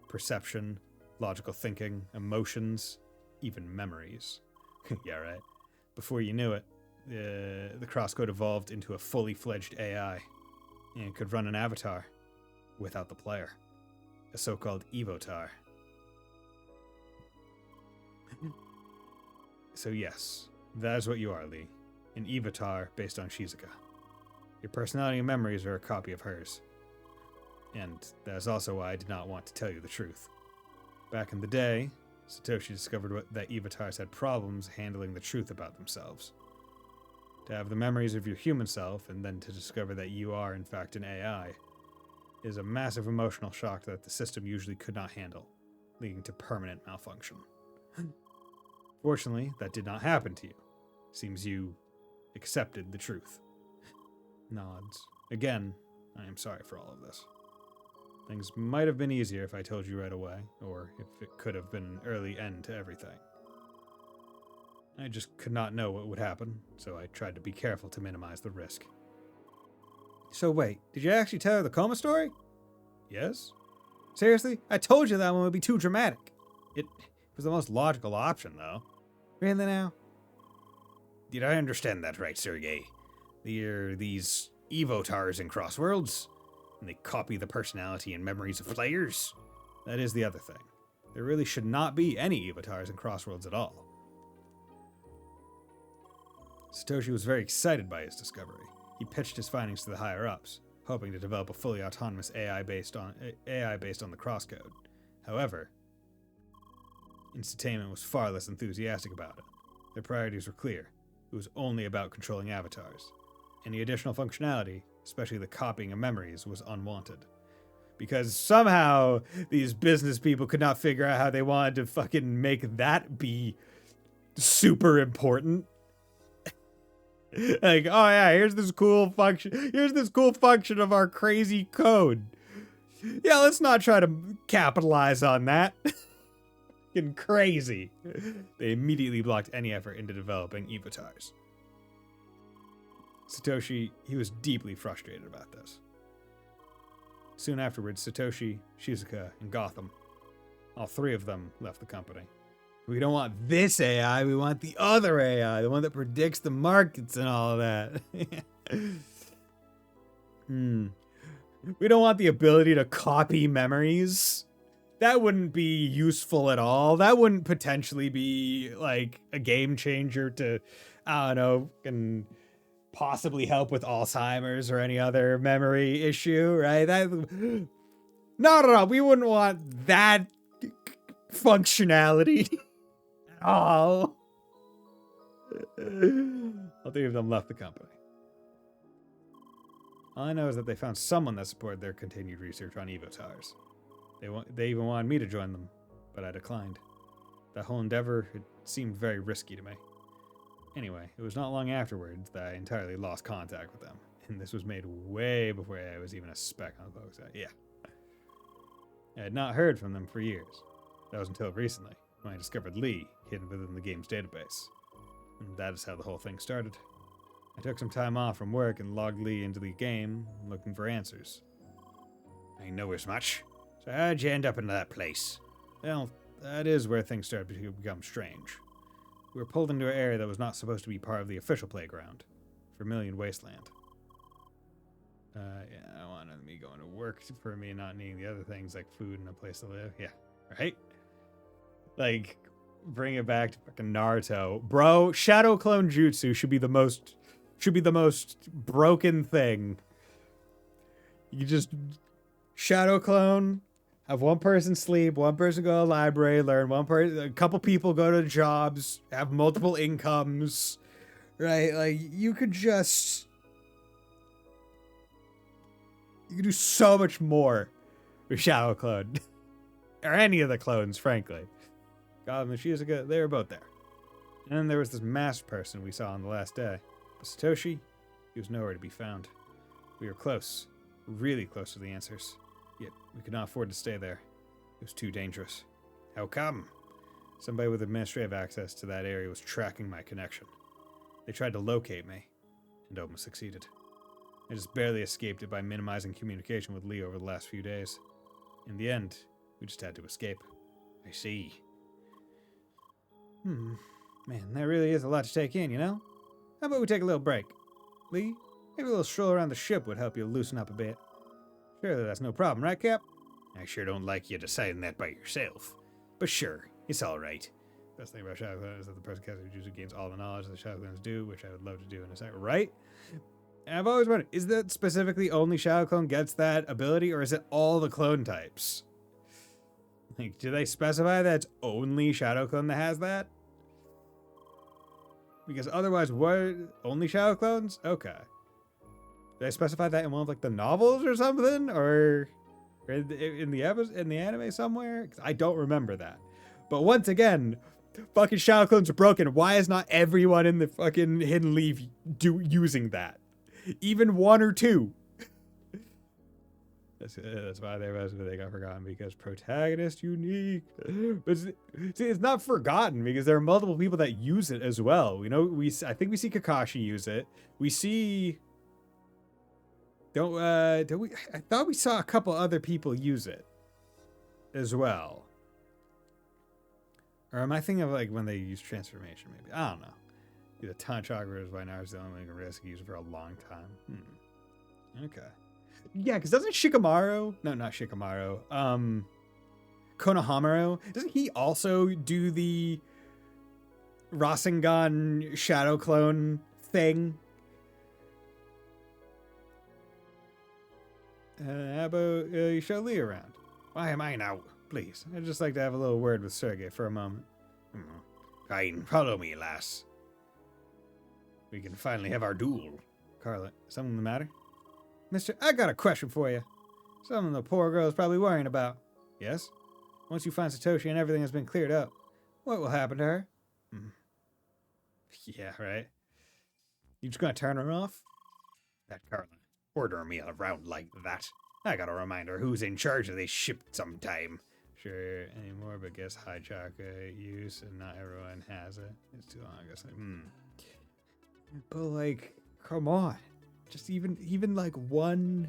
Perception, logical thinking, emotions, even memories. Yeah, right. Before you knew it, the CrossCode evolved into a fully fledged AI and could run an avatar without the player. A so-called evotar. So yes, that is what you are, Lee. An evotar based on Shizuka. Your personality and memories are a copy of hers. And that is also why I did not want to tell you the truth. Back in the day, Satoshi discovered that evatars had problems handling the truth about themselves. To have the memories of your human self and then to discover that you are in fact an AI is a massive emotional shock that the system usually could not handle, leading to permanent malfunction. Fortunately, that did not happen to you. Seems you accepted the truth. Nods. Again, I am sorry for all of this. Things might have been easier if I told you right away, or if it could have been an early end to everything. I just could not know what would happen, so I tried to be careful to minimize the risk. So wait, did you actually tell her the coma story? Yes? Seriously? I told you that one would be too dramatic. It was the most logical option, though. Really now? Did I understand that right, Sergey? These evotars in Crossworlds? And they copy the personality and memories of players? That is the other thing. There really should not be any evotars in Crossworlds at all. Satoshi was very excited by his discovery. He pitched his findings to the higher-ups, hoping to develop a fully autonomous AI based on the CrossCode. However, Instantainment was far less enthusiastic about it. Their priorities were clear. It was only about controlling avatars. Any additional functionality, especially the copying of memories, was unwanted. Because somehow these business people could not figure out how they wanted to fucking make that be super important. Like, oh yeah, here's this cool function of our crazy code. Yeah, let's not try to capitalize on that. Fucking crazy. They immediately blocked any effort into developing evotars. Satoshi, he was deeply frustrated about this. Soon afterwards, Satoshi, Shizuka, and Gotham, all three of them left the company. We don't want this AI. We want the other AI, the one that predicts the markets and all of that. We don't want the ability to copy memories. That wouldn't be useful at all. That wouldn't potentially be like a game changer to, I don't know, can possibly help with Alzheimer's or any other memory issue, right? No. We wouldn't want that functionality at all. All three of them left the company. All I know is that they found someone that supported their continued research on Evo towers. They even wanted me to join them, but I declined. That whole endeavor, it seemed very risky to me. Anyway, it was not long afterwards that I entirely lost contact with them, and this was made way before I was even a speck on the folks. Yeah. I had not heard from them for years. That was until recently, when I discovered Lee hidden within the game's database. And that is how the whole thing started. I took some time off from work and logged Lee into the game, looking for answers. I know as much. So how'd you end up in that place? Well, that is where things started to become strange. We were pulled into an area that was not supposed to be part of the official playground. Vermilion Wasteland. Yeah, I wanted me going to work for me not needing the other things like food and a place to live. Yeah, right? Like, bring it back to fucking Naruto. Bro, Shadow Clone Jutsu should be the most broken thing. You just Shadow Clone, have one person sleep, one person go to the library, learn, a couple people go to jobs, have multiple incomes, right? Like, you could do so much more with Shadow Clone. Or any of the clones, frankly. God and Shizuka, they were both there. And then there was this masked person we saw on the last day. But Satoshi, he was nowhere to be found. We were close, really close to the answers. Yet we could not afford to stay there. It was too dangerous. How come? Somebody with administrative access to that area was tracking my connection. They tried to locate me, and almost succeeded. I just barely escaped it by minimizing communication with Lee over the last few days. In the end, we just had to escape. I see. Man, that really is a lot to take in, you know? How about we take a little break? Lee, maybe a little stroll around the ship would help you loosen up a bit. Surely that's no problem, right, Cap? I sure don't like you deciding that by yourself. But sure, it's alright. Best thing about Shadow Clone is that the person usually gains all the knowledge that Shadow Clones do, which I would love to do in a second, right? And I've always wondered, is that specifically only Shadow Clone gets that ability, or is it all the clone types? Like, do they specify that it's only Shadow Clone that has that? Because otherwise, what? Only Shadow Clones? Okay. Did I specify that in one of like the novels or something, or in the anime somewhere? 'Cause I don't remember that. But once again, fucking Shadow Clones are broken. Why is not everyone in the fucking Hidden Leaf using that? Even one or two. That's why they got forgotten, because protagonist unique. But see, it's not forgotten because there are multiple people that use it as well. You know, I think we see Kakashi use it. We see. Don't we? I thought we saw a couple other people use it as well. Or am I thinking of like when they use transformation? Maybe, I don't know. The ton of chakras by now is the only one who can risk use it for a long time. Okay. Yeah, because doesn't Shikamaru... No, not Shikamaru. Konohamaru. Doesn't he also do the Rasengan Shadow Clone thing? How about you show Lee around? Why am I now? Please. I'd just like to have a little word with Sergei for a moment. Fine, follow me, lass. We can finally have our duel. Carla, something the matter? Mister, I got a question for you. Something the poor girl is probably worrying about. Yes? Once you find Satoshi and everything has been cleared up, what will happen to her? Yeah, right. You just gonna turn her off? That Carla, ordering me around like that. I gotta remind her who's in charge of this ship sometime. Sure, anymore, but guess high chakra use and not everyone has it. It's too long, I guess. But like, come on. Just even like one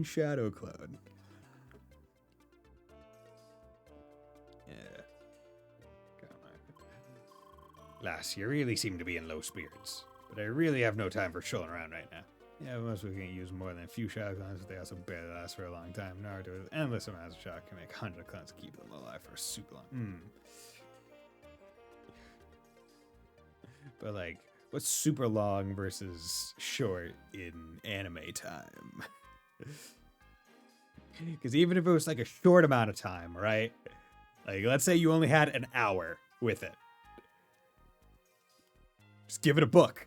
Shadow Clone. Yeah. Lass, you really seem to be in low spirits. But I really have no time for strolling around right now. Yeah, most people can't use more than a few shotguns, but they also barely last for a long time. Naruto with endless amounts of shot can make 100 clones to keep them alive for super long. But like, what's super long versus short in anime time? Because even if it was like a short amount of time, right? Like, let's say you only had an hour with it. Just give it a book.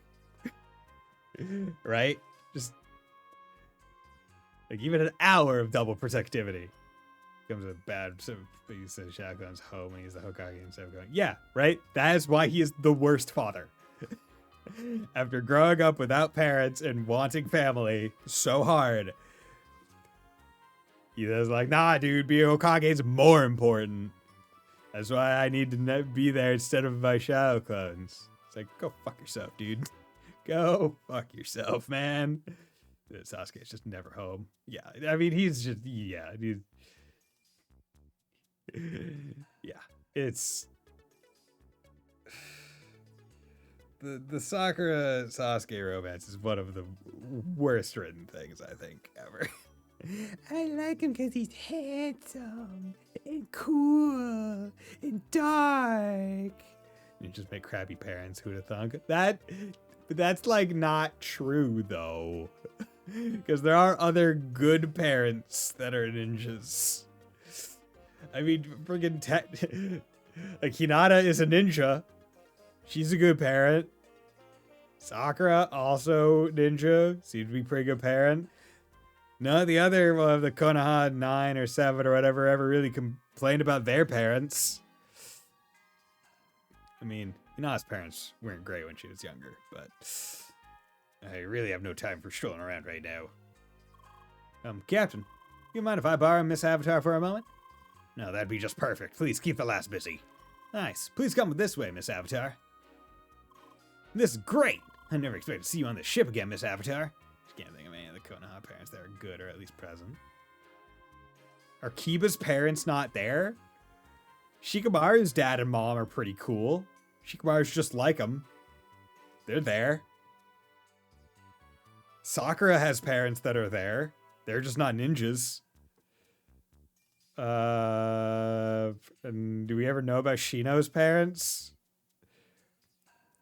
Right? Just like even an hour of double protectivity Comes with bad, so he says shotguns home and he's the Hokage instead of going, Yeah, right? That is why he is the worst father. After growing up without parents and wanting family so hard, he was like, nah, dude, being Hokage is more important. That's why I need to be there instead of my shadow clones. It's like, go fuck yourself, dude. Go fuck yourself, man. Sasuke's just never home. Yeah, I mean, he's just, yeah, dude. Yeah, it's the Sakura Sasuke romance is one of the worst written things I think ever. I like him because he's handsome and cool and dark. You just make crappy parents. Who'd have thunk that? But that's like not true though, because there are other good parents that are ninjas. I mean, friggin' like Hinata is a ninja. She's a good parent. Sakura also ninja. Seems to be a pretty good parent. None of the other of the Konoha 9 or 7 or whatever ever really complained about their parents. I mean, Hinata's parents weren't great when she was younger, but I really have no time for strolling around right now. Captain, you mind if I borrow Miss Avatar for a moment? No, that'd be just perfect. Please keep the lass busy. Nice. Please come this way, Miss Avatar. This is great. I never expected to see you on this ship again, Miss Avatar. Just can't think of any of the Konoha parents that are good or at least present. Are Kiba's parents not there? Shikamaru's dad and mom are pretty cool. Shikamaru's just like him. They're there. Sakura has parents that are there. They're just not ninjas. And do we ever know about Shino's parents?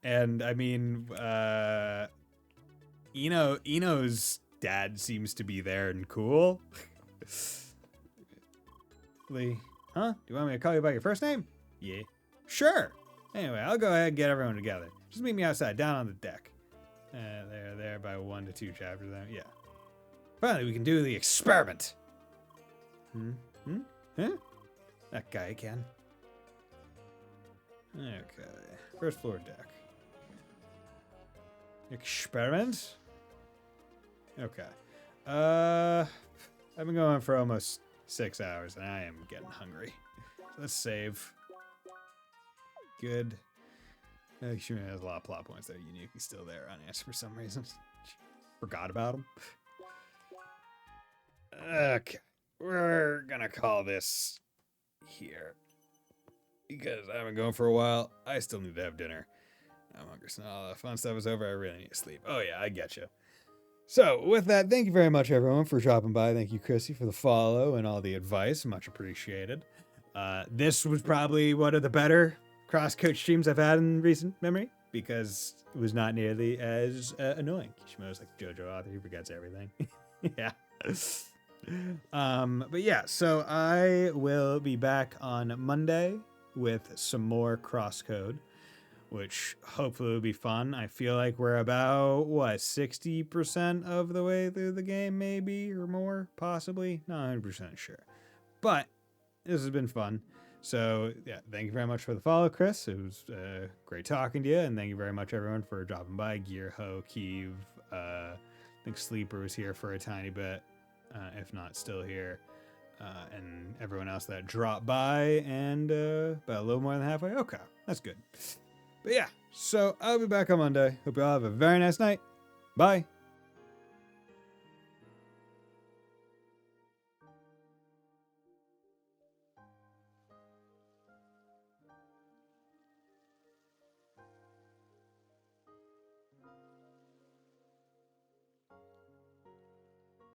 And I mean, Ino's dad seems to be there and cool. Lee, huh? Do you want me to call you by your first name? Yeah. Sure. Anyway, I'll go ahead and get everyone together. Just meet me outside, down on the deck. They're there by 1 to 2 chapters. Yeah. Finally, we can do the experiment. Huh? That guy again. Okay. First floor deck. Experiment? Okay. I've been going for almost 6 hours and I am getting hungry. So let's save. Good. Sure, has a lot of plot points that are uniquely still there unanswered for some reason. Forgot about them. Okay. We're gonna call this here. Because I've been going for a while. I still need to have dinner. I'm hungry, so all the fun stuff is over. I really need to sleep. Oh yeah, I get you. So with that, thank you very much everyone for dropping by. Thank you, Chrissy, for the follow and all the advice. Much appreciated. This was probably one of the better CrossCode streams I've had in recent memory because it was not nearly as annoying. Kishimo's like JoJo author, he forgets everything. Yeah. But yeah, so I will be back on Monday with some more CrossCode, which hopefully will be fun. I feel like we're about, 60% of the way through the game, maybe, or more, possibly. Not 100% sure. But this has been fun. So, yeah, thank you very much for the follow, Chris. It was great talking to you, and thank you very much, everyone, for dropping by. Gearho, Keeve, I think Sleeper was here for a tiny bit, if not still here. And everyone else that dropped by, and about a little more than halfway. Okay, that's good. But yeah, so I'll be back on Monday. Hope you all have a very nice night. Bye.